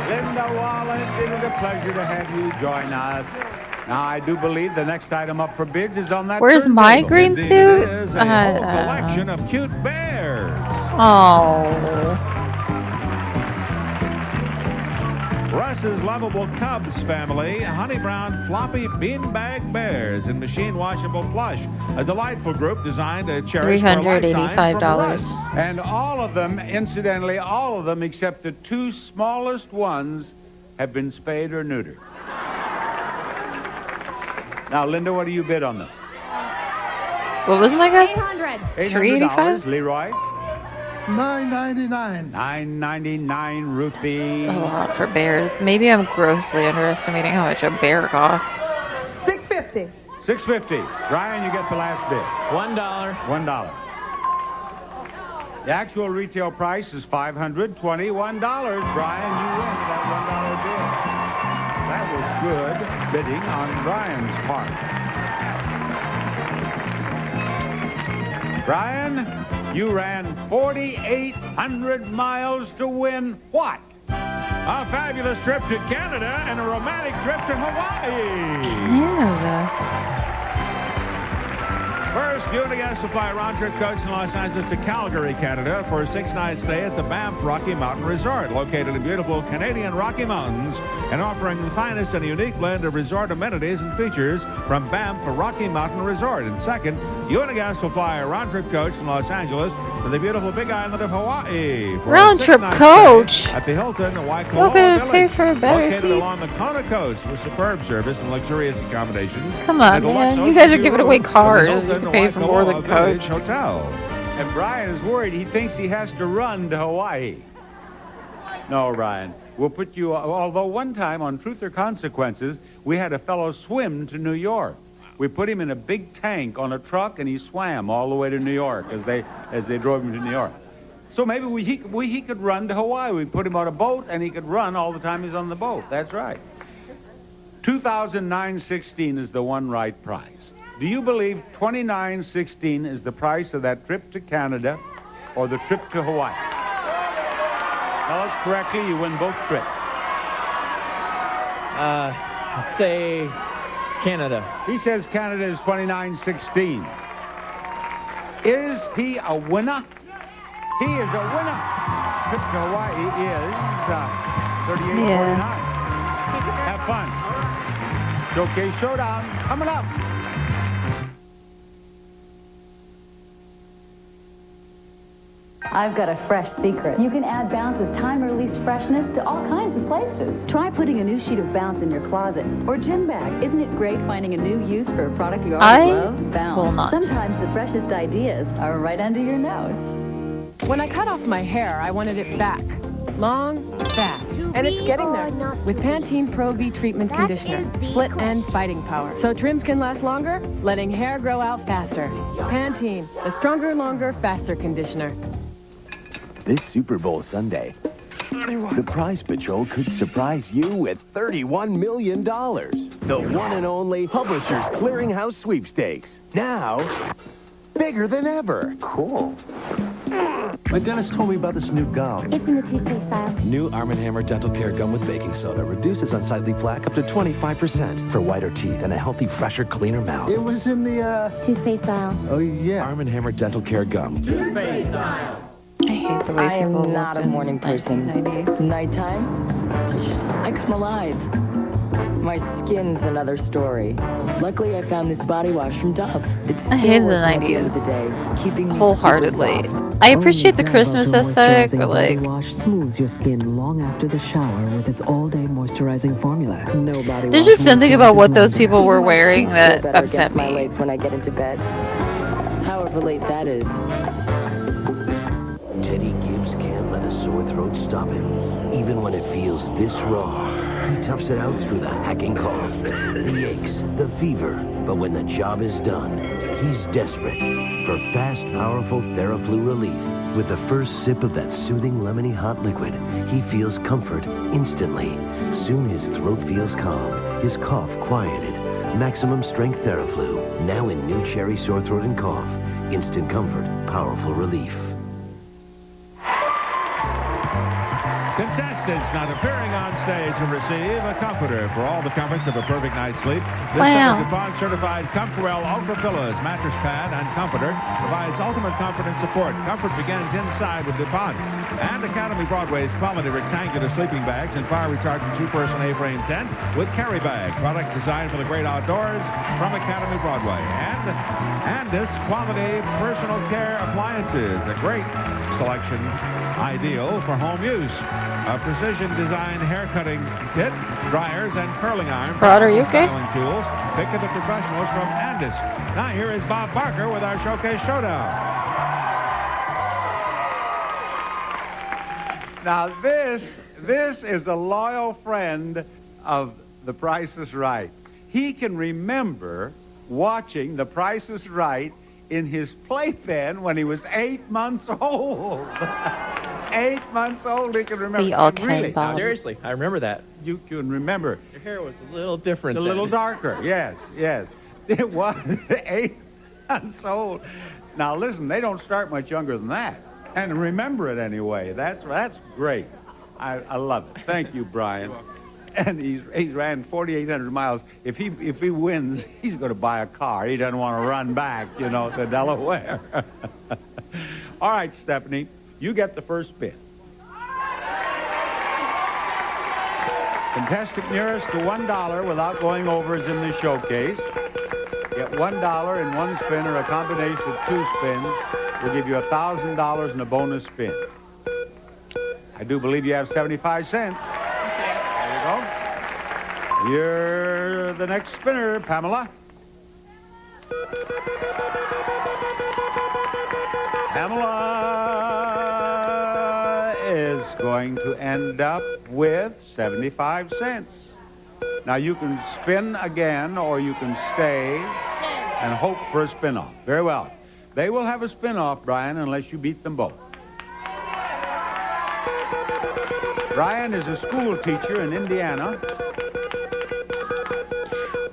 Linda Wallace, it is a pleasure to have you join us. Now, I do believe the next item up for bids is on that. Where's my turntable. green Indeed, suit? it is a whole collection of cute bears. Oh. Russ's lovable Cubs family, honey brown floppy beanbag bears in machine washable plush. A delightful group designed to cherish for a lifetime from Russ. $385. And all of them, incidentally, all of them except the two smallest ones have been spayed or neutered. Now, Linda, what do you bid on them? What was my guess? $800. Leroy? $9.99. $9.99, Ruthie. A lot for bears. Maybe I'm grossly underestimating how much a bear costs. $6.50. $6.50. Ryan, you get the last bid. $1. $1. The actual retail price is $521. Brian, you win that $1 bid. That was good bidding on Brian's part. Brian, you ran 4,800 miles to win what? A fabulous trip to Canada and a romantic trip to Hawaii. Canada. First, Buick Gas Supply round trip coach from Los Angeles to Calgary, Canada for a 6-night stay at the Banff Rocky Mountain Resort, located in beautiful Canadian Rocky Mountains and offering the finest and unique blend of resort amenities and features from Banff Rocky Mountain Resort. And second, Buick Gas Supply round trip coach from Los Angeles to the beautiful Big Island of Hawaii. For round trip coach at the Hilton Waikoloa Look at Village, pay for better located seats. along the Kona coast with superb service and luxurious accommodations. Come on, And deluxe man. You ocean guys are view giving room away from the cars. Hilton You can pay for more than Waikoloa Village coach. Hotel. And Brian is worried. He thinks he has to run to Hawaii. No, Brian. We'll put you, although one time on Truth or Consequences, we had a fellow swim to New York. We put him in a big tank on a truck, and he swam all the way to New York as they drove him to New York. So maybe he could run to Hawaii. We put him on a boat, and he could run all the time he's on the boat. That's right. $2,916 is the one right price. Do you believe $2,916 is the price of that trip to Canada or the trip to Hawaii? Tell us correctly, you win both trips. Let's say Canada. He says Canada is $2,916. Is he a winner? He is a winner. Trip to Hawaii is $38.49. Have fun. Showcase Showdown coming up. I've got a fresh secret. You can add Bounce's time-released freshness to all kinds of places. Try putting a new sheet of Bounce in your closet or gym bag. Isn't it great finding a new use for a product you already love? Bounce. Will not. Sometimes the freshest ideas are right under your nose. When I cut off my hair, I wanted it back. Long, fast. And it's getting there. With Pantene Pro V Treatment Conditioner. Split end fighting power. So trims can last longer, letting hair grow out faster. Pantene, the stronger, longer, faster conditioner. This Super Bowl Sunday, the Prize Patrol could surprise you with $31 million. The one and only Publishers Clearinghouse Sweepstakes. Now, bigger than ever. Cool. My dentist told me about this new gum. It's in the toothpaste aisle. New Arm & Hammer Dental Care Gum with baking soda reduces unsightly plaque up to 25% for whiter teeth and a healthy, fresher, cleaner mouth. It was in the, toothpaste aisle. Oh, yeah. Arm & Hammer Dental Care Gum. Toothpaste aisle. I hate the way I people am not a morning person. Nighttime, I come alive. My skin's another story. Luckily, I found this body wash from Dove. I hate the 90s wholeheartedly. I appreciate the Christmas aesthetic, but like, wash smooths your skin long after the shower with its all-day moisturizing formula. No body there's wash just something about what those people were wearing that better upset against my me. legs when I get into bed. However late that is. Teddy Gibbs can't let a sore throat stop him, even when it feels this raw. He toughs it out through the hacking cough, the aches, the fever. But when the job is done, he's desperate for fast, powerful TheraFlu relief. With the first sip of that soothing lemony hot liquid, he feels comfort instantly. Soon his throat feels calm, his cough quieted. Maximum strength TheraFlu, now in new cherry sore throat and cough. Instant comfort, powerful relief. Contestants not appearing on stage will receive a comforter for all the comforts of a perfect night's sleep. This DuPont certified Comfortwell Ultra Pillows, mattress pad, and comforter provides ultimate comfort and support. Comfort begins inside with DuPont. And Academy Broadway's quality rectangular sleeping bags and fire retardant two-person A-frame tent with carry bag. Products designed for the great outdoors from Academy Broadway. And this quality personal care appliances, a great selection ideal for home use. A precision design hair cutting kit, dryers, and curling iron. Rod, are you okay? Styling tools. Pick of the professionals from Andis. Now here is Bob Barker with our Showcase Showdown. Now this is a loyal friend of The Price is Right. He can remember watching The Price is Right in his playpen when he was 8 months old. 8 months old, he can remember. We all can, really, Bob. Seriously, I remember that. You can remember. Your hair was a little different A then. little darker, yes. It was 8 months old. Now, listen, they don't start much younger than that. And remember it anyway. That's great. I love it. Thank you, Brian. And he's ran 4,800 miles. If he wins, he's going to buy a car. He doesn't want to run back, to Delaware. All right, Stephanie, you get the first spin. Contestant nearest to $1 without going over is in the showcase. Get $1 in one spin or a combination of 2 spins. We'll give you $1,000 in a bonus spin. I do believe you have 75 cents. There you go. You're the next spinner, Pamela. Pamela is going to end up with 75 cents. Now, you can spin again, or you can stay and hope for a spin-off. Very well. They will have a spin-off, Brian, unless you beat them both. Brian is a school teacher in Indiana.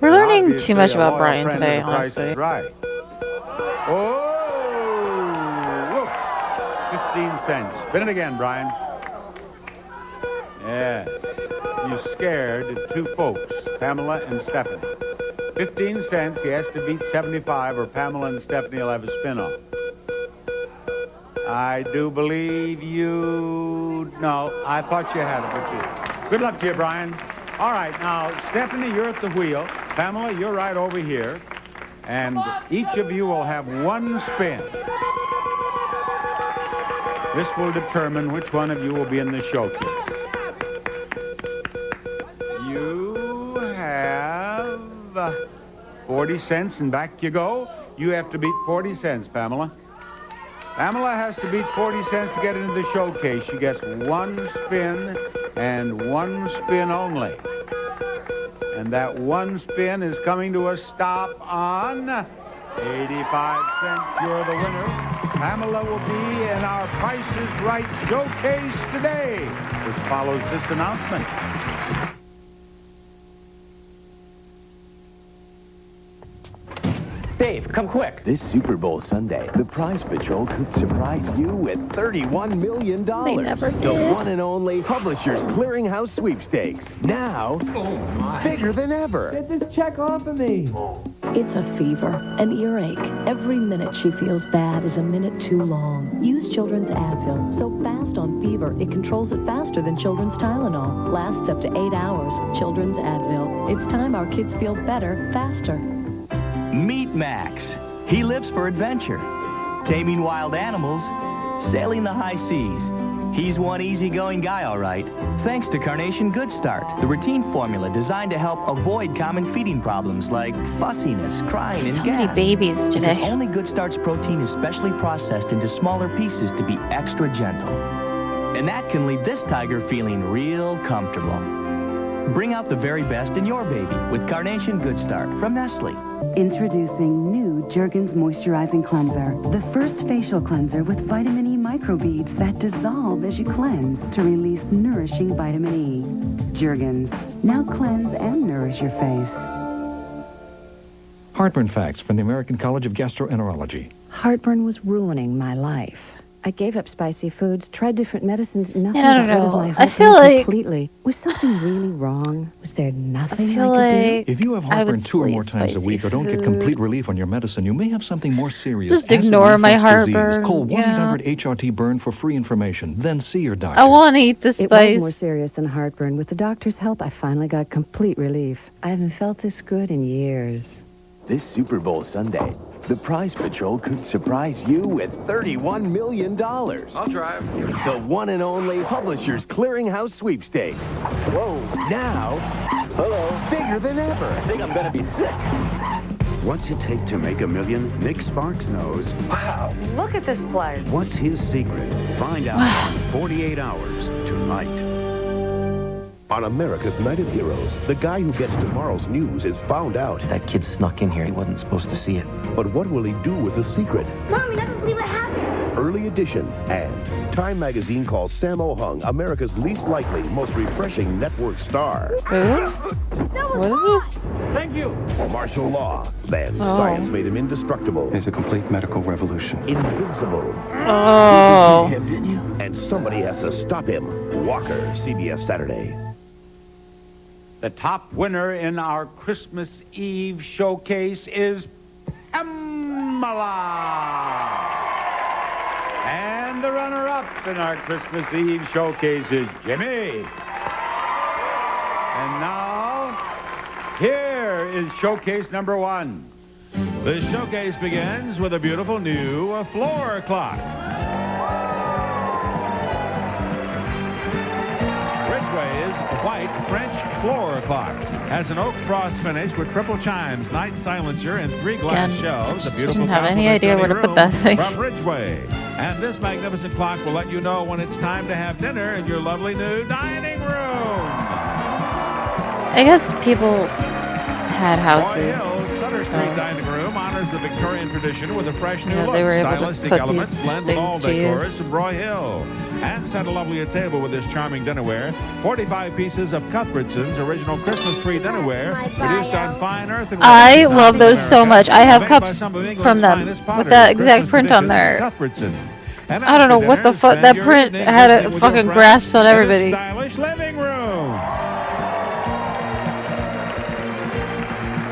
We're learning too much about Brian today, honestly. Right. Oh, whoa. 15 cents. Spin it again, Brian. Yes. You scared 2 folks, Pamela and Stephanie. 15 cents. He has to beat 75, or Pamela and Stephanie will have a spin-off. I do believe you... No, I thought you had it, but you... Good luck to you, Brian. All right, now, Stephanie, you're at the wheel. Pamela, you're right over here. And each of you will have 1 spin. This will determine which one of you will be in the showcase. You have 40 cents, and back you go. You have to beat 40 cents, Pamela. Pamela has to beat 40 cents to get into the showcase. She gets 1 spin and 1 spin only. And that 1 spin is coming to a stop on 85 cents. You're the winner. Pamela will be in our Price is Right showcase today, which follows this announcement. Dave, come quick. This Super Bowl Sunday, the Prize Patrol could surprise you with $31 million. They never did. The one and only Publishers Clearinghouse Sweepstakes. Now, bigger than ever. Get this check off of me. It's a fever, an earache. Every minute she feels bad is a minute too long. Use Children's Advil. So fast on fever, it controls it faster than Children's Tylenol. Lasts up to 8 hours. Children's Advil. It's time our kids feel better, faster. Meet Max. He lives for adventure, taming wild animals, sailing the high seas. He's one easygoing guy, all right. Thanks to Carnation Good Start, the routine formula designed to help avoid common feeding problems like fussiness, crying, and So gas. many babies today. Because only Good Start's protein is specially processed into smaller pieces to be extra gentle. And that can leave this tiger feeling real comfortable. Bring out the very best in your baby with Carnation Good Start from Nestle. Introducing new Jergens Moisturizing Cleanser, the first facial cleanser with vitamin E microbeads that dissolve as you cleanse to release nourishing vitamin E. Jergens, now cleanse and nourish your face. Heartburn facts from the American College of Gastroenterology. Heartburn was ruining my life. I gave up spicy foods, tried different medicines, nothing I don't got rid of know. my I heartburn feel like- completely. Was something really wrong? Was there nothing I feel could like do? If you have I heartburn would 2 or more sleep times a week or don't get spicy complete relief on your medicine, you may have something more serious. Just acid ignore my reflux disease. heartburn, Call yeah. 1-800-HRT-BURN for free information. Then see your doctor. I want to eat the It was spice. more serious than heartburn. With the doctor's help, I finally got complete relief. I haven't felt this good in years. This Super Bowl Sunday, the Prize Patrol could surprise you with $31 million. I'll drive. The one and only Publishers Clearinghouse Sweepstakes. Whoa. Now, Hello. bigger than ever. I think I'm gonna be sick. What's it take to make a million? Nick Sparks knows. Wow. Look at this place. What's his secret? Find out in 48 hours tonight. On America's Night of Heroes, the guy who gets tomorrow's news is found out. That kid snuck in here. He wasn't supposed to see it. But what will he do with the secret? Mom, he doesn't believe what happened. Early edition. And Time magazine calls Sammo Hung America's least likely, most refreshing network star. What is this? Thank you. For martial law. Then science made him indestructible. It's a complete medical revolution. Invincible. Oh. You didn't you? And somebody has to stop him. Walker, CBS Saturday. The top winner in our Christmas Eve showcase is Pamela. And the runner-up in our Christmas Eve showcase is Jimmy. And now, here is showcase number 1. The showcase begins with a beautiful new floor clock. Ridgway's white French floor clock has an oak frost finish with triple chimes, night silencer, and 3 glass shelves. I didn't have any idea where to put that thing. From Ridgway. And this magnificent clock will let you know when it's time to have dinner in your lovely new dining room. I guess people had houses. Sutter Street dining room honors the Victorian tradition with a fresh new look. They were able to Stylistic put elements these blend with all things to decors use. from Broy Hill. And set a lovely table with this charming dinnerware. 45 pieces of Cuthbertson's original Christmas tree dinnerware produced on fine earthenware. I love those so much. I have cups from them with that exact print on there. I don't know what the fuck. That print had a fucking grasp on everybody. Stylish living room.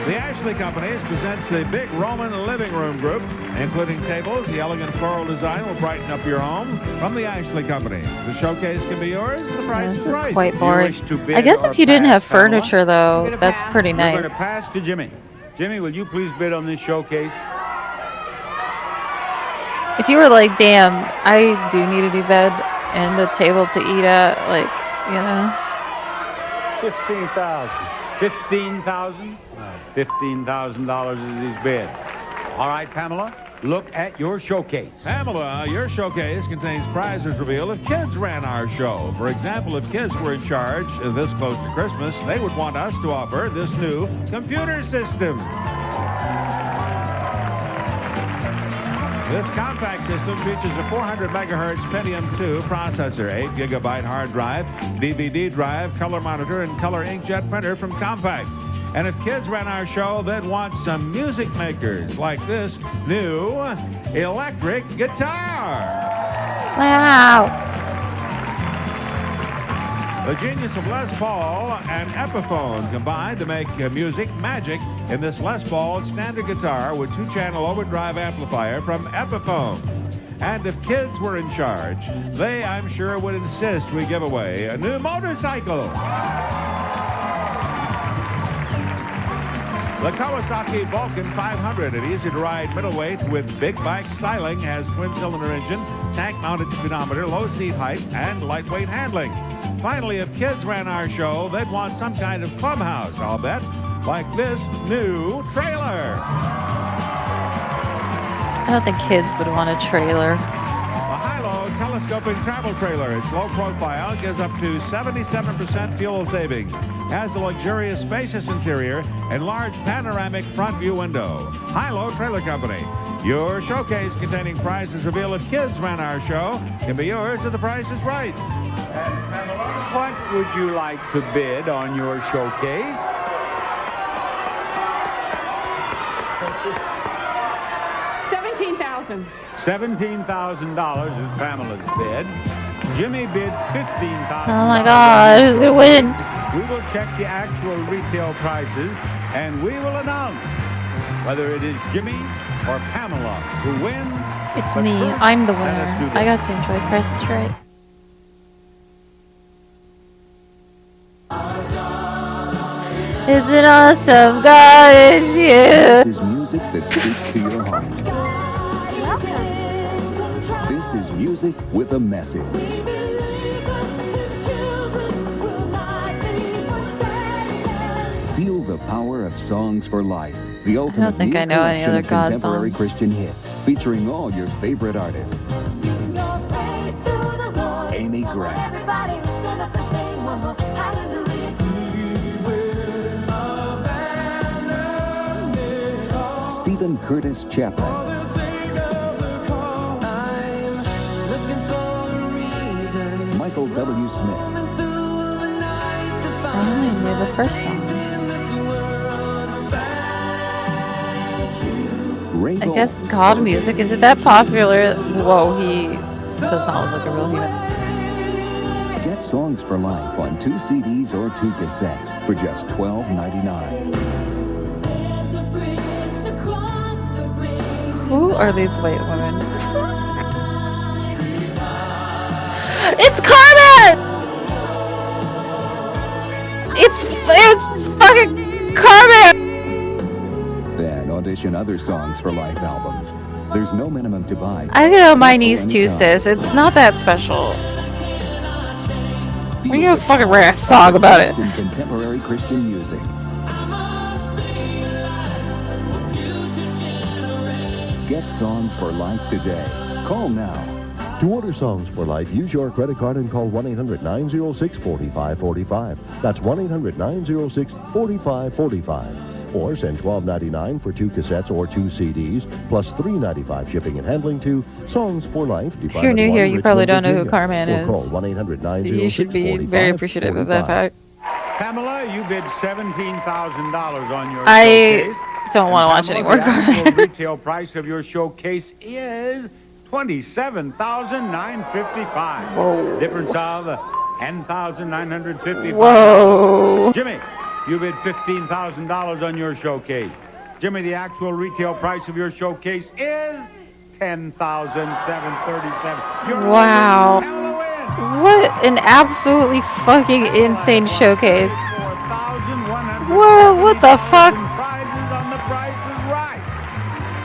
The Ashley Company presents the big Roman living room group, including tables. The elegant floral design will brighten up your home from the Ashley Company. The showcase can be yours. The price This is is right. quite You boring. wish to bid I guess or if you didn't have pass, Pamela? furniture, though, that's pretty We're nice. going to pass to Jimmy. Jimmy, will you please bid on this showcase? If you were like, damn, I do need a new bed and a table to eat at, like, you know. 15,000. 15,000? $15,000 is his bid. All right, Pamela, look at your showcase. Pamela, your showcase contains prizes revealed if kids ran our show. For example, if kids were in charge this close to Christmas, they would want us to offer this new computer system. This compact system features a 400 megahertz Pentium 2 processor, 8 gigabyte hard drive, DVD drive, color monitor, and color inkjet printer from Compact. And if kids ran our show, they'd want some music makers like this new electric guitar. Wow. The genius of Les Paul and Epiphone combined to make music magic in this Les Paul standard guitar with 2-channel overdrive amplifier from Epiphone. And if kids were in charge, they, I'm sure, would insist we give away a new motorcycle. The Kawasaki Vulcan 500, an easy-to-ride middleweight with big bike styling, has twin-cylinder engine, tank-mounted speedometer, low seat height, and lightweight handling. Finally, if kids ran our show, they'd want some kind of clubhouse, I'll bet, like this new trailer. I don't think kids would want a trailer. A high-low telescoping travel trailer. Its low profile gives up to 77% fuel savings. Has a luxurious, spacious interior and large panoramic front view window. High-low Trailer Company. Your showcase containing prizes reveal if kids ran our show can be yours if the price is right. And Pamela, what would you like to bid on your showcase? $17,000. $17,000 is Pamela's bid. Jimmy bid $15,000. Oh my God, who's gonna win? We will check the actual retail prices, and we will announce whether it is Jimmy or Pamela who wins. It's But me. first, I'm the let us do winner. this. I got to enjoy Price is Right. Is it awesome? God is you. This is music that speaks to your heart. This is music with a message. Feel the power of Songs for Life. The ultimate think I know any collection other of God contemporary songs. Christian hits, featuring all your favorite artists. Amy Grant, Stephen Curtis Chaplin. Michael W. Smith. I only knew the first song. I guess God music, is it that popular? Whoa, he does not look like a real human. Get Songs for Life on 2 CDs or 2 cassettes for just $12.99. Who are these white women? It's Carmen! It's fucking Carmen! Then audition other Songs for Life albums. There's no minimum to buy. I get on my knees too, sis. It's not that special. We're gonna fucking write a song about it. In contemporary Christian music. Get Songs for Life today. Call now. To order Songs for Life, use your credit card and call 1-800-906-4545. That's 1-800-906-4545. Or send $12.99 for 2 cassettes or 2 CDs, plus $3.95 shipping and handling to Songs for Life. If you're new here, you probably don't know who Carmen is. Call 1-800-906-4545. You should be very appreciative of that fact. Pamela, you bid $17,000 on your I showcase. don't want to watch any more The Carmen. actual retail price of your showcase is $27,955. Whoa. Difference of $10,955. Whoa. Jimmy, you bid $15,000 on your showcase. Jimmy, the actual retail price of your showcase is $10,737. Wow. What an absolutely fucking insane showcase. Whoa, what the fuck? Prizes on The Price is Right.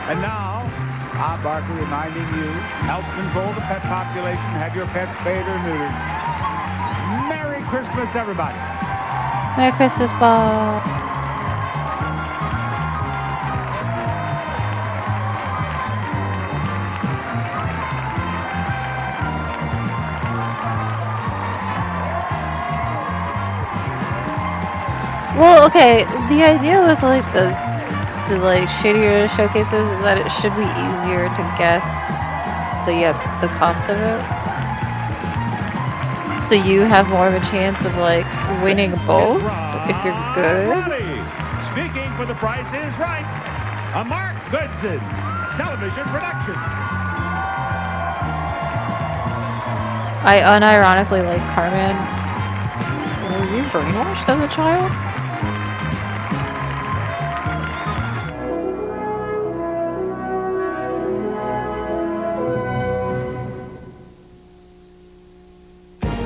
And now, Bob Barker reminding you, help control the pet population, have your pets spayed or neutered. Merry Christmas, everybody. Merry Christmas, Bob. Well, okay, the idea with like the like shittier showcases is that it should be easier to guess the cost of it. So you have more of a chance of like winning both if you're good. Speaking for The Price is Right, a Mark Goodson television production. I unironically like Carmen. Were you brainwashed as a child?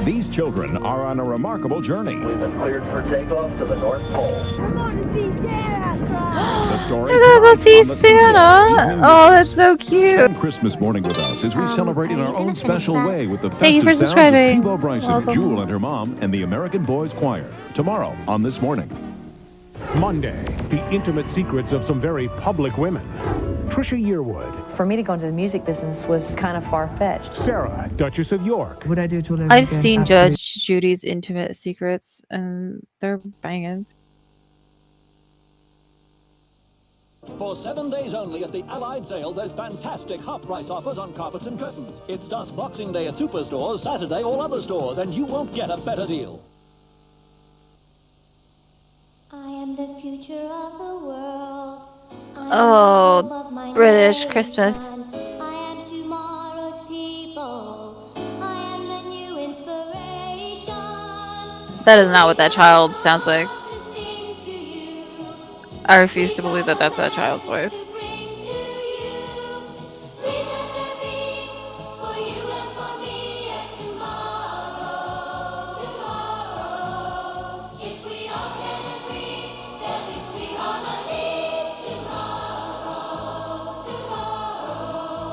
These children are on a remarkable journey. We've been cleared for takeoff to the North Pole. We're going to see Santa. The story You're gonna go see Santa? Oh, that's so cute. Christmas morning with us as we celebrate in our own special way with the Thank you for festive sounds of subscribing. Steve Bryson, Welcome. Jewel and her mom, and the American Boys Choir. Tomorrow on This Morning. Monday, the intimate secrets of some very public women. Trisha Yearwood. For me to go into the music business was kind of far-fetched. Sarah, Duchess of York. Would I do to live I've again seen after- Judge Judy's Intimate Secrets, and they're banging. For 7 days only at the Allied sale, there's fantastic half-price offers on carpets and curtains. It starts Boxing Day at Superstores, Saturday all other stores, and you won't get a better deal. I am the future of the world. Oh, British Christmas. I am tomorrow's people. I am the new inspiration. That is not what that child sounds like. I refuse to believe that that's that child's voice.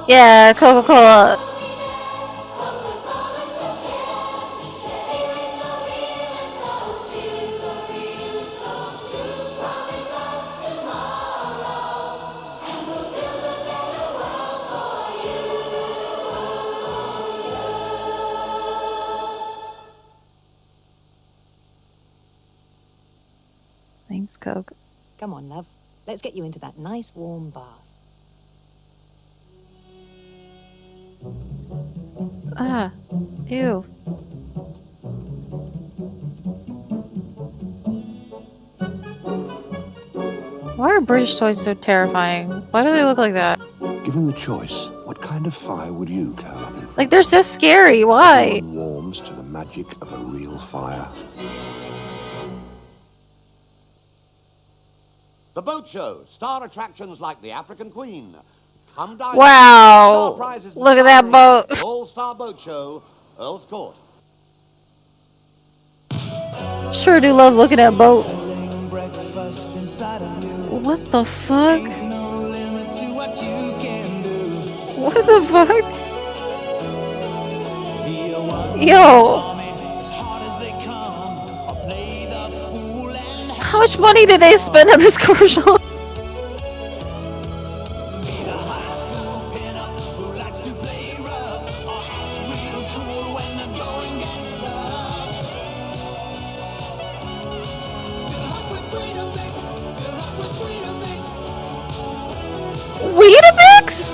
Yeah, Coca-Cola. Thanks, Coke. Come on, love. Let's get you into that nice warm bath. Ah, ew. Why are British toys so terrifying? Why do they look like that? Given the choice, what kind of fire would you curl up in? Like, they're so scary. Why? Everyone warms to the magic of a real fire. The boat show. Star attractions like the African Queen. Come down. Wow. Look at that boat. All-Star Boat Show, Earl's Court. Sure do love looking at boat. What the fuck? What the fuck? Yo. How much money did they spend on this commercial? Weetabix?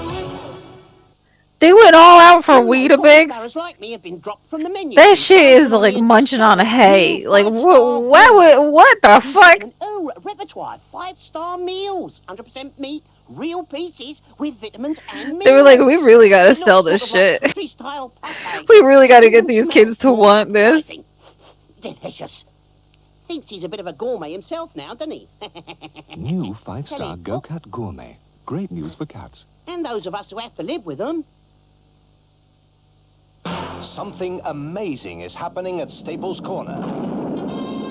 They went all out for Weetabix? That shit is like munching on a hay. Like, what the fuck? Oh, repertoire, 5-star meals, 100% meat, real pieces with vitamins and minerals. They were like, we really gotta sell this shit. We really gotta get these kids to want this. Delicious. Thinks he's a bit of a gourmet himself now, doesn't he? New 5-star Go-Cat Gourmet. Great news for cats. And those of us who have to live with them. Something amazing is happening at Staples Corner.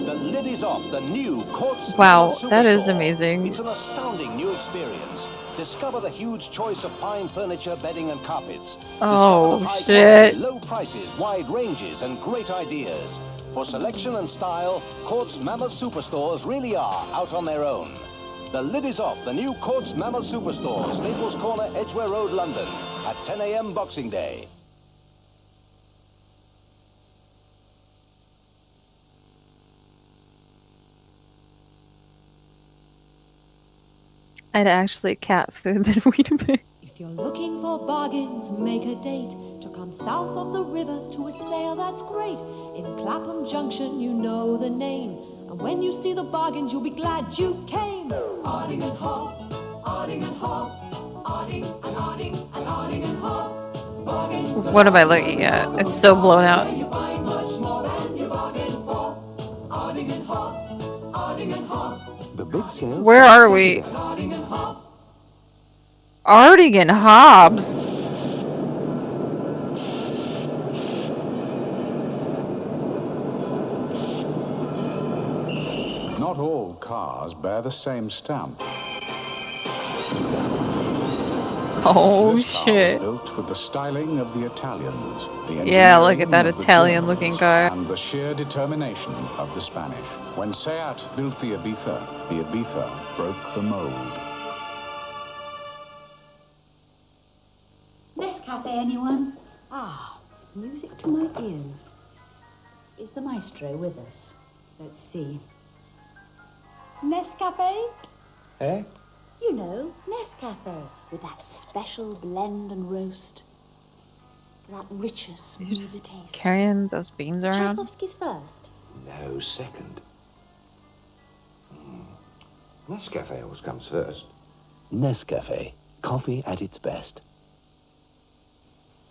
The lid is off the new Quartz. Wow, that is amazing. It's an astounding new experience. Discover the huge choice of fine furniture, bedding, and carpets. Oh, Discover the high shit. quality, low prices, wide ranges, and great ideas. For selection and style, Quartz Mammoth Superstores really are out on their own. The lid is off the new Quartz Mammoth Superstore, Staples Corner, Edgware Road, London, at 10 a.m. Boxing Day. I'd actually cat food than Weetabix. If you're looking for bargains, make a date to come south of the river to a sale that's great. In Clapham Junction, you know the name. And when you see the bargains, you'll be glad you came. Arding and Hobbs, Arding and Hobbs, Arding and Arding and Arding and Hobbs. Bargains. What am I looking at? It's so blown out. You buy much more than you bargain for. Arding and Hobbs, Arding and Hobbs. The big sales. Where are we? Arding and Hobbs. Arding and Hobbs. Not all cars bear the same stamp. Oh, This car shit. was built with the styling of the Italians. The Yeah, look at that engineering of the Italian-looking car. And the sheer determination of the Spanish. When Seat built the Ibiza broke the mold. Nescafe, anyone? Ah, music to my ears. Is the maestro with us? Let's see. Nescafe? Eh? You know, Nescafe, with that special blend and roast. That richer, You're smoother just taste. carrying those beans around? Tchaikovsky's first. No, second. Nescafe always comes first. Nescafe. Coffee at its best.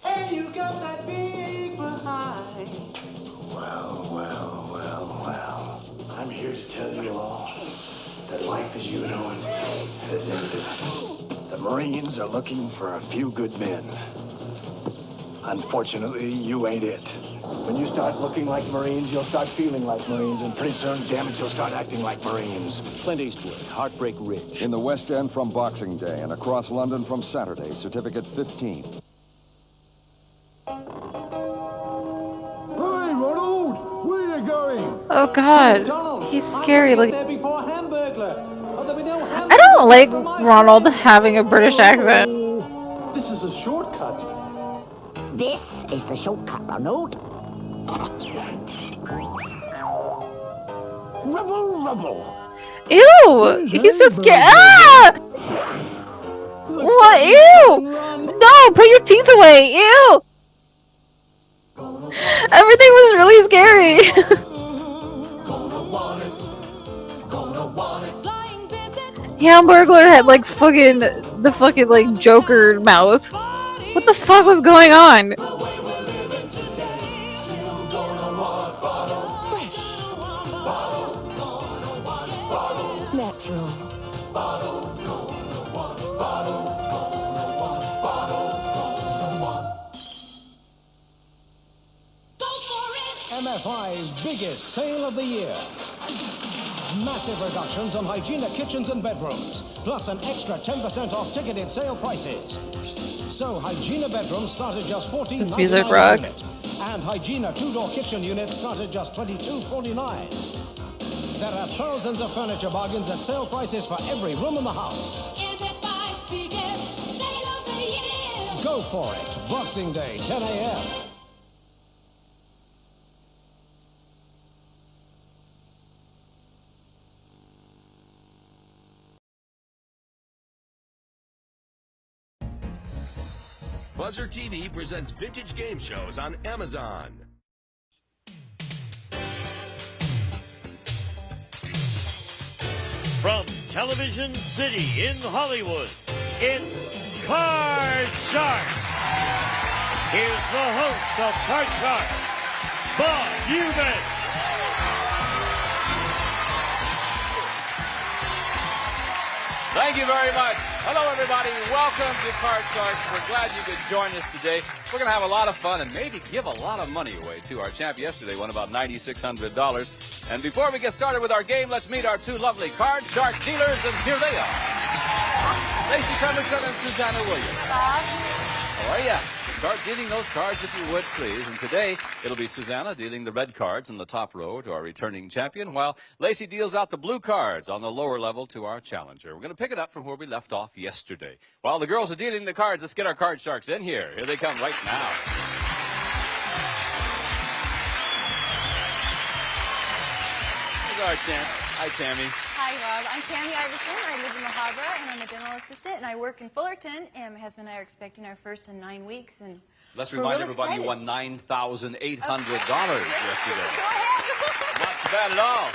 Hey, you got that big behind. Well, well, well, well. I'm here to tell you all that life as you know it has ended. The Marines are looking for a few good men. Unfortunately, you ain't it. When you start looking like Marines, you'll start feeling like Marines, and pretty soon, damn it, you'll start acting like Marines. Clint Eastwood, Heartbreak Ridge. In the West End from Boxing Day and across London from Saturday, Certificate 15. Hey, Ronald! Where are you going? Oh god, he's scary. Look, There before Hamburglar. I don't like Ronald having a British accent. This is a shortcut. This is the shortcut, Ronald. Rubble, rubble. Ew! He's so scared. Ah! What? Ew! No! Put your teeth away! Ew! Everything was really scary. Hamburglar had like the fucking like Joker mouth. What the fuck was going on? Natural. MFI's biggest sale of the year. Massive reductions on Hygiena kitchens and bedrooms, plus an extra 10% off ticketed sale prices. So Hygiena bedrooms start at just $14.99. This music rocks. And Hygiena two-door kitchen units start at just $22.49. There are thousands of furniture bargains at sale prices for every room in the house. MFI's biggest sale of the year. Go for it. Boxing Day, 10 a.m. Buzzer TV presents vintage game shows on Amazon. From Television City in Hollywood, it's Card Shark. Here's the host of Card Shark, Bob Eubanks. Thank you very much. Hello, everybody. Welcome to Card Sharks. We're glad you could join us today. We're going to have a lot of fun and maybe give a lot of money away, too. Our champ yesterday won about $9,600. And before we get started with our game, let's meet our two lovely Card Shark dealers, and here they are. Lacey Covington and Susanna Williams. Bob. How are you? Start dealing those cards if you would, please. And today, it'll be Susanna dealing the red cards in the top row to our returning champion, while Lacey deals out the blue cards on the lower level to our challenger. We're going to pick it up from where we left off yesterday. While the girls are dealing the cards, let's get our Card Sharks in here. Here they come right now. Here's our champ. Hi, Tammy. Hi, Bob. I'm Tammy Iverson. I live in La Habra, and I'm a dental assistant, and I work in Fullerton, and my husband and I are expecting our first in 9 weeks, and Let's remind everybody you won $9,800 yesterday. Go ahead. Not so bad at all.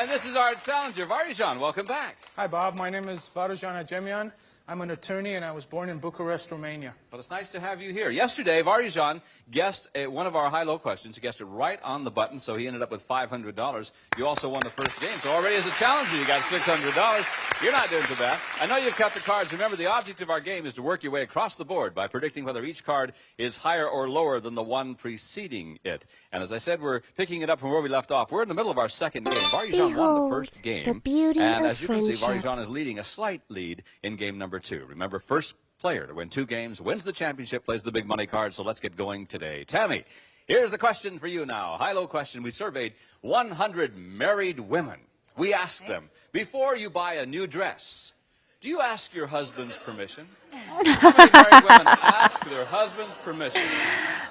And this is our challenger, Varijan. Welcome back. Hi, Bob. My name is Varijan Ajemian. I'm an attorney, and I was born in Bucharest, Romania. Well, it's nice to have you here. Yesterday, Varijan guessed one of our high-low questions. He guessed it right on the button, so he ended up with $500. You also won the first game, so already as a challenger, you got $600. You're not doing too bad. I know you've cut the cards. Remember, the object of our game is to work your way across the board by predicting whether each card is higher or lower than the one preceding it. And as I said, we're picking it up from where we left off. We're in the middle of our second game. Varijan won the first game. The beauty and of as you can see, friendship. Varijan is leading a slight lead in game number 2. Remember, first player to win 2 games wins the championship, plays the big money card. So let's get going today. Tammy, here's the question for you now. High-low question. We surveyed 100 married women. We asked them, before you buy a new dress, do you ask your husband's permission? How many married women ask their husband's permission?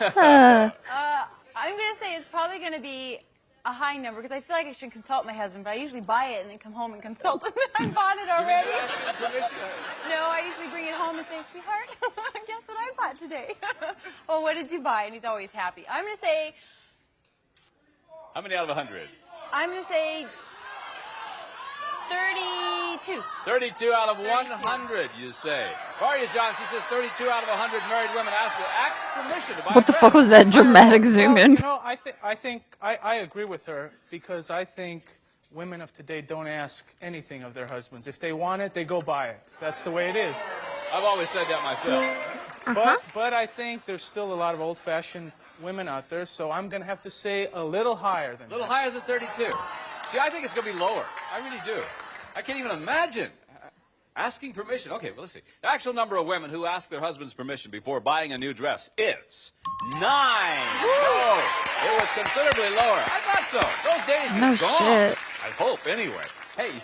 I'm going to say it's probably going to be a high number, because I feel like I should consult my husband, but I usually buy it and then come home and consult him that I bought it already. No, I usually bring it home and say, sweetheart, guess what I bought today? Well, what did you buy? And he's always happy. I'm going to say... How many out of 100? I'm going to say 32. 32 out of 100, you say. Varijan, she says 32 out of 100 married women ask permission to buy What the fuck was that dramatic zoom in? You know, I agree with her, because I think women of today don't ask anything of their husbands. If they want it, they go buy it. That's the way it is. I've always said that myself. But I think there's still a lot of old-fashioned women out there, so I'm going to have to say a little higher than that. A little higher than 32. See, I think it's going to be lower. I really do. I can't even imagine asking permission. Okay, well, let's see. The actual number of women who ask their husband's permission before buying a new dress is 9. No, it was considerably lower. I thought so. Those days are No gone. shit. I hope, anyway. Hey,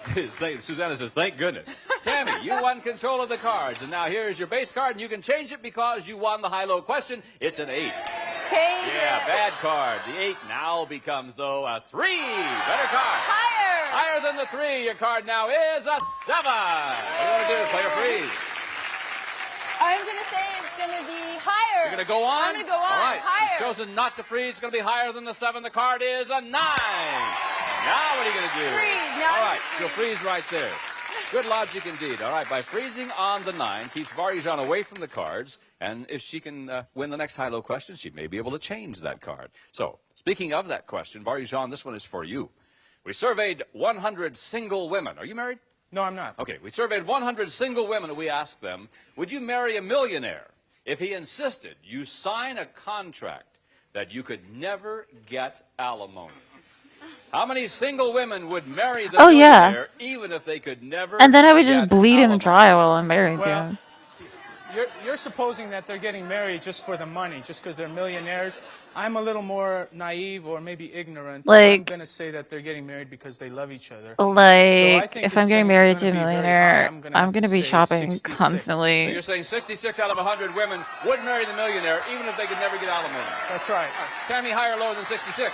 Susanna says, thank goodness. Tammy, you won control of the cards, and now here's your base card, and you can change it because you won the high-low question. It's an 8. Change Yeah, it. bad card. The 8 now becomes, though, a 3. Better card. Higher. Higher than the 3. Your card now is a 7. What do you want to do? Play or freeze? I'm going to say it's going to be higher. You're going to go on? I'm going to go on. All right. Higher. She's chosen not to freeze. It's going to be higher than the 7. The card is a 9. Now what are you going to do? Freeze. Now All right. She'll freeze right there. Good logic indeed. All right. By freezing on the 9, keeps Varjan away from the cards. And if she can win the next high-low question, she may be able to change that card. So, speaking of that question, Varjan, this one is for you. We surveyed 100 single women. Are you married? No, I'm not. Okay, we surveyed 100 single women and we asked them, would you marry a millionaire if he insisted you sign a contract that you could never get alimony? How many single women would marry the millionaire even if they could never And then I would just get bleed him alimony? dry while I'm married to Well, him. You're supposing that they're getting married just for the money, just because they're millionaires. I'm a little more naive or maybe ignorant. I'm Like- going to say that they're getting married because they love each other. Like, if I'm getting married to a millionaire, I'm gonna be shopping 66. constantly. So you're saying 66 out of 100 women would marry the millionaire even if they could never get alimony? That's right. Tammy, higher or lower than 66?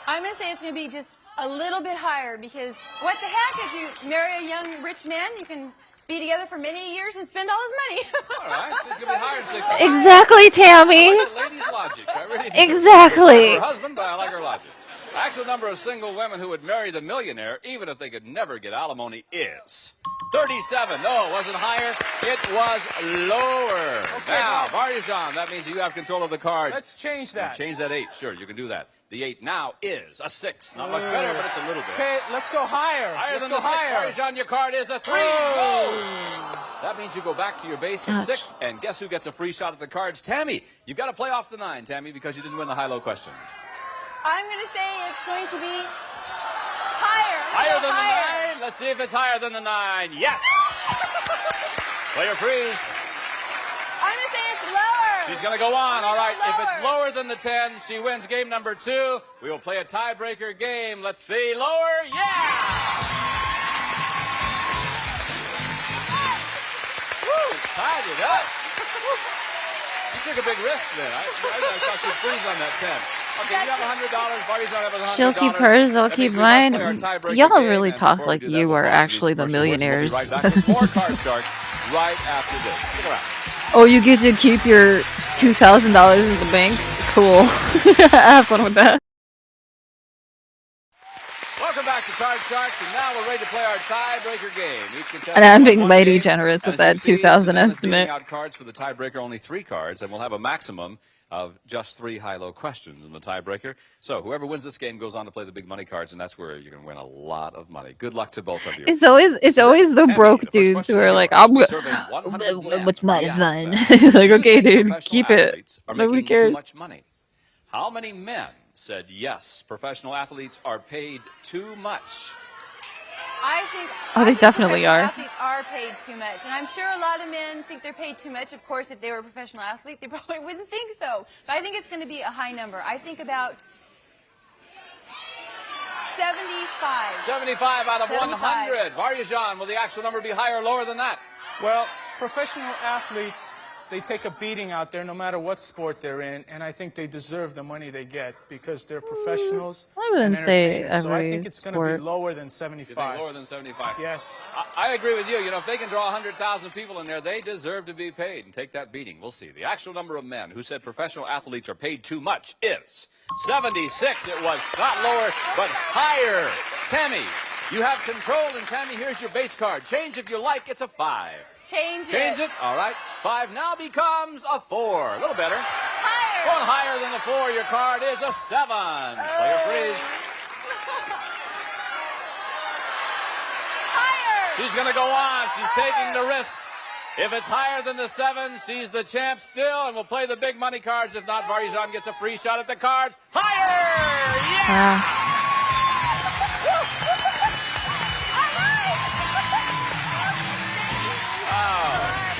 I'm going to say it's going to be just a little bit higher because what the heck? If you marry a young rich man, you can be together for many years and spend all his money. All right, so it's going to be higher than 66. Exactly, Tammy. I like the lady's logic. I really do. Exactly. Her husband, but I like her logic. The actual number of single women who would marry the millionaire, even if they could never get alimony, is 37. No, it wasn't higher. It was lower. Okay, now, Varjan, that means you have control of the cards. Let's change that. Change that 8. Sure, you can do that. The 8 now is a 6. Not much better, but it's a little bit. Okay, let's go higher. Higher Let's than go the 6. higher. Varjan, your card is a 3. Oh. That means you go back to your base at 6, and guess who gets a free shot at the cards? Tammy. You've got to play off the 9, Tammy, because you didn't win the high-low question. I'm going to say it's going to be higher. Higher than the 9? Let's see if it's higher than the 9. Yes! Play or freeze. I'm going to say it's lower. She's going to go on. All right, if it's lower than the 10, she wins game number 2. We will play a tiebreaker game. Let's see. Lower. Yeah! Woo! Tied it up. You took a big risk then. I thought she'd freeze on that 10. Okay, you have $100. Barry's not have $100. She'll keep hers, I'll keep mine. Y'all really talk like you are actually the We'll millionaires. be right back with more Card Sharks right after this. Stick around. Oh, you get to keep your $2,000 in the bank? Cool. Have fun with that. Welcome back to Card Sharks, and now we're ready to play our tiebreaker game. Each contestant And I'm will have being one mighty game. generous with As that you see, 2,000 Susanna's estimate. dealing out cards for the tiebreaker, only 3 cards, and we'll have a maximum of just 3 high-low questions in the tiebreaker. So whoever wins this game goes on to play the big money cards, and that's where you're going to win a lot of money. Good luck to both of you. It's always the broke dudes who are like, what's mine is mine. Like, okay, dude, keep it. Nobody cares. Too much money. How many men said yes, professional athletes are paid too much? I think. Oh, they definitely professional are. Athletes are paid too much, and I'm sure a lot of men think they're paid too much. Of course, if they were a professional athlete, they probably wouldn't think so. But I think it's going to be a high number. I think about 75. 75 out of 75. 100. Varjan, will the actual number be higher or lower than that? Well, professional athletes, they take a beating out there no matter what sport they're in, and I think they deserve the money they get because they're professionals. I wouldn't and say entertainers. So I every think it's going to sport. be lower than You 75. think lower than 75? Yes. I agree with you. You know, if they can draw 100,000 people in there, they deserve to be paid and take that beating. We'll see. The actual number of men who said professional athletes are paid too much is 76. It was not lower, but higher. Tammy, you have control, and Tammy, here's your base card. Change if you like. It's a 5. Change it. Change it. All right. 5 now becomes a 4. A little better. Higher. Going higher than the 4. Your card is a 7. Play or freeze. Higher. She's going to go on. She's taking the risk. If it's higher than the 7, she's the champ still, and we'll play the big money cards. If not, Varjan gets a free shot at the cards. Higher! Yeah!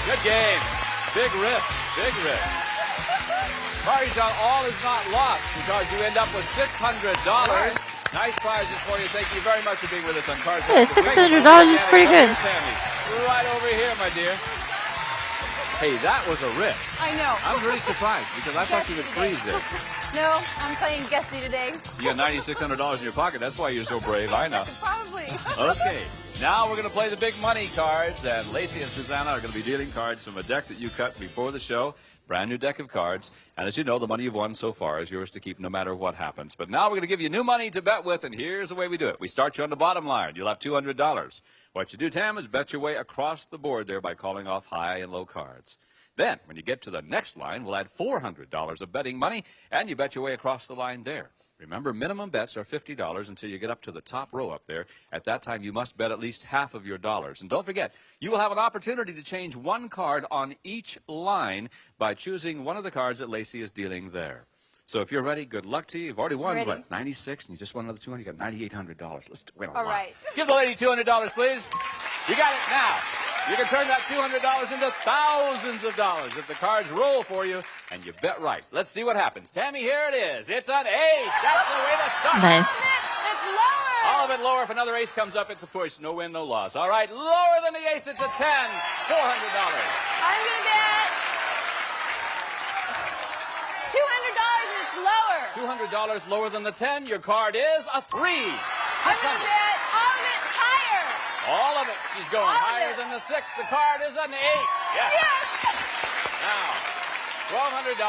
Good game. Big risk. Big risk. Varjan, all is not lost because you end up with $600. Nice prizes for you. Thank you very much for being with us on Cards. Yeah, $600 is pretty good. Right over here, my dear. Hey, that was a risk. I know. I'm really surprised because I thought you would freeze it. No, I'm playing guessy today. You got $9,600 in your pocket. That's why you're so brave. I know. Probably. Okay. Now we're going to play the big money cards, and Lacey and Susanna are going to be dealing cards from a deck that you cut before the show. Brand new deck of cards. And as you know, the money you've won so far is yours to keep no matter what happens. But now we're going to give you new money to bet with, and here's the way we do it. We start you on the bottom line. You'll have $200. What you do, Tam, is bet your way across the board there by calling off high and low cards. Then, when you get to the next line, we'll add $400 of betting money, and you bet your way across the line there. Remember, minimum bets are $50 until you get up to the top row up there. At that time, you must bet at least half of your dollars. And don't forget, you will have an opportunity to change one card on each line by choosing one of the cards that Lacey is dealing there. So if you're ready, good luck to you. You've already won, what, 96, and you just won another 200. You got $9,800. Let's win a lot. All right. Give the lady $200, please. You got it now. You can turn that $200 into thousands of dollars if the cards roll for you and you bet right. Let's see what happens. Tammy, here it is. It's an ace. That's the way to start. Nice. It's lower. All of it lower. If another ace comes up, it's a push. No win, no loss. All right, lower than the ace, it's a 10. $400. I'm going to bet $200. It's lower. $200 lower than the 10. Your card is a 3. I'm going to bet all of it higher. All of it. She's going higher than the 6. The card is an 8. Yes. Now, $1,200.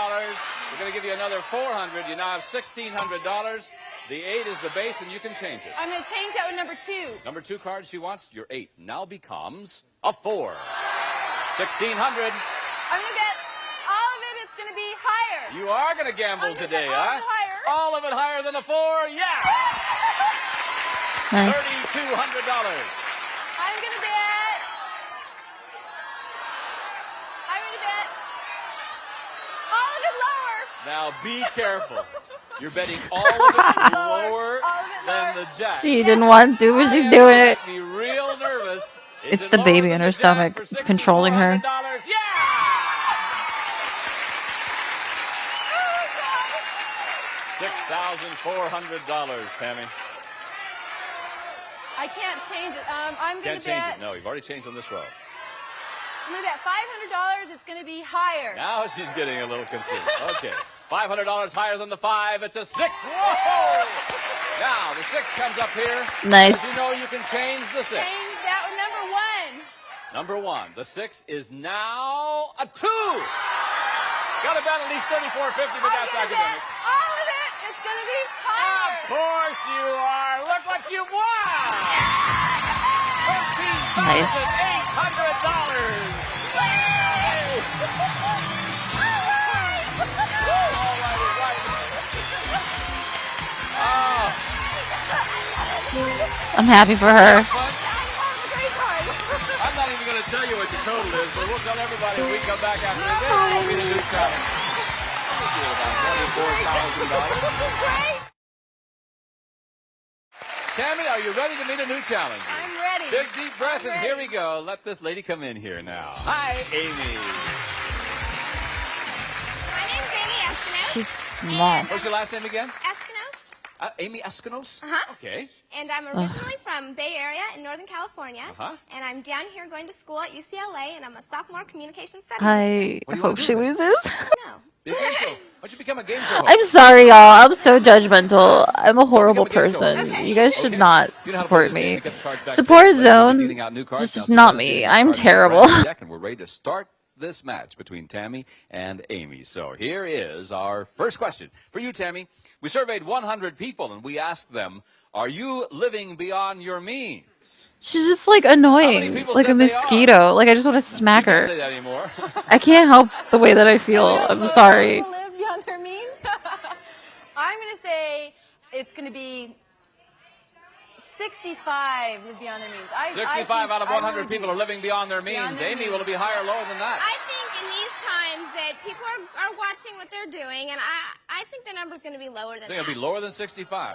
We're going to give you another $400. You now have $1,600. The 8 is the base, and you can change it. I'm going to change that with number 2. Number 2 card she wants, your 8 now becomes a 4. $1,600. I'm going to bet all of it. It's going to be higher. You are going to gamble today, huh? Higher. All of it higher than a 4? Yeah. Nice. $3,200. I'm going to bet all of it lower. Now be careful. You're betting all of it lower than the jack. She didn't want to, but she's doing it. Be real nervous. It's the baby in her stomach. It's controlling her. $6,400, Tammy. I can't change it. I'm going Can't to change bet. it. No, you've already changed on this row. I'm going to bet $500. It's going to be higher. Now she's getting a little concerned. Okay. $500 higher than the 5. It's a 6. Whoa! Now, the 6 comes up here. Nice. As you know, you can change the 6. Change that with number 1. Number 1. The 6 is now a 2. Got to bet at least $34.50, but that's academic. All of it. It's going to be higher. Of course you are. Look what you've won. Nice. I'm happy for her. I'm not even going to tell you what your total is, but we'll tell everybody when we come back after this. It'll be the new challenge. We'll do about $24,000. Tammy, are you ready to meet a new challenge? I'm ready. Big deep breath, and here we go. Let this lady come in here now. Hi, Amy. My name's Amy Eskinos. She's small. What's your last name again? Eskinos. Amy Eskinos? Uh-huh. Okay. And I'm originally from Bay Area in Northern California. Uh-huh. And I'm down here going to school at UCLA, and I'm a sophomore communication studies. I hope she loses. No. Be a game show. Why don't you become a game show host? I'm sorry, y'all. I'm so judgmental. I'm a horrible person. You guys should not support me. Support Zone, just not me. I'm terrible. And we're ready to start this match between Tammy and Amy. So here is our first question. For you, Tammy, we surveyed 100 people, and we asked them, are you living beyond your means? She's just like annoying, like a mosquito. Like I just want to smack her. Can't say that anymore. I can't help the way that I feel. I'm sorry. People live beyond their means. I'm going to say it's going to be 65 live beyond their means. 65 out of 100 people are living beyond their means. Amy, will it be higher or lower than that? I think in these times that people are watching what they're doing, and I think the number's going to be lower than I think it'll be lower than 65.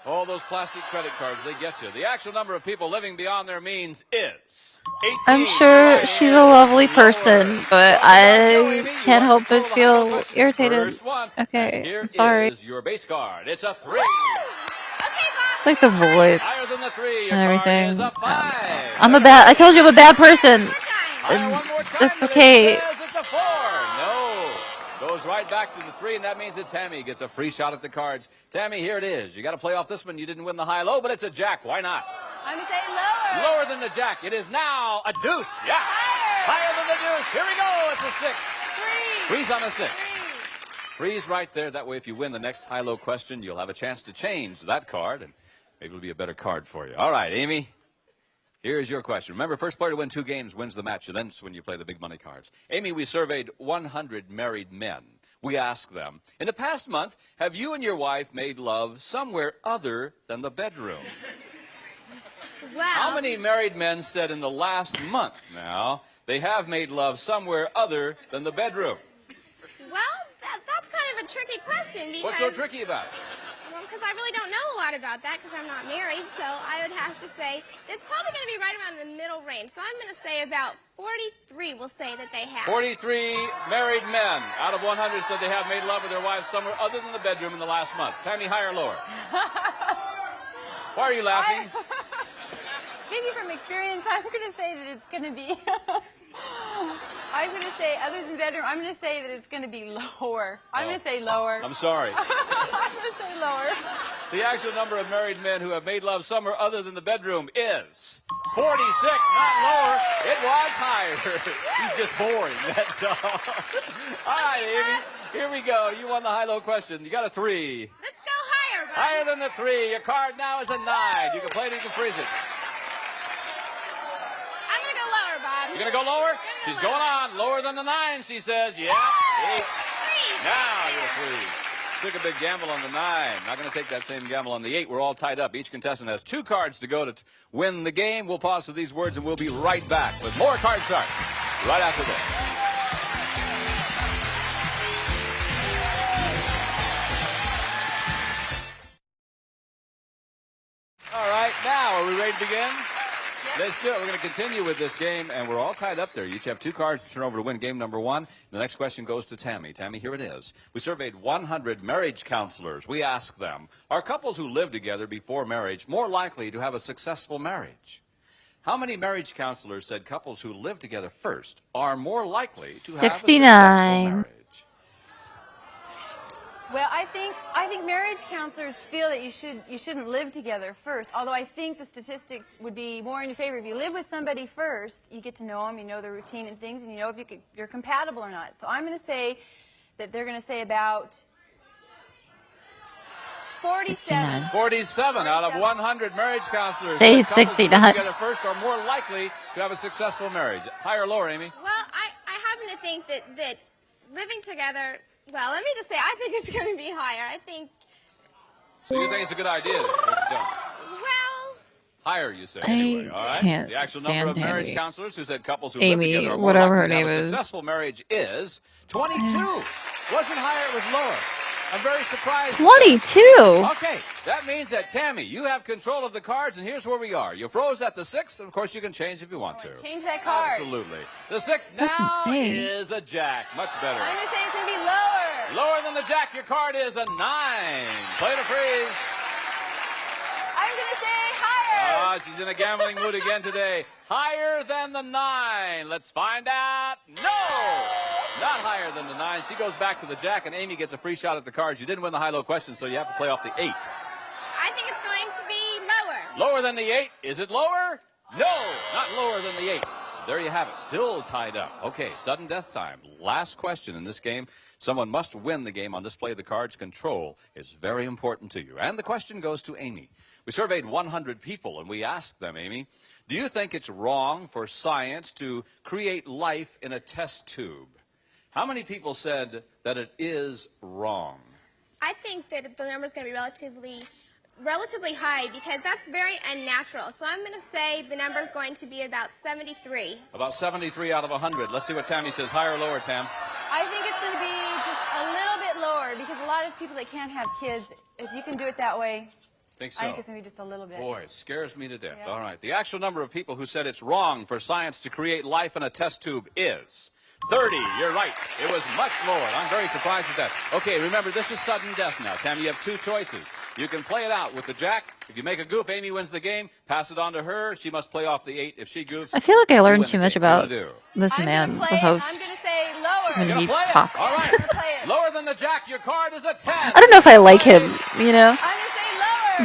All those plastic credit cards, they get you. The actual number of people living beyond their means is 18. I'm sure she's a lovely person, but I can't help but feel irritated. Okay, I'm sorry. Is your base card. It's a 3. It's like the voice Higher than the 3. Your and everything. card is a 5. I told you I'm a bad person. Higher one more time. It's okay. It's a 4. No. Goes right back to the 3, and that means that Tammy gets a free shot at the cards. Tammy, here it is. You got to play off this one. You didn't win the high-low, but it's a jack. Why not? I'm going to say lower. Lower than the jack. It is now a deuce. Yeah. Higher than the deuce. Here we go. It's a 6. Freeze on a 6. Freeze right there. That way, if you win the next high-low question, you'll have a chance to change that card, and maybe it'll be a better card for you. All right, Amy. Here's your question. Remember, first player to win 2 games wins the match, and then when you play the big money cards. Amy, we surveyed 100 married men. We asked them, in the past month, have you and your wife made love somewhere other than the bedroom? Well, How many married men said in the last month now they have made love somewhere other than the bedroom? well, that's kind of a tricky question because... What's so tricky about it? Well, because I really don't know a lot about that because I'm not married, so I would have to say it's probably going to be right around the middle range. So I'm going to say about 43 will say that they have. 43 married men out of 100 said they have made love with their wives somewhere other than the bedroom in the last month. Tammy, higher or lower? Why are you laughing? Speaking from experience, I'm going to say that it's going to be... I'm going to say, other than bedroom, I'm going to say that it's going to be lower. I'm going to say lower. I'm sorry. I'm going to say lower. The actual number of married men who have made love somewhere other than the bedroom is 46, not lower. It was higher. He's just boring, that's all. All right, Amy, here we go. You won the high-low question. You got a 3. Let's go higher, bud. Higher than the 3. Your card now is a 9. You can play it or you can freeze it. I'm going to go lower, Bob. You're going to go lower? She's going on. Lower than the 9, she says. Yeah. 8. Now you're free. Took a big gamble on the 9. Not going to take that same gamble on the 8. We're all tied up. Each contestant has 2 cards to go to win the game. We'll pause for these words, and we'll be right back with more Card Shark right after this. All right, now, are we ready to begin? Let's do it. We're going to continue with this game, and we're all tied up there. You each have 2 cards to turn over to win game number 1. The next question goes to Tammy. Tammy, here it is. We surveyed 100 marriage counselors. We asked them, are couples who live together before marriage more likely to have a successful marriage? How many marriage counselors said couples who live together first are more likely to have a successful marriage? Well, I think marriage counselors feel that you shouldn't live together first. Although I think the statistics would be more in your favor if you live with somebody first. You get to know them, you know their routine and things, and you know if you're compatible or not. So I'm going to say that they're going to say about 47. 47 out of 100 marriage counselors. Say said couples who 69. live together first are more likely to have a successful marriage. Higher or lower, Amy? Well, I happen to think that living together, well, let me just say, I think it's going to be higher. I think... So you think it's a good idea? Well... Higher, you say, anyway, all right? can't The actual stand number of marriage Tammy. counselors who said couples who Amy, live together are more whatever likely her to have name a is. successful marriage is 22. Wasn't higher, it was lower. I'm very surprised. 22? Okay, that means that, Tammy, you have control of the cards, and here's where we are. You froze at the 6, and of course you can change if you want to. Change that card. Absolutely. The 6 That's now insane. is a jack. Much better. I'm going to say it's going to be lower. Lower than the jack, your card is a 9. Play to freeze. I'm going to say higher. Ah, she's in a gambling mood again today. Higher than the 9. Let's find out. No! Not higher than the 9. She goes back to the jack, and Amy gets a free shot at the cards. You didn't win the high-low question, so you have to play off the 8. I think it's going to be lower. Lower than the 8. Is it lower? No, not lower than the 8. There you have it. Still tied up. Okay, sudden death time. Last question in this game. Someone must win the game on this play. The cards control is very important to you. And the question goes to Amy. We surveyed 100 people, and we asked them, Amy, do you think it's wrong for science to create life in a test tube? How many people said that it is wrong? I think that the number is going to be relatively high because that's very unnatural. So I'm going to say the number is going to be about 73. About 73 out of 100. Let's see what Tammy says. Higher or lower, Tam? I think it's going to be just a little bit lower because a lot of people that can't have kids, if you can do it that way, Think so? I think it's going to be just a little bit. Boy, it scares me to death. Yeah. All right. The actual number of people who said it's wrong for science to create life in a test tube is 30. You're right. It was much lower. I'm very surprised at that. Okay, remember, this is sudden death now. Tammy, you have 2 choices. You can play it out with the jack. If you make a goof, Amy wins the game. Pass it on to her. She must play off the 8. If she goofs, I feel like I you learned win too the much game. What about do you do? this man, the host, I'm gonna say lower. when he Play it? talks. All right. Lower than the jack. Your card is a 10. I don't know if I like him, you know?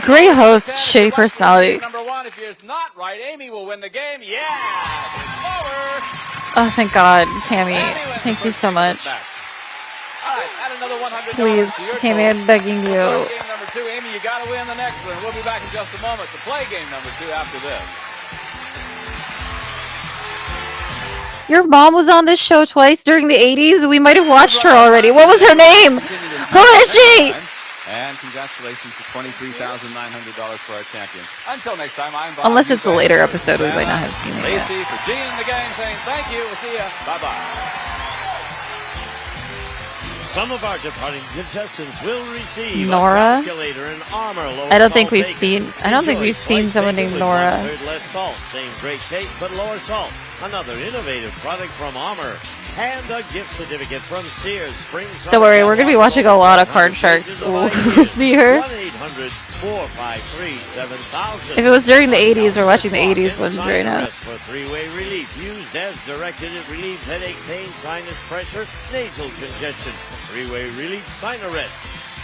Great host, shitty personality. Number 1. If it's not right, Amy will win the game. Yeah. Lower. Oh, thank God, Tammy. Thank you so much. All right, add another $100 Please, to your Tammy, total. I'm begging you. We'll start game number 2. Amy, you got to win the next one. We'll be back in just a moment to play game number 2 after this. Your mom was on this show twice during the 80s. We might have watched her already. What was her name? Who is she? And congratulations to $23,900 for our champion. Until next time, I'm Bob. Unless it's a later episode, we might not have seen it yet. Lacey, for Gene and the gang saying thank you. We'll see ya. Bye-bye. Some of our departing contestants will receive Nora? a calculator and armor. I don't think we've seen someone named Nora. 1/3 less salt, same great taste, but lower salt. Another innovative product from Armor. And a gift certificate from Sears. Spring Don't worry, we're going to be watching a lot of Card Sharks. We'll see her. 1-800-453-7000. If it was during the 80s, we're watching the 80s ones right now. For 3-way relief. Used as directed, it relieves headache, pain, sinus pressure, nasal congestion. 3-way relief, Sinarest.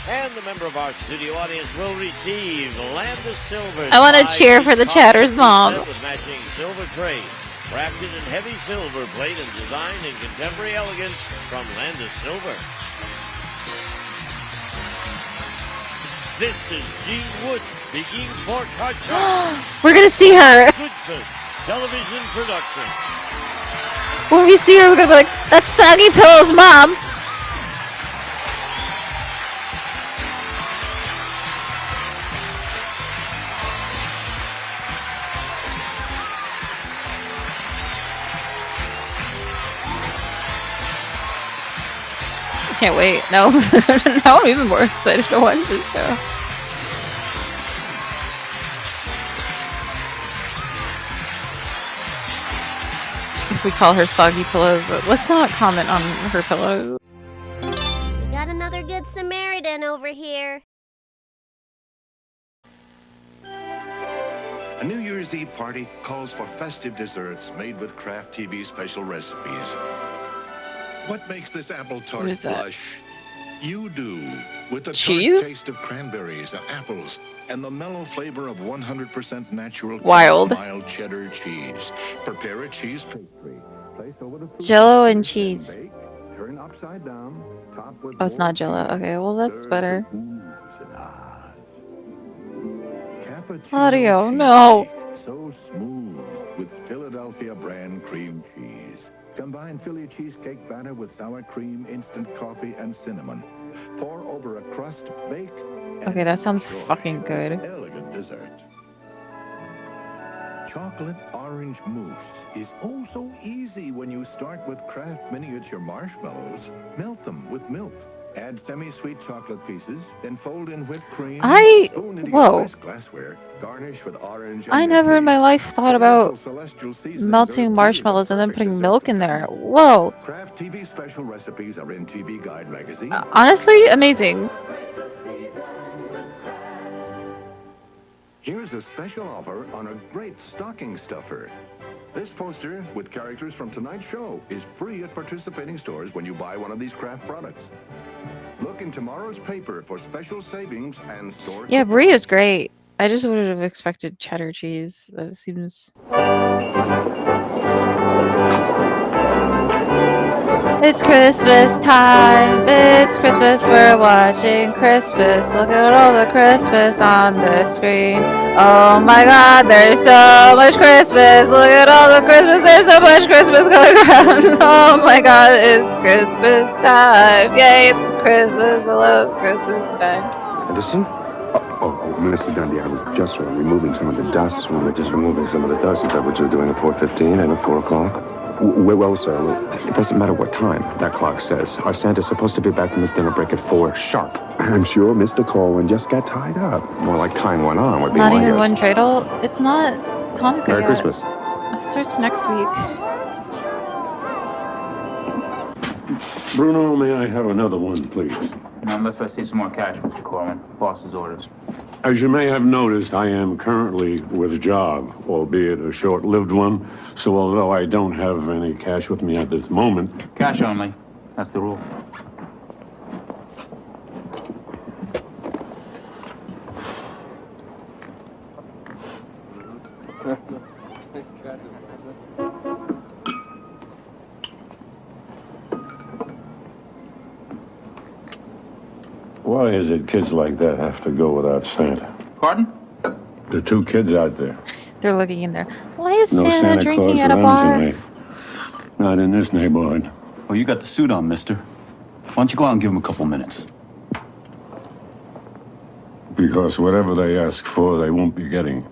And the member of our studio audience will receive Landis Silver. I want to cheer for the Chatter's mom. With matching silver tray. Crafted in heavy silver plate and designed in contemporary elegance from Landis Silver. This is Gene Wood speaking for Card Shark. We're going to see her. Goodson Television Production. When we see her, we're going to be like, that's Soggy Pillow's mom. Can't wait. No, now I'm even more excited to watch this show. If we call her Soggy Pillows, let's not comment on her pillow. We got another good Samaritan over here. A New Year's Eve party calls for festive desserts made with Kraft TV special recipes. What makes this apple tart blush? You do, with the tart taste of cranberries and apples and the mellow flavor of 100% natural mild cheddar cheese. Prepare a cheese pastry. Place over the Jello and cheese. Turn upside down. Top with Oh, it's not Jello. Okay, well that's better. Audio, no. So smooth with Philadelphia brand cream cheese. Combine Philly cheesecake batter with sour cream, instant coffee, and cinnamon. Pour over a crust, bake. Okay, that sounds fucking good. Elegant dessert. Chocolate orange mousse is oh so easy when you start with Kraft miniature marshmallows. Melt them with milk. Add semi-sweet chocolate pieces, then fold in whipped cream. Whoa. Glassware. Garnish with orange. I never in my life thought about melting marshmallows and then putting milk in there. Whoa. Kraft TV special recipes are in TV Guide magazine. Honestly, amazing. Here's a special offer on a great stocking stuffer. This poster with characters from tonight's show is free at participating stores when you buy one of these Kraft products. Look in tomorrow's paper for special savings and store. Yeah, Brie is great. I just would have expected cheddar cheese. That seems... It's Christmas time. It's Christmas. We're watching Christmas. Look at all the Christmas on the screen. Oh my God, there's so much Christmas. Look at all the Christmas. There's so much Christmas going around. Oh my God, it's Christmas time. Yay, it's Christmas. I love Christmas time. Edison? Oh, Mr. Dundee, I was just removing some of the dust. We were just removing some of the dust. Is that what you're doing at 4:15 and at 4 o'clock? Well, sir, it doesn't matter what time that clock says. Our Santa's supposed to be back from his dinner break at 4 sharp. I'm sure Mr. Corwin just got tied up. More like time went on would be Not my even guess. one dreidel. It's not Hanukkah Merry yet. Christmas. It starts next week. Bruno, may I have another one, please? Now, unless I see some more cash, Mr. Corwin. Boss's orders. As you may have noticed, I am currently with a job, albeit a short-lived one. So although I don't have any cash with me at this moment... Cash only. That's the rule. Why is it kids like that have to go without Santa? Pardon? The two kids out there. They're looking in there. Why is No Santa Santa drinking Claus at a around bar? tonight. Not in this neighborhood. Well, you got the suit on, mister. Why don't you go out and give him a couple minutes? Because whatever they ask for, they won't be getting.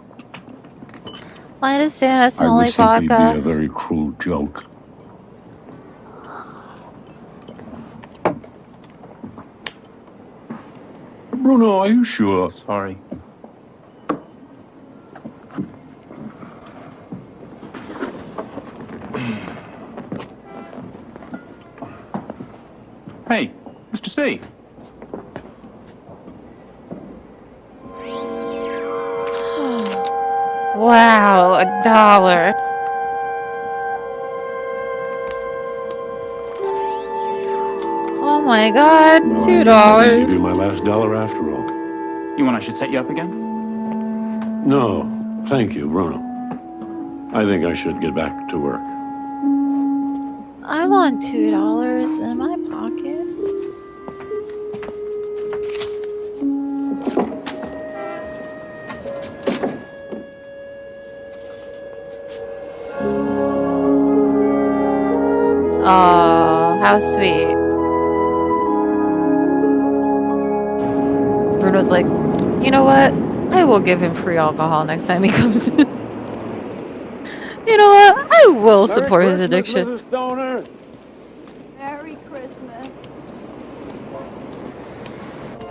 Why does Santa I smell would like simply be a vodka? very cruel joke. Bruno, are you sure? Sorry. Hey, Mr. C. Wow, $1. Oh my God, I'll $2. give you my last dollar after all. You want I should set you up again? No, thank you, Bruno. I think I should get back to work. I want $2 in my pocket. Oh, how sweet. Bruno's like, you know what? I will give him free alcohol next time he comes in. You know what? I will support his addiction. Merry Christmas.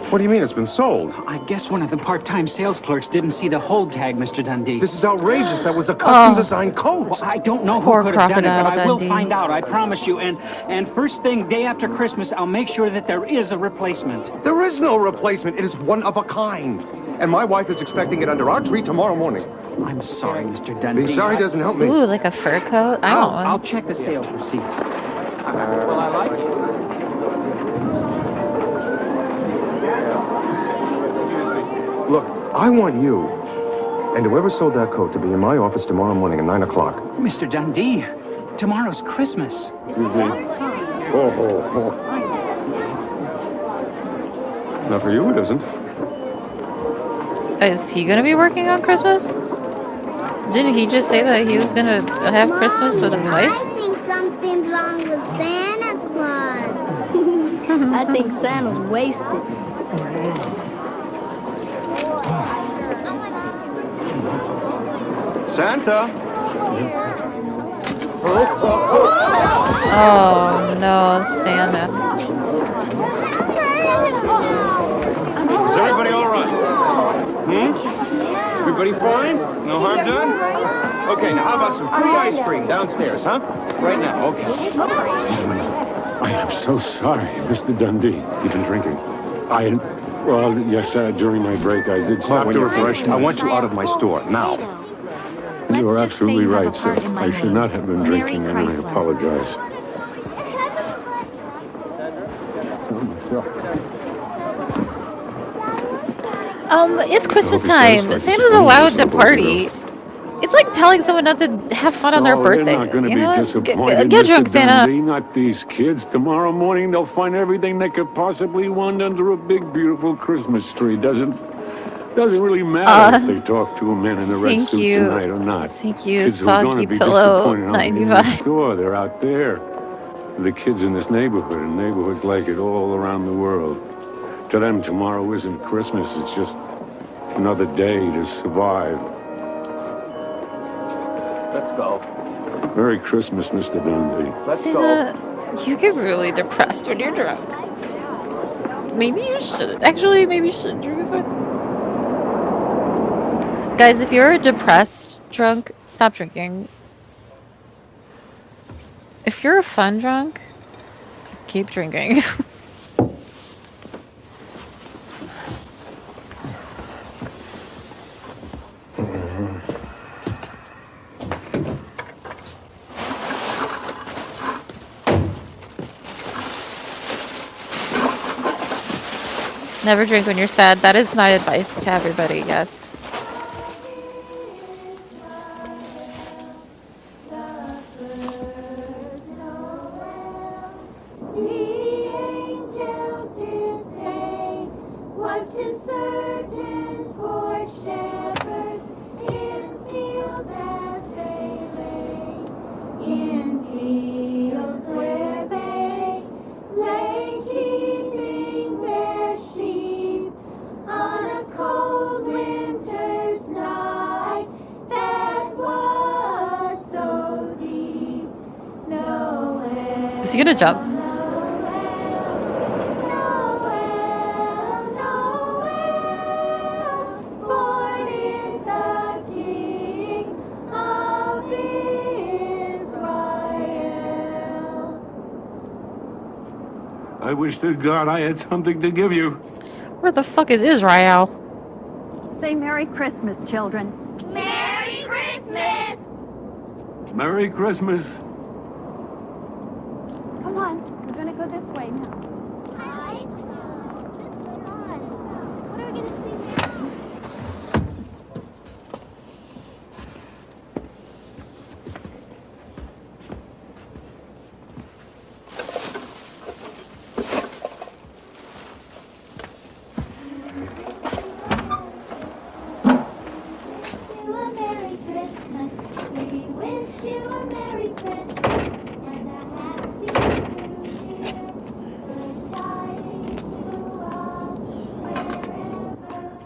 What do you mean it's been sold? I guess one of the part-time sales clerks didn't see the hold tag, Mr. Dundee. This is outrageous. That was a custom-designed coat. Well, I don't know Poor who could have done it, but I will Crocodile find out, I promise you. And first thing, day after Christmas, I'll make sure that there is a replacement. There is no replacement. It is one of a kind. And my wife is expecting it under our tree tomorrow morning. I'm sorry, Mr. Dundee. Being sorry doesn't help me. Ooh, like a fur coat? I want one. I'll check the sales receipts. Well, I like it. Look, I want you and whoever sold that coat to be in my office tomorrow morning at 9 o'clock. Mr. Dundee, tomorrow's Christmas. Not for you, it isn't. Is he gonna be working on Christmas? Didn't he just say that he was gonna have Christmas with his wife? I think something's wrong with Santa Claus. I think Santa's wasted. Santa? Oh no, Santa. Is everybody all right? Everybody fine? No harm done? Okay, now how about some free ice cream downstairs, huh? Right now, okay. I am so sorry, Mr. Dundee. You've been drinking. Well, yes, during my break, I did stop to refresh. I want you out of my store, now. You are absolutely right, sir. I should not have been drinking, and I apologize. It's Christmas time. Santa's allowed to party. It's like telling someone not to have fun on their birthday. They're not going to you be know? disappointed, Get Mr. drunk, Santa. Dundee, not these kids. Tomorrow morning, they'll find everything they could possibly want under a big, beautiful Christmas tree. Doesn't really matter if they talk to a man in a red suit tonight or not. Thank you, Kids who are Soggy gonna be Pillow disappointed aren't in the 95. store. They're out there. The kids in this neighborhood and neighborhoods like it all around the world. To them, tomorrow isn't Christmas. It's just another day to survive. Let's go. Merry Christmas, Mr. Dundee. Santa, you get really depressed when you're drunk. Maybe you shouldn't. Actually, maybe you shouldn't drink as well. Guys, if you're a depressed drunk, stop drinking. If you're a fun drunk, keep drinking. Never drink when you're sad. That is my advice to everybody, yes. Is he gonna jump? I wish to God I had something to give you. Where the fuck is Israel? Say Merry Christmas, children. Merry Christmas! Merry Christmas. Come on, we're gonna go this way now. Hi. This is fun. What are we gonna sing now?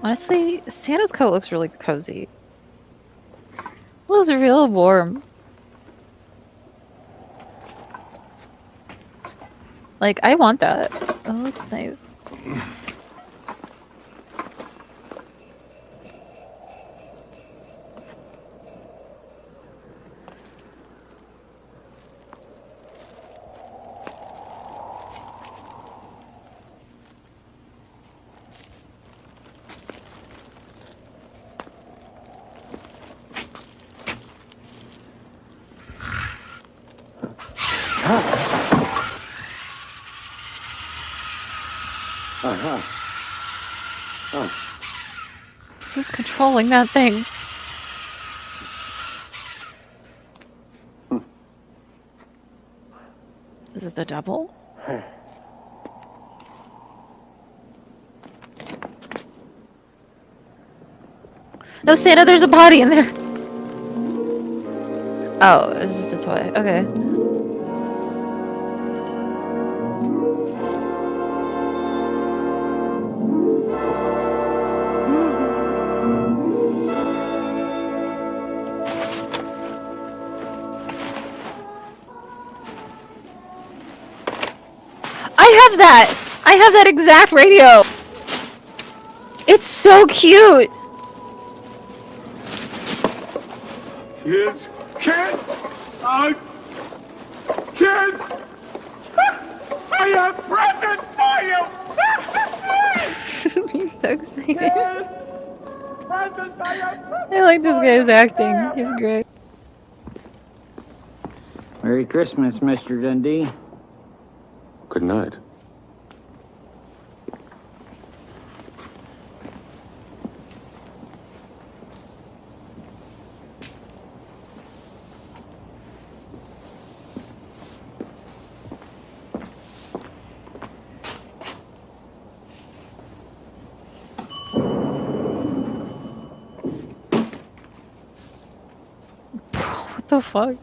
Honestly, Santa's coat looks really cozy. Looks real warm. Like, I want that. That looks nice. Who's controlling that thing? Is it the devil? No, Santa, there's a body in there. Oh, it's just a toy. Okay. I have that exact radio. It's so cute. Kids! Kids! I have presents for you! He's so excited. I like this guy's acting. He's great. Merry Christmas, Mr. Dundee. Good night. What the fuck?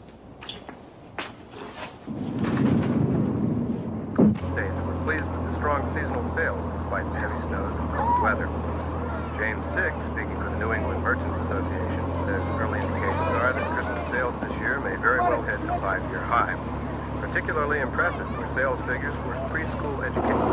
States were pleased with the strong seasonal sales despite the heavy snows and cold weather. James Sick, speaking for the New England Merchants Association, says early indications are that Christmas sales this year may very well hit a 5-year high. Particularly impressive were sales figures for preschool education.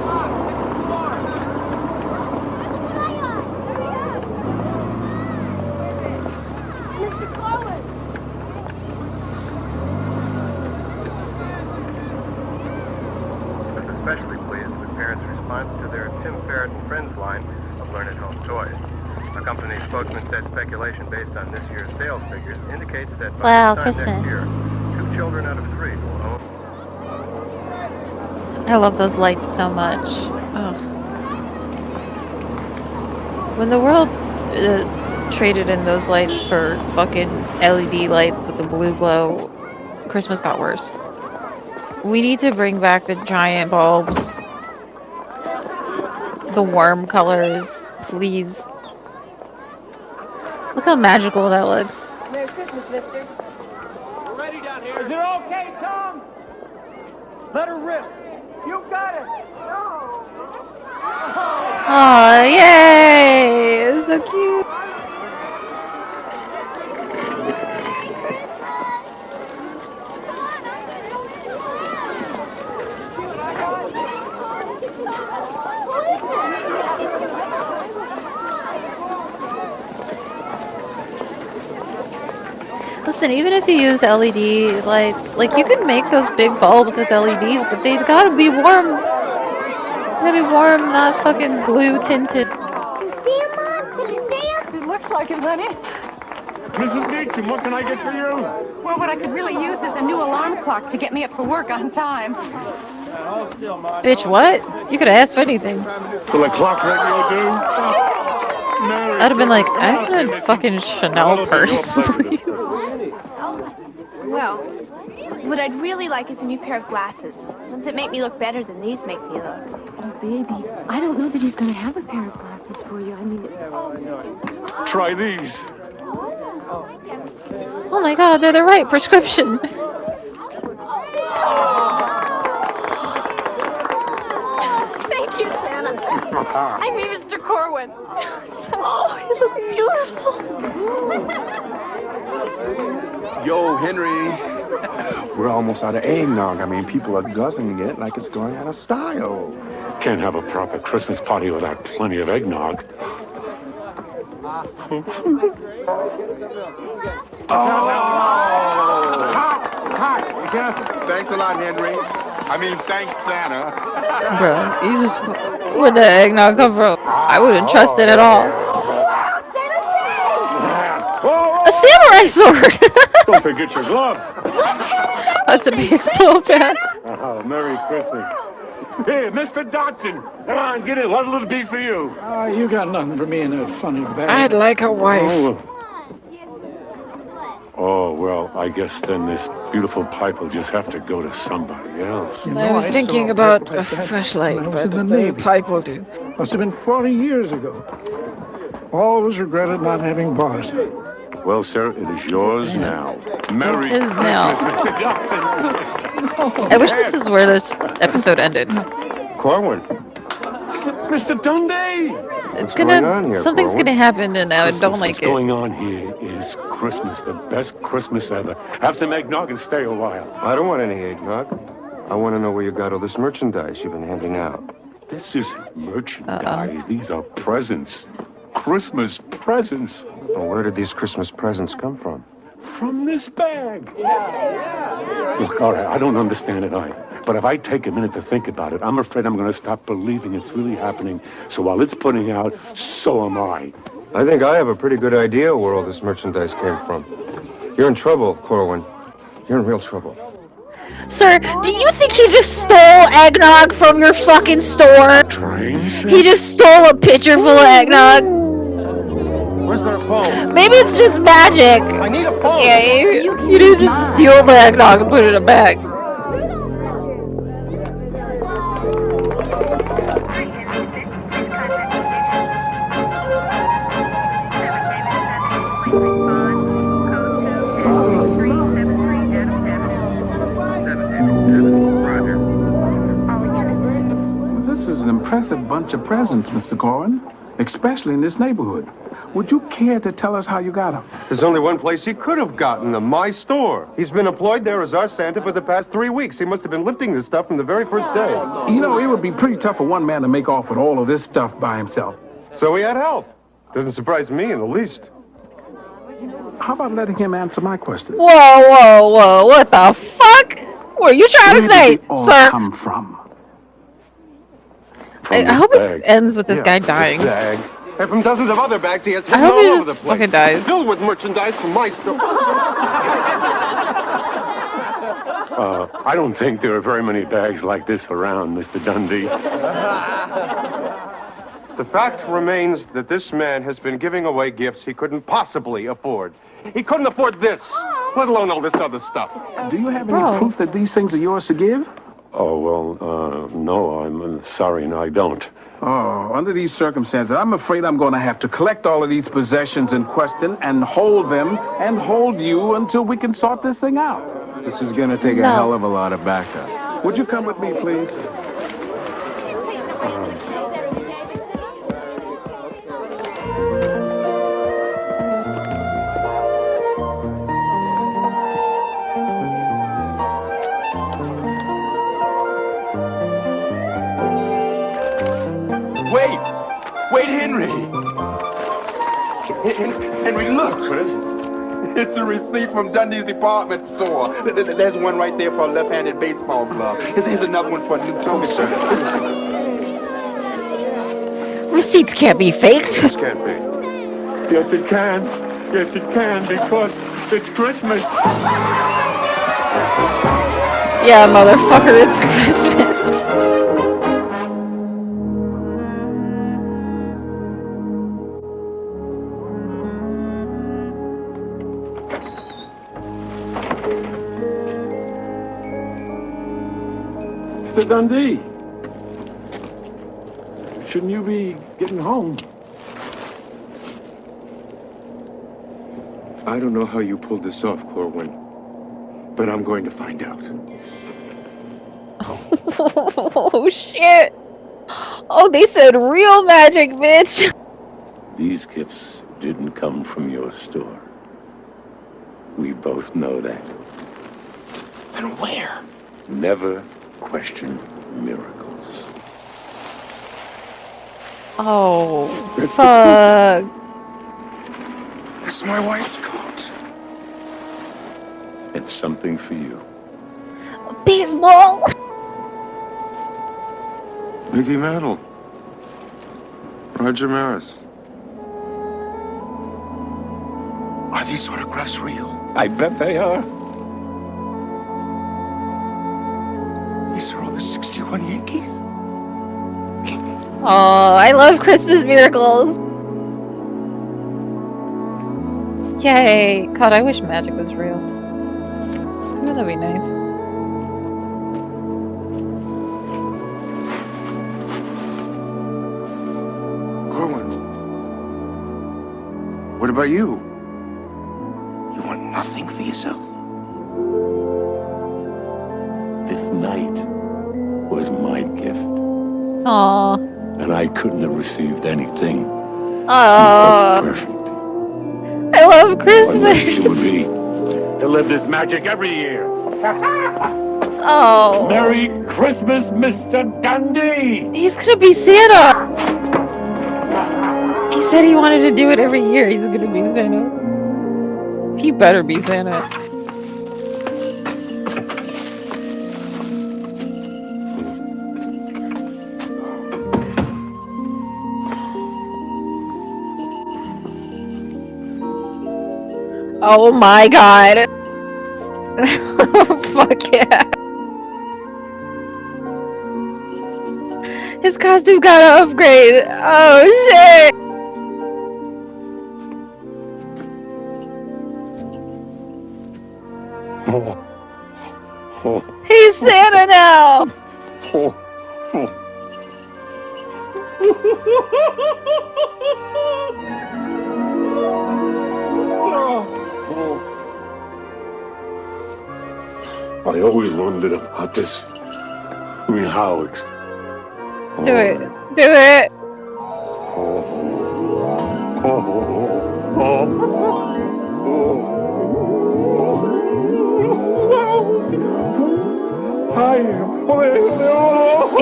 Especially pleased with parents' response to their Tim Ferritt and Friends line of learn-at-home toys. A company spokesman said speculation based on this year's sales figures indicates that by this time next year, 2 children out of 3 will own. I love those lights so much. Oh. When the world traded in those lights for fucking LED lights with the blue glow, Christmas got worse. We need to bring back the giant bulbs. The warm colors, please. Look how magical that looks. Merry Christmas, mister. We're ready down here. Is it okay, Tom? Let her rip. You got it. Oh, yay! It's so cute. Listen, even if you use LED lights, like you can make those big bulbs with LEDs, but they gotta be warm. They gotta be warm, not fucking blue tinted. You see him, Mom? Can you see him? It looks like him, honey. Mrs. Beecham, what can I get for you? Well, what I could really use is a new alarm clock to get me up for work on time. Bitch, what? You could have asked for anything. Will a clock radio do? I'd have been like, I want a fucking Chanel purse, please. Well, what I'd really like is a new pair of glasses. Ones that make me look better than these make me look. Oh, baby, I don't know that he's going to have a pair of glasses for you. I mean... Try these. Oh my god, they're the right prescription. Thank you, Santa. I mean, Mr. Corwin. Oh, you look beautiful. Yo, Henry. We're almost out of eggnog. I mean, people are guzzling it like it's going out of style. Can't have a proper Christmas party without plenty of eggnog. Thanks a lot, Henry. I mean, thanks, Santa. Bro, you just... Where'd the eggnog come from? I wouldn't trust it at all. A samurai sword! Don't forget your glove. That's a baseball bat. Oh, Merry Christmas. Here, Mr. Dodson. Come on, get it. What'll it be for you? You got nothing for me in that funny bag. I'd like a wife. Oh, well, I guess then this beautiful pipe will just have to go to somebody else. I was thinking about a flashlight, but the pipe will do. Must have been 40 years ago. Always regretted not having bought it. Well, sir, it is yours now. Merry It's his now. Christmas, Mr. Dodson. I wish this is where this episode ended. Corwin. Mr. Dundee! It's going on here, something's Corwin? gonna happen and I don't like What's it. going on here is Christmas, the best Christmas ever. Have some eggnog and stay a while. I don't want any eggnog. I want to know where you got all this merchandise you've been handing out. This isn't merchandise. These are presents. Christmas presents. Well, where did these Christmas presents come from? From this bag. Look, all right, I don't understand it either. But if I take a minute to think about it, I'm afraid I'm going to stop believing it's really happening. So while it's putting out, so am I. I think I have a pretty good idea where all this merchandise came from. You're in trouble, Corwin. You're in real trouble. Sir, do you think he just stole eggnog from your fucking store? He just stole a pitcher full of eggnog? Where's their phone? Maybe it's just magic. I need a phone. Yeah, you didn't just steal the eggnog and put it in a bag. This is an impressive bunch of presents, Mr. Corwin, especially in this neighborhood. Would you care to tell us how you got them? There's only one place he could have gotten them, my store. He's been employed there as our Santa for the past 3 weeks. He must have been lifting this stuff from the very first day. You know, it would be pretty tough for one man to make off with all of this stuff by himself. So he had help. Doesn't surprise me in the least. How about letting him answer my question? Whoa, whoa, whoa, what the fuck? What are you trying to Where say, did they all sir? come from? I hope this ends with this guy dying. Bag. And from dozens of other bags he has I hidden hope all he over just the place. fucking dies. Filled with merchandise from my store. I don't think there are very many bags like this around, Mr. Dundee. The fact remains that this man has been giving away gifts he couldn't possibly afford. He couldn't afford this, let alone all this other stuff. Do you have any proof that these things are yours to give? Oh, well, no, I'm sorry, no, I don't. Oh, under these circumstances, I'm afraid I'm going to have to collect all of these possessions in question and hold them and hold you until we can sort this thing out. This is going to take a hell of a lot of backup. Would you come with me, please? Wait, Henry! Henry, look! It's a receipt from Dundee's department store. There's one right there for a left-handed baseball glove. Here's another one for a new toga shirt. Receipts can't be faked. This can't be. Yes, it can. Yes, it can, because it's Christmas. Yeah, motherfucker, it's Christmas. Mr. Dundee, shouldn't you be getting home? I don't know how you pulled this off, Corwin, but I'm going to find out. Oh, shit. Oh, they said real magic, bitch. These gifts didn't come from your store. We both know that. Then where? Never question miracles. Oh, fuck. It's my wife's coat. It's something for you. Baseball. Mickey Mantle. Roger Maris. Are these autographs real? I bet they are. These are all the 61 Yankees? Oh, I love Christmas miracles. Yay. God, I wish magic was real. Ooh, that'd be nice. Corwin. What about you? You want nothing for yourself? This night was my gift. Aww. And I couldn't have received anything Aww. perfect. I love Christmas. It would be to live this magic every year. Oh. Merry Christmas, Mr. Dundee! He's gonna be Santa. He said he wanted to do it every year. He's gonna be Santa. He better be Santa. Oh my god. Fuck yeah. His costume got an upgrade. Oh shit. He's Santa now. I always wondered about this. I mean, how Do it. Do it.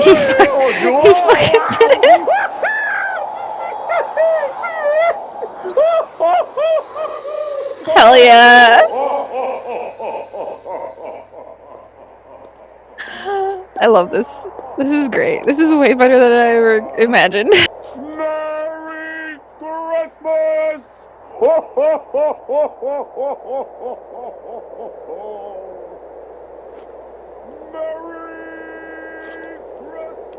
He fucking did it. Hell yeah. I love this. This is great. This is way better than I ever imagined. Merry Christmas! Ho, ho, ho, ho, ho, ho, ho, ho. Merry Christmas!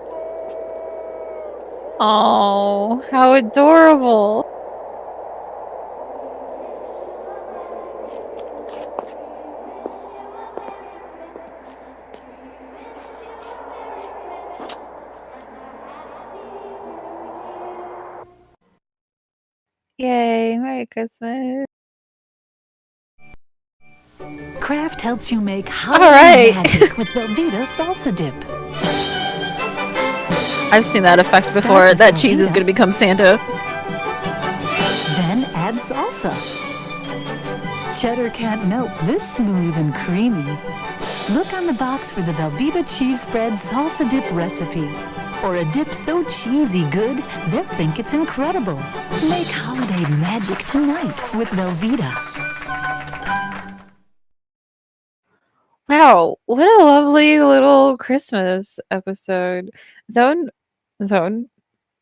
Oh, how adorable. Yay, Merry Christmas. Kraft helps you make holiday magic with Velveeta salsa dip. I've seen that effect before. That cheese is going to become Santa. Then add salsa. Cheddar can't melt this smooth and creamy. Look on the box for the Velveeta cheese spread salsa dip recipe. Or a dip so cheesy good, they'll think it's incredible. Make holiday magic tonight with Velveeta. Wow, what a lovely little Christmas episode. Zone,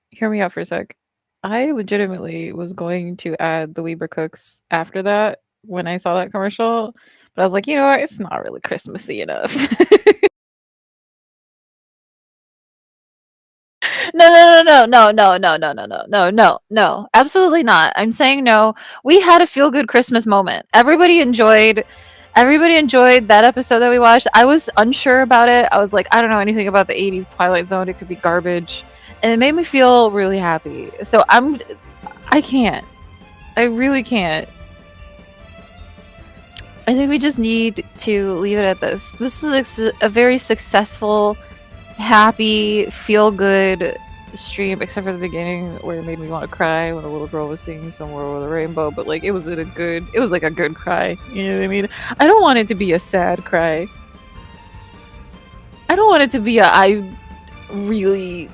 hear me out for a sec. I legitimately was going to add the Weber Cooks after that when I saw that commercial, but I was like, you know what? It's not really Christmassy enough. No. Absolutely not. I'm saying no. We had a feel good Christmas moment. Everybody enjoyed that episode that we watched. I was unsure about it. I was like, I don't know anything about the 80s Twilight Zone. It could be garbage. And it made me feel really happy. So I can't. I really can't. I think we just need to leave it at this. This was a very successful, happy, feel-good stream, except for the beginning where it made me want to cry when the little girl was singing Somewhere Over the Rainbow, but like it was like a good cry. You know what I mean? I don't want it to be a sad cry. I don't want it to be I really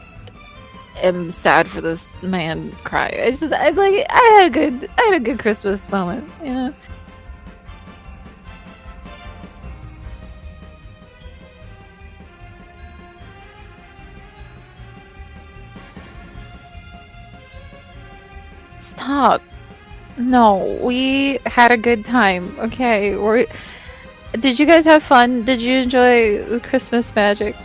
am sad for this man cry. I had a good Christmas moment, you know? Stop. No, we had a good time. Okay, did you guys have fun? Did you enjoy the Christmas magic?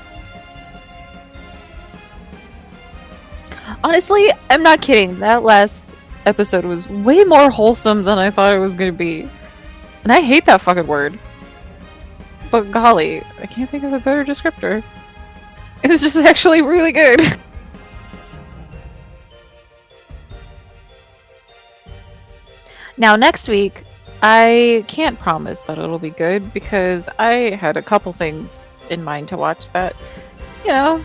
Honestly, I'm not kidding. That last episode was way more wholesome than I thought it was gonna be. And I hate that fucking word. But golly, I can't think of a better descriptor. It was just actually really good. Now, next week, I can't promise that it'll be good because I had a couple things in mind to watch that, you know.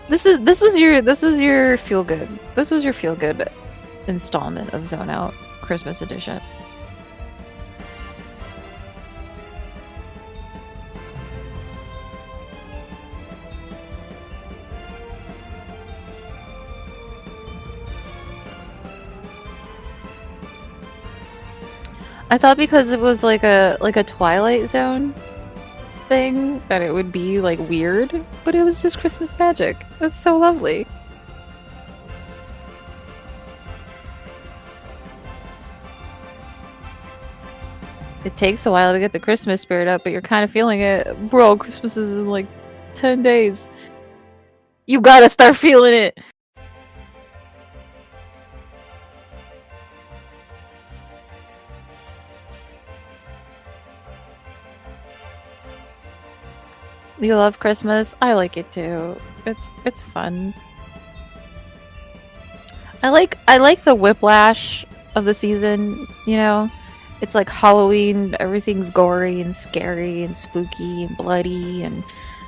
This was your feel good. This was your feel good installment of Zone Out Christmas edition. I thought because it was like a Twilight Zone thing that it would be like weird, but it was just Christmas magic. That's so lovely. It takes a while to get the Christmas spirit up, but you're kind of feeling it. Bro, Christmas is in like 10 days. You gotta start feeling it. You love Christmas? I like it too. It's fun. I like the whiplash of the season, you know? It's like Halloween, everything's gory and scary and spooky and bloody, and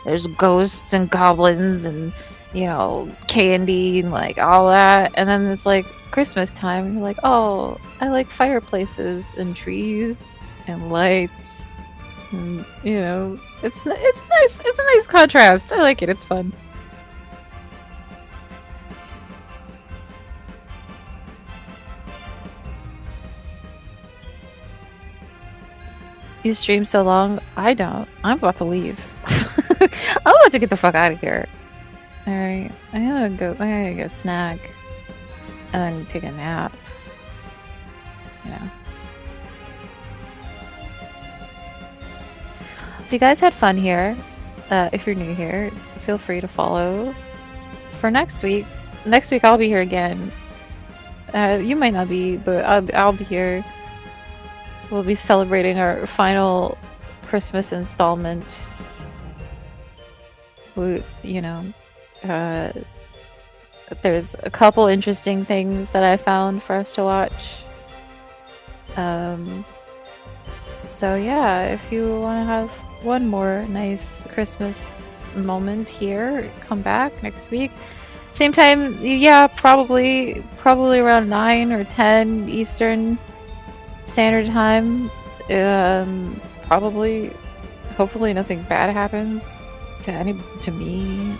there's ghosts and goblins and, you know, candy and like all that. And then it's like Christmas time and you're like, oh, I like fireplaces and trees and lights. And, you know, it's nice. It's a nice contrast. I like it. It's fun. You stream so long? I don't. I'm about to leave. I'm about to get the fuck out of here. Alright. I gotta get a snack. And then take a nap. Yeah. If you guys had fun here, if you're new here, feel free to follow for next week I'll be here again. You might not be, but I'll be here. We'll be celebrating our final Christmas installment. There's a couple interesting things that I found for us to watch. So yeah, if you want to have one more nice Christmas moment here, come back next week. Same time, yeah, probably around 9 or 10 Eastern Standard Time. Hopefully nothing bad happens to me.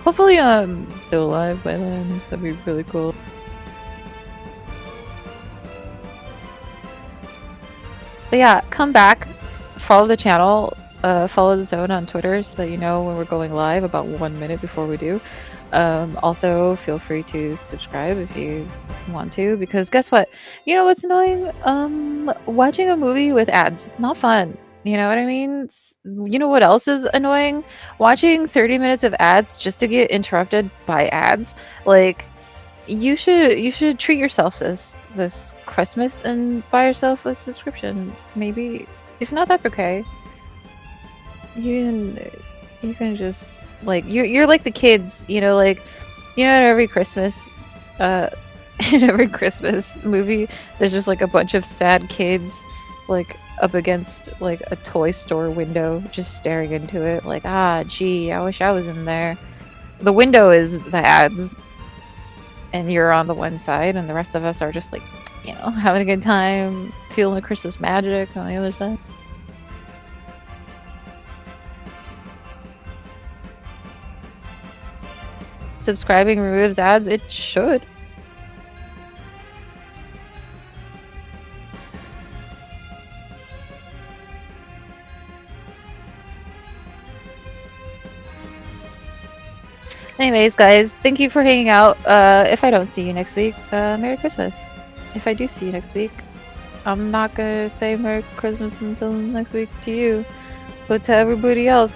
Hopefully I'm still alive by then. That'd be really cool. But yeah, come back, follow the channel, follow the zone on Twitter so that you know when we're going live about 1 minute before we do. Also, feel free to subscribe if you want to, because guess what? You know what's annoying? Watching a movie with ads, not fun. You know what I mean? You know what else is annoying? Watching 30 minutes of ads just to get interrupted by ads. Like, you should treat yourself this Christmas and buy yourself a subscription. Maybe if not, that's okay. You can just like you're like the kids, in every Christmas, in every Christmas movie, there's just like a bunch of sad kids, like up against like a toy store window, just staring into it, like gee, I wish I was in there. The window is the ads. And you're on the one side, and the rest of us are just like, having a good time, feeling the Christmas magic on the other side. Subscribing removes ads? It should. Anyways, guys, thank you for hanging out. If I don't see you next week, Merry Christmas. If I do see you next week, I'm not gonna say Merry Christmas until next week to you. But to everybody else,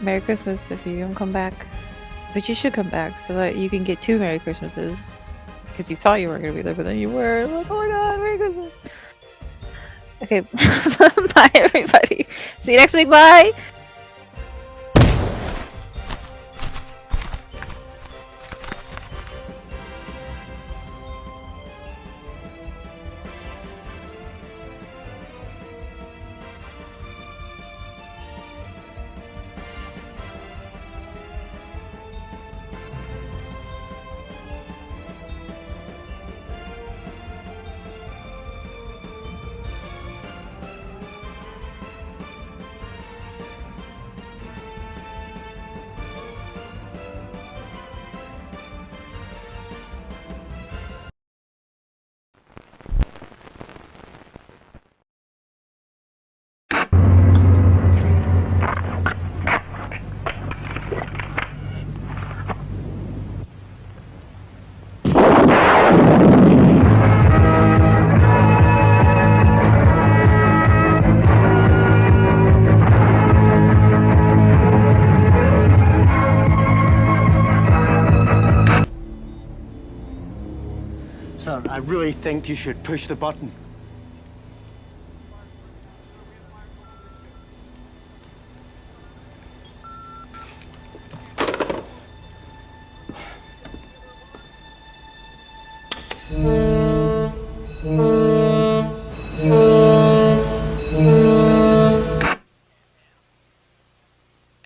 Merry Christmas if you don't come back. But you should come back so that you can get 2 Merry Christmases. Because you thought you weren't gonna be there, but then you were. Like, oh my god, Merry Christmas. Okay, bye everybody. See you next week, bye! Sir, I really think you should push the button.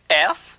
F?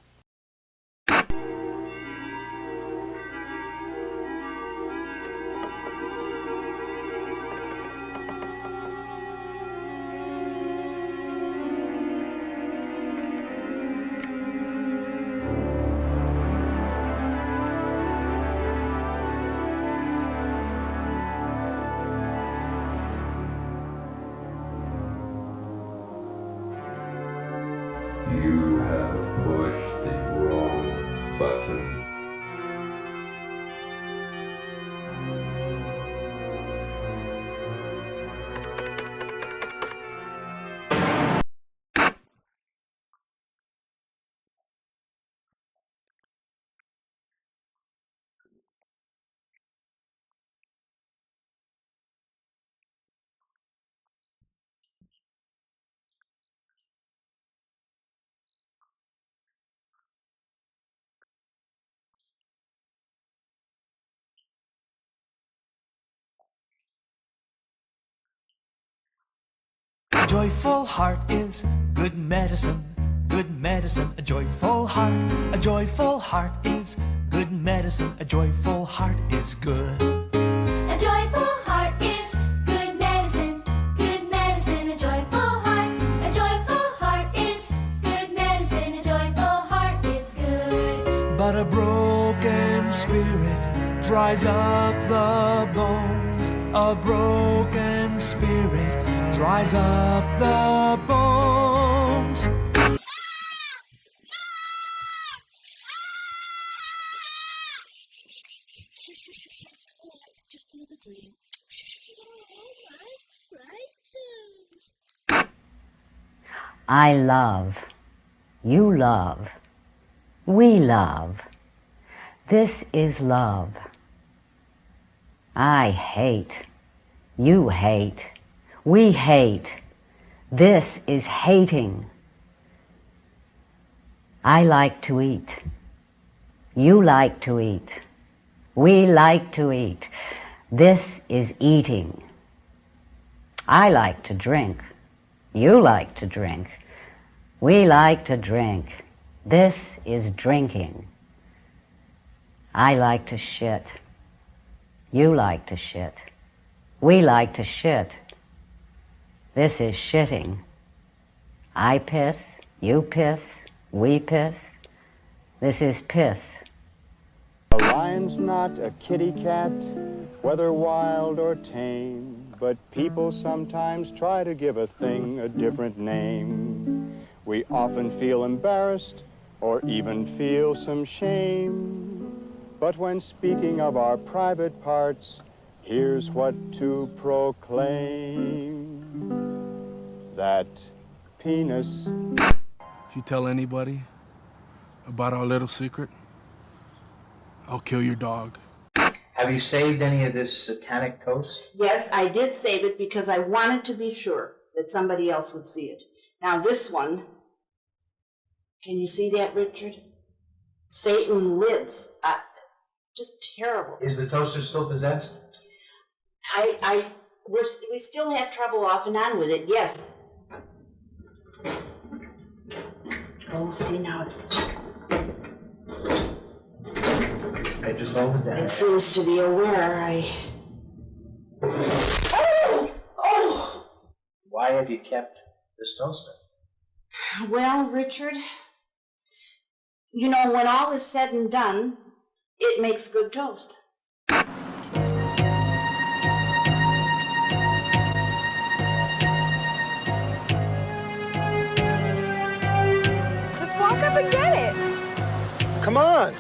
joyful heart is good medicine. Good medicine, a joyful heart. A joyful heart is good medicine. A joyful heart is good. A joyful heart is good medicine. Good medicine, a joyful heart. A joyful heart is good medicine. A joyful heart is good. But a broken spirit dries up the bones. A broken spirit dries up the bones. It's just another dream. I love. You love. We love. This is love. I hate. You hate. We hate. This is hating. I like to eat. You like to eat. We like to eat. This is eating. I like to drink. You like to drink. We like to drink. This is drinking. I like to shit. You like to shit. We like to shit. This is shitting. I piss. You piss. We piss. This is piss. A lion's not a kitty cat, whether wild or tame, but people sometimes try to give a thing a different name. We often feel embarrassed or even feel some shame. But when speaking of our private parts, here's what to proclaim. That penis. If you tell anybody about our little secret, I'll kill your dog. Have you saved any of this satanic toast? Yes, I did save it because I wanted to be sure that somebody else would see it. Now this one, can you see that, Richard? Satan lives. Just terrible. Is the toaster still possessed? We still have trouble off and on with it, yes. Oh, see, now it's... I just hold it down. It seems to be aware. Oh! Why have you kept this toaster? Well, Richard, you know, when all is said and done, it makes good toast. Just walk up and get it. Come on.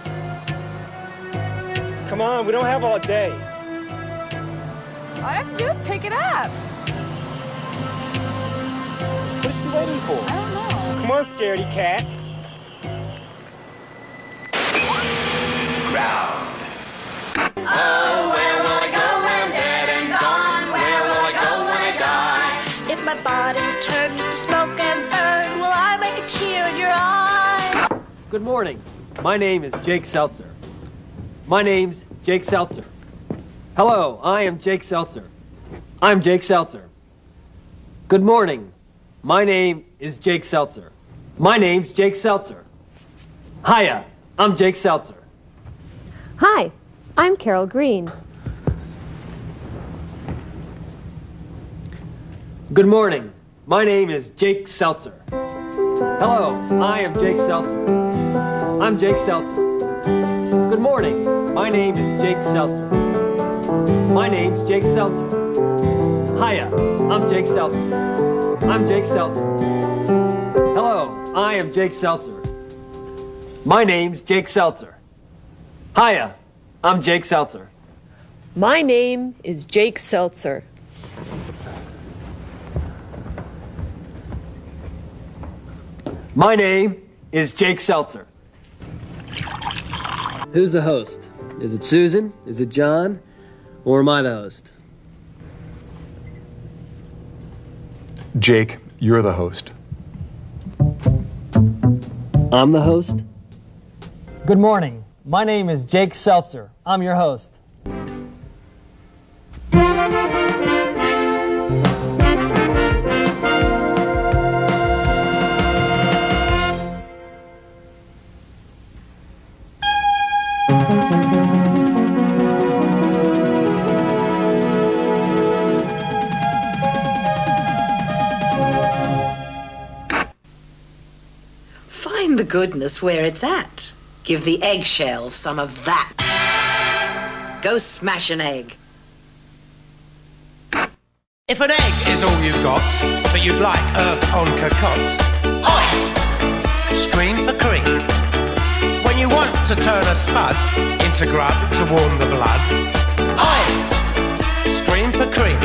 Come on, we don't have all day. All I have to do is pick it up. What is she waiting for? I don't know. Come on, scaredy cat. Oh, where will I go when I'm dead and gone? Where will I go when I die? If my body's turned into smoke and burn, will I make a tear in your eye? Good morning. My name is Jake Seltzer. My name's Jake Seltzer. Hello, I am Jake Seltzer. I'm Jake Seltzer. Good morning. My name is Jake Seltzer. My name's Jake Seltzer. Hiya, I'm Jake Seltzer. Hi, I'm Carol Green. Good morning. My name is Jake Seltzer. Hello, I am Jake Seltzer. I'm Jake Seltzer. Good morning. My name is Jake Seltzer. My name's Jake Seltzer. Hiya, I'm Jake Seltzer. I'm Jake Seltzer. Hello, I am Jake Seltzer. My name's Jake Seltzer. Hiya, I'm Jake Seltzer. My name is Jake Seltzer. My name is Jake Seltzer. Who's the host? Is it Susan? Is it John? Or am I the host? Jake, you're the host. I'm the host? Good morning. My name is Jake Seltzer. I'm your host. the goodness where it's at. Give the eggshells some of that. Go smash an egg. If an egg is all you've got, but you'd like earth on cocotte, oi! Scream for cream. When you want to turn a spud into grub to warm the blood, oi! Scream for cream.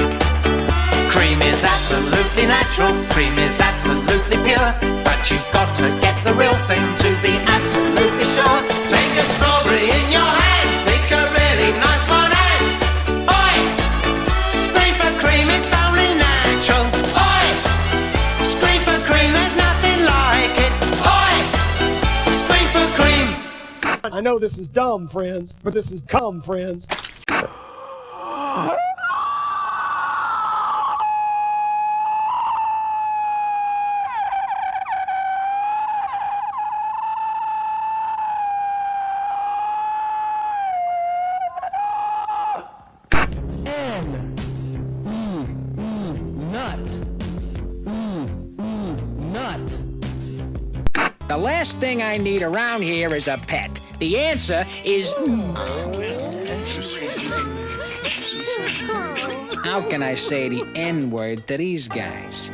Cream is absolutely natural, cream is absolutely pure, but you've got to get the real thing to be absolutely sure. Take a strawberry in your hand, pick a really nice one and, oi! Scream for cream, it's only natural, oi! Scream for cream, there's nothing like it, oi! Scream for cream. I know this is dumb, friends, but this is cum, friends. The last thing I need around here is a pet. The answer is... How can I say the N-word to these guys?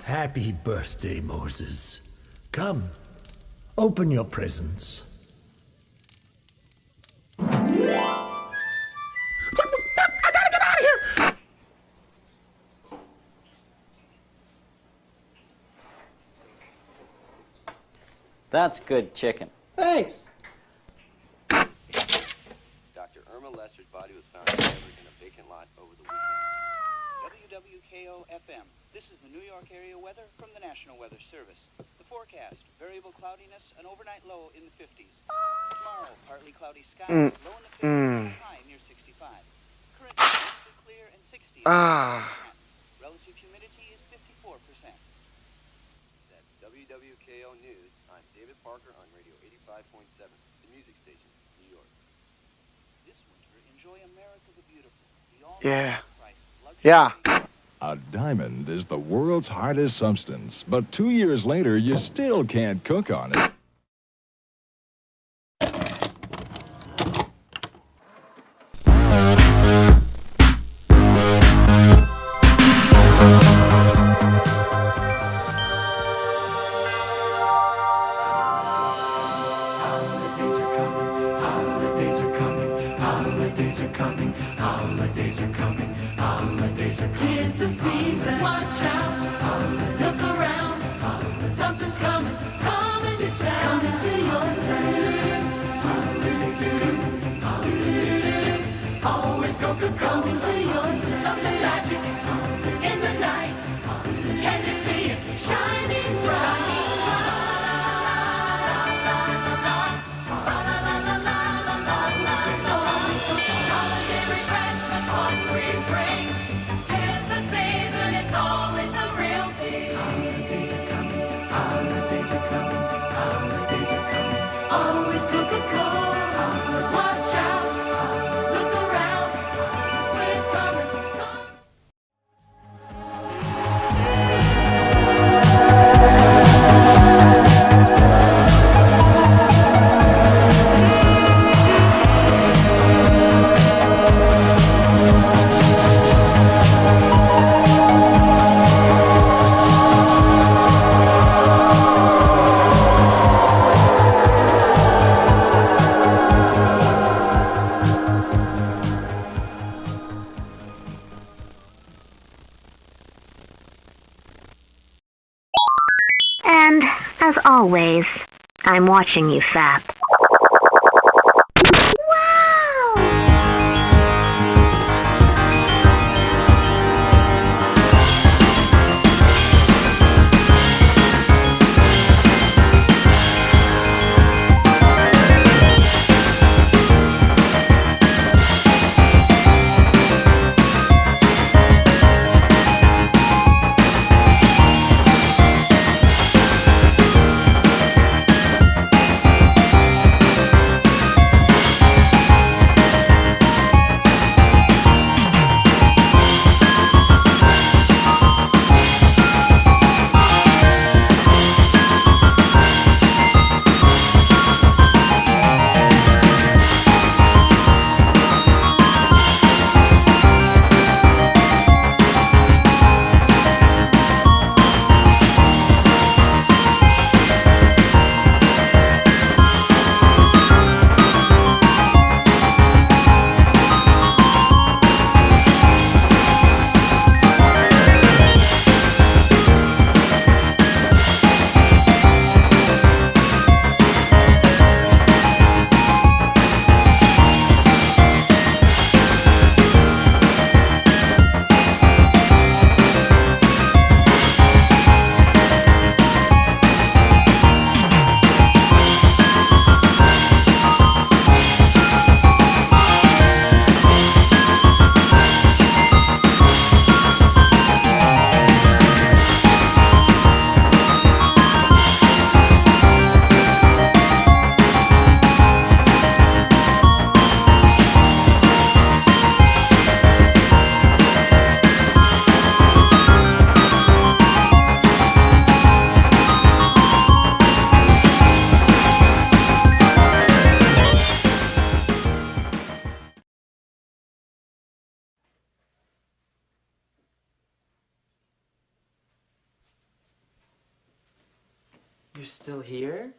Happy birthday, Moses. Come, open your presents. That's good chicken. Thanks. Dr. Irma Lester's body was found discovered in a vacant lot over the weekend. WWKO-FM. This is the New York area weather from the National Weather Service. The forecast, variable cloudiness, an overnight low in the 50s. Tomorrow, partly cloudy skies, low in the 50s, high near 65. Current mostly clear and 60. Relative humidity is 54%. That's WWKO News. I'm David Parker on Radio 85.7, the music station, New York. This winter, enjoy America the Beautiful. Yeah. Yeah. A diamond is the world's hardest substance, but 2 years later, you still can't cook on it. Tis the season, watch out, look around, something's coming, coming to town, coming to your town. Always go to coming to your town. Something magic in the night, can you see it shining bright? Holiday refreshments, what we bring. Tis the season, it's always a real thing. Holidays are coming, holidays are coming, holidays are coming. Always good to go. Watch out, look around, we're coming. And, as always, I'm watching you fap. You're still here?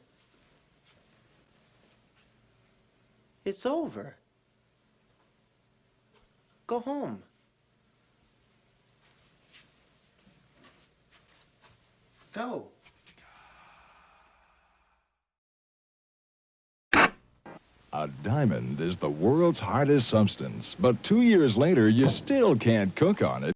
It's over. Go home. Go. A diamond is the world's hardest substance, but 2 years later, you still can't cook on it.